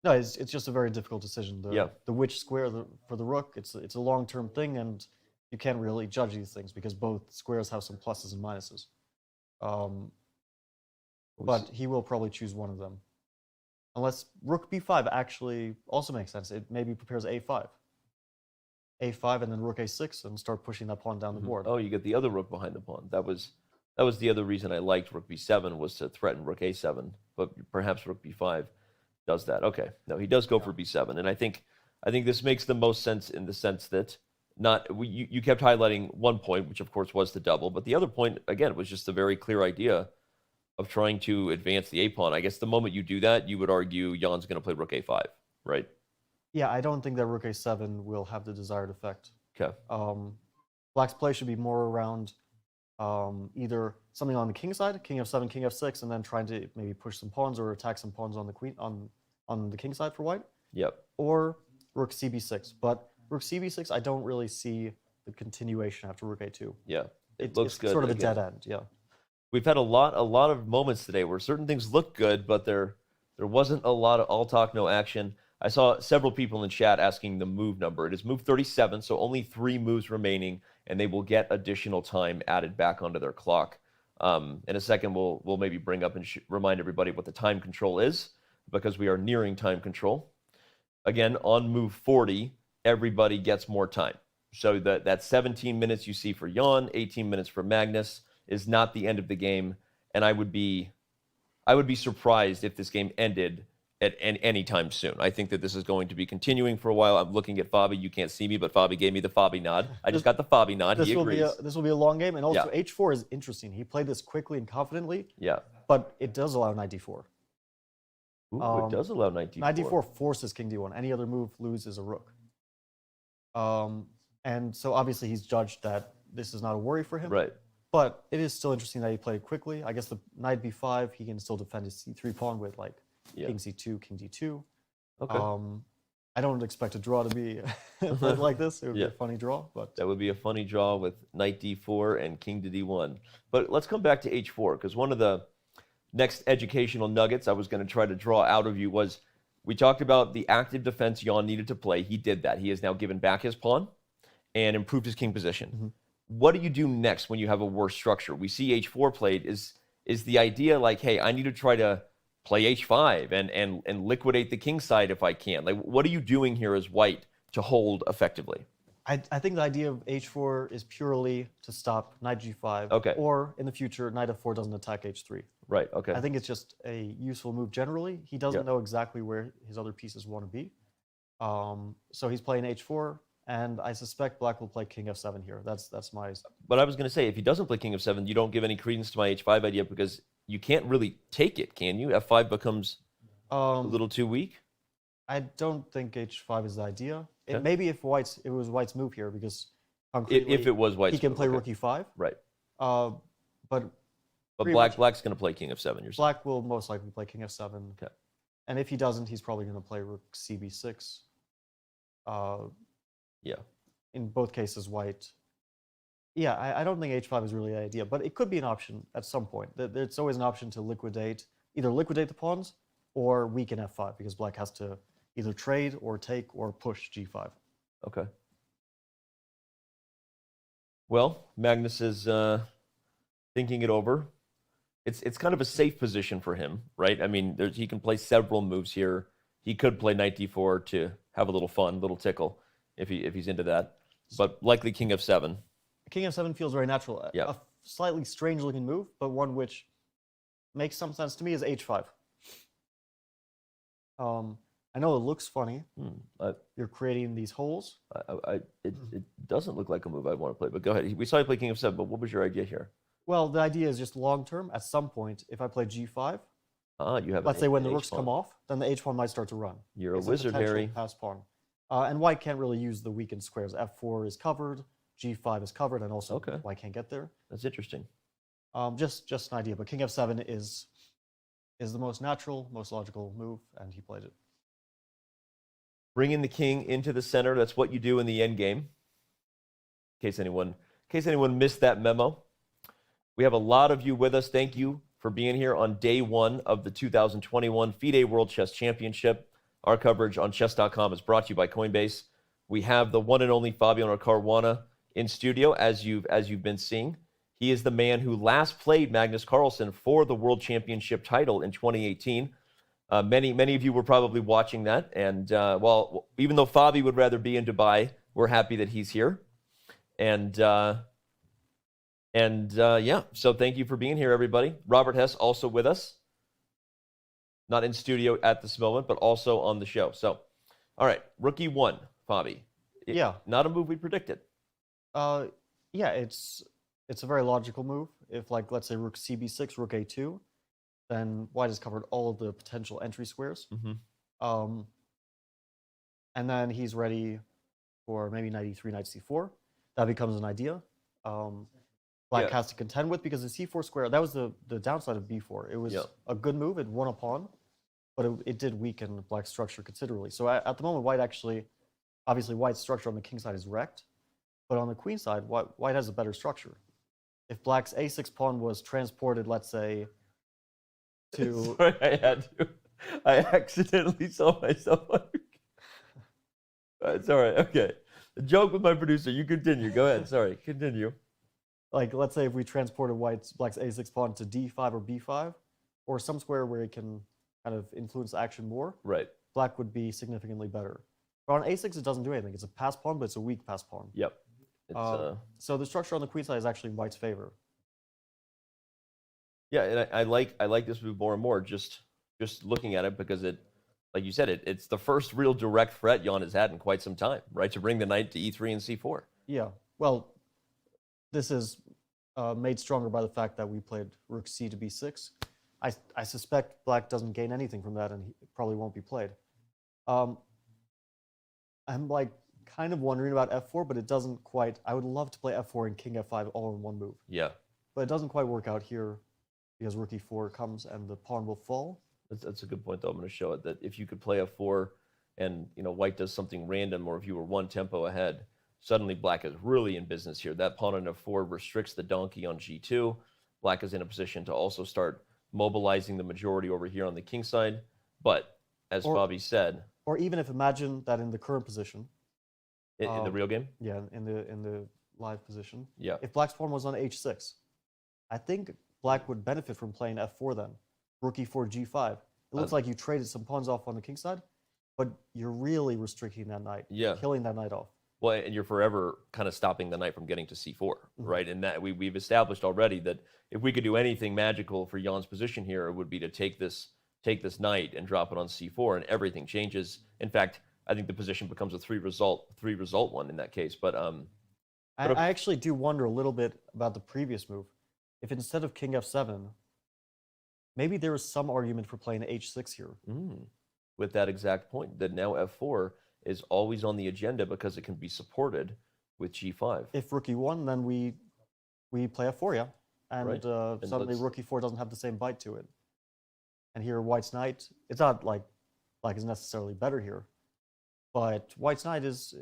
No, it's just a very difficult decision. The which square for the rook, it's a long-term thing, and you can't really judge these things because both squares have some pluses and minuses. But he will probably choose one of them. Unless rook b5 actually also makes sense. It maybe prepares a5. a5 and then rook a6 and start pushing that pawn down the board. Oh, you get the other rook behind the pawn. That was the other reason I liked rook b7, was to threaten rook a7, but perhaps rook b5 does that. Okay, no, he does go for b7, and I think this makes the most sense in the sense that you kept highlighting one point, which of course was the double, but the other point again was just a very clear idea of trying to advance the a pawn. I guess the moment you do that, you would argue Jan's going to play rook a5, right? Yeah, I don't think that rook a7 will have the desired effect. Okay. Black's play should be more around either something on the king side, king f7, king f6, and then trying to maybe push some pawns or attack some pawns on the queen on the king side for White. Yep. Or rook cb6. But rook cb6, I don't really see the continuation after rook a2. Yeah, it looks good. It's sort of a dead end. Yeah. We've had a lot of moments today where certain things look good, but there wasn't a lot of all talk, no action. I saw several people in chat asking the move number. It is move 37, so only 3 moves remaining, and they will get additional time added back onto their clock. In a second, we'll maybe bring up and remind everybody what the time control is, because we are nearing time control. Again, on move 40, everybody gets more time. So that 17 minutes you see for Jan, 18 minutes for Magnus, is not the end of the game, and I would be surprised if this game ended at any time soon. I think that this is going to be continuing for a while. I'm looking at Fabi. You can't see me, but Fabi gave me the Fabi nod. I just got the Fabi nod. He agrees. This will be a long game, and also h4 is interesting. He played this quickly and confidently. Yeah. But it does allow knight d4. Ooh, it does allow knight d4. Knight d4 forces king d1. Any other move loses a rook. And so obviously he's judged that this is not a worry for him. Right. But it is still interesting that he played quickly. I guess the knight b5, he can still defend his c3 pawn with like king c2, king d2. Okay. I don't expect a draw to be like this. It would be a funny draw, but that would be a funny draw with knight d4 and king to d1. But let's come back to h4, because one of the next educational nuggets I was going to try to draw out of you was, we talked about the active defense Jan needed to play. He did that. He has now given back his pawn and improved his king position. What do you do next when you have a worse structure? We see h4 played. Is the idea like, hey, I need to try to play h5 and liquidate the king side if I can? Like, what are you doing here as White to hold effectively? I think the idea of h4 is purely to stop knight g5. Okay. Or in the future, knight f4 doesn't attack h3. Right, okay. I think it's just a useful move generally. He doesn't know exactly where his other pieces want to be. So he's playing h4, and I suspect black will play king f7 here. That's my... But I was going to say, if he doesn't play king f7, you don't give any credence to my h5 idea because you can't really take it, can you? f5 becomes a little too weak? I don't think h5 is the idea. Okay. Maybe if it was white's move here, because if it was white's he can move, play okay. rook e5. Right. But black's going to play king f7, you're saying? Black will most likely play king f7. Okay. And if he doesn't, he's probably going to play rook cb6. Yeah. In both cases, white. Yeah, I don't think h5 is really the idea, but it could be an option at some point. It's always an option to either liquidate the pawns or weaken f5, because black has to either trade or take or push g5. Okay. Well, Magnus is thinking it over. It's kind of a safe position for him, right? I mean, he can play several moves here. He could play knight d4 to have a little fun, little tickle, if he's into that. But likely king f7. King f7 feels very natural. Yeah. A slightly strange-looking move, but one which makes some sense to me is h5. I know it looks funny. You're creating these holes. It doesn't look like a move I want to play, but go ahead. We saw you play king f7, but what was your idea here? Well, the idea is just long-term. At some point, if I play g5, you have let's say when the rooks come off, then the h pawn might start to run. You're a wizard, Harry. Pass pawn. And white can't really use the weakened squares. f4 is covered, g5 is covered, and also white can't get there. That's interesting. Just an idea, but king f7 is the most natural, most logical move, and he played it. Bringing the king into the center, that's what you do in the end game. In case anyone missed that memo. We have a lot of you with us. Thank you for being here on day one of the 2021 FIDE World Chess Championship. Our coverage on chess.com is brought to you by Coinbase. We have the one and only Fabiano Caruana in studio, as you've been seeing. He is the man who last played Magnus Carlsen for the World Championship title in 2018. Many of you were probably watching that, and well, even though Fabi would rather be in Dubai, we're happy that he's here. And yeah, so thank you for being here, everybody. Robert Hess also with us. Not in studio at this moment, but also on the show. So, all right, rook e1, Fabi. Yeah. Not a move we predicted. Yeah, it's a very logical move. If, like, let's say rook cb6, rook a2, then white has covered all of the potential entry squares. And then he's ready for maybe knight e3, knight c4. That becomes an idea. Black has to contend with, because the c4 square, that was the downside of b4. It was a good move, it won a pawn, but it did weaken black's structure considerably. So at the moment, obviously white's structure on the king side is wrecked, but on the queen side, white has a better structure. If black's a6 pawn was transported, let's say, to... Sorry, I accidentally saw myself. It's all right, okay. The joke with my producer, you continue. Go ahead, sorry, continue. Like, let's say if we transported black's a6 pawn to d5 or b5, or some square where it can kind of influence action more, right? Black would be significantly better. But on a6, it doesn't do anything. It's a pass pawn, but it's a weak pass pawn. Yep. So the structure on the queen side is actually in white's favor. Yeah, and I like this move more and more, just looking at it, because it, like you said, it's the first real direct threat Jan has had in quite some time, right? To bring the knight to e3 and c4. Yeah, well, this is made stronger by the fact that we played rook c to b6. I suspect black doesn't gain anything from that, and he probably won't be played. I'm like kind of wondering about f4, but it doesn't quite. I would love to play f4 and king f5 all in one move. Yeah. But it doesn't quite work out here, because rook e4 comes and the pawn will fall. That's a good point, though. I'm going to show it that if you could play f4 and white does something random, or if you were one tempo ahead, suddenly black is really in business here. That pawn on f4 restricts the donkey on g2. Black is in a position to also start mobilizing the majority over here on the king side. But as Fabi said, or even if imagine that in the current position, in the real game, yeah, in the live position, yeah, if black's pawn was on h6, I think black would benefit from playing f4 then. Rook e4, g5. It looks like you traded some pawns off on the king side, but you're really restricting that knight, killing that knight off. Well, and you're forever kind of stopping the knight from getting to c4, right? And that we've established already that if we could do anything magical for Jan's position here, it would be to take this knight and drop it on c4, and everything changes. In fact, I think the position becomes a three result one in that case. But I actually do wonder a little bit about the previous move. If instead of king f7, maybe there was some argument for playing h6 here. With that exact point, that now f4 is always on the agenda because it can be supported with g5. If rook e1, then we play f4, yeah. And, Right. And suddenly rook e4 doesn't have the same bite to it. And here white's knight, it's not like black is necessarily better here, but white's knight is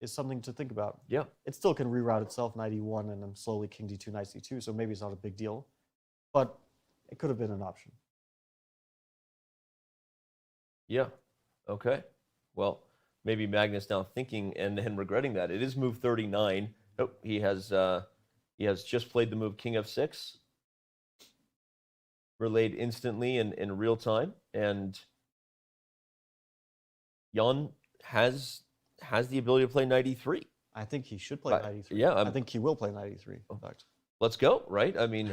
something to think about. Yeah. It still can reroute itself, knight e1, and then slowly king d2, knight c2, so maybe it's not a big deal. But it could have been an option. Yeah. Okay. Well, maybe Magnus now thinking and regretting that. It is move 39. Oh, he has just played the move king f6, relayed instantly in real time, and Jan has the ability to play knight e3. I think he should play knight e3. Yeah, I think he will play knight e3, in fact. Let's go, right? I mean,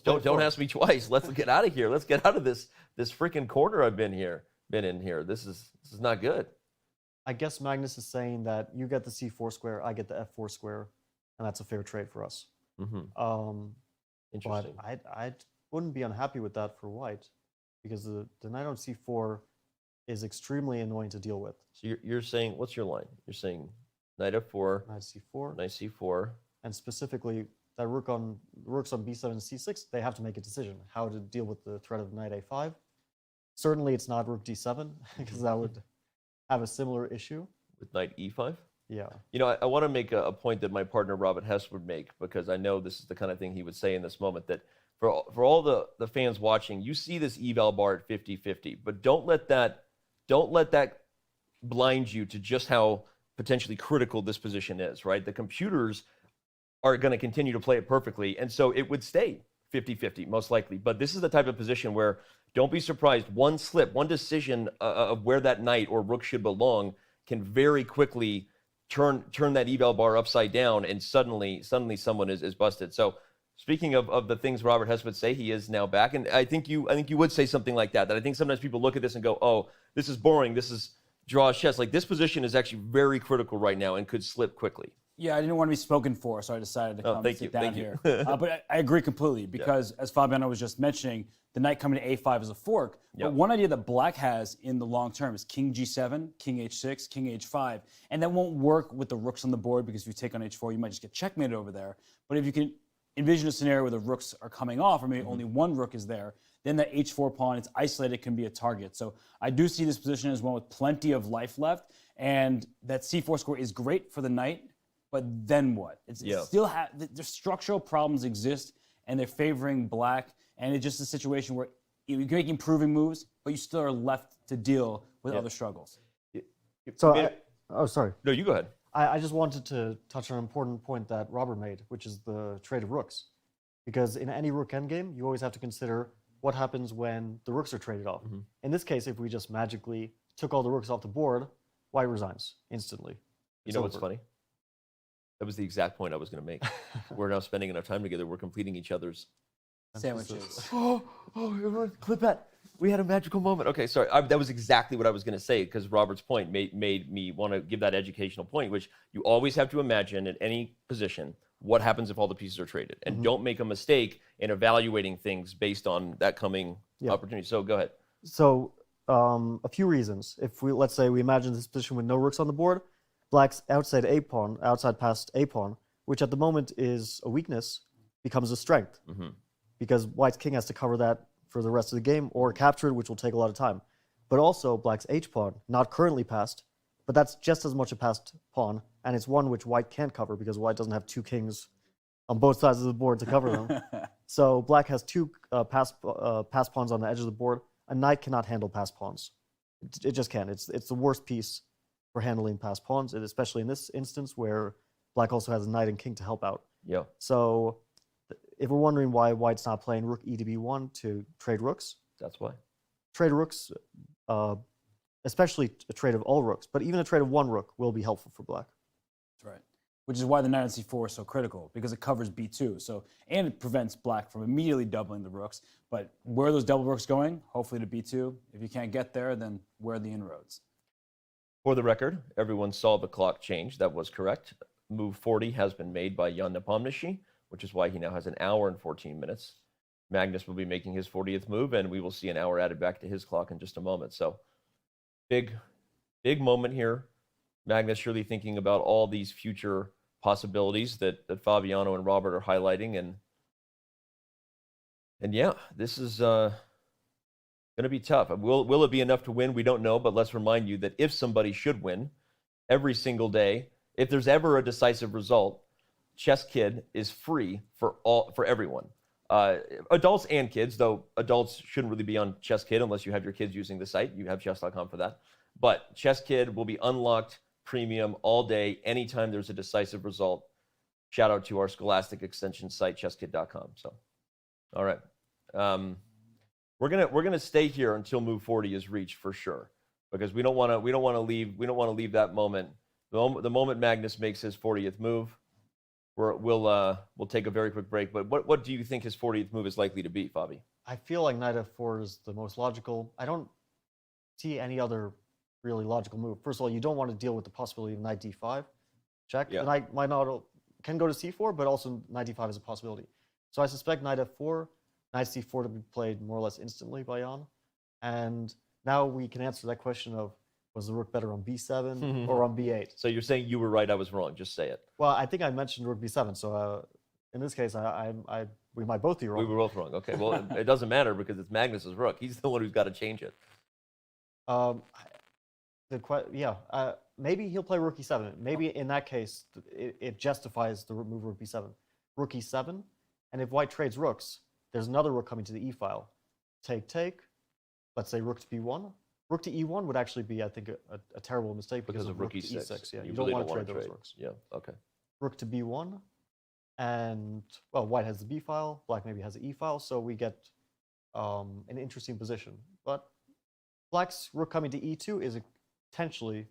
don't it. ask me twice. Let's get out of here. Let's get out of this freaking corner I've been in here. This is not good. I guess Magnus is saying that you get the c4 square, I get the f4 square, and that's a fair trade for us. Interesting. But I wouldn't be unhappy with that for white, because the knight on c4 is extremely annoying to deal with. So you're saying, what's your line? You're saying knight f4, knight c4, knight c4, and specifically that rooks on b7 and c6, they have to make a decision how to deal with the threat of knight a5. Certainly it's not rook d7, because that would have a similar issue. with knight e5. Yeah. You know, I want to make a point that my partner Robert Hess would make, because I know this is the kind of thing he would say in this moment, that for all the fans watching, you see this eval bar at 50-50, but don't let that blind you to just how potentially critical this position is, right? The computers are going to continue to play it perfectly, and so it would stay 50-50 most likely. But this is the type of position where don't be surprised, one slip, one decision of where that knight or rook should belong can very quickly turn that eval bar upside down, and suddenly someone is busted. So speaking of the things Robert Hess would say, he is now back, and I think you would say something like that. That I think sometimes people look at this and go, "Oh, this is boring. This is draw chess." Like, this position is actually very critical right now and could slip quickly. Yeah, I didn't want to be spoken for, so I decided to come and sit down here. But I agree completely, because as Fabiano was just mentioning, the knight coming to a5 is a fork. But one idea that black has in the long term is king g7, king h6, king h5. And that won't work with the rooks on the board, because if you take on h4, you might just get checkmated over there. But if you can envision a scenario where the rooks are coming off, or maybe only one rook is there, then that h4 pawn, it's isolated, can be a target. So I do see this position as one with plenty of life left, and that c4 square is great for the knight, but then what? It's still the structural problems exist, and they're favoring black, and it's just a situation where you're making improving moves, but you still are left to deal with other struggles. So, sorry. No, you go ahead. I just wanted to touch on an important point that Robert made, which is the trade of rooks. Because in any rook endgame, you always have to consider what happens when the rooks are traded off. In this case, if we just magically took all the rooks off the board, white resigns instantly. You know what's funny? That was the exact point I was going to make. We're now spending enough time together. We're completing each other's sandwiches. Everyone, clip that. We had a magical moment. Okay, sorry. That was exactly what I was going to say, because Robert's point made me want to give that educational point, which you always have to imagine in any position what happens if all the pieces are traded. And don't make a mistake in evaluating things based on that coming opportunity. So go ahead. So a few reasons. If let's say we imagine this position with no rooks on the board, black's outside past a pawn, which at the moment is a weakness, becomes a strength. Because white's king has to cover that for the rest of the game, or capture it, which will take a lot of time. But also black's h-pawn, not currently passed, but that's just as much a passed pawn, and it's one which white can't cover, because white doesn't have two kings on both sides of the board to cover them. So black has two passed pawns on the edge of the board. A knight cannot handle passed pawns. It just can't. It's the worst piece for handling passed pawns, and especially in this instance where black also has a knight and king to help out. Yeah. So if we're wondering why white's not playing rook e to b1 to trade rooks, that's why. Trade rooks, especially a trade of all rooks, but even a trade of one rook will be helpful for black. That's right. Which is why the knight on c4 is so critical, because it covers b2. So, and it prevents black from immediately doubling the rooks. But where are those double rooks going? Hopefully to b2. If you can't get there, then where are the inroads? For the record, everyone saw the clock change. That was correct. Move 40 has been made by Ian Nepomniachtchi, which is why he now has an hour and 14 minutes. Magnus will be making his 40th move, and we will see an hour added back to his clock in just a moment. So, big moment here. Magnus surely thinking about all these future possibilities that Fabiano and Robert are highlighting. And yeah, this is going to be tough. Will it be enough to win? We don't know, but let's remind you that if somebody should win every single day, if there's ever a decisive result, Chess Kid is free for everyone. Adults and kids, though adults shouldn't really be on Chess Kid unless you have your kids using the site. You have chess.com for that. But Chess Kid will be unlocked premium all day, anytime there's a decisive result. Shout out to our Scholastic extension site, chesskid.com. So, all right. We're gonna stay here until move 40 is reached for sure, because we don't want to leave that moment. The moment Magnus makes his 40th move, we'll take a very quick break. But what do you think his 40th move is likely to be, Fabi? I feel like knight f4 is the most logical. I don't see any other really logical move. First of all, you don't want to deal with the possibility of knight d5 check. Yeah. The knight might not can go to c4, but also knight d5 is a possibility. So I suspect knight f4, knight c4 to be played more or less instantly by Jan. And now we can answer that question of, was the rook better on b7 or on b8? So you're saying you were right, I was wrong. Just say it. Well, I think I mentioned rook b7. So in this case, we might both be wrong. We were both wrong. Okay. Well, it doesn't matter because it's Magnus's rook. He's the one who's got to change it. Maybe he'll play rook e7. Maybe in that case, it justifies the move rook b7. Rook e7, and if white trades rooks, there's another rook coming to the e file. Take. Let's say rook to b1. Rook to e1 would actually be, I think, a terrible mistake because of rook to e6. Yeah, you don't want to trade those rooks. Yeah, okay. Rook to b1, and well, white has the b file, black maybe has the e file, so we get an interesting position. But black's rook coming to e2 is potentially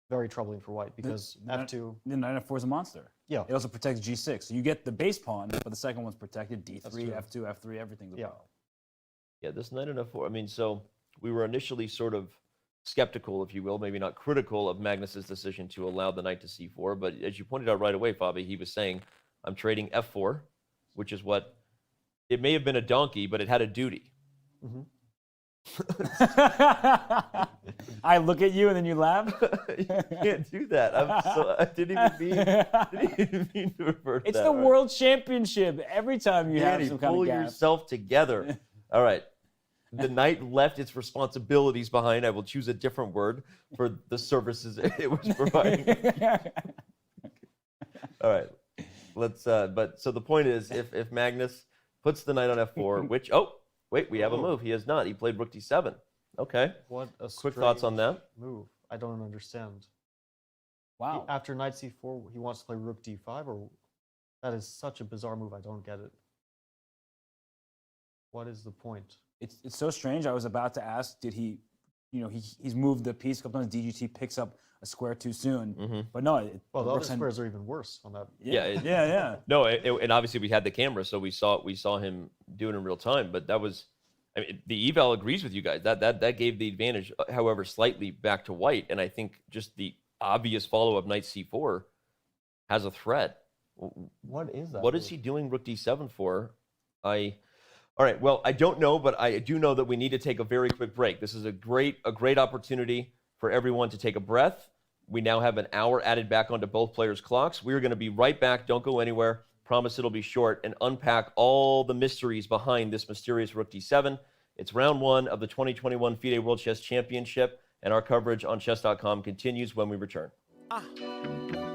very troubling for white because f2. The knight f4 is a monster. Yeah. It also protects g6. So you get the base pawn, but the second one's protected. d3, f2, f3, everything's a problem. Yeah, this knight on f4. I mean, so we were initially sort of skeptical, if you will, maybe not critical of Magnus's decision to allow the knight to c4. But as you pointed out right away, Fabi, he was saying, I'm trading f4, which is what it may have been a donkey, but it had a duty. Mm-hmm. I look at you and then you laugh. You can't do that. I didn't even mean to revert. It's the World Championship. Every time you have some kind of gap. Pull yourself together. All right. The knight left its responsibilities behind. I will choose a different word for the services it was providing. All right. Let's. But so the point is, if Magnus puts the knight on f4, which wait, we have a move. He has not. He played rook d7. Okay. What a quick thoughts on that move. I don't understand. Wow. After knight c4, he wants to play rook d5, or that is such a bizarre move. I don't get it. What is the point? It's so strange. I was about to ask, did he, he's moved the piece a couple times. DGT picks up a square too soon, but no. Well, the other squares are even worse on that. Yeah. No, and obviously we had the camera, so we saw him do it in real time. But that was, I mean, the eval agrees with you guys. That gave the advantage, however, slightly back to white. And I think just the obvious follow-up knight c4 has a threat. What is that? What is he doing rook d7 for? All right. Well, I don't know, but I do know that we need to take a very quick break. This is a great opportunity for everyone to take a breath. We now have an hour added back onto both players' clocks. We're going to be right back. Don't go anywhere. Promise it'll be short, and unpack all the mysteries behind this mysterious rook d7. It's round 1 of the 2021 FIDE World Chess Championship, and our coverage on chess.com continues when we return.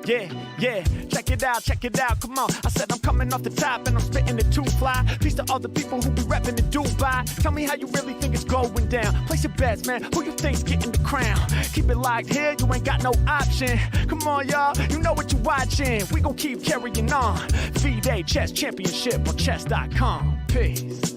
Yeah, check it out, come on. I said I'm coming off the top and I'm spitting it too fly. Peace to all the people who be repping in Dubai. Tell me how you really think it's going down. Place your bets, man, who you think's getting the crown? Keep it locked here, you ain't got no option. Come on, y'all, you know what you watching. We gon' keep carrying on. FIDE Chess Championship on chess.com. Peace.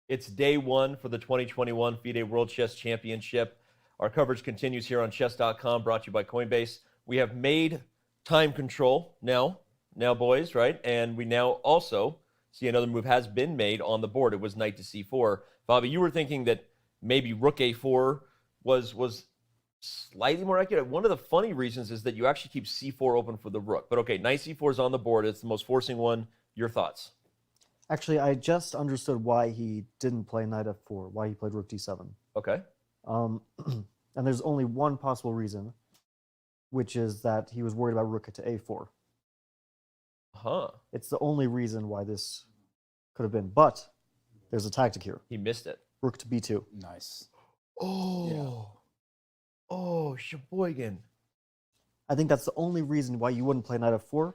It's day one for the 2021 FIDE World Chess Championship. Our coverage continues here on chess.com, brought to you by Coinbase. We have made time control now, boys, right? And we now also see another move has been made on the board. It was knight to c4. Bobby, you were thinking that maybe rook a4 was slightly more accurate. One of the funny reasons is that you actually keep c4 open for the rook. But okay, knight c4 is on the board. It's the most forcing one. Your thoughts? Actually, I just understood why he didn't play knight f4, why he played rook d7. Okay. And there's only one possible reason, which is that he was worried about rook to a4. Huh. It's the only reason why this could have been. But there's a tactic here. He missed it. Rook to b2. Nice. Oh. Yeah. Oh, Sheboygan. I think that's the only reason why you wouldn't play knight f4.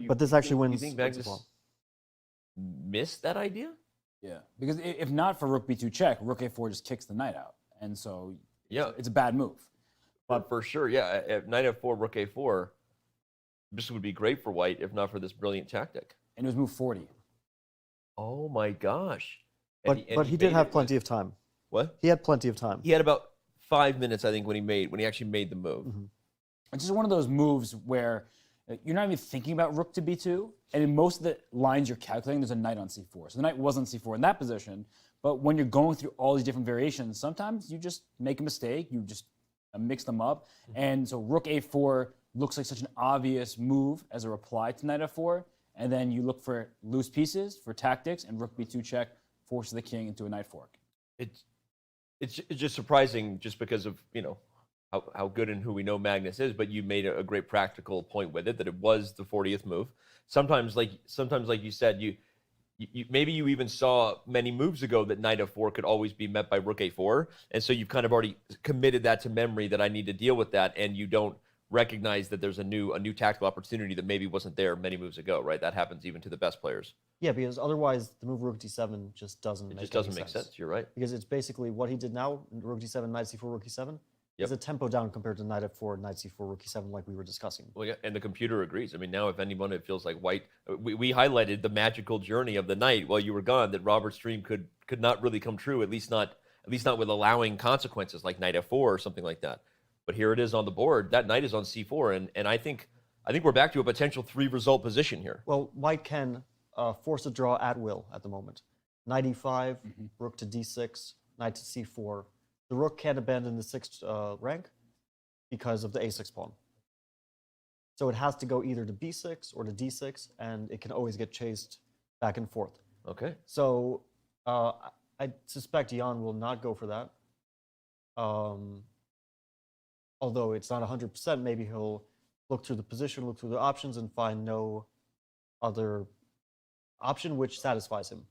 But this actually wins. You think Magnus missed that idea? Yeah, because if not for rook b2 check, rook a4 just kicks the knight out, and so yeah, it's a bad move. But for sure, yeah, if knight f4, rook a4, this would be great for white if not for this brilliant tactic. And it was move 40. Oh my gosh! But he did have plenty of time. What? He had plenty of time. He had about 5 minutes, I think, when he actually made the move. Mm-hmm. It's just one of those moves where you're not even thinking about rook to b2, and in most of the lines you're calculating, there's a knight on c4. So the knight was on c4 in that position, but when you're going through all these different variations, sometimes you just make a mistake, you just mix them up, and so rook a4 looks like such an obvious move as a reply to knight f4, and then you look for loose pieces, for tactics, and rook b2 check forces the king into a knight fork. It's just surprising just because of, how good and who we know Magnus is, but you made a great practical point with it, that it was the 40th move. Sometimes like you said, you maybe you even saw many moves ago that knight f4 could always be met by rook a4, and so you've kind of already committed that to memory, that I need to deal with that, and you don't recognize that there's a new tactical opportunity that maybe wasn't there many moves ago, right? That happens even to the best players. Yeah, because otherwise the move rook d7 just doesn't make sense. You're right. Because it's basically what he did now, rook d7, knight c4, rook e7, is a tempo down compared to knight f4, knight c4, rook e7, like we were discussing. Well, yeah, and the computer agrees. I mean, now if anyone, it feels like white. We highlighted the magical journey of the knight while you were gone, that Robert's dream could not really come true, at least not with allowing consequences like knight f4 or something like that. But here it is on the board. That knight is on c4, and I think we're back to a potential 3-result position here. Well, white can force a draw at will at the moment. Knight e5, rook to d6, knight to c4. The rook can't abandon the 6th rank because of the a6 pawn. So it has to go either to b6 or to d6, and it can always get chased back and forth. Okay. So I suspect Jan will not go for that. Although it's not 100%, maybe he'll look through the position, look through the options, and find no other option which satisfies him.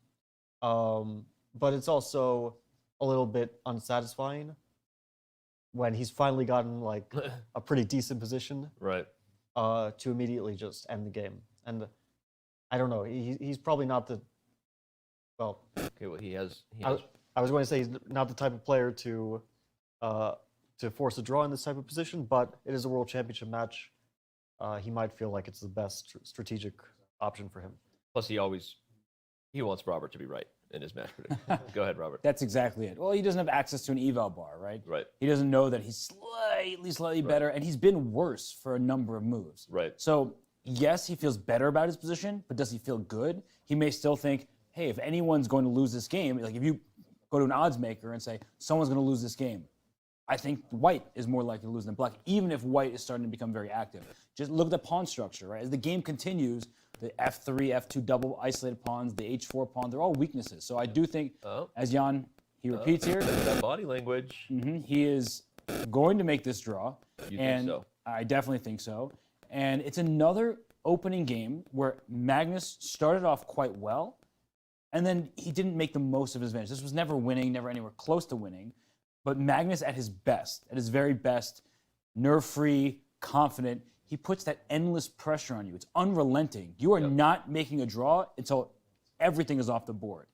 But it's also a little bit unsatisfying when he's finally gotten like a pretty decent position, right? To immediately just end the game. And I don't know, he's probably not the Okay, well he has. I was going to say he's not the type of player to force a draw in this type of position, but it is a world championship match. He might feel like it's the best strategic option for him. Plus, he wants Robert to be right in his match prediction. Go ahead, Robert. That's exactly it. Well, he doesn't have access to an eval bar, right? Right. He doesn't know that he's slightly better, and he's been worse for a number of moves. Right. So, yes, he feels better about his position, but does he feel good? He may still think, hey, if anyone's going to lose this game, like if you go to an odds maker and say, someone's going to lose this game, I think white is more likely to lose than black, even if white is starting to become very active. Just look at the pawn structure, right? As the game continues, the f3, f2 double isolated pawns, the h4 pawn, they're all weaknesses. So I do think, as Jan, he repeats here. That body language. He is going to make this draw. You think so? I definitely think so. And it's another opening game where Magnus started off quite well, and then he didn't make the most of his advantage. This was never winning, never anywhere close to winning. But Magnus at his best, at his very best, nerve-free, confident, he puts that endless pressure on you. It's unrelenting. You are not making a draw until everything is off the board.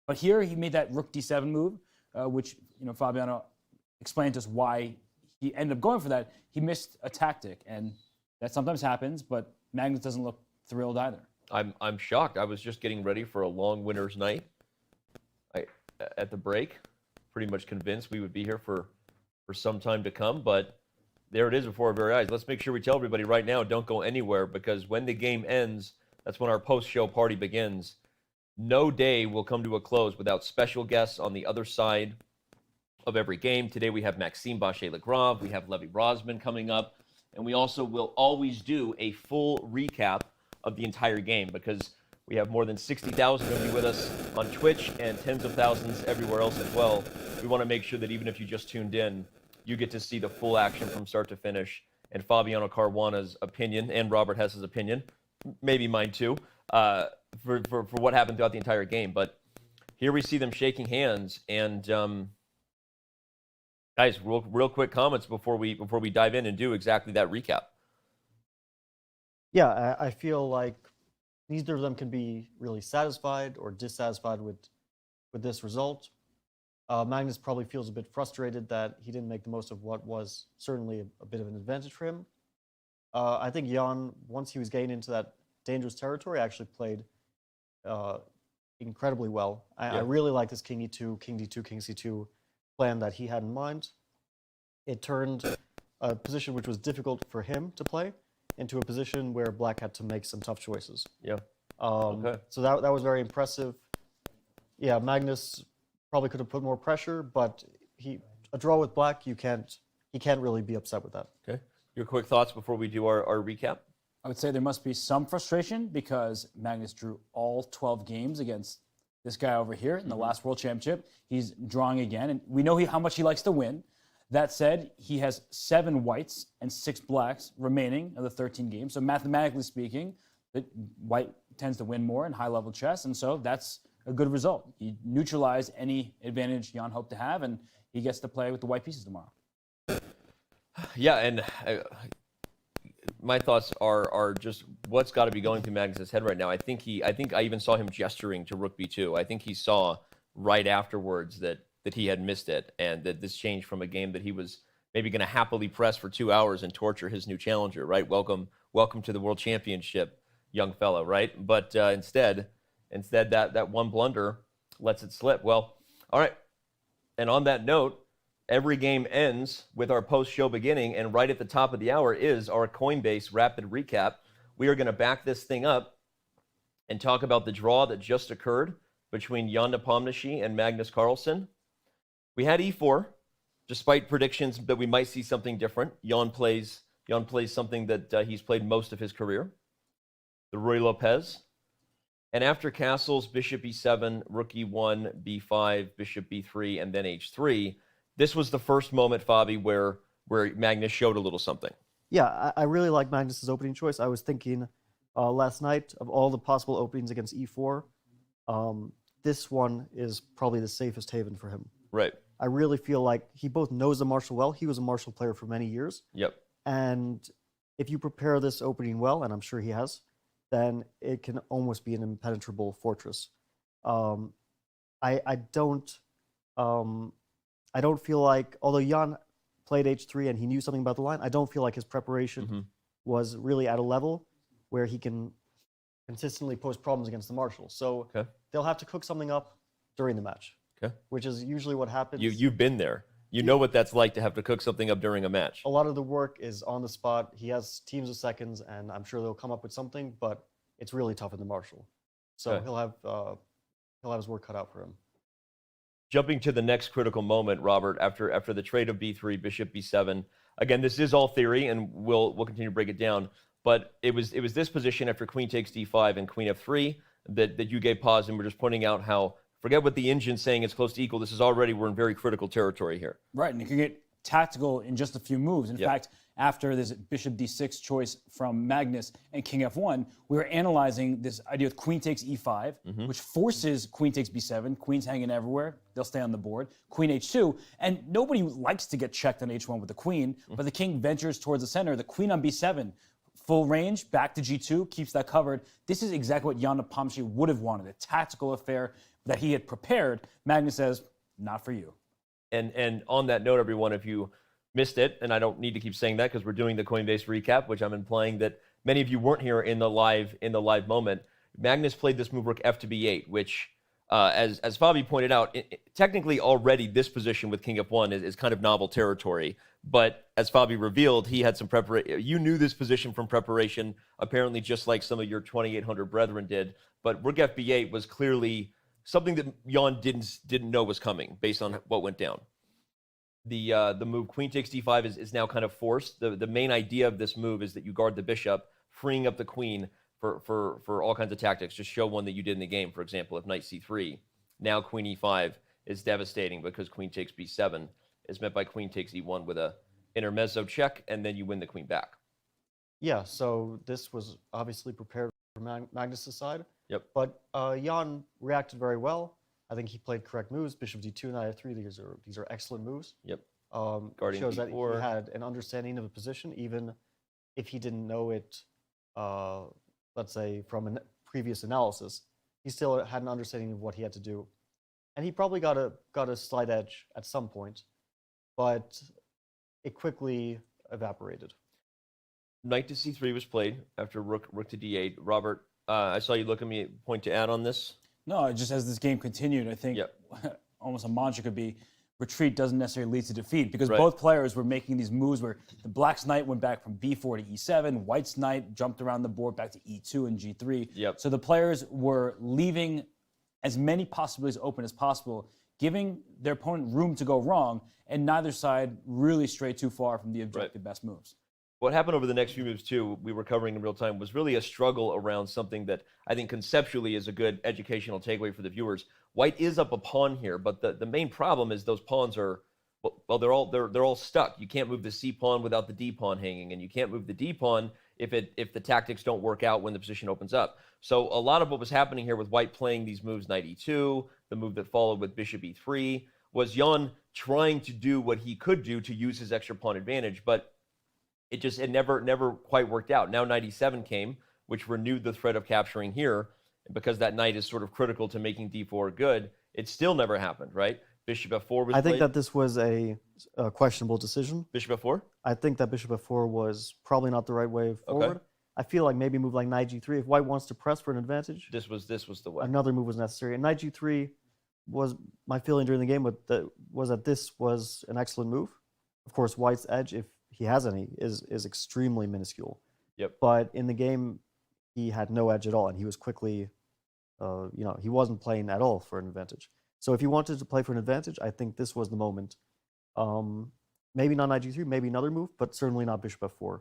But here he made that rook d7 move, which Fabiano explained to us why he ended up going for that. He missed a tactic, and that sometimes happens, but Magnus doesn't look thrilled either. I'm shocked. I was just getting ready for a long winter's night. At the break, pretty much convinced we would be here for some time to come, but there it is before our very eyes. Let's make sure we tell everybody right now, don't go anywhere, because when the game ends, that's when our post-show party begins. No day will come to a close without special guests on the other side of every game. Today we have Maxime Bachet-Legrave, we have Levy Rosman coming up, and we also will always do a full recap of the entire game, because we have more than 60,000 of you with us on Twitch and tens of thousands everywhere else as well. We want to make sure that even if you just tuned in, you get to see the full action from start to finish. And Fabiano Caruana's opinion, and Robert Hess's opinion, maybe mine too, for what happened throughout the entire game. But here we see them shaking hands. And guys, real quick comments before we dive in and do exactly that recap. Yeah, I feel like neither of them can be really satisfied or dissatisfied with this result. Magnus probably feels a bit frustrated that he didn't make the most of what was certainly a bit of an advantage for him. I think Jan, once he was getting into that dangerous territory, actually played incredibly well. I really like this king e2, king d2, king c2 plan that he had in mind. It turned a position which was difficult for him to play into a position where black had to make some tough choices. Yeah. Okay. So that was very impressive. Yeah, Magnus probably could have put more pressure, but a draw with black, he can't really be upset with that. Okay. Your quick thoughts before we do our recap? I would say there must be some frustration because Magnus drew all 12 games against this guy over here in the last World Championship. He's drawing again, and we know how much he likes to win. That said, he has 7 whites and 6 blacks remaining of the 13 games. So mathematically speaking, white tends to win more in high-level chess, and so that's a good result. He neutralized any advantage Jan hoped to have, and he gets to play with the white pieces tomorrow. Yeah, and my thoughts are just what's got to be going through Magnus's head right now. I think I even saw him gesturing to Rook B2. I think he saw right afterwards that he had missed it, and that this changed from a game that he was maybe going to happily press for 2 hours and torture his new challenger, right? Welcome to the World Championship, young fellow, right? But instead that one blunder lets it slip. Well, all right. And on that note, every game ends with our post-show beginning, and right at the top of the hour is our Coinbase rapid recap. We are going to back this thing up and talk about the draw that just occurred between Ian Nepomniachtchi and Magnus Carlsen. We had E4, despite predictions that we might see something different. Ian plays something that he's played most of his career, the Ruy Lopez. And after castles, bishop E7, rook E1, B5, bishop B3, and then H3, this was the first moment, Fabi, where Magnus showed a little something. Yeah, I really like Magnus's opening choice. I was thinking last night of all the possible openings against E4. This one is probably the safest haven for him. Right. I really feel like he both knows the Marshall well. He was a Marshall player for many years. Yep. And if you prepare this opening well, and I'm sure he has, then it can almost be an impenetrable fortress. I don't feel like, although Jan played H3 and he knew something about the line, I don't feel like his preparation was really at a level where he can consistently pose problems against the Marshall. So they'll have to cook something up during the match, which is usually what happens. You've been there. You know what that's like to have to cook something up during a match. A lot of the work is on the spot. He has teams of seconds, and I'm sure they'll come up with something, but it's really tough in the Marshall. So he'll have his work cut out for him. Jumping to the next critical moment, Robert, after the trade of B3, bishop B7. Again, this is all theory, and we'll continue to break it down. But it was this position after queen takes D5 and queen F3 that you gave pause, and we're just pointing out how, forget what the engine's saying, it's close to equal. This is already, we're in very critical territory here. Right, and you can get tactical in just a few moves. In fact, after this bishop D6 choice from Magnus and king F1, we were analyzing this idea with queen takes E5, which forces queen takes B7. Queen's hanging everywhere. They'll stay on the board. Queen H2, and nobody likes to get checked on H1 with the queen, but the king ventures towards the center. The queen on B7, full range, back to G2, keeps that covered. This is exactly what Ian Nepomniachtchi would have wanted, a tactical affair that he had prepared. Magnus says, not for you. And on that note, everyone, if you missed it, and I don't need to keep saying that because we're doing the Coinbase recap, which I'm implying that many of you weren't here in the live moment. Magnus played this move rook F to B8, which, as Fabi pointed out, technically already this position with king F1 is kind of novel territory. But as Fabi revealed, he had some preparation. You knew this position from preparation, apparently just like some of your 2,800 brethren did. But rook F B8 was clearly something that Jan didn't know was coming based on what went down. The move queen takes D5 is now kind of forced. The main idea of this move is that you guard the bishop, freeing up the queen for all kinds of tactics. Just show one that you did in the game. For example, if knight C3, now queen E5 is devastating because queen takes B7 is met by queen takes E1 with a intermezzo check, and then you win the queen back. Yeah, so this was obviously prepared for Magnus' side. Yep. But Jan reacted very well. I think he played correct moves. Bishop D2, knight F3. These are excellent moves. Yep. Guarding shows that he had an understanding of a position, even if he didn't know it. Let's say from a previous analysis, he still had an understanding of what he had to do, and he probably got a slight edge at some point, but it quickly evaporated. Knight to C3 was played after rook to D8. Robert, I saw you look at me, point to add on this. No, just as this game continued, I think almost a mantra could be retreat doesn't necessarily lead to defeat, because both players were making these moves where the black's knight went back from B4 to E7, white's knight jumped around the board back to E2 and G3. Yep. So the players were leaving as many possibilities open as possible, giving their opponent room to go wrong, and neither side really strayed too far from the objective best moves. What happened over the next few moves, too, we were covering in real time, was really a struggle around something that I think conceptually is a good educational takeaway for the viewers. White is up a pawn here, but the main problem is those pawns are Well, they're all stuck. You can't move the C pawn without the D pawn hanging, and you can't move the D pawn if the tactics don't work out when the position opens up. So a lot of what was happening here with White playing these moves, knight e2, the move that followed with bishop e3, was Jan trying to do what he could do to use his extra pawn advantage, but it never quite worked out. Now knight e7 came, which renewed the threat of capturing here, and because that knight is sort of critical to making d4 good, it still never happened, right? Bishop f4 was I think played. that this was a questionable decision. Bishop f4? I think that bishop f4 was probably not the right way forward. Okay. I feel like maybe a move like knight g3, if White wants to press for an advantage. This was the way. Another move was necessary. And knight g3 was my feeling during the game was that this was an excellent move. Of course, White's edge, if he has any, is extremely minuscule. Yep. But in the game, he had no edge at all, and he was quickly, he wasn't playing at all for an advantage. So if he wanted to play for an advantage, I think this was the moment. Maybe not knight g3, maybe another move, but certainly not bishop f4.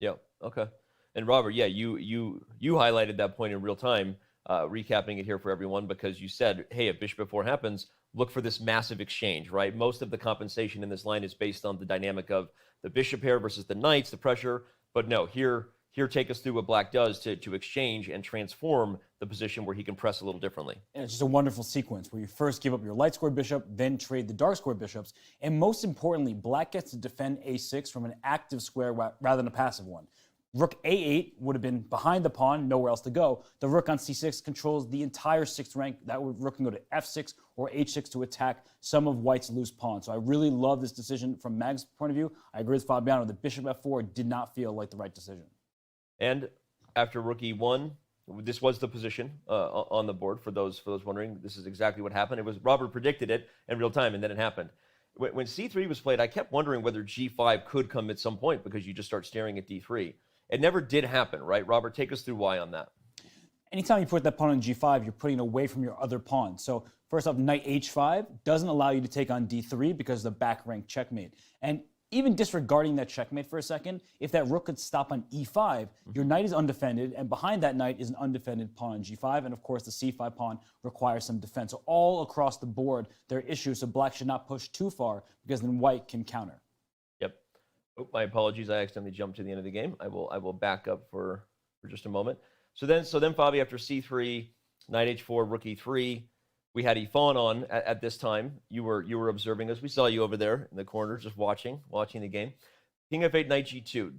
Yeah. Okay. And Robert, yeah, you highlighted that point in real time, recapping it here for everyone, because you said, hey, if bishop f4 happens, look for this massive exchange, right? Most of the compensation in this line is based on the dynamic of the bishop pair versus the knights, the pressure. But no, here take us through what Black does to exchange and transform the position where he can press a little differently. And it's just a wonderful sequence where you first give up your light square bishop, then trade the dark square bishops, and most importantly, Black gets to defend a6 from an active square rather than a passive one. Rook a8 would have been behind the pawn, nowhere else to go. The rook on c6 controls the entire sixth rank. That rook can go to f6 or h6 to attack some of White's loose pawns. So I really love this decision from Mag's point of view. I agree with Fabiano that bishop f4 did not feel like the right decision. And after rook e1, this was the position on the board for those wondering. This is exactly what happened. It was Robert predicted it in real time, and then it happened. When c3 was played, I kept wondering whether g5 could come at some point because you just start staring at d3. It never did happen, right? Robert, take us through why on that. Anytime you put that pawn on g5, you're putting away from your other pawn. So first off, knight h5 doesn't allow you to take on d3 because of the back rank checkmate. And even disregarding that checkmate for a second, if that rook could stop on e5, your knight is undefended, and behind that knight is an undefended pawn on g5, and of course the c5 pawn requires some defense. So all across the board, there are issues, so Black should not push too far because then White can counter. Yep. Oh, my apologies, I accidentally jumped to the end of the game. I will back up for just a moment. So then Fabi, after c3, knight h4, rook e3, we had e-fawn on at this time. You were observing us. We saw you over there in the corner, just watching the game. King f8, knight g2.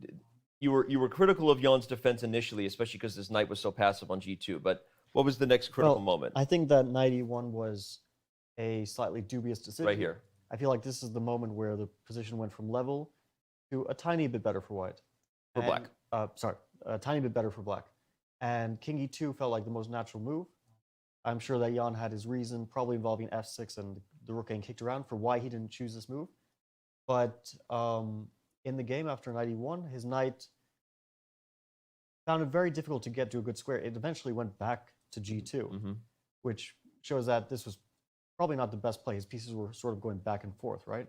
You were critical of Jan's defense initially, especially because this knight was so passive on g2. But what was the next critical moment? I think that knight e1 was a slightly dubious decision. Right here. I feel like this is the moment where the position went from level to a tiny bit better for White. For Black. A tiny bit better for Black. And king e2 felt like the most natural move. I'm sure that Jan had his reason, probably involving f6 and the rook getting kicked around, for why he didn't choose this move. But in the game after knight e1, his knight found it very difficult to get to a good square. It eventually went back to g2, which shows that this was probably not the best play. His pieces were sort of going back and forth, right?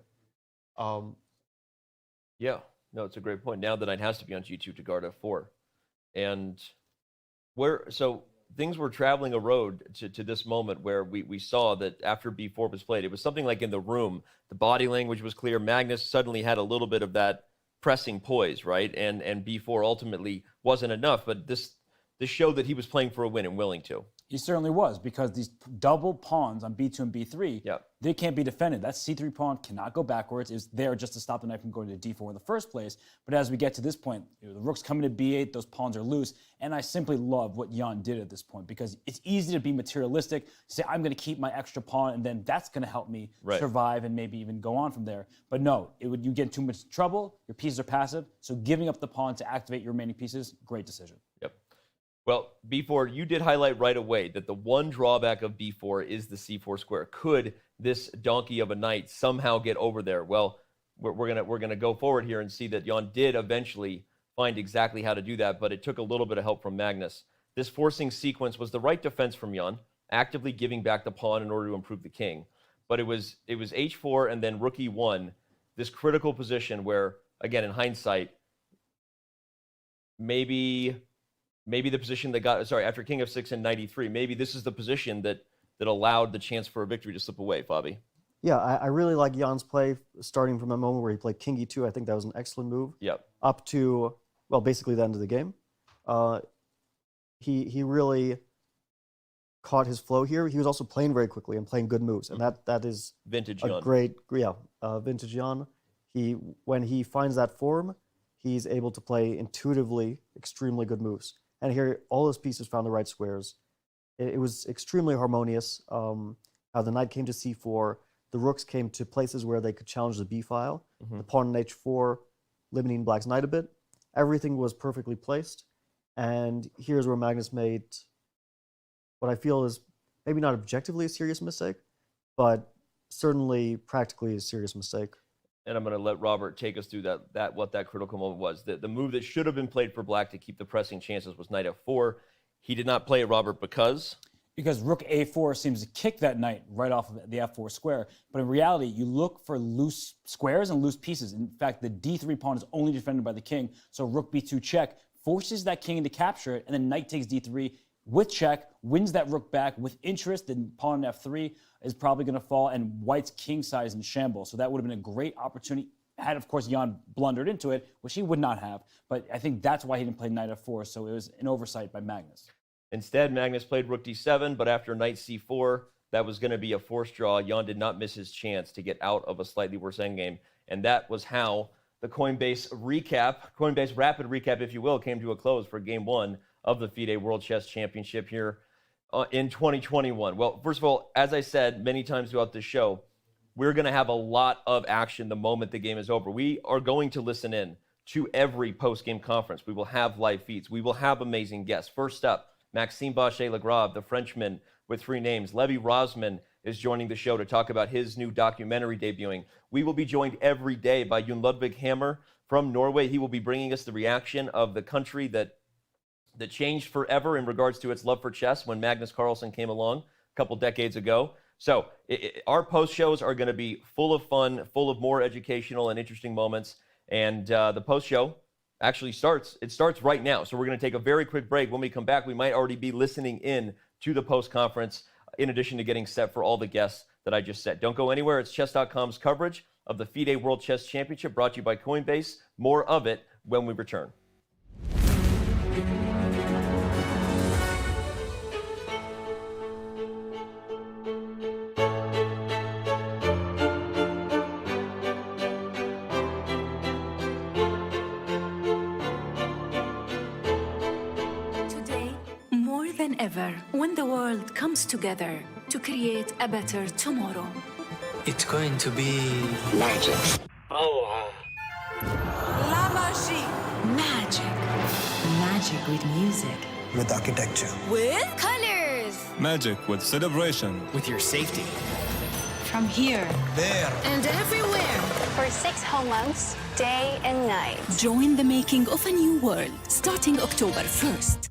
Yeah, no, it's a great point. Now the knight has to be on g2 to guard f4. And so things were traveling a road to this moment where we saw that after b4 was played, it was something like in the room, the body language was clear. Magnus suddenly had a little bit of that pressing poise, right? And b4 ultimately wasn't enough, but this showed that he was playing for a win and willing to. He certainly was, because these double pawns on b2 and b3, they can't be defended. That c3 pawn cannot go backwards. It's there just to stop the knight from going to d4 in the first place. But as we get to this point, the rook's coming to b8, those pawns are loose, and I simply love what Jan did at this point, because it's easy to be materialistic, say, I'm going to keep my extra pawn, and then that's going to help me survive and maybe even go on from there. But no, you get in too much trouble, your pieces are passive, so giving up the pawn to activate your remaining pieces, great decision. Yep. Well, b4, you did highlight right away that the one drawback of b4 is the c4 square. Could this donkey of a knight somehow get over there? Well, we're gonna go forward here and see that Jan did eventually find exactly how to do that, but it took a little bit of help from Magnus. This forcing sequence was the right defense from Jan, actively giving back the pawn in order to improve the king. But it was h4 and then rook e1, this critical position where, again, in hindsight, maybe the position that after king f6 and knight e3, maybe this is the position that allowed the chance for a victory to slip away, Fabi. Yeah, I really like Jan's play, starting from a moment where he played King E2. I think that was an excellent move. Yep. Up to, well, basically the end of the game. He really caught his flow here. He was also playing very quickly and playing good moves, and that is vintage a Jan. great, vintage Jan. When he finds that form, he's able to play intuitively extremely good moves. And here, all his pieces found the right squares. It was extremely harmonious. How the knight came to c4, the rooks came to places where they could challenge the b file. The pawn on h4, limiting black's knight a bit. Everything was perfectly placed. And here's where Magnus made what I feel is maybe not objectively a serious mistake, but certainly practically a serious mistake. And I'm going to let Robert take us through what that critical moment was. The move that should have been played for black to keep the pressing chances was knight f4. He did not play it, Robert, because rook a4 seems to kick that knight right off of the f4 square. But in reality, you look for loose squares and loose pieces. In fact, the d3 pawn is only defended by the king, so rook b2 check forces that king into capture it, and then knight takes d3 with check, wins that rook back with interest. Then pawn on f3 is probably going to fall, and white's king side is in shambles. So that would have been a great opportunity, had, of course, Jan blundered into it, which he would not have. But I think that's why he didn't play knight f4, so it was an oversight by Magnus. Instead, Magnus played rook d7, but after knight c4, that was going to be a forced draw. Jan did not miss his chance to get out of a slightly worse endgame, and that was how the Coinbase rapid recap, if you will, came to a close for game one of the FIDE World Chess Championship here in 2021. Well, first of all, as I said many times throughout this show, we're going to have a lot of action the moment the game is over. We are going to listen in to every post-game conference. We will have live feeds. We will have amazing guests. First up, Maxime Bachet-Lagrave, the Frenchman with 3 names. Levi Rosman is joining the show to talk about his new documentary debuting. We will be joined every day by Jon Ludvig Hammer from Norway. He will be bringing us the reaction of the country that changed forever in regards to its love for chess when Magnus Carlsen came along a couple decades ago. So our post shows are going to be full of fun, full of more educational and interesting moments. And the post show actually starts right now. So we're going to take a very quick break. When we come back, we might already be listening in to the post conference, in addition to getting set for all the guests that I just said. Don't go anywhere. It's chess.com's coverage of the FIDE World Chess Championship, brought to you by Coinbase. More of it when we return. Ever, when the world comes together to create a better tomorrow. It's going to be magic. La magie. Magic. Magic with music. with architecture. With colors. Magic with celebration. With your safety. From here. There. And everywhere. For 6 home months, day and night. Join the making of a new world starting October 1st.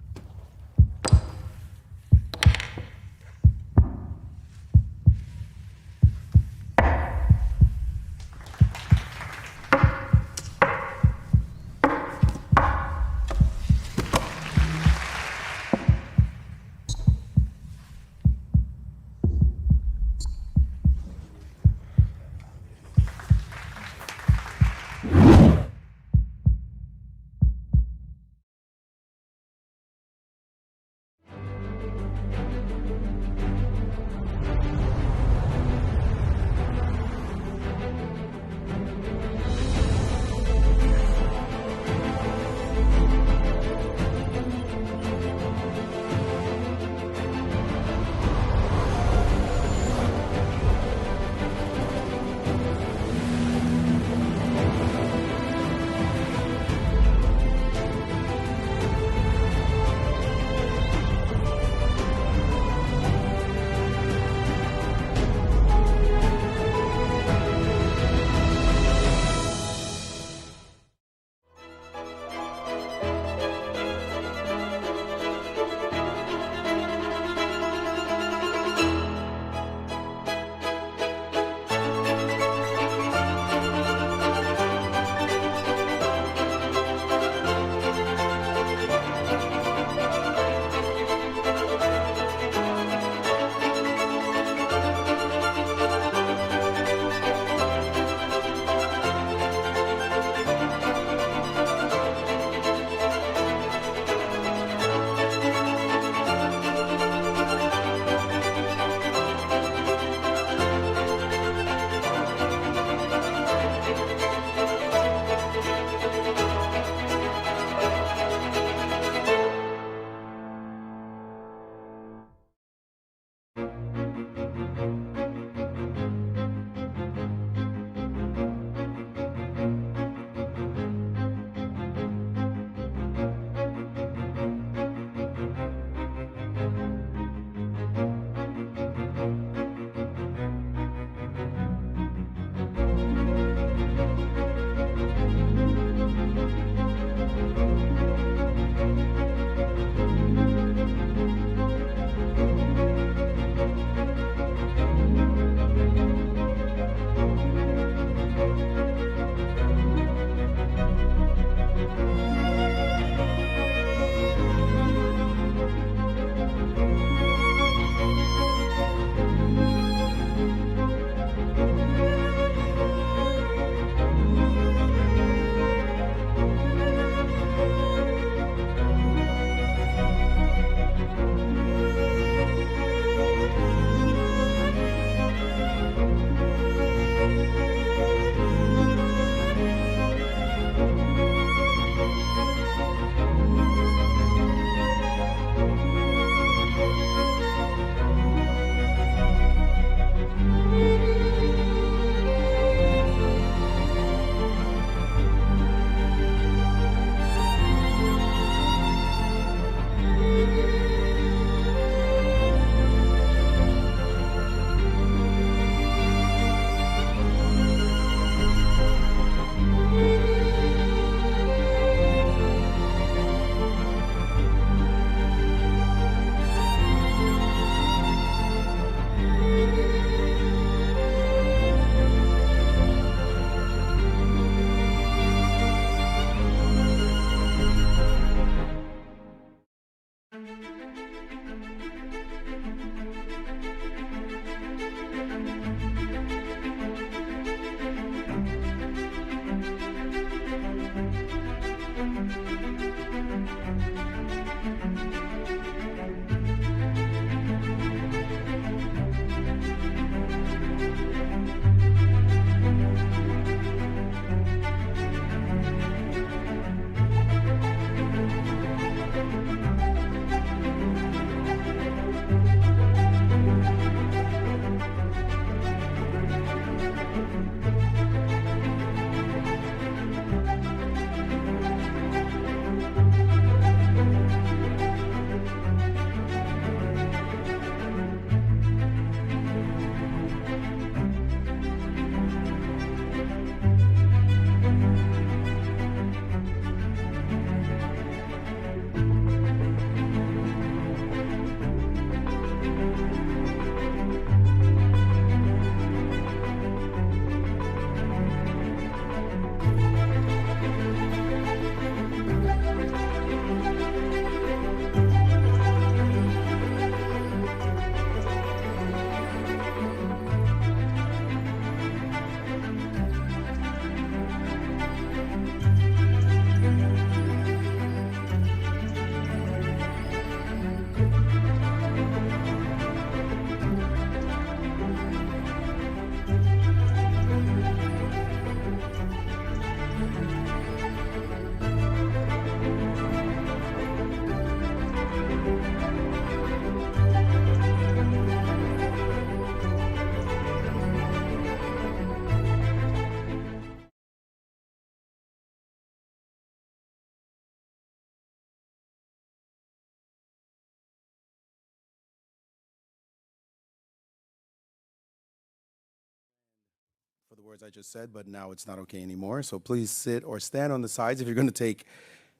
words I just said, but now it's not okay anymore. So please sit or stand on the sides if you're going to take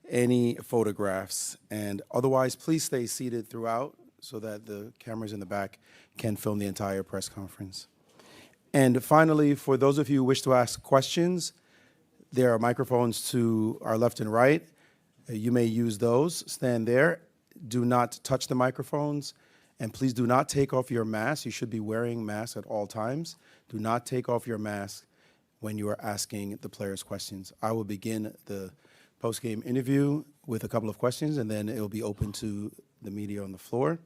any photographs. And otherwise, please stay seated throughout so that the cameras in the back can film the entire press conference. And finally, for those of you who wish to ask questions, there are microphones to our left and right. You may use those. Stand there. Do not touch the microphones. And please do not take off your mask. You should be wearing masks at all times. Do not take off your mask when you are asking the players questions. I will begin the post-game interview with a couple of questions, and then it will be open to the media on the floor.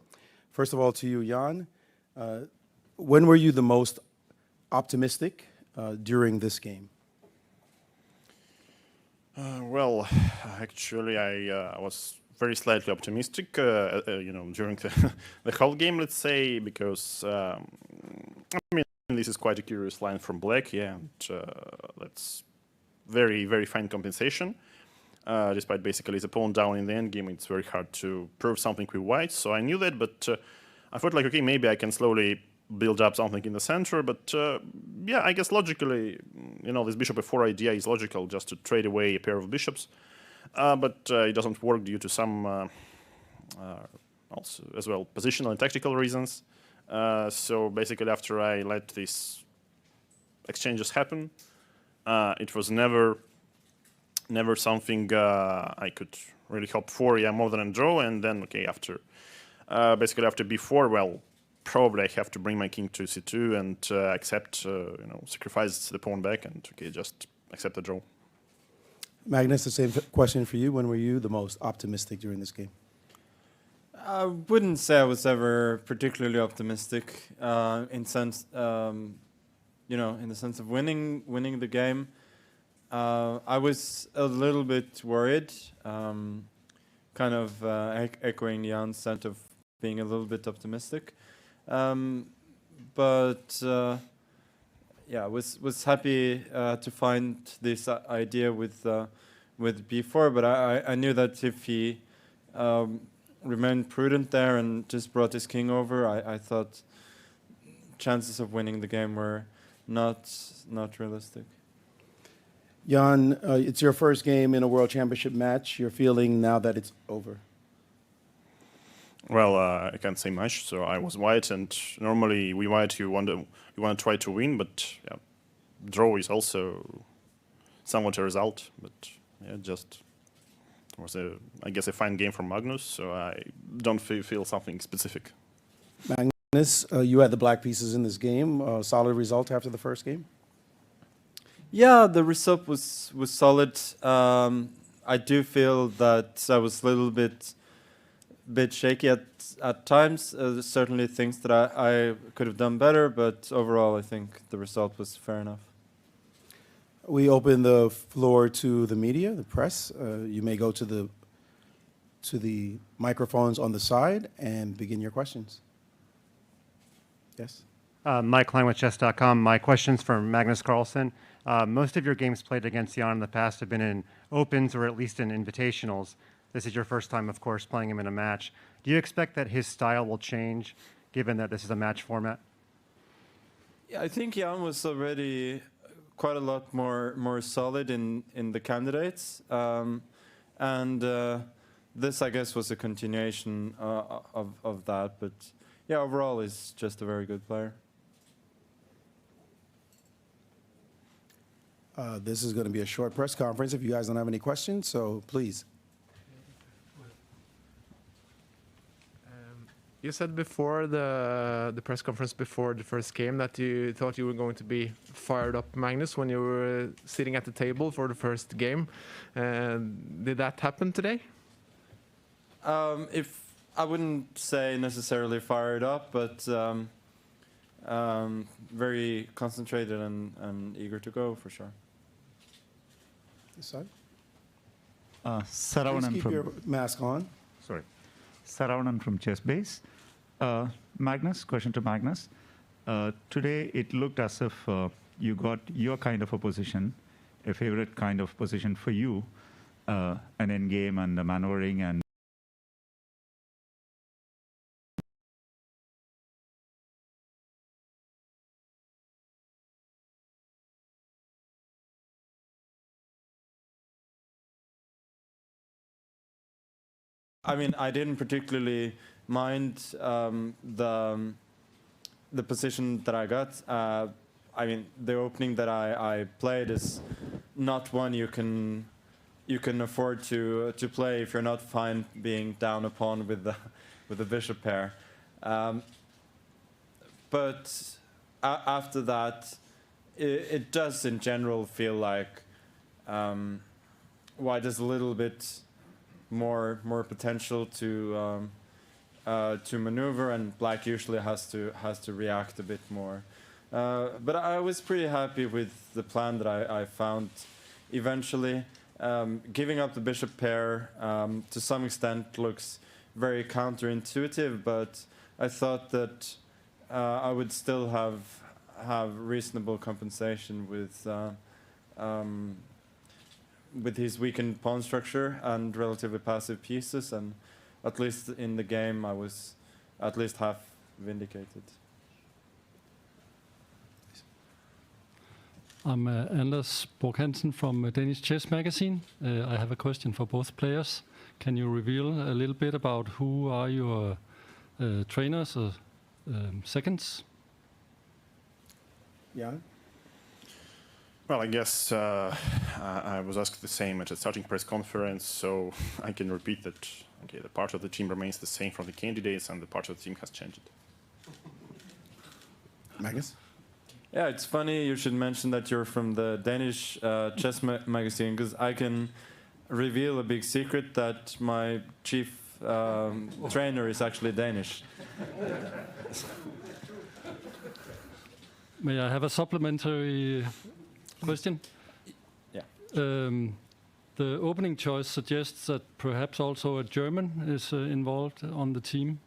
First of all, to you, Jan, when were you the most optimistic during this game? Well, actually, I was very slightly optimistic, during the whole game, let's say, because I mean, this is quite a curious line from Black, yeah, and that's very, very fine compensation. Despite basically the pawn down in the end game, it's very hard to prove something with White, so I knew that, but I thought like, okay, maybe I can slowly build up something in the center, but yeah, I guess logically, this bishop f4 idea is logical, just to trade away a pair of bishops, but it doesn't work due to some also as well positional and tactical reasons. So basically, after I let these exchanges happen, it was never something I could really hope for. Yeah, more than a draw, and then okay, after basically after b4, well, probably I have to bring my king to c2 and accept, sacrifice the pawn back and okay, just accept the draw. Magnus, the same question for you. When were you the most optimistic during this game? I wouldn't say I was ever particularly optimistic in sense, in the sense of winning the game. I was a little bit worried, kind of echoing Jan's sense of being a little bit optimistic. But yeah, was happy to find this idea with b4, but I knew that if he remained prudent there and just brought his king over, I thought chances of winning the game were not realistic. Jan, it's your first game in a World Championship match. Your feeling now that it's over? Well, I can't say much. So I was White, and normally we White you want to try to win, but yeah, draw is also somewhat a result. But yeah, just was I guess a fine game from Magnus. So I don't feel something specific. Magnus, you had the black pieces in this game. Solid result after the first game. Yeah, the result was solid. I do feel that I was a little bit shaky at times. There's certainly things that I could have done better, but overall I think the result was fair enough. We open the floor to the media, the press. You may go to the microphones on the side and begin your questions. Yes? Mike Klein with chess.com. My question's for Magnus Carlsen. Most of your games played against Jan in the past have been in opens or at least in invitationals. This is your first time, of course, playing him in a match. Do you expect that his style will change, given that this is a match format? Yeah, I think Jan was already quite a lot more solid in the candidates, and this, I guess, was a continuation of that. But yeah, overall, he's just a very good player. This is going to be a short press conference if you guys don't have any questions, so please. You said before the press conference before the first game that you thought you were going to be fired up, Magnus, when you were sitting at the table for the first game. Did that happen today? If I wouldn't say necessarily fired up, but very concentrated and eager to go for sure. This side. Saravanan Please keep your mask on. Sorry. Saravanan from ChessBase. Magnus, question to Magnus. Today it looked as if you got your kind of a position, a favorite kind of position for you, an endgame and the maneuvering and I mean, I didn't particularly mind the position that I got. I mean, the opening that I played is not one you can afford to play if you're not fine being down a pawn with the bishop pair. But after that, it does in general feel like white has a little bit more potential to maneuver, and black usually has to react a bit more. But I was pretty happy with the plan that I found eventually. Giving up the bishop pair to some extent looks very counterintuitive, but I thought that I would still have reasonable compensation with his weakened pawn structure and relatively passive pieces, and at least in the game I was at least half vindicated. I'm Anders Borg Hansen from Danish Chess Magazine. I have a question for both players. Can you reveal a little bit about who are your trainers or seconds? Yeah. Well, I guess I was asked the same at the starting press conference, so I can repeat that. Okay, the part of the team remains the same from the candidates, and the part of the team has changed. Magnus? Yeah, it's funny you should mention that you're from the Danish chess magazine, because I can reveal a big secret that my chief trainer is actually Danish. May I have a supplementary question? Yeah. The opening choice suggests that perhaps also a German is involved on the team.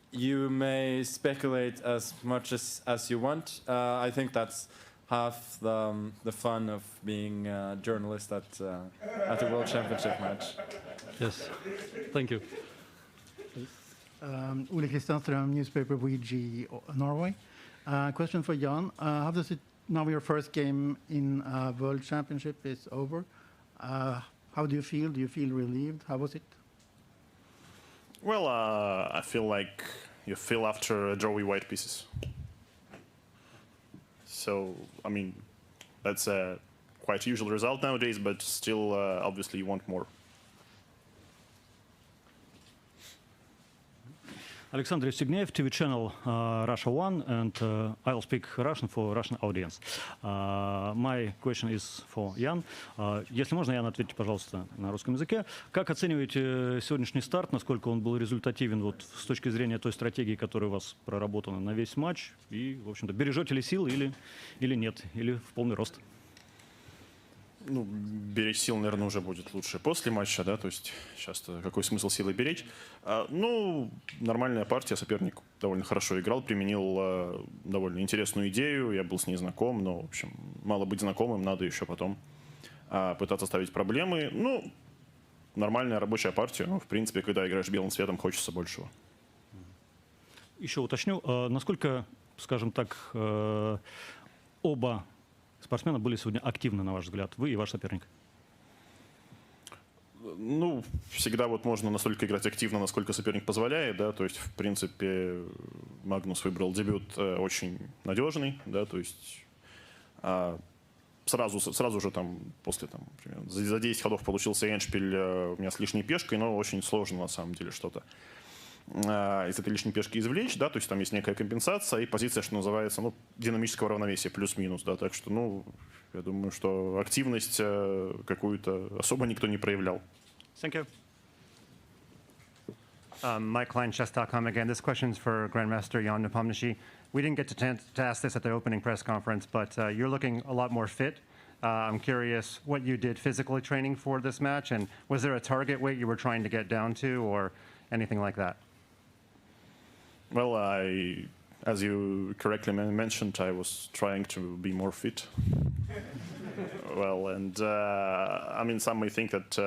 You may speculate as much as you want. I think that's half the fun of being a journalist at a World Championship match. Yes, thank you. Ole Kristianström, newspaper VG Norway. Question for Jan. How does it, now your first game in World Championship is over, how do you feel? Do you feel relieved? How was it? Well, I feel like you feel after a draw with white pieces. So, I mean, that's a quite usual result nowadays, but still, obviously, you want more. Alexander Evstigneev, TV channel Russia 1, and I'll speak Russian for Russian audience. My question is for Jan. Если можно, Ян, ответьте, пожалуйста, на русском языке. Как оцениваете сегодняшний старт, насколько он был результативен вот, с точки зрения той стратегии, которая у вас проработана на весь матч? И, в общем-то, бережете ли силы или нет, или в полный рост? Ну, беречь сил, наверное, уже будет лучше после матча, да, то есть сейчас-то какой смысл силы беречь? Ну, нормальная партия, соперник довольно хорошо играл, применил довольно интересную идею, я был с ней знаком, но, в общем, мало быть знакомым, надо еще потом пытаться ставить проблемы. Ну, нормальная рабочая партия, ну, в принципе, когда играешь белым цветом, хочется большего. Еще уточню, насколько, скажем так, оба спортсмены были сегодня активны, на ваш взгляд, вы и ваш соперник? Ну, всегда вот можно настолько играть активно, насколько соперник позволяет, да, то есть, в принципе, Магнус выбрал дебют очень надежный, да, то есть сразу же там, после, там, например, за 10 ходов получился эндшпиль у меня с лишней пешкой, но очень сложно, на самом деле, что-то из этой лишней пешки извлечь, да, то есть там есть некая компенсация и позиция, что называется, ну, динамического равновесия, плюс-минус, да, так что, ну, я думаю, что активность какую-то особо никто не проявлял. Thank you. Mike Klein, chess.com again. This question's for Grandmaster Ian Nepomniachtchi. We didn't get to ask this at the opening press conference, but you're looking a lot more fit. I'm curious what you did physically training for this match, and was there a target weight you were trying to get down to, or anything like that? Well, as you correctly mentioned, I was trying to be more fit. Well, and I mean, some may think that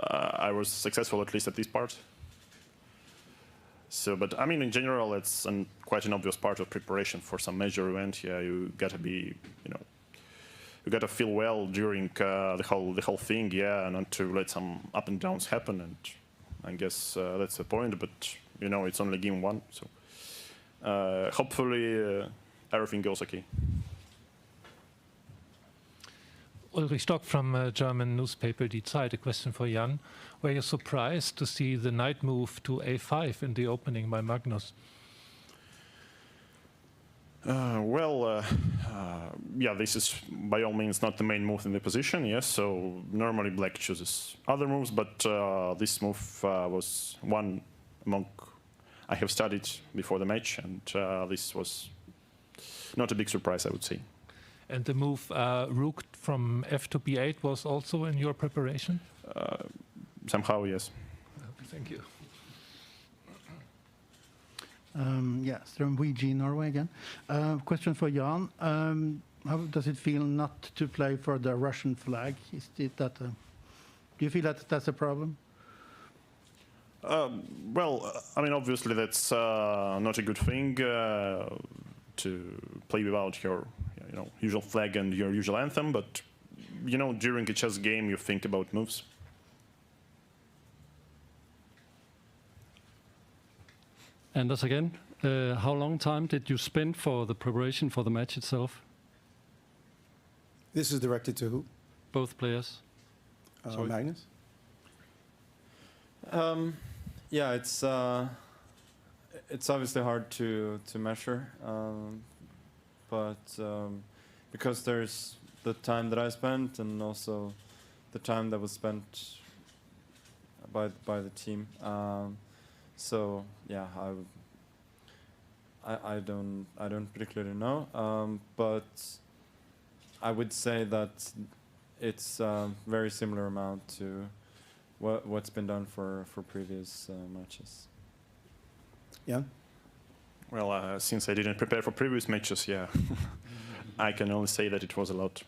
I was successful at least at this part. So, but I mean, in general, it's quite an obvious part of preparation for some major event. Yeah, you got to be, you know, you gotta feel well during the whole thing, yeah, not to let some up and downs happen. And I guess that's the point. But you know, it's only game one, so hopefully everything goes okay. Ulrich Stock from German newspaper Die Zeit. A question for Jan. Were you surprised to see the knight move to a5 in the opening by Magnus? Yeah, this is by all means not the main move in the position, yes, so normally black chooses other moves, but this move was one among I have studied before the match, and this was not a big surprise, I would say. And the move rook from f to b8 was also in your preparation? Somehow, yes. Thank you. Yes, from VG Norway again. Question for Jan. How does it feel not to play for the Russian flag? Is it that? Do you feel that that's a problem? Well, I mean, obviously that's not a good thing to play without your, usual flag and your usual anthem. But during a chess game, you think about moves. Anders again, how long time did you spend for the preparation for the match itself? This is directed to who? Both players. Magnus? Yeah, it's obviously hard to measure, but because there's the time that I spent and also the time that was spent by the team. So yeah, I don't particularly know, but I would say that it's a very similar amount to what's been done for previous matches. Yeah. Well, since I didn't prepare for previous matches, yeah, I can only say that it was a lot.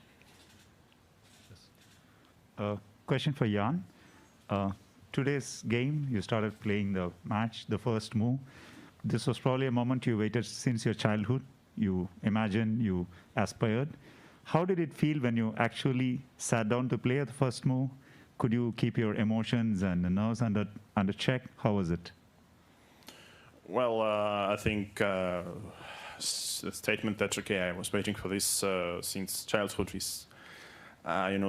Question for Jan. Today's game, you started playing the match, the first move. This was probably a moment you waited since your childhood. You imagined, you aspired. How did it feel when you actually sat down to play the first move? Could you keep your emotions and the nerves under check? How was it? Well, I think the statement that, okay, I was waiting for this since childhood is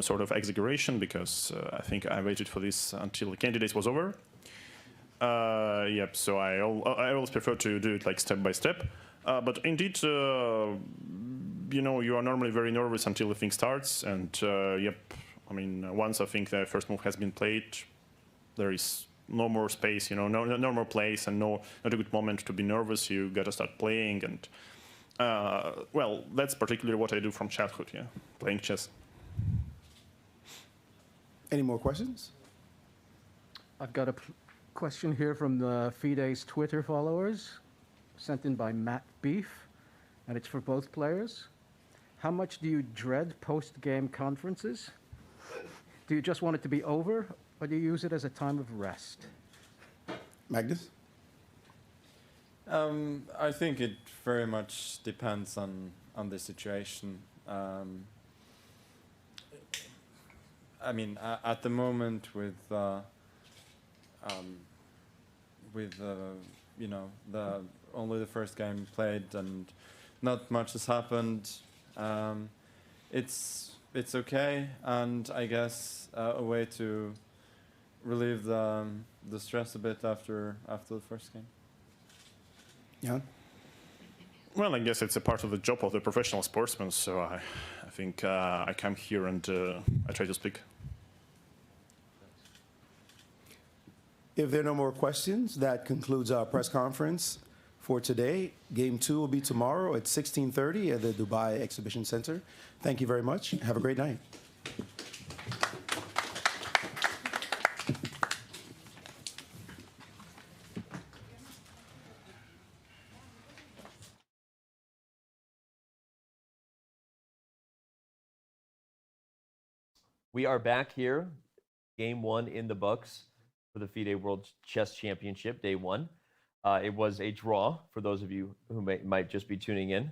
sort of exaggeration, because I think I waited for this until the candidates was over. Yep, so I always prefer to do it like step by step. But indeed, you are normally very nervous until the thing starts. And yep, I mean, once I think the first move has been played, there is no more space, no more place, and not a good moment to be nervous. You gotta start playing, and well, that's particularly what I do from childhood, yeah, playing chess. Any more questions? I've got a question here from the FIDE's Twitter followers, sent in by Matt Beef, and it's for both players. How much do you dread post-game conferences? Do you just want it to be over, or do you use it as a time of rest? Magnus? I think it very much depends on the situation. I mean, at the moment with only the first game played and not much has happened, it's okay, and I guess a way to relieve the stress a bit after the first game. Yeah. Well, I guess it's a part of the job of the professional sportsman, so I think I come here and I try to speak. If there are no more questions, that concludes our press conference for today. Game 2 will be tomorrow at 16:30 at the Dubai Exhibition Center. Thank you very much. Have a great night. We are back here, game 1 in the books for the FIDE World Chess Championship, day 1. It was a draw for those of you who might just be tuning in.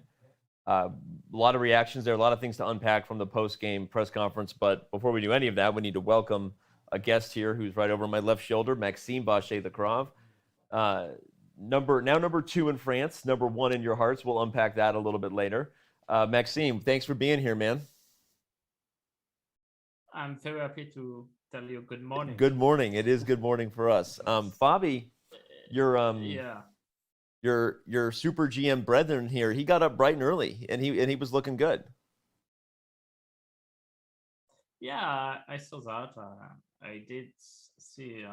A lot of reactions there, a lot of things to unpack from the post-game press conference. But before we do any of that, we need to welcome a guest here who's right over my left shoulder, Maxime Bachet-Lakrov. Number 2 in France, number 1 in your hearts. We'll unpack that a little bit later. Maxime, thanks for being here, man. I'm very happy to tell you good morning. Good morning. It is good morning for us. Fabi, your super GM brethren here, he got up bright and early, and he was looking good. Yeah, I saw that. I did see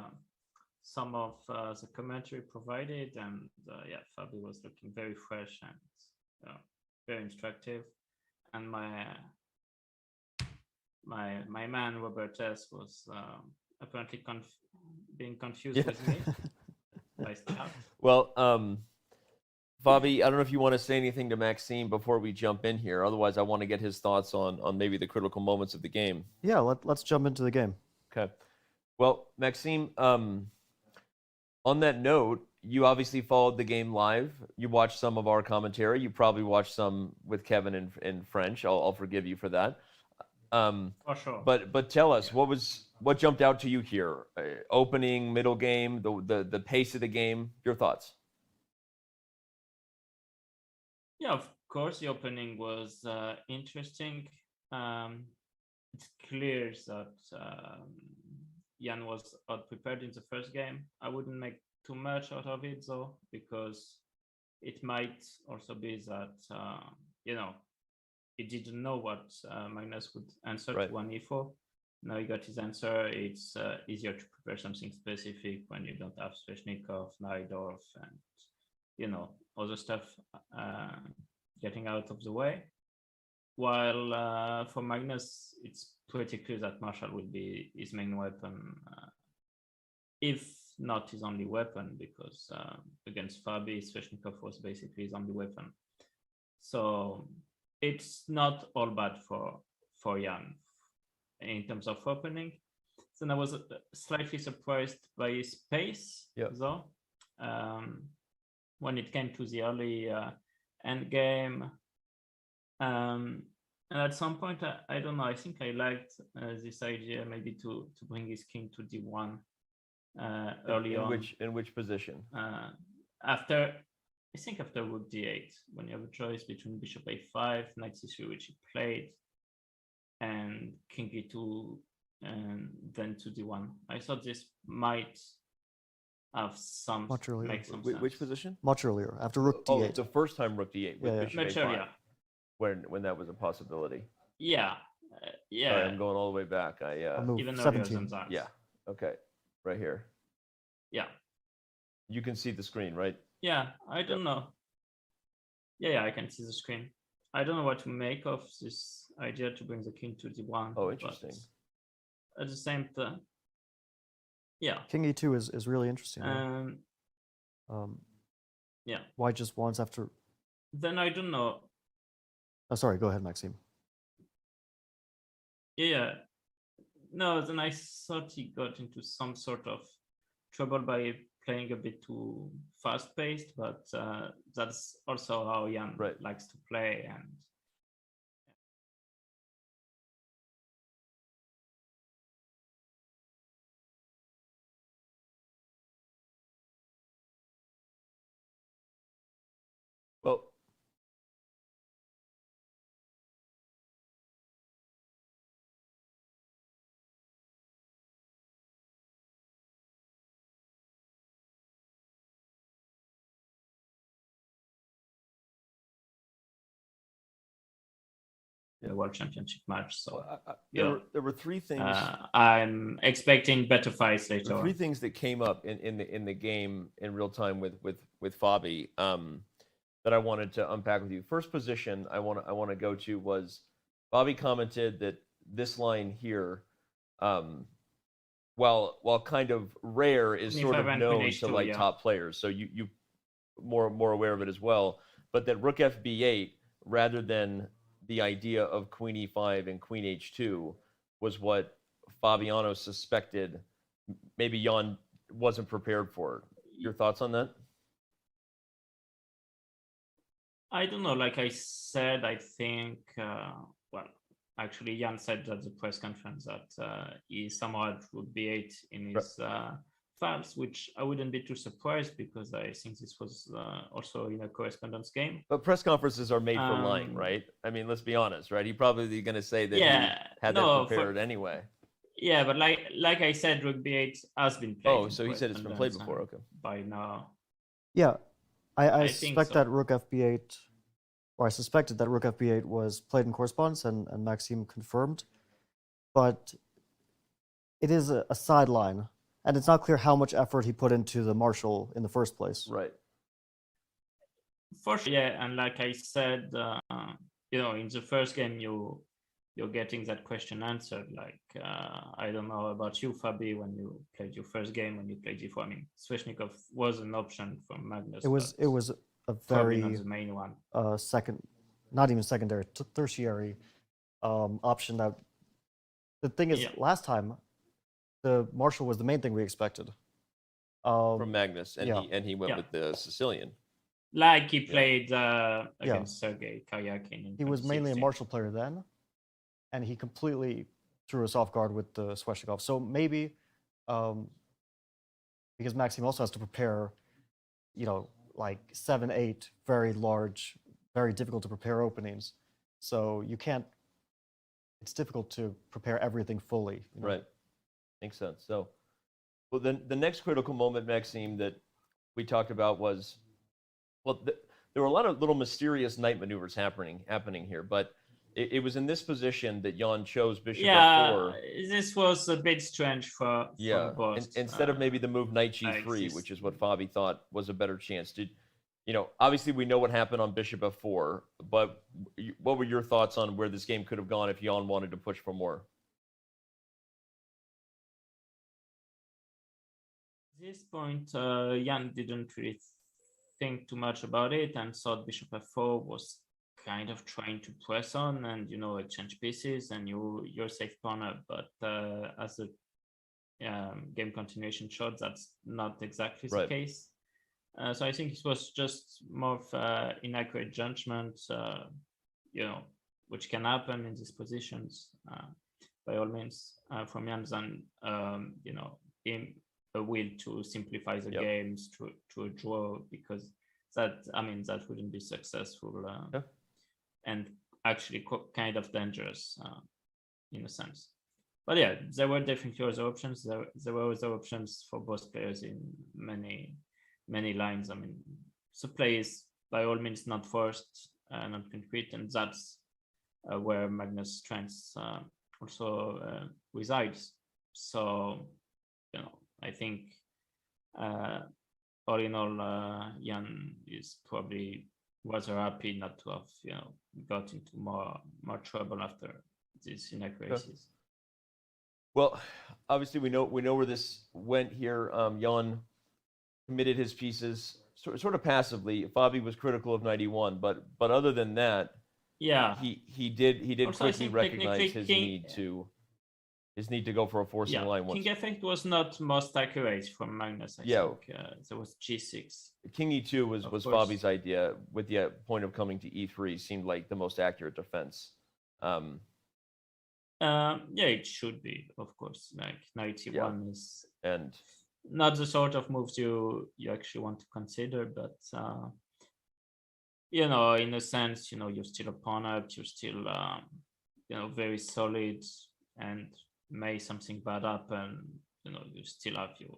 some of the commentary provided, and yeah, Fabi was looking very fresh and very instructive. And my man Robert S was apparently being confused with me. Well, Fabi, I don't know if you want to say anything to Maxime before we jump in here. Otherwise, I want to get his thoughts on maybe the critical moments of the game. Yeah, let's jump into the game. Okay. Well, Maxime, on that note, you obviously followed the game live. You watched some of our commentary. You probably watched some with Kevin in French. I'll forgive you for that. For sure. But tell us, what jumped out to you here? Opening, middle game, the pace of the game. Your thoughts? Yeah, of course, the opening was interesting. It's clear that Jan was out-prepared in the first game. I wouldn't make too much out of it, though, because it might also be that, he didn't know what Magnus would answer to 1e4. Now he got his answer. It's easier to prepare something specific when you don't have Sveshnikov, Najdorf, and, other stuff getting out of the way. While for Magnus, it's pretty clear that Marshall will be his main weapon, if not his only weapon, because against Fabi, Sveshnikov was basically his only weapon. So it's not all bad for Jan in terms of opening. So I was slightly surprised by his pace, though. When it came to the early end game. And at some point, I don't know, I think I liked this idea maybe to bring his king to d1 early on. In which position? After rook d8, when you have a choice between bishop a5, knight c3, which he played, and king e2, and then to d1. I thought this might have much earlier. Make some sense. Which position? Much earlier, after rook d8. The first time rook d8 with bishop much a5. earlier. When that was a possibility. Yeah. Sorry, I'm going all the way back. Even earlier than that. Yeah. Okay. Right here. Yeah. You can see the screen, right? Yeah. I don't know. Yeah, I can see the screen. I don't know what to make of this idea to bring the king to d1. Oh, interesting. At the same time, yeah. King e2 is really interesting. Yeah. Why just once after? Then I don't know. Oh, sorry. Go ahead, Maxime. Yeah. No, then I thought he got into some sort of trouble by playing a bit too fast-paced, but that's also how Jan likes to play. And well, the World Championship match. So there were three things. I'm expecting better fights later. Three things that came up in the game in real time with Fabi that I wanted to unpack with you. First position I want to go to was Fabi commented that this line here, while kind of rare, is sort of known to like top players. So you more aware of it as well. But that rook fb8 rather than the idea of queen e5 and queen h2 was what Fabiano suspected maybe Jan wasn't prepared for. Your thoughts on that? I don't know. Like I said, I think, well, actually, Jan said at the press conference that he somehow had rook b8 in his files, which I wouldn't be too surprised because I think this was also in a correspondence game. But press conferences are made for lying, right? I mean, let's be honest, right? He's probably going to say that he had that prepared anyway. Yeah, but like I said, rook b8 has been played. Oh, so he said it's been played before. Okay. By now. Yeah, I think suspect so. that rook fb8, or I suspected that rook fb8 was played in correspondence, and Maxime confirmed. But it is a sideline, and it's not clear how much effort he put into the Marshall in the first place. Right. For sure, yeah, and like I said, you know, in the first game, you're getting that question answered. Like, I don't know about you, Fabi, when you played your first game, when you played g4. I mean, Sveshnikov was an option from Magnus. It was a very not the main one. Second, not even secondary, tertiary option. That the thing is, last time the Marshall was the main thing we expected from Magnus, and he went with the Sicilian. Like he played against Sergei Karyakin. He was mainly a Marshall player then, and he completely threw us off guard with the Sveshnikov. So maybe because Maxime also has to prepare, you know, like 7-8 very large, very difficult to prepare openings. So you can't. It's difficult to prepare everything fully. You know? Right. Makes sense. So, well, then the next critical moment, Maxime, that we talked about was, well, there were a lot of little mysterious knight maneuvers happening here, but it was in this position that Jan chose bishop f4. This was a bit strange for both. Instead of maybe the move knight g3, which is what Fabi thought was a better chance. You know, obviously we know what happened on bishop f4, but what were your thoughts on where this game could have gone if Jan wanted to push for more? At this point, Jan didn't really think too much about it and thought bishop f4 was kind of trying to press on and, you know, exchange pieces and you're safe pawn up. But as the game continuation showed, that's not exactly the case. So I think it was just more of inaccurate judgment, you know, which can happen in these positions by all means from Jan than, you know, a will to simplify the games to a draw, because that wouldn't be successful and actually kind of dangerous in a sense. But yeah, there were definitely other options. There were other options for both players in many lines. I mean, the play is by all means not forced, not concrete, and that's where Magnus' strengths also resides. So, you know, I think all in all, Jan is probably rather happy not to have, you know, got into more trouble after these inaccuracies. Well, obviously we know where this went here. Jan committed his pieces sort of passively. Fabi was critical of 91, but other than that, he did also quickly recognize his need to go for a forcing line. King f8 was not most accurate from Magnus. I think there was g6. King e2 was Fabi's idea, with the point of coming to e3 seemed like the most accurate defense. Yeah, it should be, of course. Like knight e1 is and not the sort of moves you actually want to consider, but you know, in a sense, you know, you're still a pawn up, you're still you know, very solid, and may something bad happen, you know, you still have your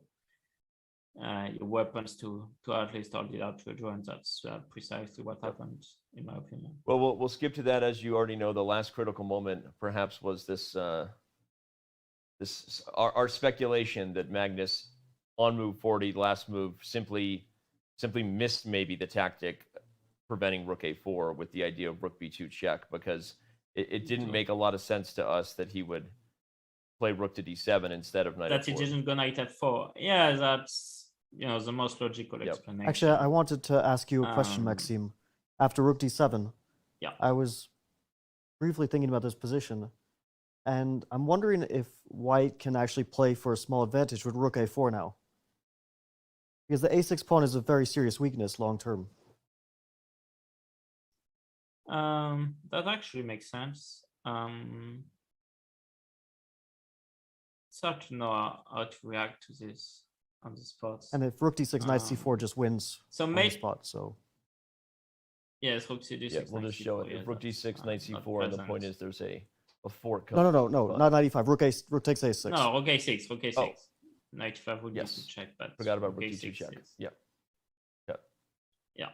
weapons to at least hold it out to a draw, and that's precisely what happened, in my opinion. Well, we'll skip to that. As you already know, the last critical moment perhaps was this our speculation that Magnus on move 40, last move, simply missed maybe the tactic preventing rook a4 with the idea of rook b2 check, because it didn't make a lot of sense to us that he would play rook to d7 instead of knight that f4. He didn't go knight f4. Yeah, that's, you know, the most logical explanation. Actually, I wanted to ask you a question, Maxime. After rook d7, I was briefly thinking about this position, and I'm wondering if white can actually play for a small advantage with rook a4 now, because the a6 pawn is a very serious weakness long term. That actually makes sense. It's hard to know how to react to this on the spot. And if rook d6, knight c4 just wins on the spot, so. Yes, rook c6. Yeah, we'll just show it. If rook d6, knight c4, and the point is there's a fork. No, not knight e5. Rook takes a6. No, rook a6, rook a6. Oh. Knight e5 would be to check, but forgot about rook e2 check. Yeah. Yeah.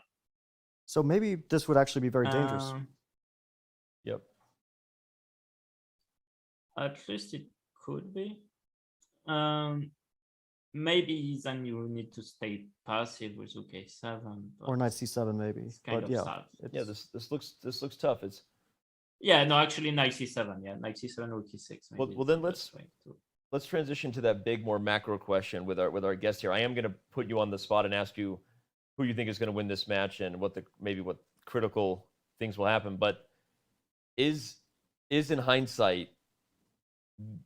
So maybe this would actually be very dangerous. Yep. At least it could be. Maybe then you need to stay passive with rook a7. Or knight c7 maybe. Kind of sad. Yeah, this looks tough. It's no, actually knight c7. Yeah, knight c7, rook e6. Well, then let's transition to that big, more macro question with our guest here. I am going to put you on the spot and ask you who you think is going to win this match and what critical things will happen. But is in hindsight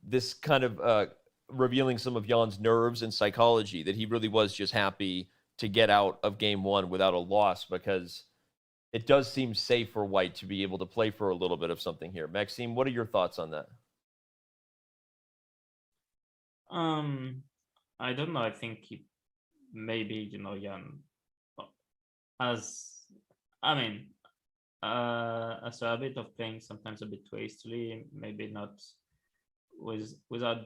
this kind of revealing some of Jan's nerves and psychology, that he really was just happy to get out of game one without a loss, because it does seem safe for White to be able to play for a little bit of something here. Maxime, what are your thoughts on that? I don't know. I think maybe, Jan has a habit of playing sometimes a bit too hastily, maybe not without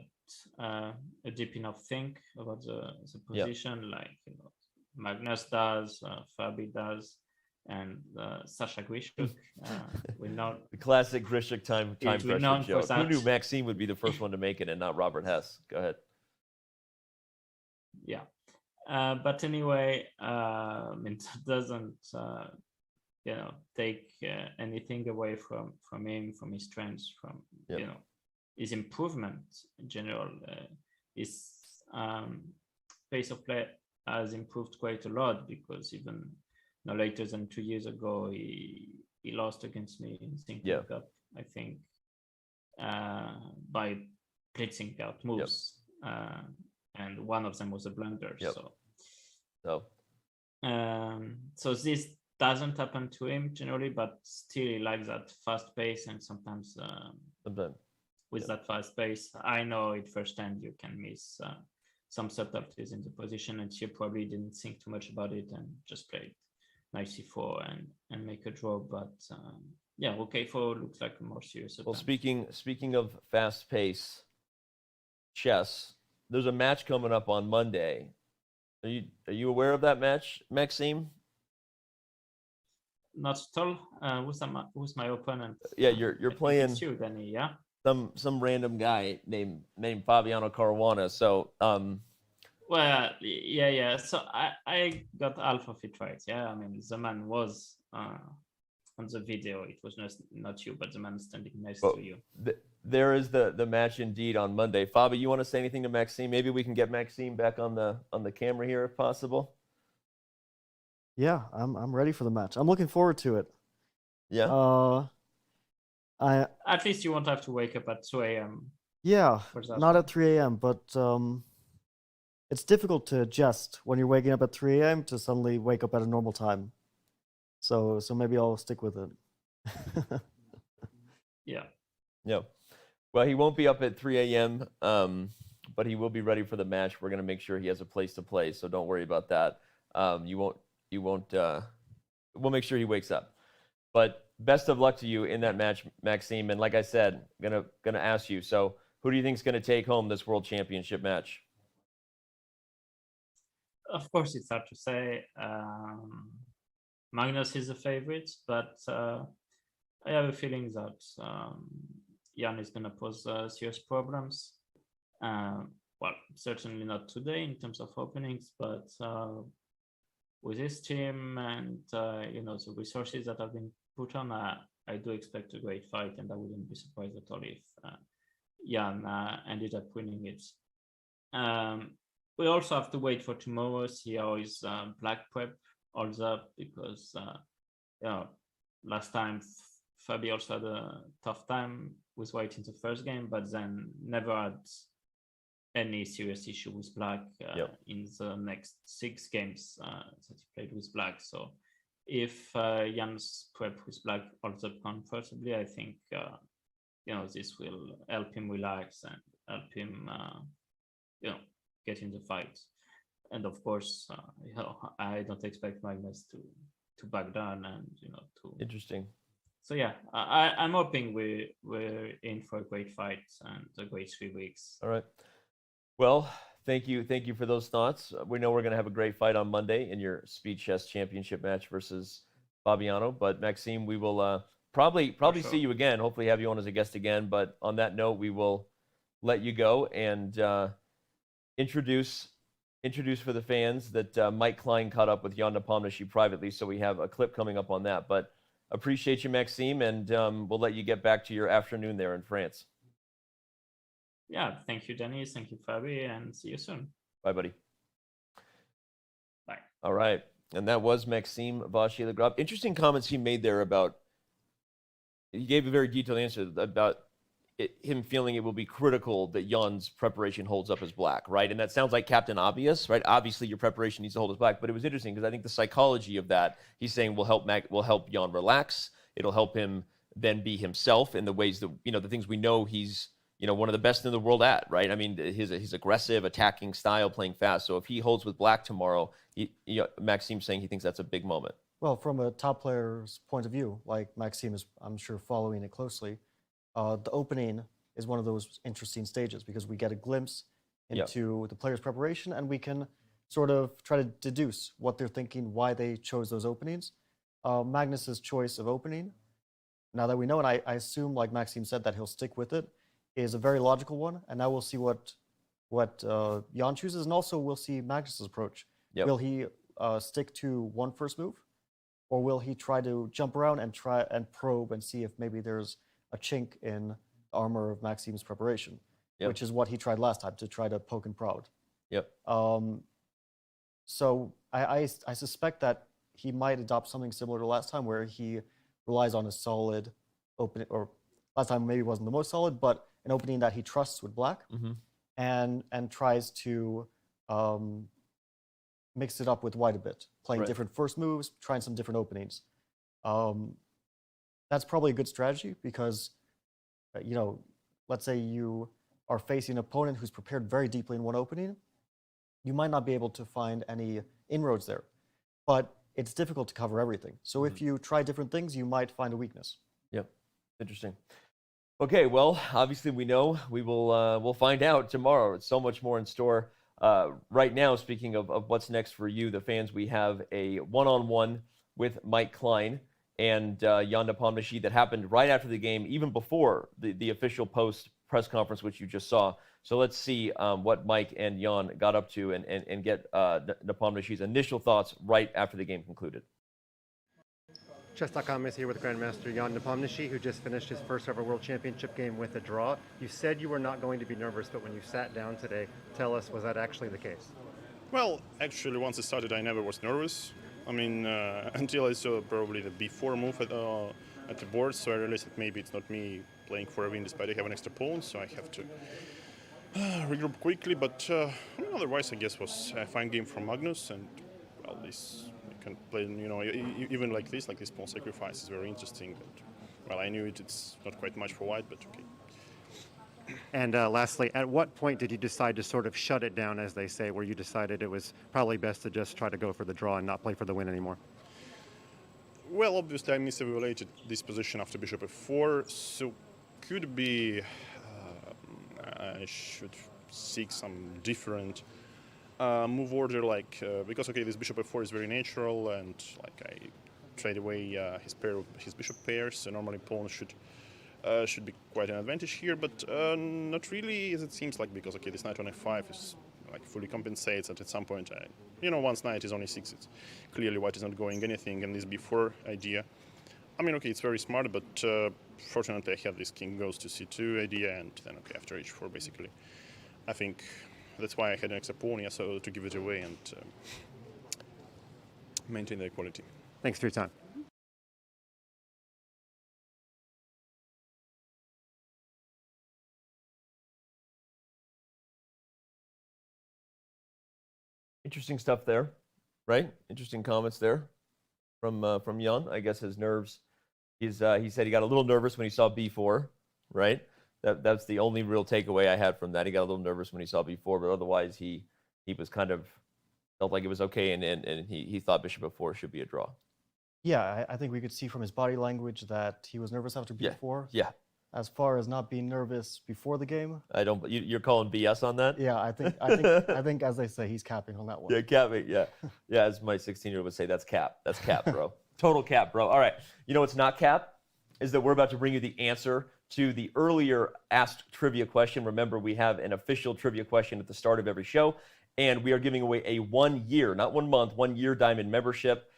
a deep enough think about the position, like Magnus does, Fabi does, and Sasha Grishuk. We know the classic Grishuk time pressure joke. Who knew Maxime would be the first one to make it and not Robert Hess? Go ahead. Yeah, but anyway, it doesn't take anything away from him, from his strengths, from his improvement in general. His pace of play has improved quite a lot, because even no later than 2 years ago, he lost against me in Thinking Cup, I think, by blitzing out moves. And one of them was a blunder. So this doesn't happen to him generally, but still he likes that fast pace, and sometimes with that fast pace, I know it firsthand you can miss some subtleties in the position, and you probably didn't think too much about it and just played knight c4 and make a draw. But rook a4 looks like a more serious attempt. Well, speaking of fast pace chess, there's a match coming up on Monday. Are you aware of that match, Maxime? Not at all. Who's my opponent? Yeah, you're playing. It's you, Danny. Yeah. Some random guy named Fabiano Caruana. So Well, yeah. So I got half of it right. Yeah, I mean, the man was on the video. It was not you, but the man standing next to you. There is the match indeed on Monday. Fabi, you want to say anything to Maxime? Maybe we can get Maxime back on the camera here if possible. Yeah, I'm ready for the match. I'm looking forward to it. Yeah. At least you won't have to wake up at 2 a.m. Yeah, not at 3 a.m. But it's difficult to adjust when you're waking up at 3 a.m. to suddenly wake up at a normal time. So maybe I'll stick with it. Yeah. Well, he won't be up at 3 a.m., but he will be ready for the match. We're going to make sure he has a place to play, so don't worry about that. We'll make sure he wakes up. But best of luck to you in that match, Maxime. And like I said, gonna ask you, so who do you think is going to take home this World Championship match? Of course, it's hard to say. Magnus is the favorite, but I have a feeling that Jan is going to pose serious problems. Well, certainly not today in terms of openings, but with his team and the resources that have been put on, I do expect a great fight, and I wouldn't be surprised at all if Jan ended up winning it. We also have to wait for tomorrow, see how his black prep holds up, because last time Fabi also had a tough time with white in the first game, but then never had any serious issue with black in the next 6 games that he played with black. So if Jan's prep his black also comfortably, I think this will help him relax and help him get in the fight. And of course, I don't expect Magnus to back down and to. Interesting. So yeah, I'm hoping we're in for a great fight and a great 3 weeks. All right. Well, thank you for those thoughts. We know we're going to have a great fight on Monday in your Speed Chess Championship match versus Fabiano. But Maxime, we will probably see you again. Hopefully, have you on as a guest again. But on that note, we will let you go and introduce for the fans that Mike Klein caught up with Ian Nepomniachtchi privately. So we have a clip coming up on that. But appreciate you, Maxime, and we'll let you get back to your afternoon there in France. Yeah, thank you, Dennis. Thank you, Fabi, and see you soon. Bye, buddy. Bye. All right. And that was Maxime Vachier-Lagrave. Interesting comments he made there about, he gave a very detailed answer about him feeling it will be critical that Jan's preparation holds up as black, right? And that sounds like Captain Obvious, right? Obviously, your preparation needs to hold as black, but it was interesting because I think the psychology of that, he's saying will help Jan relax. It'll help him then be himself in the ways that, the things we know he's, one of the best in the world at, right? I mean, his aggressive, attacking style, playing fast. So if he holds with black tomorrow, Maxime's saying he thinks that's a big moment. Well, from a top player's point of view, like Maxime is, I'm sure, following it closely, the opening is one of those interesting stages because we get a glimpse into the player's preparation and we can sort of try to deduce what they're thinking, why they chose those openings. Magnus's choice of opening, now that we know, and I assume, like Maxime said, that he'll stick with it, is a very logical one, and now we'll see what Jan chooses, and also we'll see Magnus's approach. Yep. Will he stick to one first move, or will he try to jump around and try and probe and see if maybe there's a chink in the armor of Maxime's preparation, which is what he tried last time, to try to poke and prod. Yep. So I suspect that he might adopt something similar to last time, where he relies on a solid opening, or last time maybe wasn't the most solid, but an opening that he trusts with black, and tries to mix it up with white a bit, playing different first moves, trying some different openings. That's probably a good strategy because, let's say you are facing an opponent who's prepared very deeply in one opening, you might not be able to find any inroads there, but it's difficult to cover everything. So if you try different things, you might find a weakness. Yep, interesting. Okay, well, obviously we know we'll find out tomorrow. It's so much more in store. Right now, speaking of what's next for you, the fans, we have a one-on-one with Mike Klein and Ian Nepomniachtchi that happened right after the game, even before the official post press conference, which you just saw. So let's see what Mike and Ian got up to and get Nepomniachtchi's initial thoughts right after the game concluded. Chess.com is here with Grandmaster Ian Nepomniachtchi, who just finished his first ever World Championship game with a draw. You said you were not going to be nervous, but when you sat down today, tell us, was that actually the case? Well, actually, once it started, I never was nervous. I mean, until I saw probably the b4 move at the board, so I realized that maybe it's not me playing for a win despite I have an extra pawn, so I have to regroup quickly. But otherwise, I guess was a fine game from Magnus, and well, this. Can play, even like this pawn sacrifice is very interesting. And, well, I knew it's not quite much for white, but okay. And lastly, at what point did you decide to sort of shut it down, as they say, where you decided it was probably best to just try to go for the draw and not play for the win anymore? Well, obviously, I misevaluated this position after bishop f4, so could be I should seek some different move order, because this bishop f4 is very natural, and I trade away his bishop pairs. So normally pawns should be quite an advantage here, but not really, as it seems like, because this knight on f5 is fully compensates, and at some point, once knight is only 6, it's clearly white is not going anything, and this b4 idea. I mean, it's very smart, but fortunately I have this king goes to c2 idea, and then after h4 basically, I think. That's why I had an extra pawn, so to give it away and maintain the equality. Thanks for your time. Interesting stuff there, right? Interesting comments there. from Jan. I guess his nerves. He said he got a little nervous when he saw B4, right? That's the only real takeaway I had from that. He got a little nervous when he saw B4, but otherwise he was kind of felt like it was okay, and he thought bishop f4 should be a draw. Yeah, I think we could see from his body language that he was nervous after B4. Yeah. As far as not being nervous before the game, You're calling BS on that? yeah, I think as they say, he's capping on that one. Yeah, capping. Yeah, yeah. As my 16-year-old would say, that's cap. That's cap, bro. Total cap, bro. All right. You know what's not cap is that we're about to bring you the answer to the earlier asked trivia question. Remember, we have an official trivia question at the start of every show, and we are giving away a 1 year, not 1 month, 1 year diamond membership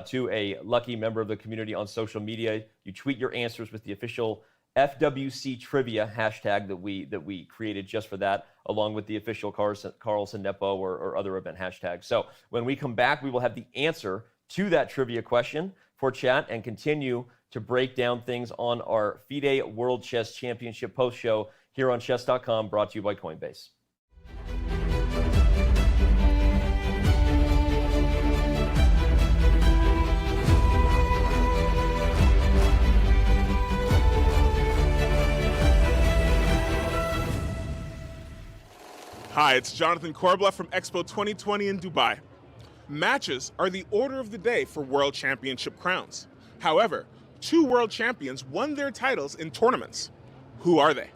to a lucky member of the community on social media. You tweet your answers with the official FWC Trivia hashtag that we created just for that, along with the official Carlsen Nepo or other event hashtags. So when we come back, we will have the answer to that trivia question for chat and continue to break down things on our FIDE World Chess Championship post show here on chess.com, brought to you by Coinbase. Hi, it's Jonathan Korbla from Expo 2020 in Dubai. Matches are the order of the day for World Championship crowns. However, 2 world champions won their titles in tournaments. Who are they?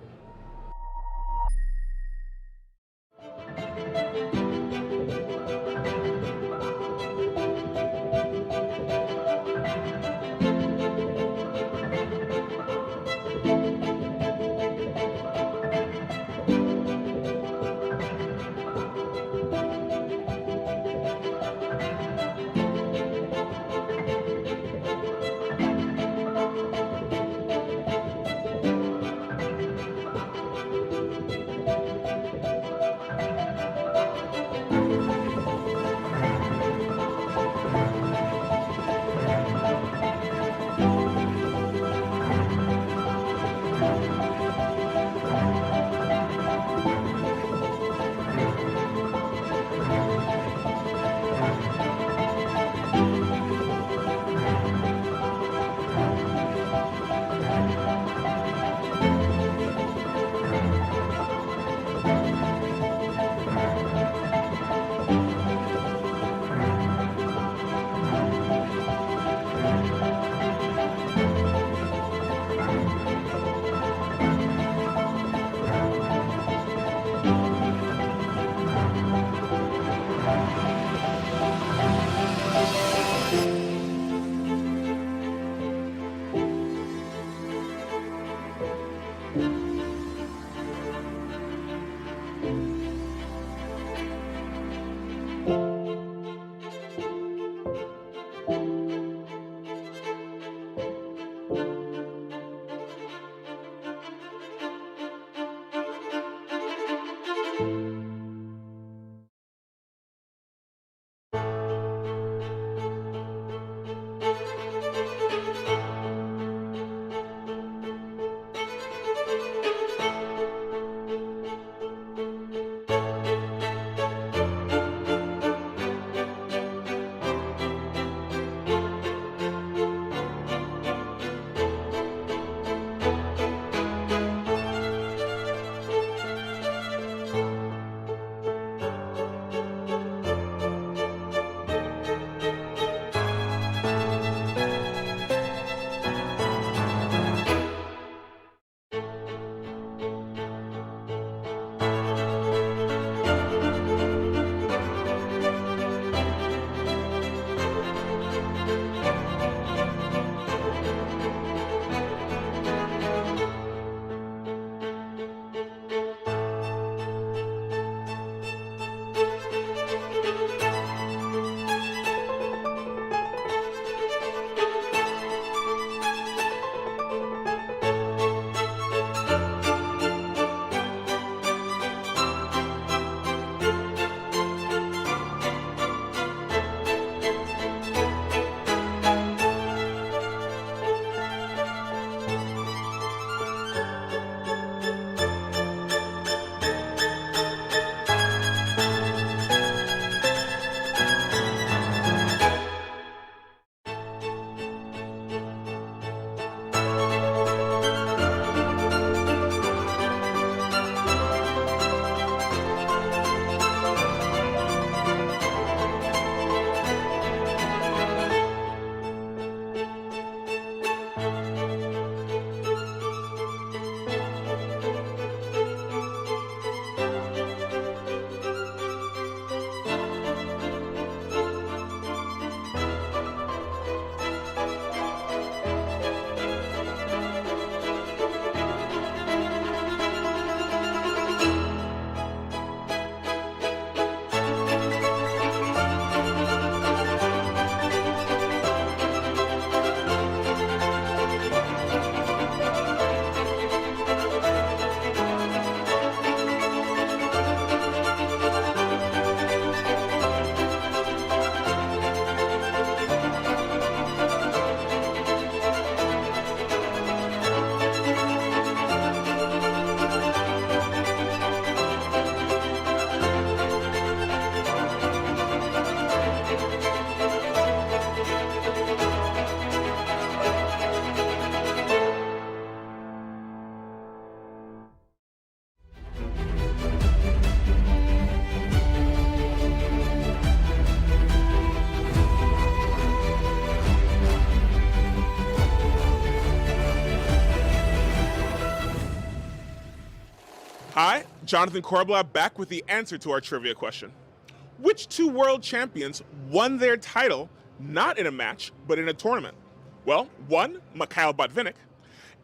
Jonathan Korbla back with the answer to our trivia question. Which two world champions won their title not in a match, but in a tournament? Well, one, Mikhail Botvinnik,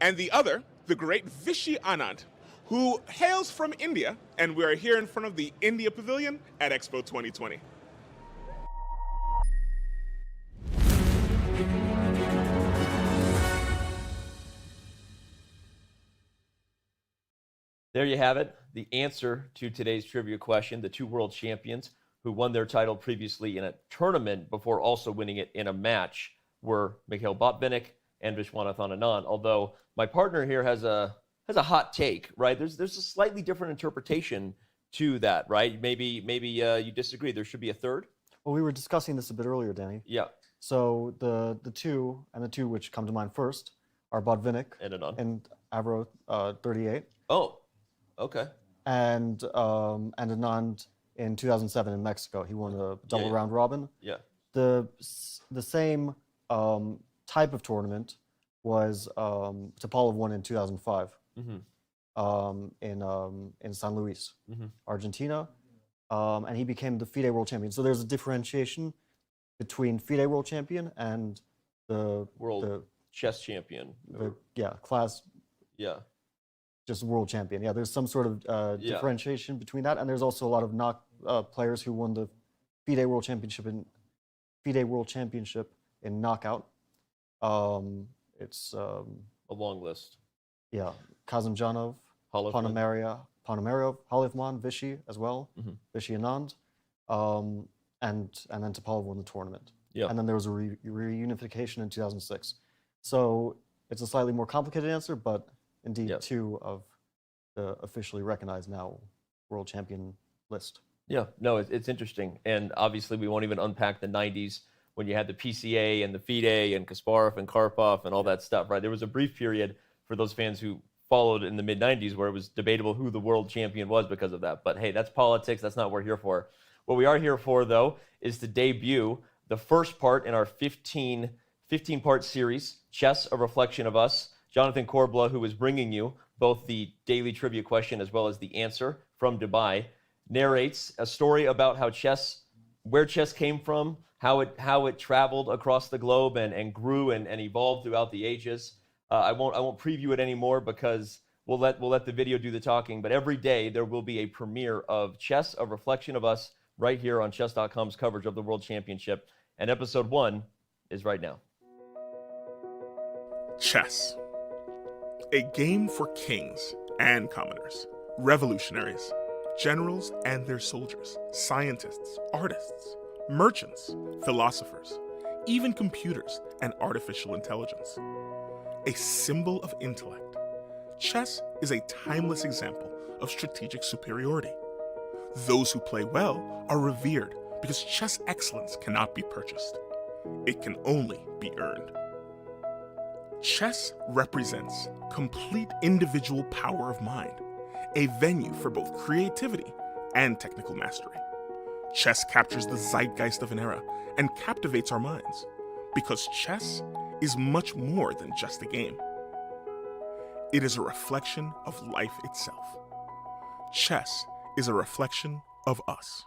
and the other, the great Vishy Anand, who hails from India, and we are here in front of the India Pavilion at Expo 2020. There you have it, the answer to today's trivia question. The two world champions who won their title previously in a tournament before also winning it in a match were Mikhail Botvinnik and Viswanathan Anand. Although my partner here has a hot take, right? There's a slightly different interpretation to that, right? Maybe you disagree. There should be a third. Well, we were discussing this a bit earlier, Danny. Yeah. So the two which come to mind first are Botvinnik and Anand and Avro 38. Oh. Okay. And Anand in 2007 in Mexico, he won a double round robin. Yeah. The same type of tournament was Topalov won in 2005 in San Luis, Argentina, and he became the FIDE World Champion. So there's a differentiation between FIDE World Champion and the World Chess Champion. Class. Yeah. Just world champion. Yeah, there's some sort of differentiation between that, and there's also a lot of players who won the FIDE World Championship in knockout. It's a long list. Yeah, Kazimjanov, Ponomarev, Halivman, Vishy as well, Vishy Anand, and then Topalov won the tournament. Yeah. And then there was a reunification in 2006. So it's a slightly more complicated answer, but indeed, two of the officially recognized now world champion list. Yeah, no, it's interesting. And obviously, we won't even unpack the 90s when you had the PCA and the FIDE and Kasparov and Karpov and all that stuff, right? There was a brief period for those fans who followed in the mid-90s where it was debatable who the world champion was because of that. But hey, that's politics. That's not what we're here for. What we are here for, though, is to debut the first part in our 15-part series, Chess, A Reflection of Us. Jonathan Korbla, who is bringing you both the daily trivia question as well as the answer from Dubai, narrates a story about how where chess came from, how it traveled across the globe and grew and evolved throughout the ages. I won't preview it anymore because we'll let the video do the talking. But every day there will be a premiere of Chess, A Reflection of Us, right here on Chess.com's coverage of the World Championship. And episode 1 is right now. Chess. A game for kings and commoners, revolutionaries, generals and their soldiers, scientists, artists, merchants, philosophers, even computers and artificial intelligence. A symbol of intellect, chess is a timeless example of strategic superiority. Those who play well are revered because chess excellence cannot be purchased. It can only be earned. Chess represents complete individual power of mind, a venue for both creativity and technical mastery. Chess captures the zeitgeist of an era and captivates our minds, because chess is much more than just a game. It is a reflection of life itself. Chess is a reflection of us.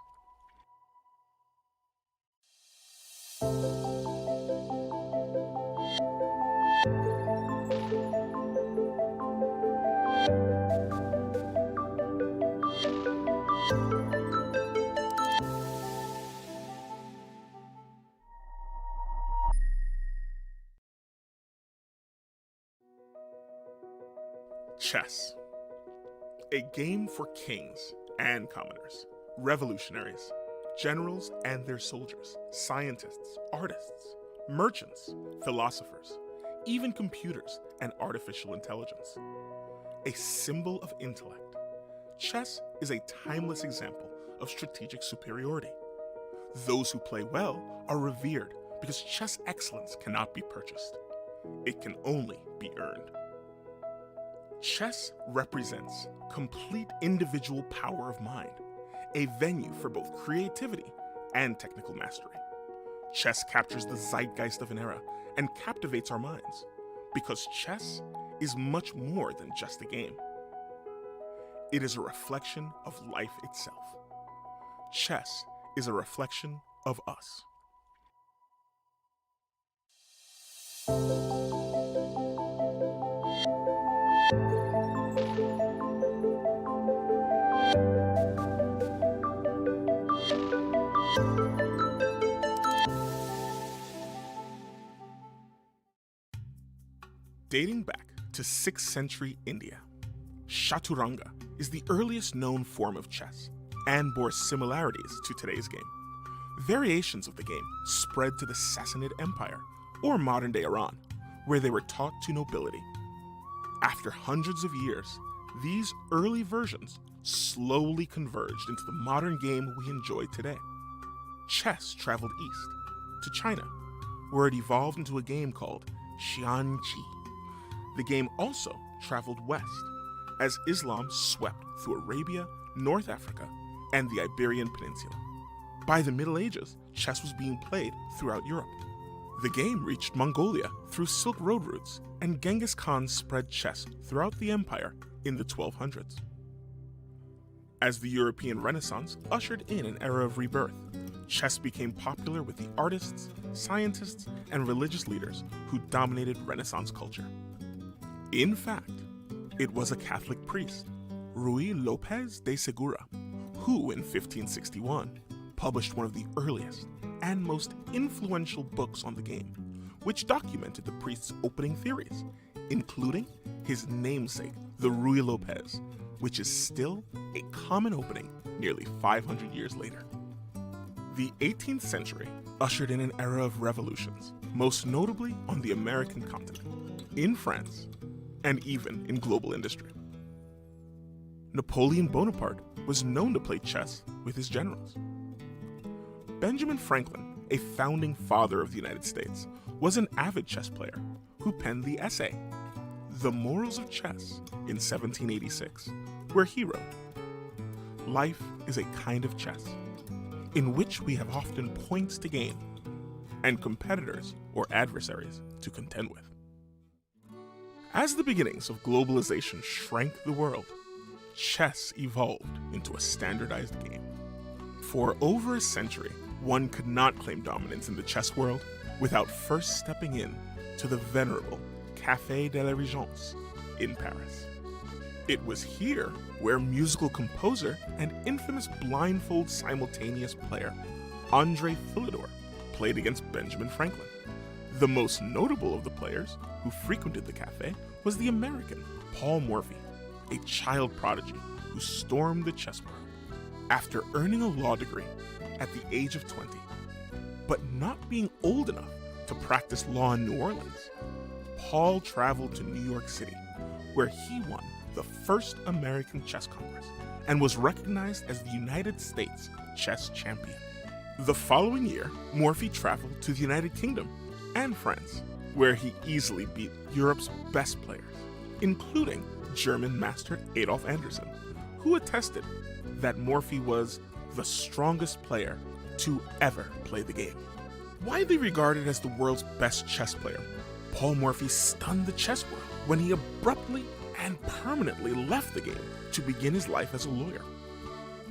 Chess. A game for kings and commoners, revolutionaries, generals and their soldiers, scientists, artists, merchants, philosophers, even computers and artificial intelligence. A symbol of intellect, chess is a timeless example of strategic superiority. Those who play well are revered because chess excellence cannot be purchased. It can only be earned. Chess represents complete individual power of mind, a venue for both creativity and technical mastery. Chess captures the zeitgeist of an era and captivates our minds, because chess is much more than just a game. It is a reflection of life itself. Chess is a reflection of us. Dating back to 6th century India, Chaturanga is the earliest known form of chess and bore similarities to today's game. Variations of the game spread to the Sassanid Empire, or modern-day Iran, where they were taught to nobility. After hundreds of years, these early versions slowly converged into the modern game we enjoy today. Chess traveled east to China, where it evolved into a game called Xianqi. The game also traveled west, as Islam swept through Arabia, North Africa, and the Iberian Peninsula. By the Middle Ages, chess was being played throughout Europe. The game reached Mongolia through Silk Road routes, and Genghis Khan spread chess throughout the empire in the 1200s. As the European Renaissance ushered in an era of rebirth, chess became popular with the artists, scientists, and religious leaders who dominated Renaissance culture. In fact, it was a Catholic priest, Ruy López de Segura, who in 1561 published one of the earliest and most influential books on the game, which documented the priest's opening theories, including his namesake, the Ruy López, which is still a common opening nearly 500 years later. The 18th century ushered in an era of revolutions, most notably on the American continent, in France, and even in global industry. Napoleon Bonaparte was known to play chess with his generals. Benjamin Franklin, a founding father of the United States, was an avid chess player who penned the essay, The Morals of Chess, in 1786, where he wrote, "Life is a kind of chess, in which we have often points to gain, and competitors or adversaries to contend with." As the beginnings of globalization shrank the world, chess evolved into a standardized game. For over a century, one could not claim dominance in the chess world without first stepping in to the venerable Café de la Régence in Paris. It was here where musical composer and infamous blindfold simultaneous player André Philidor played against Benjamin Franklin. The most notable of the players who frequented the cafe was the American Paul Morphy, a child prodigy who stormed the chess world after earning a law degree at the age of 20, but not being old enough to practice law in New Orleans. Paul traveled to New York City, where he won the first American Chess Congress and was recognized as the United States chess champion. The following year, Morphy traveled to the United Kingdom and France, where he easily beat Europe's best players, including German master Adolf Anderssen, who attested that Morphy was the strongest player to ever play the game. Widely regarded as the world's best chess player, Paul Morphy stunned the chess world when he abruptly and permanently left the game to begin his life as a lawyer.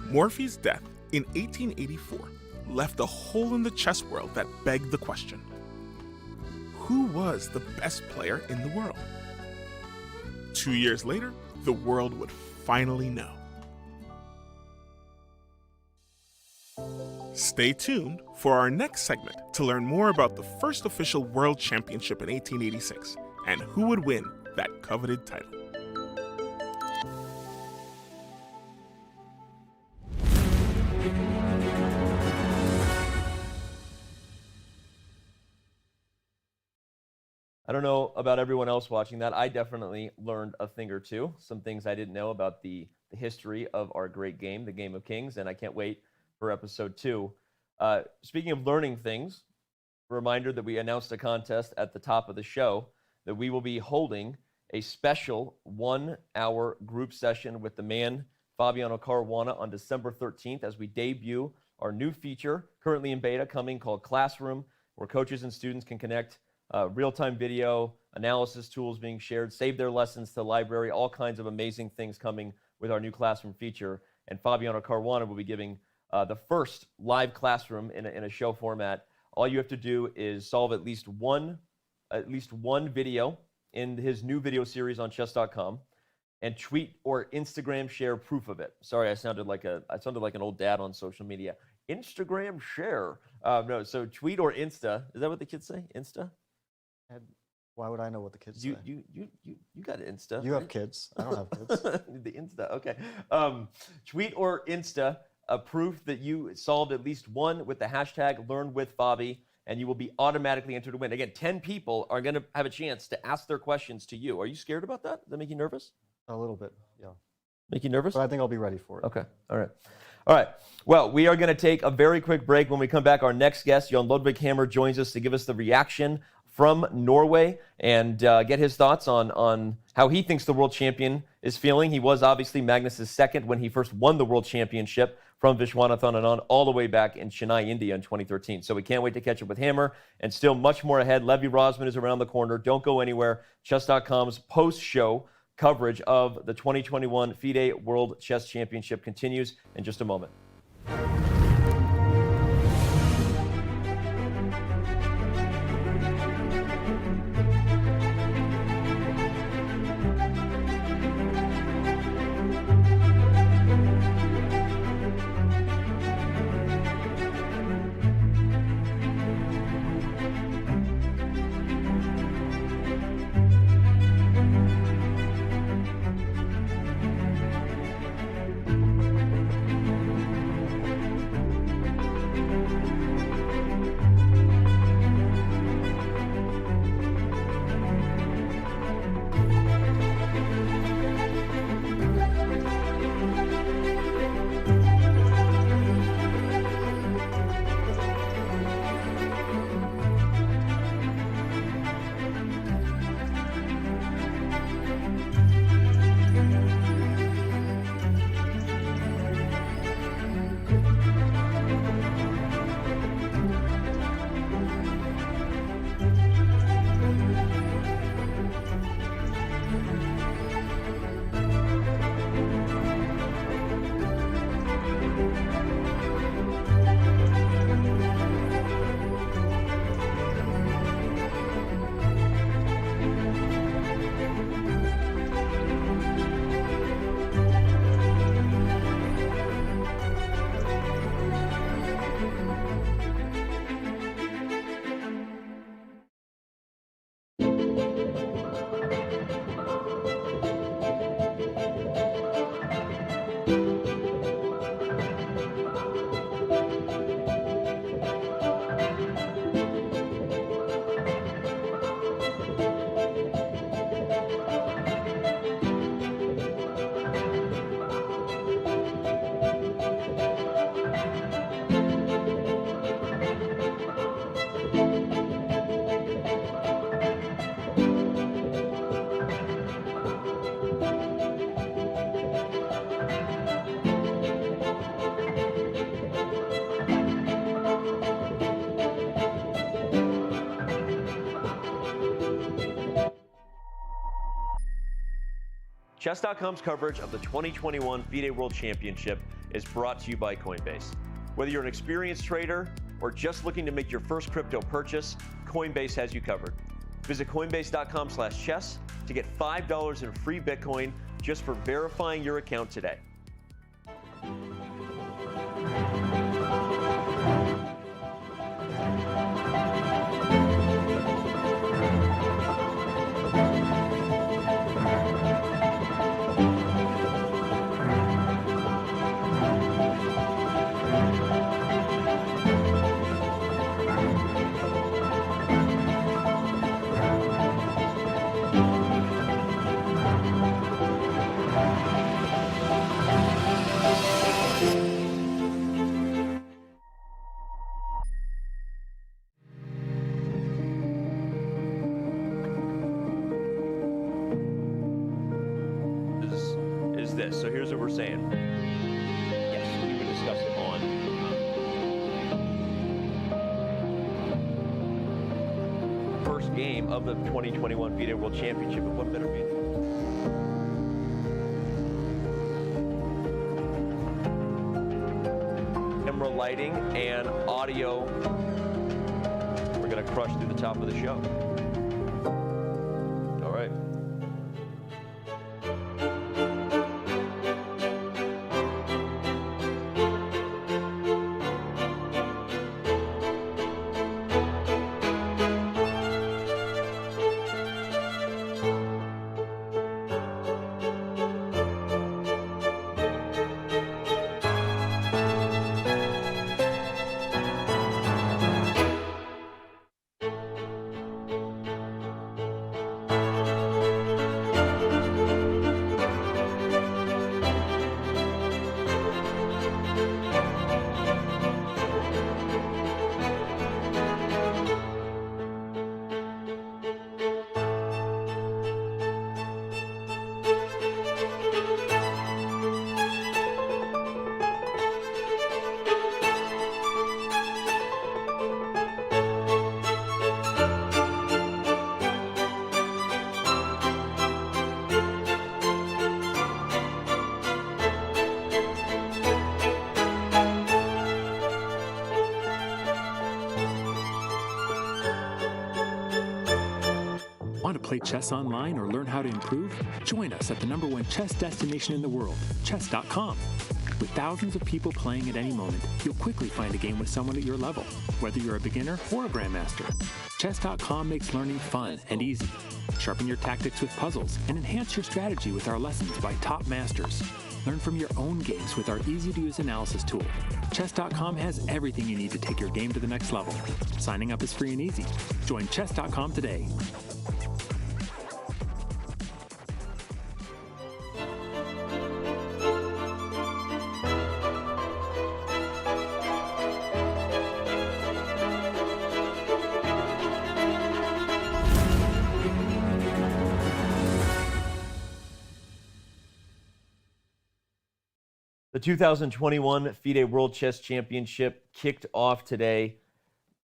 Morphy's death in 1884 left a hole in the chess world that begged the question: who was the best player in the world? 2 years later, the world would finally know. Stay tuned for our next segment to learn more about the first official World Championship in 1886 and who would win that coveted title. I don't know about everyone else watching that. I definitely learned a thing or two, some things I didn't know about the history of our great game, the Game of Kings, and I can't wait for episode 2. Speaking of learning things, a reminder that we announced a contest at the top of the show that we will be holding a special 1-hour group session with the man Fabiano Caruana on December 13th as we debut our new feature currently in beta coming called Classroom, where coaches and students can connect real-time video, analysis tools being shared, save their lessons to the library, all kinds of amazing things coming with our new classroom feature. And Fabiano Caruana will be giving the first live classroom in a show format. All you have to do is solve at least one video in his new video series on chess.com and tweet or Instagram share proof of it. Sorry, I sounded like an old dad on social media. Instagram share. No, so tweet or Insta. Is that what the kids say? Insta? And why would I know what the kids say? You got Insta. You right? have kids. I don't have kids. The Insta, okay. Tweet or Insta proof that you solved at least one with the hashtag LearnWithFabi, and you will be automatically entered to win. Again, 10 people are going to have a chance to ask their questions to you. Are you scared about that? Does that make you nervous? A little bit, yeah. Make you nervous? But I think I'll be ready for it. Okay, all right. All right, well, we are going to take a very quick break. When we come back, our next guest, Jon Ludvig Hammer, joins us to give us the reaction from Norway and get his thoughts on how he thinks the world champion is feeling. He was obviously Magnus's second when he first won the world championship from Viswanathan Anand all the way back in Chennai, India in 2013. So we can't wait to catch up with Hammer, and still much more ahead. Levy Rosman is around the corner. Don't go anywhere. Chess.com's post-show coverage of the 2021 FIDE World Chess Championship continues in just a moment. Chess.com's coverage of the 2021 FIDE World Championship is brought to you by Coinbase. Whether you're an experienced trader or just looking to make your first crypto purchase, Coinbase has you covered. Visit coinbase.com/chess to get $5 in free Bitcoin just for verifying your account today. This. So here's what we're saying. Yes, we would discuss it on first game of the 2021 FIDE World Championship. And what better be? lighting and audio. We're going to crush through the top of the show. All right. Want to play chess online or learn how to improve? Join us at the #1 chess destination in the world, chess.com. With thousands of people playing at any moment, you'll quickly find a game with someone at your level, whether you're a beginner or a grandmaster. Chess.com makes learning fun and easy. Sharpen your tactics with puzzles and enhance your strategy with our lessons by top masters. Learn from your own games with our easy-to-use analysis tool. Chess.com has everything you need to take your game to the next level. Signing up is free and easy. Join Chess.com today. The 2021 FIDE World Chess Championship kicked off today.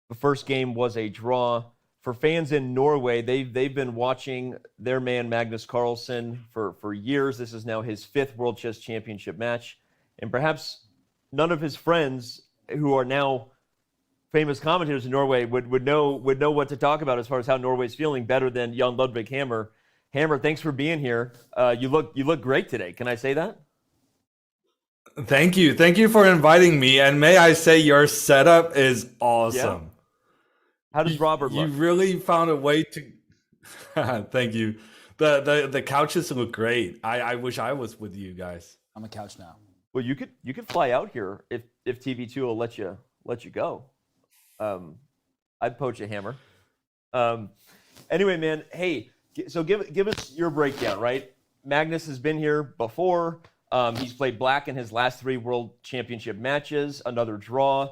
The first game was a draw. For fans in Norway, they've been watching their man Magnus Carlsen for years. This is now his 5th World Chess Championship match. And perhaps none of his friends who are now famous commentators in Norway would know what to talk about as far as how Norway's feeling better than Jan Ludvig Hammer. Hammer, thanks for being here. You look great today. Can I say that? Thank you for inviting me, and may I say your setup is awesome. Yeah. How does Robert look? You really found a way to thank you. The couches look great. I wish I was with you guys. I'm a couch now. Well, you could fly out here if TV2 will let you go. I'd poach a Hammer. Anyway, man, hey, so give us your breakdown, right? Magnus has been here before. He's played black in his last 3 World Championship matches, another draw.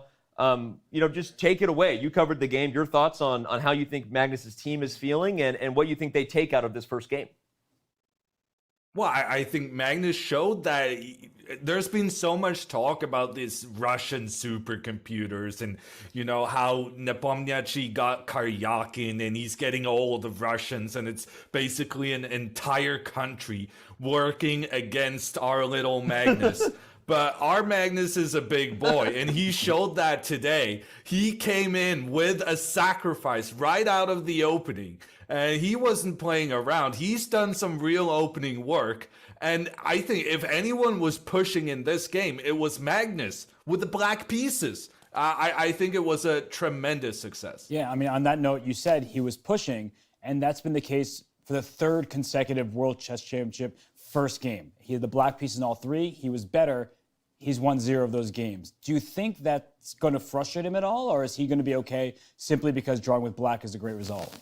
Just take it away. You covered the game. Your thoughts on how you think Magnus's team is feeling and what you think they take out of this first game. Well, I think Magnus showed that there's been so much talk about these Russian supercomputers and, how Nepomniachtchi got Karyakin and he's getting all the Russians and it's basically an entire country working against our little Magnus. But our Magnus is a big boy, and he showed that today. He came in with a sacrifice right out of the opening, and he wasn't playing around. He's done some real opening work, and I think if anyone was pushing in this game, it was Magnus with the black pieces. I think it was a tremendous success. Yeah, I mean, on that note, you said he was pushing, and that's been the case for the 3rd consecutive World Chess Championship first game. He had the black pieces in all 3. He was better. He's won 0 of those games. Do you think that's going to frustrate him at all, or is he going to be okay simply because drawing with black is a great result?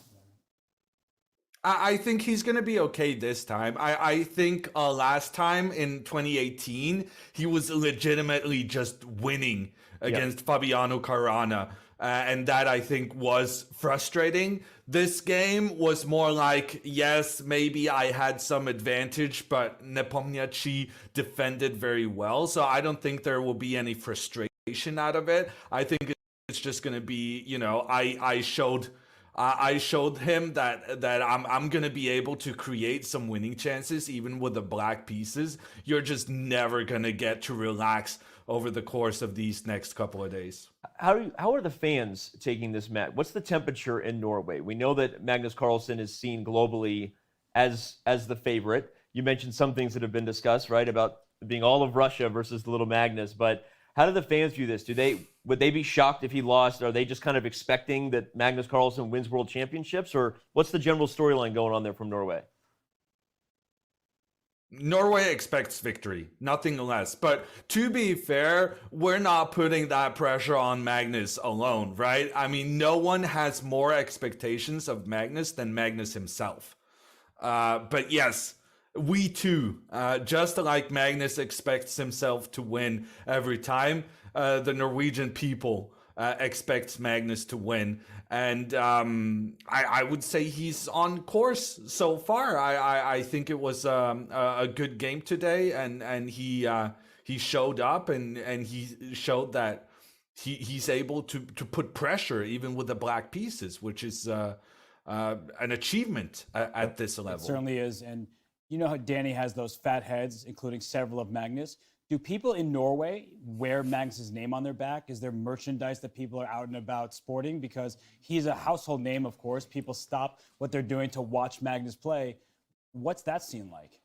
I think he's going to be okay this time. I think last time in 2018, he was legitimately just winning against Fabiano Caruana. And that, I think, was frustrating. This game was more like, yes, maybe I had some advantage, but Nepomniachtchi defended very well. So I don't think there will be any frustration out of it. I think it's just going to be, I showed him that I'm going to be able to create some winning chances even with the black pieces. You're just never going to get to relax over the course of these next couple of days. How are the fans taking this match? What's the temperature in Norway? We know that Magnus Carlsen is seen globally as the favorite. You mentioned some things that have been discussed, right, about being all of Russia versus the little Magnus. But how do the fans view this? Would they be shocked if he lost? Are they just kind of expecting that Magnus Carlsen wins world championships? Or what's the general storyline going on there from Norway? Norway expects victory, nothing less. But to be fair, we're not putting that pressure on Magnus alone, right? I mean, no one has more expectations of Magnus than Magnus himself. But yes, we too, just like Magnus expects himself to win every time, the Norwegian people expects Magnus to win. And I would say he's on course so far. I think it was a good game today, and he showed up and he showed that he's able to put pressure even with the black pieces, which is an achievement at this level. It certainly is. And you know how Danny has those fat heads, including several of Magnus. Do people in Norway wear Magnus's name on their back? Is there merchandise that people are out and about sporting? Because he's a household name, of course. People stop what they're doing to watch Magnus play. What's that scene like?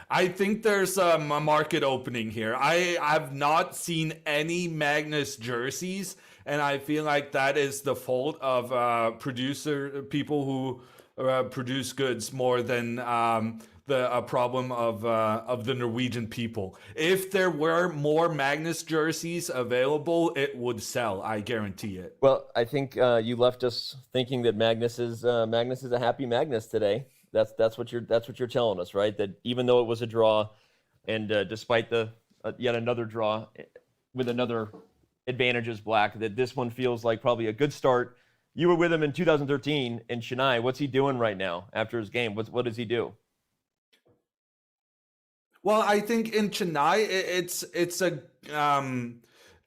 I think there's a market opening here. I have not seen any Magnus jerseys, and I feel like that is the fault of people who produce goods more than a problem of the Norwegian people. If there were more Magnus jerseys available, it would sell. I guarantee it. Well, I think you left us thinking that Magnus is a happy Magnus today. That's what you're telling us, right? That even though it was a draw, and despite the yet another draw with another advantage as black, that this one feels like probably a good start. You were with him in 2013 in Chennai. What's he doing right now after his game? What does he do? Well, I think in Chennai,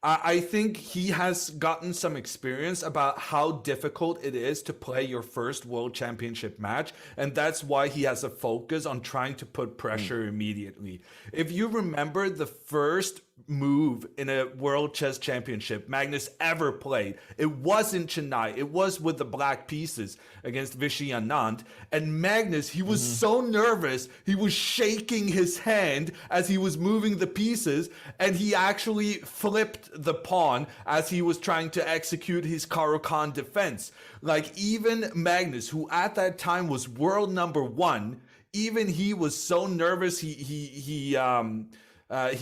I think he has gotten some experience about how difficult it is to play your first World Championship match, and that's why he has a focus on trying to put pressure immediately. If you remember the first move in a World Chess Championship Magnus ever played, it was in Chennai. It was with the black pieces against Vichy Anand. And Magnus, he was so nervous, he was shaking his hand as he was moving the pieces, and he actually flipped the pawn as he was trying to execute his Caro-Kann defense. Like, even Magnus, who at that time was world number 1, even he was so nervous he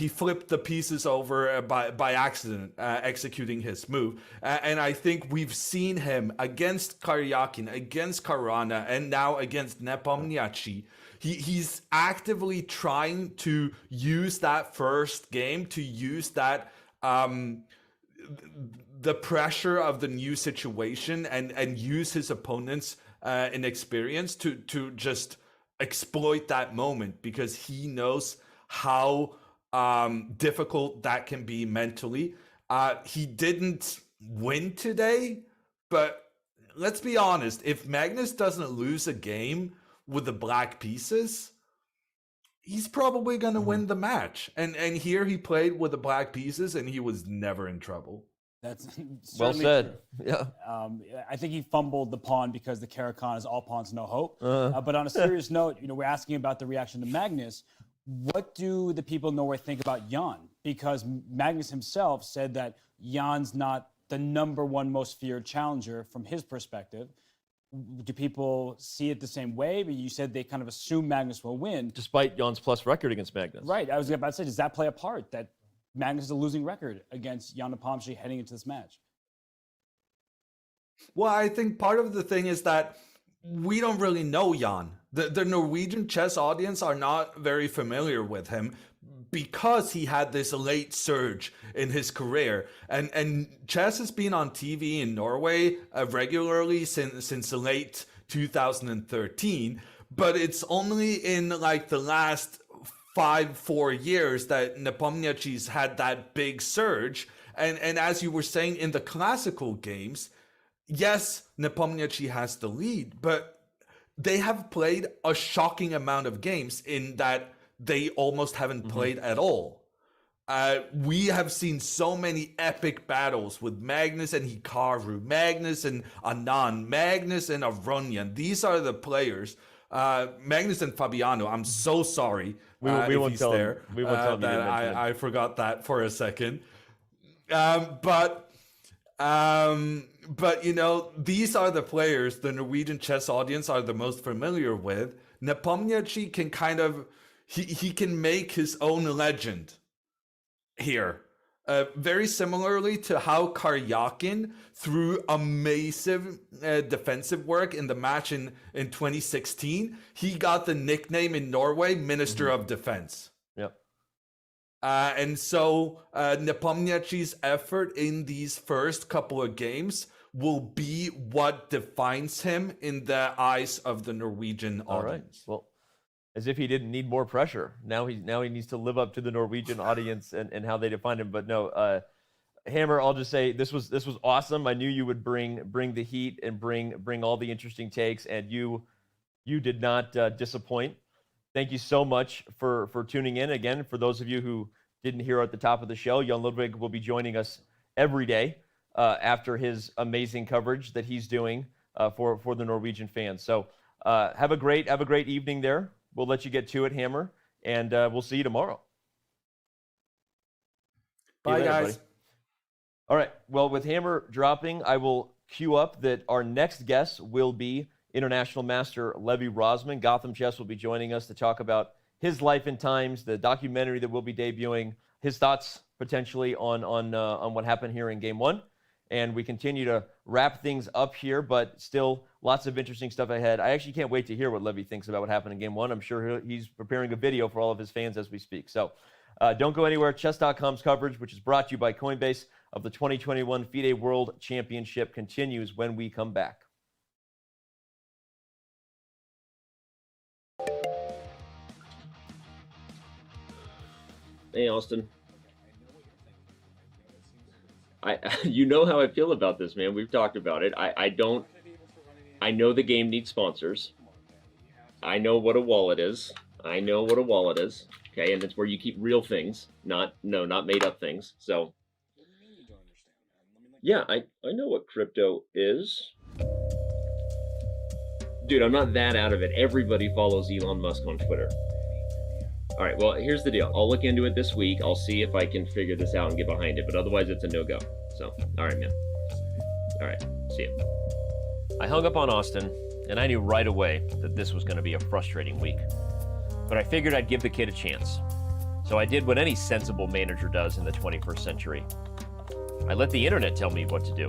flipped the pieces over by accident, executing his move. And I think we've seen him against Karyakin, against Caruana, and now against Nepomniachtchi. He's actively trying to use that first game, to use that the pressure of the new situation and use his opponent's inexperience to just exploit that moment, because he knows how difficult that can be mentally. He didn't win today, but let's be honest, if Magnus doesn't lose a game with the black pieces, he's probably going to win the match. And here he played with the black pieces and he was never in trouble. That's well said. True. Yeah. I think he fumbled the pawn because the Caro-Kann is all pawns, no hope. But on a serious note, we're asking about the reaction to Magnus. What do the people in Norway think about Jan? Because Magnus himself said that Jan's not the #1 most feared challenger from his perspective. Do people see it the same way? But you said they kind of assume Magnus will win. Despite Jan's plus record against Magnus. Right. I was about to say, does that play a part, that Magnus is a losing record against Ian Nepomniachtchi heading into this match? Well, I think part of the thing is that we don't really know Jan. The Norwegian chess audience are not very familiar with him because he had this late surge in his career. And chess has been on TV in Norway regularly since late 2013. But it's only in like the last 4 years that Nepomniachtchi's had that big surge. And as you were saying, in the classical games, yes, Nepomniachtchi has the lead, but they have played a shocking amount of games in that they almost haven't played at all. we have seen so many epic battles with Magnus and Hikaru, Magnus and Anand, Magnus and Aronian. These are the players. Magnus and Fabiano, I'm so sorry we if won't he's tell there. him. We won't tell him you didn't mention him. I forgot that for a second. But you know, these are the players the Norwegian chess audience are the most familiar with. Nepomniachtchi can kind of, he can make his own legend here. Very similarly to how Karyakin, through amazing defensive work in the match in 2016, he got the nickname in Norway, Minister of Defense. Yep. And so Nepomniachtchi's effort in these first couple of games will be what defines him in the eyes of the Norwegian All right. audience. Well, as if he didn't need more pressure. Now he needs to live up to the Norwegian audience and how they define him. But no, Hammer, I'll just say this was awesome. I knew you would bring the heat and bring all the interesting takes, and you did not disappoint. Thank you so much for tuning in. Again, for those of you who didn't hear at the top of the show, Jan Ludwig will be joining us every day after his amazing coverage that he's doing for the Norwegian fans. So have a great evening there. We'll let you get to it, Hammer, and we'll see you tomorrow. Bye, later, guys. buddy. All right. Well, with Hammer dropping, I will cue up that our next guest will be International Master Levi Rosman. Gotham Chess will be joining us to talk about his life and times, the documentary that will be debuting, his thoughts potentially on what happened here in Game 1. And we continue to wrap things up here, but still lots of interesting stuff ahead. I actually can't wait to hear what Levi thinks about what happened in Game 1. I'm sure he's preparing a video for all of his fans as we speak. So don't go anywhere. Chess.com's coverage, which is brought to you by Coinbase, of the 2021 FIDE World Championship continues when we come back. Hey, Austin. You know how I feel about this, man. We've talked about it. I know the game needs sponsors. I know what a wallet is. Okay, and it's where you keep real things, not made up things. So yeah, I know what crypto is. Dude, I'm not that out of it. Everybody follows Elon Musk on Twitter. All right, well, here's the deal. I'll look into it this week. I'll see if I can figure this out and get behind it, but otherwise it's a no-go. So, all right, man. All right, see you. I hung up on Austin, and I knew right away that this was going to be a frustrating week. But I figured I'd give the kid a chance. So I did what any sensible manager does in the 21st century. I let the internet tell me what to do.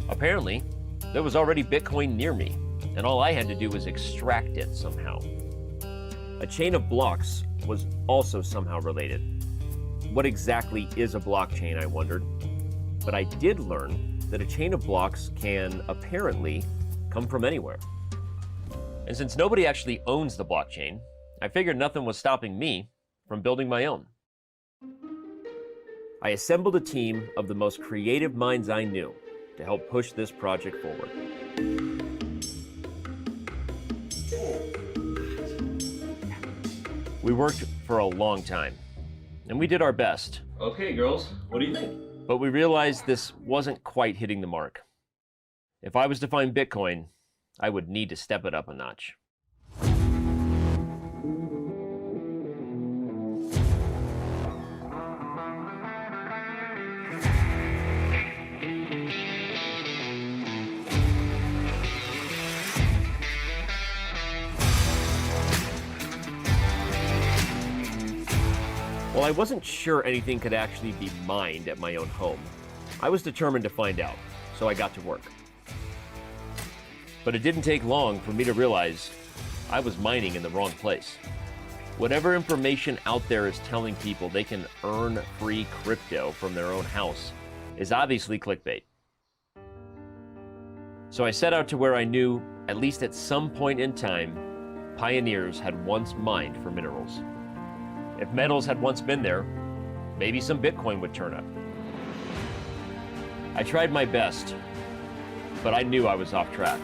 Apparently, there was already Bitcoin near me, and all I had to do was extract it somehow. A chain of blocks was also somehow related. What exactly is a blockchain, I wondered. But I did learn that a chain of blocks can apparently come from anywhere. And since nobody actually owns the blockchain, I figured nothing was stopping me from building my own. I assembled a team of the most creative minds I knew to help push this project forward. We worked for a long time, and we did our best. Okay, girls, what do you think? But we realized this wasn't quite hitting the mark. If I was to find Bitcoin, I would need to step it up a notch. While I wasn't sure anything could actually be mined at my own home, I was determined to find out, so I got to work. But it didn't take long for me to realize I was mining in the wrong place. Whatever information out there is telling people they can earn free crypto from their own house is obviously clickbait. So I set out to where I knew, at least at some point in time, pioneers had once mined for minerals. If metals had once been there, maybe some Bitcoin would turn up. I tried my best, but I knew I was off track.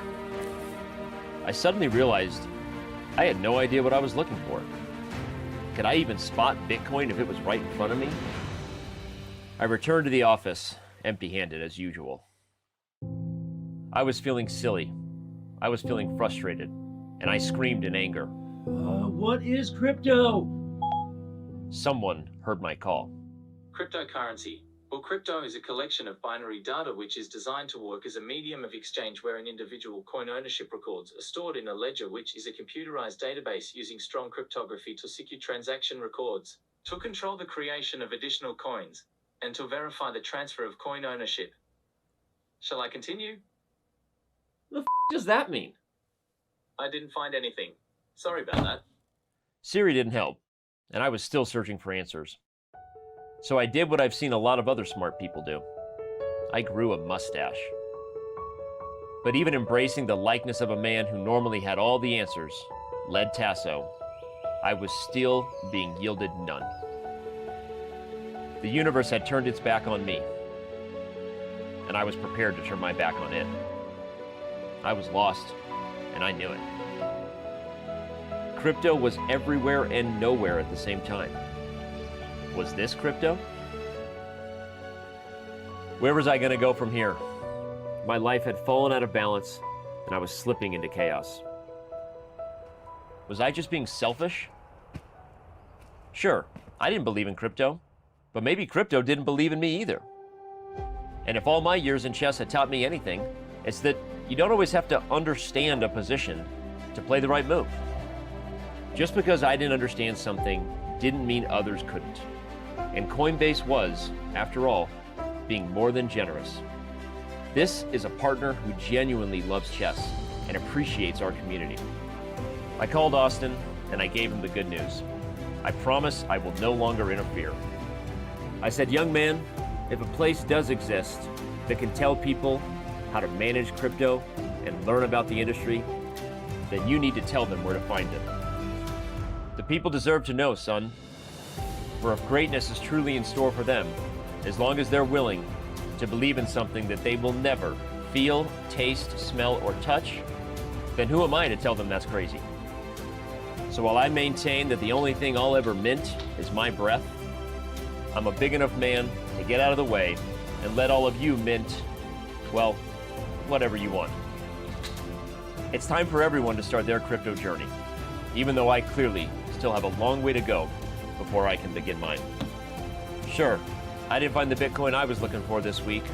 I suddenly realized I had no idea what I was looking for. Could I even spot Bitcoin if it was right in front of me? I returned to the office, empty-handed as usual. I was feeling silly. I was feeling frustrated, and I screamed in anger. What is crypto? Someone heard my call. Cryptocurrency, or crypto, is a collection of binary data which is designed to work as a medium of exchange where an individual coin ownership records are stored in a ledger, which is a computerized database using strong cryptography to secure transaction records, to control the creation of additional coins, and to verify the transfer of coin ownership. Shall I continue? What the does that mean? I didn't find anything. Sorry about that. Siri didn't help, and I was still searching for answers. So I did what I've seen a lot of other smart people do. I grew a mustache. But even embracing the likeness of a man who normally had all the answers, led Tasso, I was still being yielded none. The universe had turned its back on me, and I was prepared to turn my back on it. I was lost, and I knew it. Crypto was everywhere and nowhere at the same time. Was this crypto? Where was I going to go from here? My life had fallen out of balance, and I was slipping into chaos. Was I just being selfish? Sure, I didn't believe in crypto, but maybe crypto didn't believe in me either. And if all my years in chess had taught me anything, it's that you don't always have to understand a position to play the right move. Just because I didn't understand something didn't mean others couldn't. And Coinbase was, after all, being more than generous. This is a partner who genuinely loves chess and appreciates our community. I called Austin and I gave him the good news. I promise I will no longer interfere. I said, young man, if a place does exist that can tell people how to manage crypto and learn about the industry, then you need to tell them where to find it. The people deserve to know, son. For if greatness is truly in store for them, as long as they're willing to believe in something that they will never feel, taste, smell, or touch, then who am I to tell them that's crazy? So while I maintain that the only thing I'll ever mint is my breath, I'm a big enough man to get out of the way and let all of you mint, well, whatever you want. It's time for everyone to start their crypto journey, even though I clearly still have a long way to go before I can begin mine. Sure, I didn't find the Bitcoin I was looking for this week,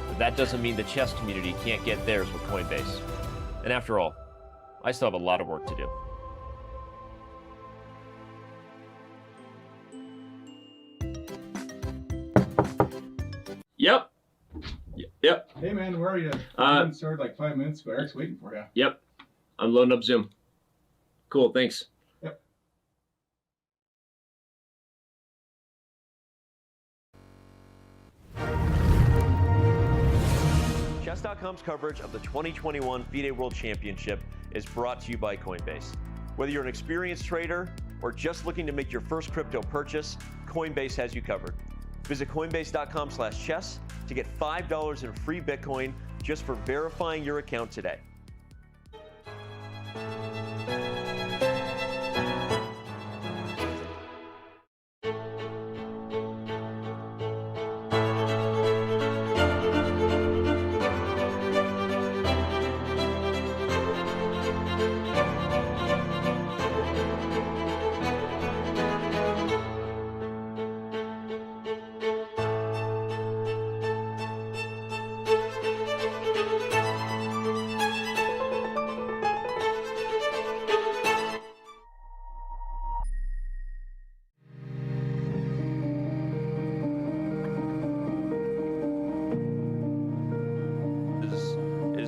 but that doesn't mean the chess community can't get theirs with Coinbase. And after all, I still have a lot of work to do. Yep. Yep. Hey man, where are you? I started like 5 minutes ago. Eric's waiting for you. Yep. I'm loading up Zoom. Cool, thanks. Yep. Chess.com's coverage of the 2021 FIDE World Championship is brought to you by Coinbase. Whether you're an experienced trader or just looking to make your first crypto purchase, Coinbase has you covered. Visit coinbase.com/chess to get $5 in free Bitcoin just for verifying your account today.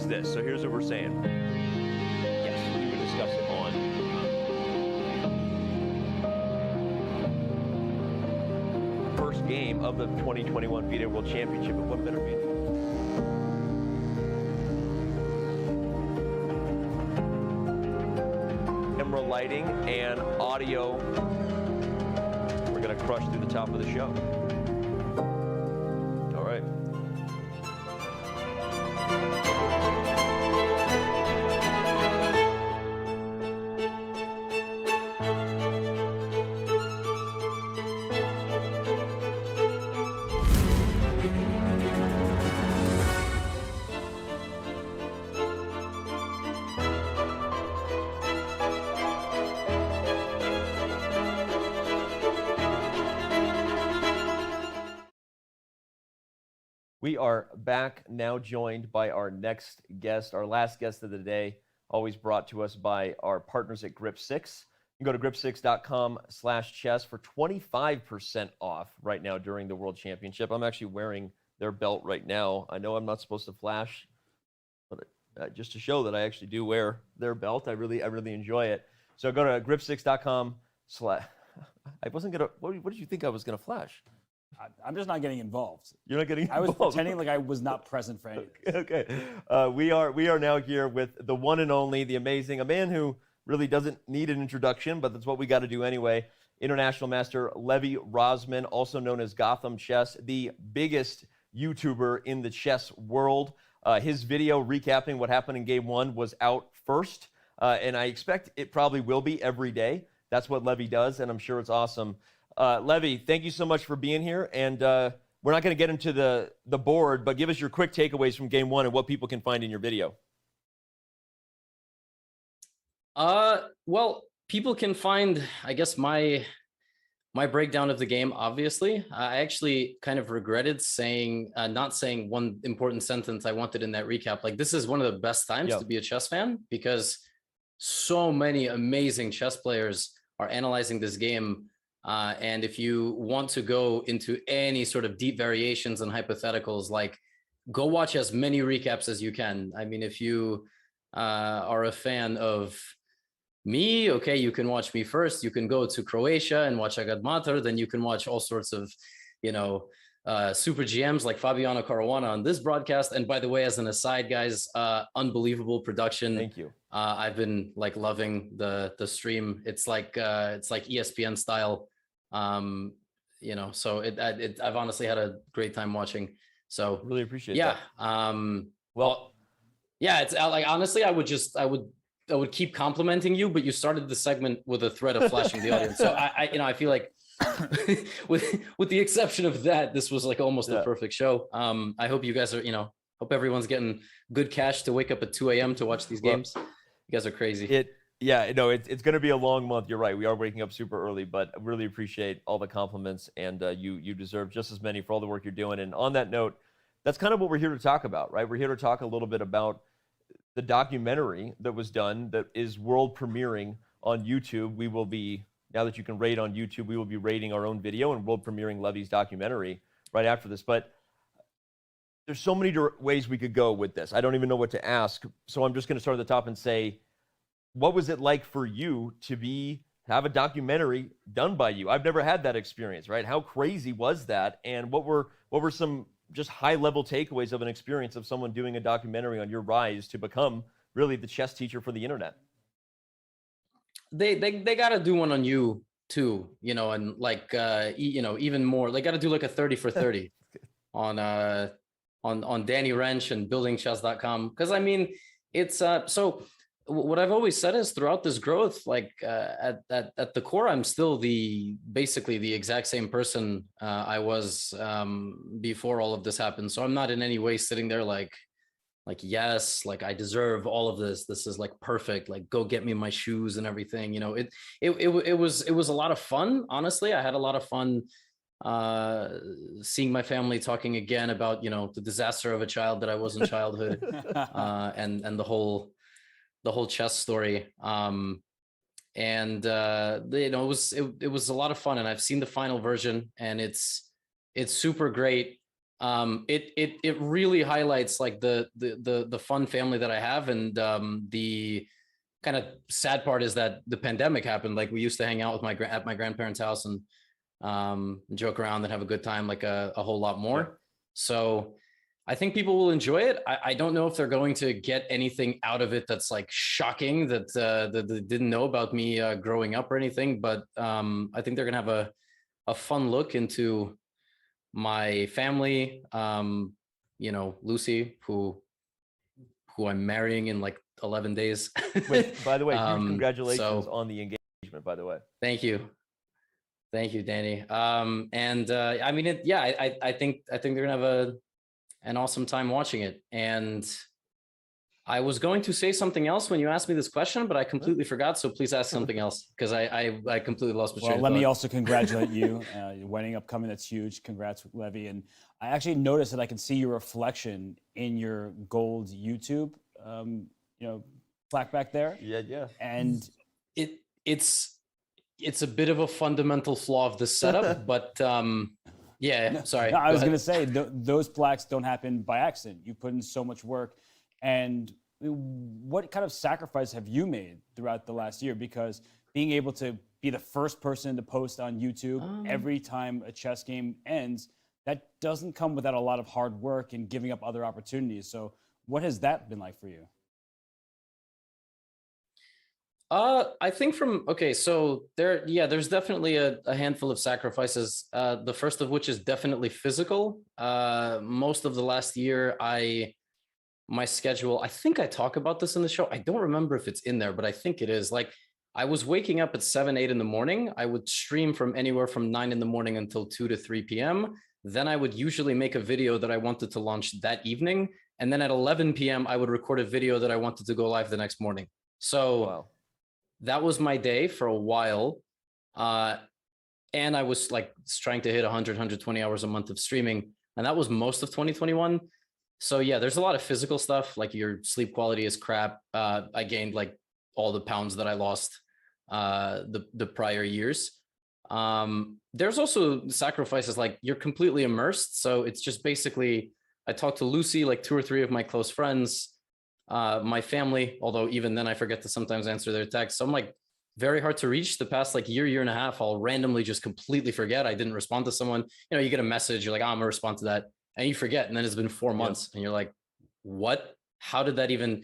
This. So here's what we're saying. Yes, we can discuss it on first game of the 2021 FIDE World Championship. But what better be? Camera lighting and audio. We're gonna crush through the top of the show. All right. We are back now, joined by our next guest, our last guest of the day, always brought to us by our partners at Grip 6. You can go to grip6.com/chess for 25% off right now during the World Championship. I'm actually wearing their belt right now. I know I'm not supposed to flash, but just to show that I actually do wear their belt. I really enjoy it. So go to grip6.com/. I wasn't gonna. What did you think I was gonna flash? I'm just not getting involved. You're not getting involved. I was pretending like I was not present for any of this. Okay. We are now here with the one and only, the amazing, a man who really doesn't need an introduction, but that's what we got to do anyway. International Master Levi Rozman, also known as Gotham Chess, the biggest YouTuber in the chess world. His video recapping what happened in Game 1 was out first, and I expect it probably will be every day. That's what Levi does, and I'm sure it's awesome. Levi, thank you so much for being here, and we're not going to get into the board, but give us your quick takeaways from Game 1 and what people can find in your video. Well, people can find, I guess, my breakdown of the game. Obviously, I actually kind of regretted not saying one important sentence I wanted in that recap. Like, this is one of the best times to be a chess fan, because so many amazing chess players are analyzing this game. And if you want to go into any sort of deep variations and hypotheticals, like, go watch as many recaps as you can. I mean, if you are a fan of me, okay, you can watch me first. You can go to Croatia and watch Agadmatar. Then you can watch all sorts of, super GMs like Fabiano Caruana on this broadcast. And by the way, as an aside, guys, unbelievable production. Thank you. I've been loving the stream. It's like ESPN style. So I've honestly had a great time watching. So really appreciate that. It's like, honestly, I would keep complimenting you, but you started the segment with a threat of flashing the audience. So I feel like with the exception of that, this was like almost a perfect show. I hope you guys are, hope everyone's getting good cash to wake up at 2 a.m. to watch these games. You guys are crazy. It's going to be a long month. You're right. We are waking up super early, but I really appreciate all the compliments, and you deserve just as many for all the work you're doing. And on that note, that's kind of what we're here to talk about, right? We're here to talk a little bit about the documentary that was done that is world premiering on YouTube. We will be, now that you can rate on YouTube, we will be rating our own video and world premiering Levi's documentary right after this. But there's so many ways we could go with this. I don't even know what to ask. So I'm just going to start at the top and say, what was it like for you to have a documentary done by you? I've never had that experience, right? How crazy was that? And what were some just high-level takeaways of an experience of someone doing a documentary on your rise to become really the chess teacher for the internet? They got to do one on you too, and even more. They got to do like a 30 for 30 on Danny Wrench and buildingchess.com. Because I mean, it's so. What I've always said is, throughout this growth, at the core, I'm still basically the exact same person I was before all of this happened. So I'm not in any way sitting there yes, I deserve all of this. This is perfect. Go get me my shoes and everything. It was a lot of fun. Honestly, I had a lot of fun seeing my family talking again about the disaster of a child that I was in childhood, and the whole chess story. It was a lot of fun, and I've seen the final version, and it's super great. It really highlights the fun family that I have, and the kind of sad part is that the pandemic happened. We used to hang out with at my grandparents' house and joke around and have a good time a whole lot more. Yeah. So I think people will enjoy it. I don't know if they're going to get anything out of it that's shocking that they didn't know about me growing up or anything, but I think they're gonna have a fun look into my family. Lucy, who I'm marrying in 11 days. Wait, by the way, huge congratulations on the engagement, by the way. Thank you, Danny. I think they're gonna have an awesome time watching it. And I was going to say something else when you asked me this question, but I completely forgot. So please ask something else, because I completely lost my train of thought. Let me also congratulate you. Your wedding upcoming, that's huge. Congrats, Levi. And I actually noticed that I can see your reflection in your gold YouTube, plaque back there. Yeah. And it's a bit of a fundamental flaw of the setup, but yeah, sorry. No, I go was ahead. going to say those plaques don't happen by accident. You put in so much work. And what kind of sacrifice have you made throughout the last year? Because being able to be the first person to post on YouTube every time a chess game ends, that doesn't come without a lot of hard work and giving up other opportunities. So what has that been like for you? I think so there's definitely a handful of sacrifices. The first of which is definitely physical. Most of the last year, my schedule, I think I talk about this in the show. I don't remember if it's in there, but I think it is. Like, I was waking up at 7, 8 in the morning. I would stream from anywhere from 9 in the morning until 2 to 3 p.m. Then I would usually make a video that I wanted to launch that evening. And then at 11 p.m., I would record a video that I wanted to go live the next morning. So that was my day for a while. And I was like trying to hit 100, 120 hours a month of streaming. And that was most of 2021. So yeah, there's a lot of physical stuff. Like, your sleep quality is crap. I gained like all the pounds that I lost the prior years. There's also sacrifices, like you're completely immersed. So it's just basically, I talked to Lucy, like 2 or 3 of my close friends, my family, although even then I forget to sometimes answer their texts. So I'm like very hard to reach. The past like year and a half, I'll randomly just completely forget I didn't respond to someone. You get a message, you're like, I'm gonna respond to that. And you forget. And then it's been 4 months and you're like, what? How did that even?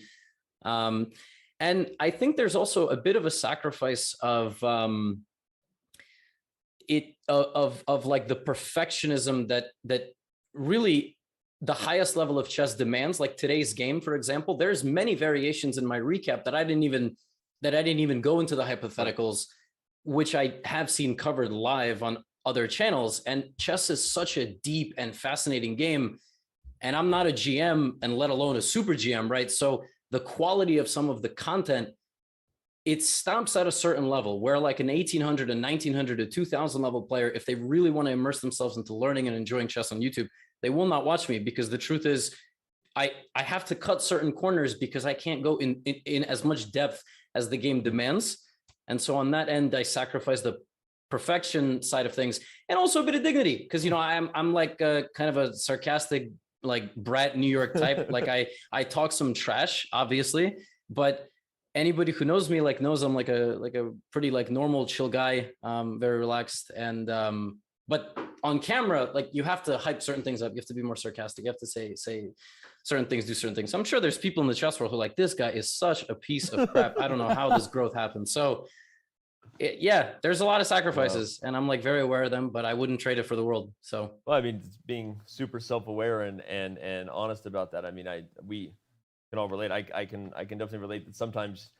And I think there's also a bit of a sacrifice of like the perfectionism that really the highest level of chess demands. Like today's game, for example, there's many variations in my recap that I didn't even go into the hypotheticals, which I have seen covered live on other channels. And chess is such a deep and fascinating game. And I'm not a GM, and let alone a super GM, right? So the quality of some of the content, it stops at a certain level where like an 1800, a 1900, a 2000 level player, if they really want to immerse themselves into learning and enjoying chess on YouTube, they will not watch me, because the truth is I have to cut certain corners because I can't go in as much depth as the game demands. And so on that end, I sacrifice the perfection side of things and also a bit of dignity, because I'm like a kind of a sarcastic, like brat New York type. Like I talk some trash, obviously, but anybody who knows me like knows I'm like a pretty like normal, chill guy, very relaxed. And but on camera, like you have to hype certain things up. You have to be more sarcastic. You have to say certain things, do certain things. So I'm sure there's people in the chess world who are like, this guy is such a piece of crap. I don't know how this growth happened. So yeah, there's a lot of sacrifices, and I'm like very aware of them, but I wouldn't trade it for the world. So, well, I mean, it's being super self-aware and honest about that. I mean, we can all relate. I can definitely relate that sometimes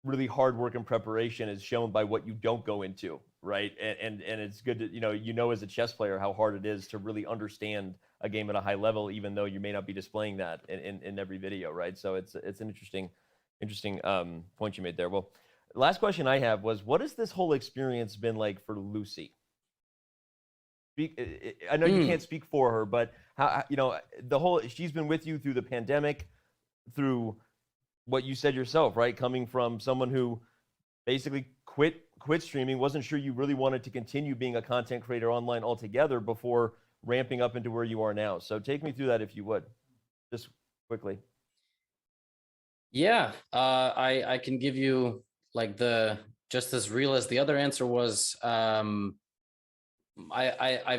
really hard work and preparation is shown by what you don't go into, right? And it's good to as a chess player how hard it is to really understand a game at a high level, even though you may not be displaying that in every video, right? So it's an interesting point you made there. Well, last question I have was, what has this whole experience been like for Lucy? I know you can't speak for her, but how, she's been with you through the pandemic, through what you said yourself, right? Coming from someone who basically quit streaming, wasn't sure you really wanted to continue being a content creator online altogether before ramping up into where you are now. So take me through that if you would, just quickly. Yeah, I can give you like just as real as the other answer was. I've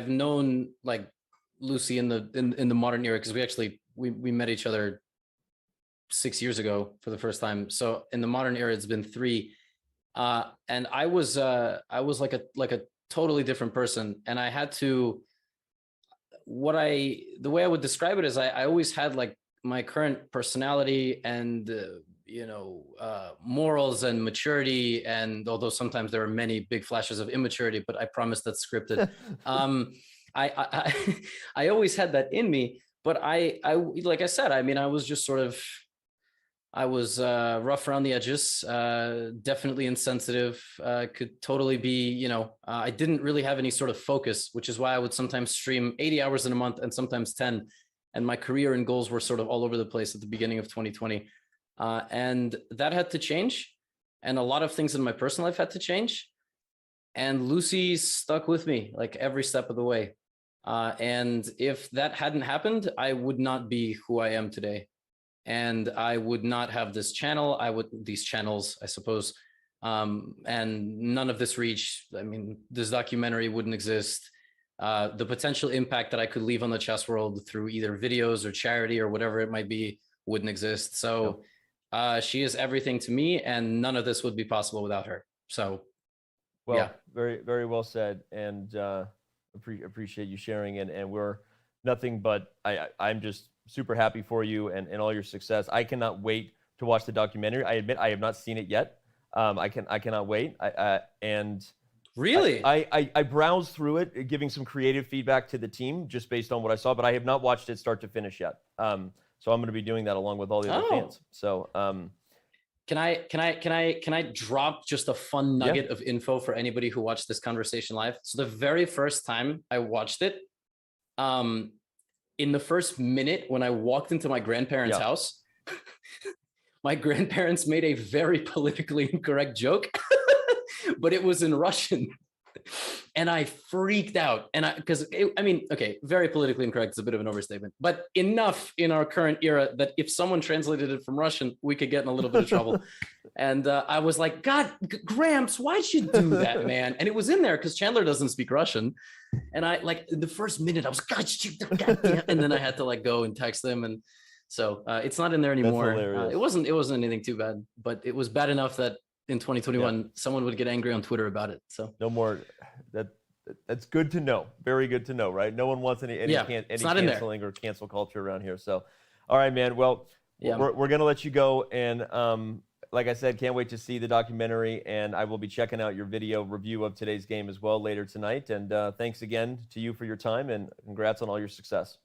known like Lucy in the modern era, because we met each other 6 years ago for the first time. So in the modern era, it's been 3. And I was like a totally different person. And I had to, the way I would describe it is I always had like my current personality and, morals and maturity. And although sometimes there are many big flashes of immaturity, but I promise that's scripted. I always had that in me, but I like I said, I mean, I was just sort of I was rough around the edges, definitely insensitive, could totally be, you know, I didn't really have any sort of focus, which is why I would sometimes stream 80 hours in a month and sometimes 10. And my career and goals were sort of all over the place at the beginning of 2020. And that had to change. And a lot of things in my personal life had to change. And Lucy stuck with me like every step of the way. And if that hadn't happened, I would not be who I am today. And I would not have this channel. These channels, I suppose, and none of this reach. I mean, this documentary wouldn't exist. The potential impact that I could leave on the chess world through either videos or charity or whatever it might be wouldn't exist. So she is everything to me, and none of this would be possible without her. So, well, yeah. very, very well said, and appreciate you sharing. And we're nothing but I'm just super happy for you and all your success. I cannot wait to watch the documentary. I admit I have not seen it yet. I cannot wait. And really, I browsed through it, giving some creative feedback to the team just based on what I saw, but I have not watched it start to finish yet. So I'm going to be doing that along with all the other fans. So can I drop just a fun nugget of info for anybody who watched this conversation live? So the very first time I watched it, in the first minute when I walked into my grandparents' house, my grandparents made a very politically incorrect joke, but it was in Russian. And I freaked out. And okay, very politically incorrect is a bit of an overstatement, but enough in our current era that if someone translated it from Russian, we could get in a little bit of trouble. And I was like, God, Gramps, why'd you do that, man? And it was in there because Chandler doesn't speak Russian. And I, like, in the first minute, I was, God damn. And then I had to like go and text them. And so it's not in there anymore. It wasn't anything too bad, but it was bad enough that in 2021, someone would get angry on Twitter about it. So no more. That's good to know. Very good to know, right? No one wants any canceling or cancel culture around here. So, all right, man. Well, we're gonna let you go, and like I said, can't wait to see the documentary, and I will be checking out your video review of today's game as well later tonight. And thanks again to you for your time, and congrats on all your success.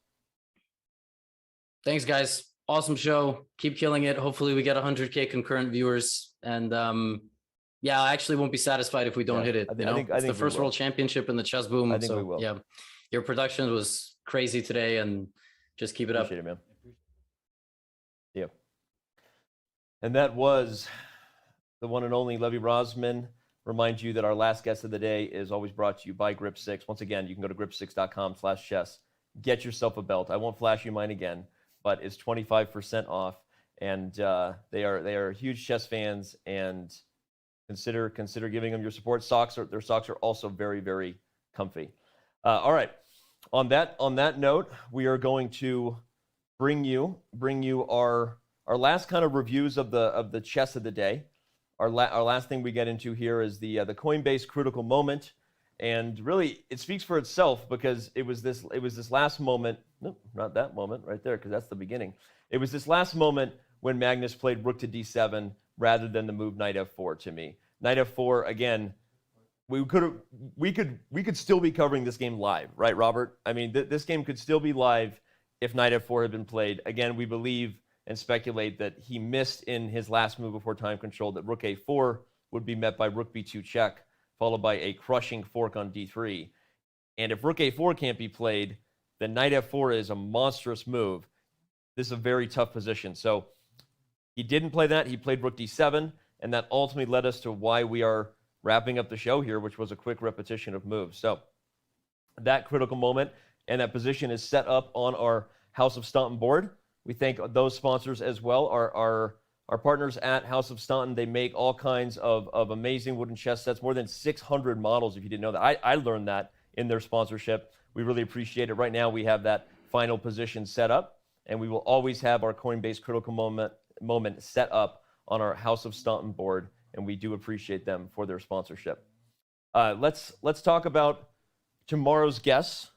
Thanks, guys. Awesome show. Keep killing it. Hopefully we get 100K concurrent viewers. And yeah, I actually won't be satisfied if we don't hit it. I think it's the first World Championship in the chess boom. I think we will. Yeah, your production was crazy today, and just keep it up. Appreciate it, man. Yeah. And that was the one and only Levy Rosman. Remind you that our last guest of the day is always brought to you by Grip 6. Once again, you can go to grip6.com/chess. Get yourself a belt. I won't flash you mine again, but it's 25% off. And they are huge chess fans, and consider giving them your support. Their socks are also very, very comfy. All right. On that note, we are going to bring you our last kind of reviews of the chess of the day. Our last thing we get into here is the Coinbase critical moment, and really it speaks for itself because it was this last moment. Nope, not that moment right there, because that's the beginning. It was this last moment when Magnus played rook to d7 rather than the move knight f4 to me. Knight f4, again, we could still be covering this game live, right, Robert? I mean, this game could still be live if knight f4 had been played. Again, we believe and speculate that he missed in his last move before time control, that rook a4 would be met by rook b2 check, followed by a crushing fork on d3. And if rook a4 can't be played, then knight f4 is a monstrous move. This is a very tough position. So he didn't play that. He played rook d7, and that ultimately led us to why we are wrapping up the show here, which was a quick repetition of moves. So that critical moment and that position is set up on our House of Staunton board. We thank those sponsors as well. Our partners at House of Staunton, they make all kinds of amazing wooden chess sets, more than 600 models, if you didn't know that. I learned that in their sponsorship. We really appreciate it. Right now, we have that final position set up, and we will always have our Coinbase critical moment set up on our House of Staunton board, and we do appreciate them for their sponsorship. Let's talk about tomorrow's guests.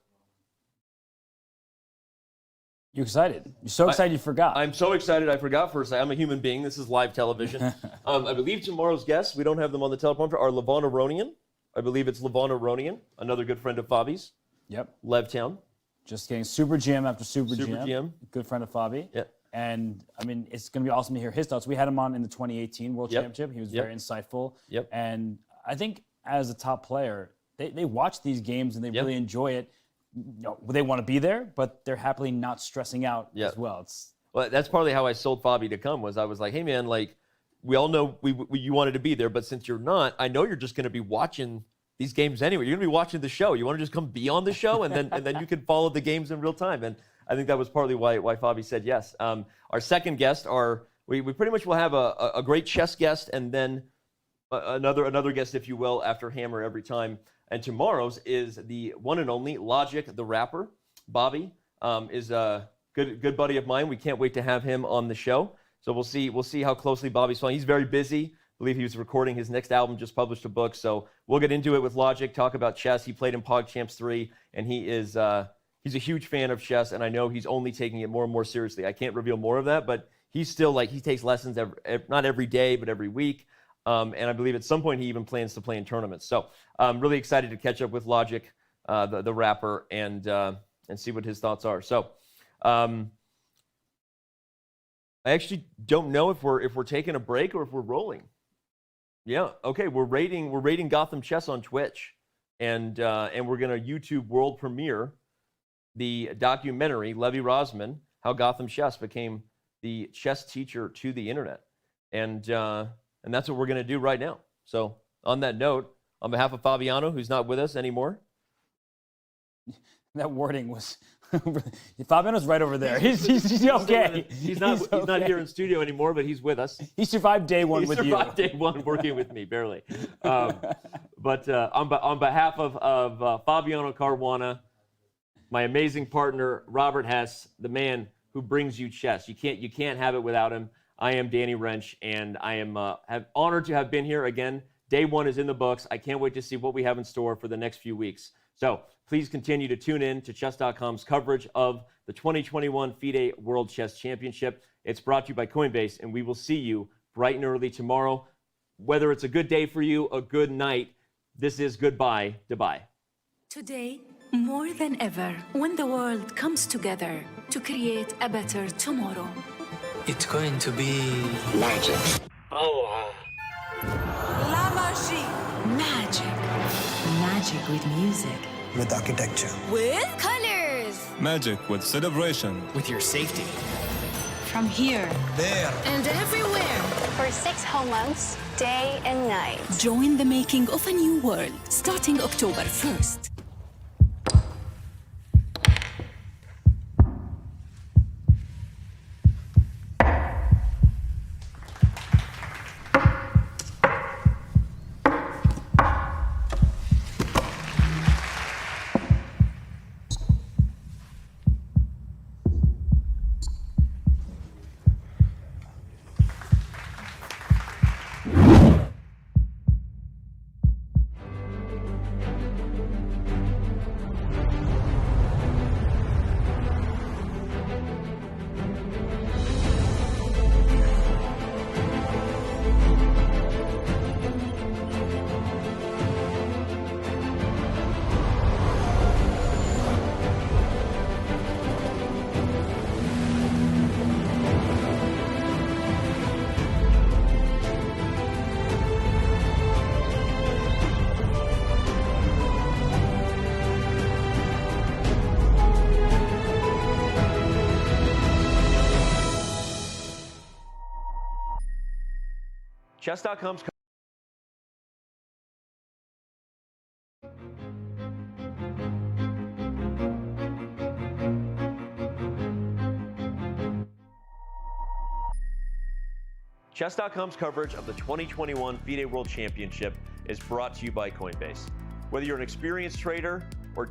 You excited? You're so excited you forgot. I'm so excited I forgot for a second. I'm a human being. This is live television. I believe tomorrow's guests, we don't have them on the teleprompter, are Levon Aronian. I believe it's Levon Aronian, another good friend of Fabi's. Yep. Levtown. Just getting Super GM after Super GM. Good friend of Fabi. Yeah. And I mean, it's going to be awesome to hear his thoughts. We had him on in the 2018 World Championship. He was very insightful. And I think as a top player, they watch these games and they really enjoy it. You know, they want to be there, but they're happily not stressing out as well. Well, that's partly how I sold Fabi to come. Was I was like, hey man, like we all know you wanted to be there, but since you're not, I know you're just going to be watching these games anyway. You're going to be watching the show. You want to just come be on the show, and then you can follow the games in real time. And I think that was partly why Fabi said yes. Our second guest we pretty much will have a great chess guest, and then another guest, if you will, after Hammer every time. And tomorrow's is the one and only Logic, the rapper. Bobby is a good buddy of mine. We can't wait to have him on the show. So we'll see how closely Bobby's following. He's very busy. I believe he was recording his next album, just published a book. So we'll get into it with Logic, talk about chess. He played in PogChamps 3, and he's a huge fan of chess, and I know he's only taking it more and more seriously. I can't reveal more of that, but he's still he takes lessons not every day, but every week. And I believe at some point he even plans to play in tournaments. So I'm really excited to catch up with Logic, the rapper, and see what his thoughts are. So I actually don't know if we're taking a break or if we're rolling. Yeah, okay, we're rating Gotham Chess on Twitch, and we're gonna YouTube world premiere the documentary Levi Rosman, How Gotham Chess Became the Chess Teacher to the Internet, and that's what we're gonna do right now. So on that note, on behalf of Fabiano, who's not with us anymore. That wording was Fabiano's right over there. He's okay. He's not here in studio anymore, but he's with us. He survived day one with you. He survived day one working with me, barely. But on behalf of Fabiano Caruana, my amazing partner Robert Hess, the man who brings you chess. You can't have it without him. I am Danny Wrench, and I am honored to have been here again. Day one is in the books. I can't wait to see what we have in store for the next few weeks. So please continue to tune in to Chess.com's coverage of the 2021 FIDE World Chess Championship. It's brought to you by Coinbase, and we will see you bright and early tomorrow. Whether it's a good day for you, a good night, this is goodbye, Dubai. Today, more than ever, when the world comes together to create a better tomorrow. It's going to be magic. Oh, La magie. Magic. Magic with music. with architecture. With colors. Magic with celebration. With your safety. From here. There. And everywhere. For 6 whole months, day and night. Join the making of a new world, starting October 1st. Chess.com's Chess.com's coverage of the 2021 FIDE World Championship is brought to you by Coinbase. Whether you're an experienced trader or